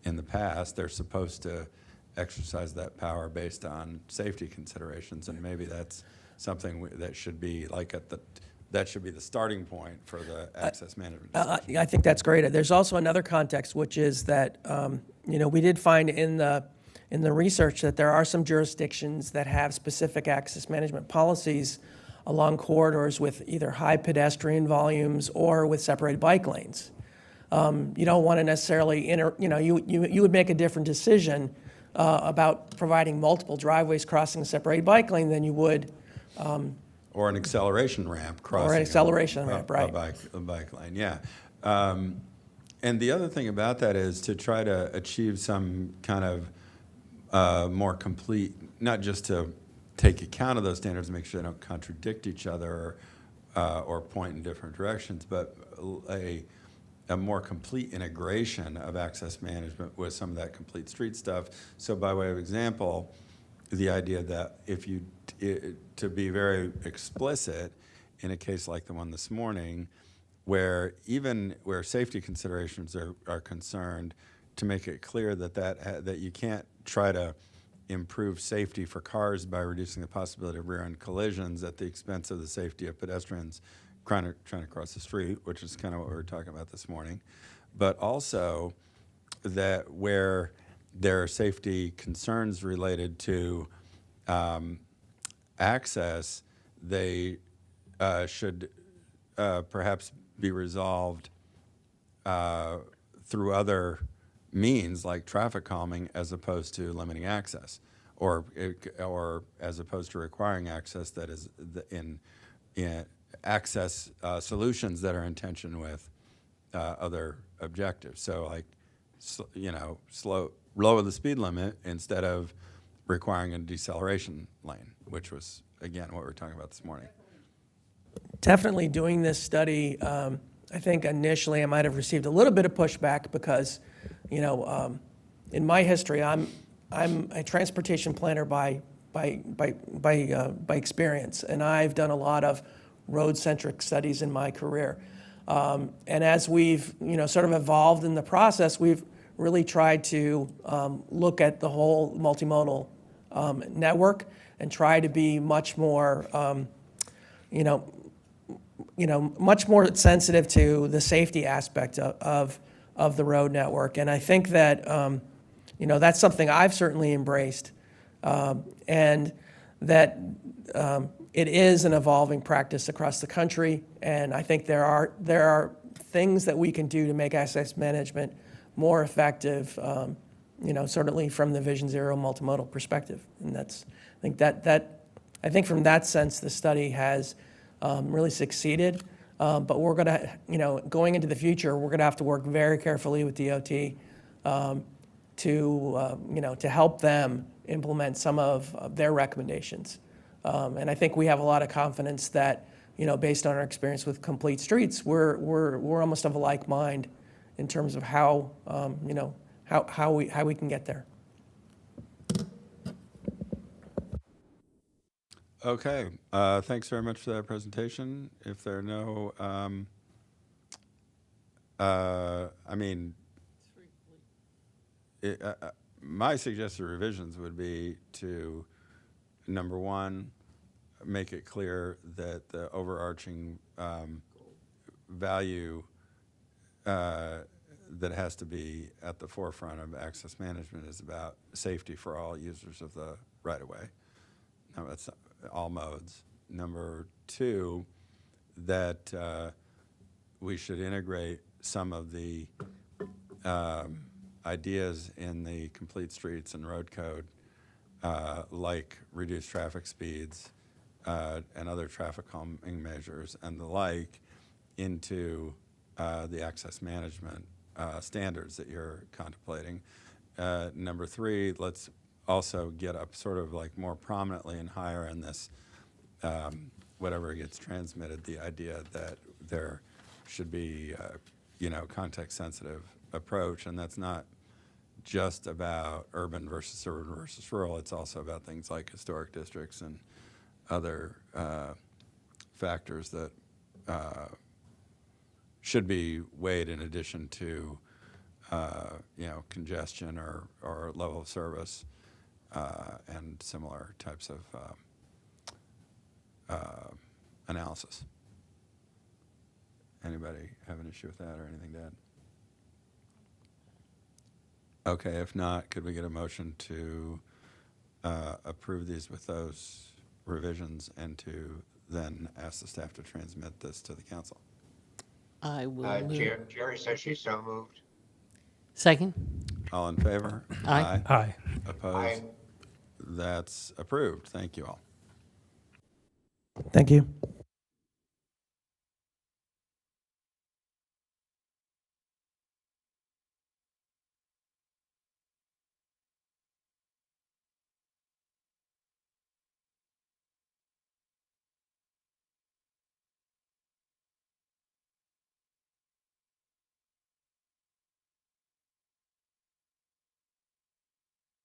in the past. They're supposed to exercise that power based on safety considerations, and maybe that's something that should be that should be the starting point for the access management discussion. I think that's great. There's also another context, which is that we did find in the research that there are some jurisdictions that have specific access management policies along corridors with either high pedestrian volumes or with separated bike lanes. You don't want to necessarily, you would make a different decision about providing multiple driveways crossing a separated bike lane than you would. Or an acceleration ramp crossing. Or an acceleration ramp, right. A bike lane, yeah. And the other thing about that is to try to achieve some kind of more complete, not just to take account of those standards and make sure they don't contradict each other or point in different directions, but a more complete integration of access management with some of that complete street stuff. So by way of example, the idea that if you, to be very explicit, in a case like the one this morning, where even where safety considerations are concerned, to make it clear that you can't try to improve safety for cars by reducing the possibility of rear-end collisions at the expense of the safety of pedestrians trying to cross the street, which is kind of what we were talking about this morning, but also that where there are safety concerns related to access, they should perhaps be resolved through other means like traffic calming as opposed to limiting access, or as opposed to requiring access that is in access solutions that are in tension with other objectives. So like, lower the speed limit instead of requiring a deceleration lane, which was, again, what we were talking about this morning. Definitely doing this study, I think initially I might have received a little bit of pushback because, in my history, I'm a transportation planner by experience, and I've done a lot of road-centric studies in my career. And as we've, sort of evolved in the process, we've really tried to look at the whole multimodal network and try to be much more, much more sensitive to the safety aspect of the road network. And I think that, that's something I've certainly embraced, and that it is an evolving practice across the country. And I think there are things that we can do to make access management more effective, certainly from the Vision Zero multimodal perspective. And I think from that sense, the study has really succeeded. But we're going to, going into the future, we're going to have to work very carefully with DOT to help them implement some of their recommendations. And I think we have a lot of confidence that, based on our experience with Complete Streets, we're almost of a like mind in terms of how, how we can get there. Okay, thanks very much for that presentation. If there are no, my suggested revisions would be to, number one, make it clear that the overarching value that has to be at the forefront of access management is about safety for all users of the right-of-way. No, that's all modes. Number two, that we should integrate some of the ideas in the Complete Streets and Road Code, like reduced traffic speeds and other traffic calming measures and the like, into the access management standards that you're contemplating. Number three, let's also get up sort of like more prominently and higher in this, whatever gets transmitted, the idea that there should be, context-sensitive approach, and that's not just about urban versus rural. It's also about things like historic districts and other factors that should be weighed in addition to, congestion or level of service and similar types of analysis. Anybody have an issue with that or anything to add? Okay, if not, could we get a motion to approve these with those revisions and to then ask the staff to transmit this to the council. I will move. Jerry says she's so moved. Second? All in favor? Aye. Aye. Opposed? Aye. That's approved. Thank you all. Thank you.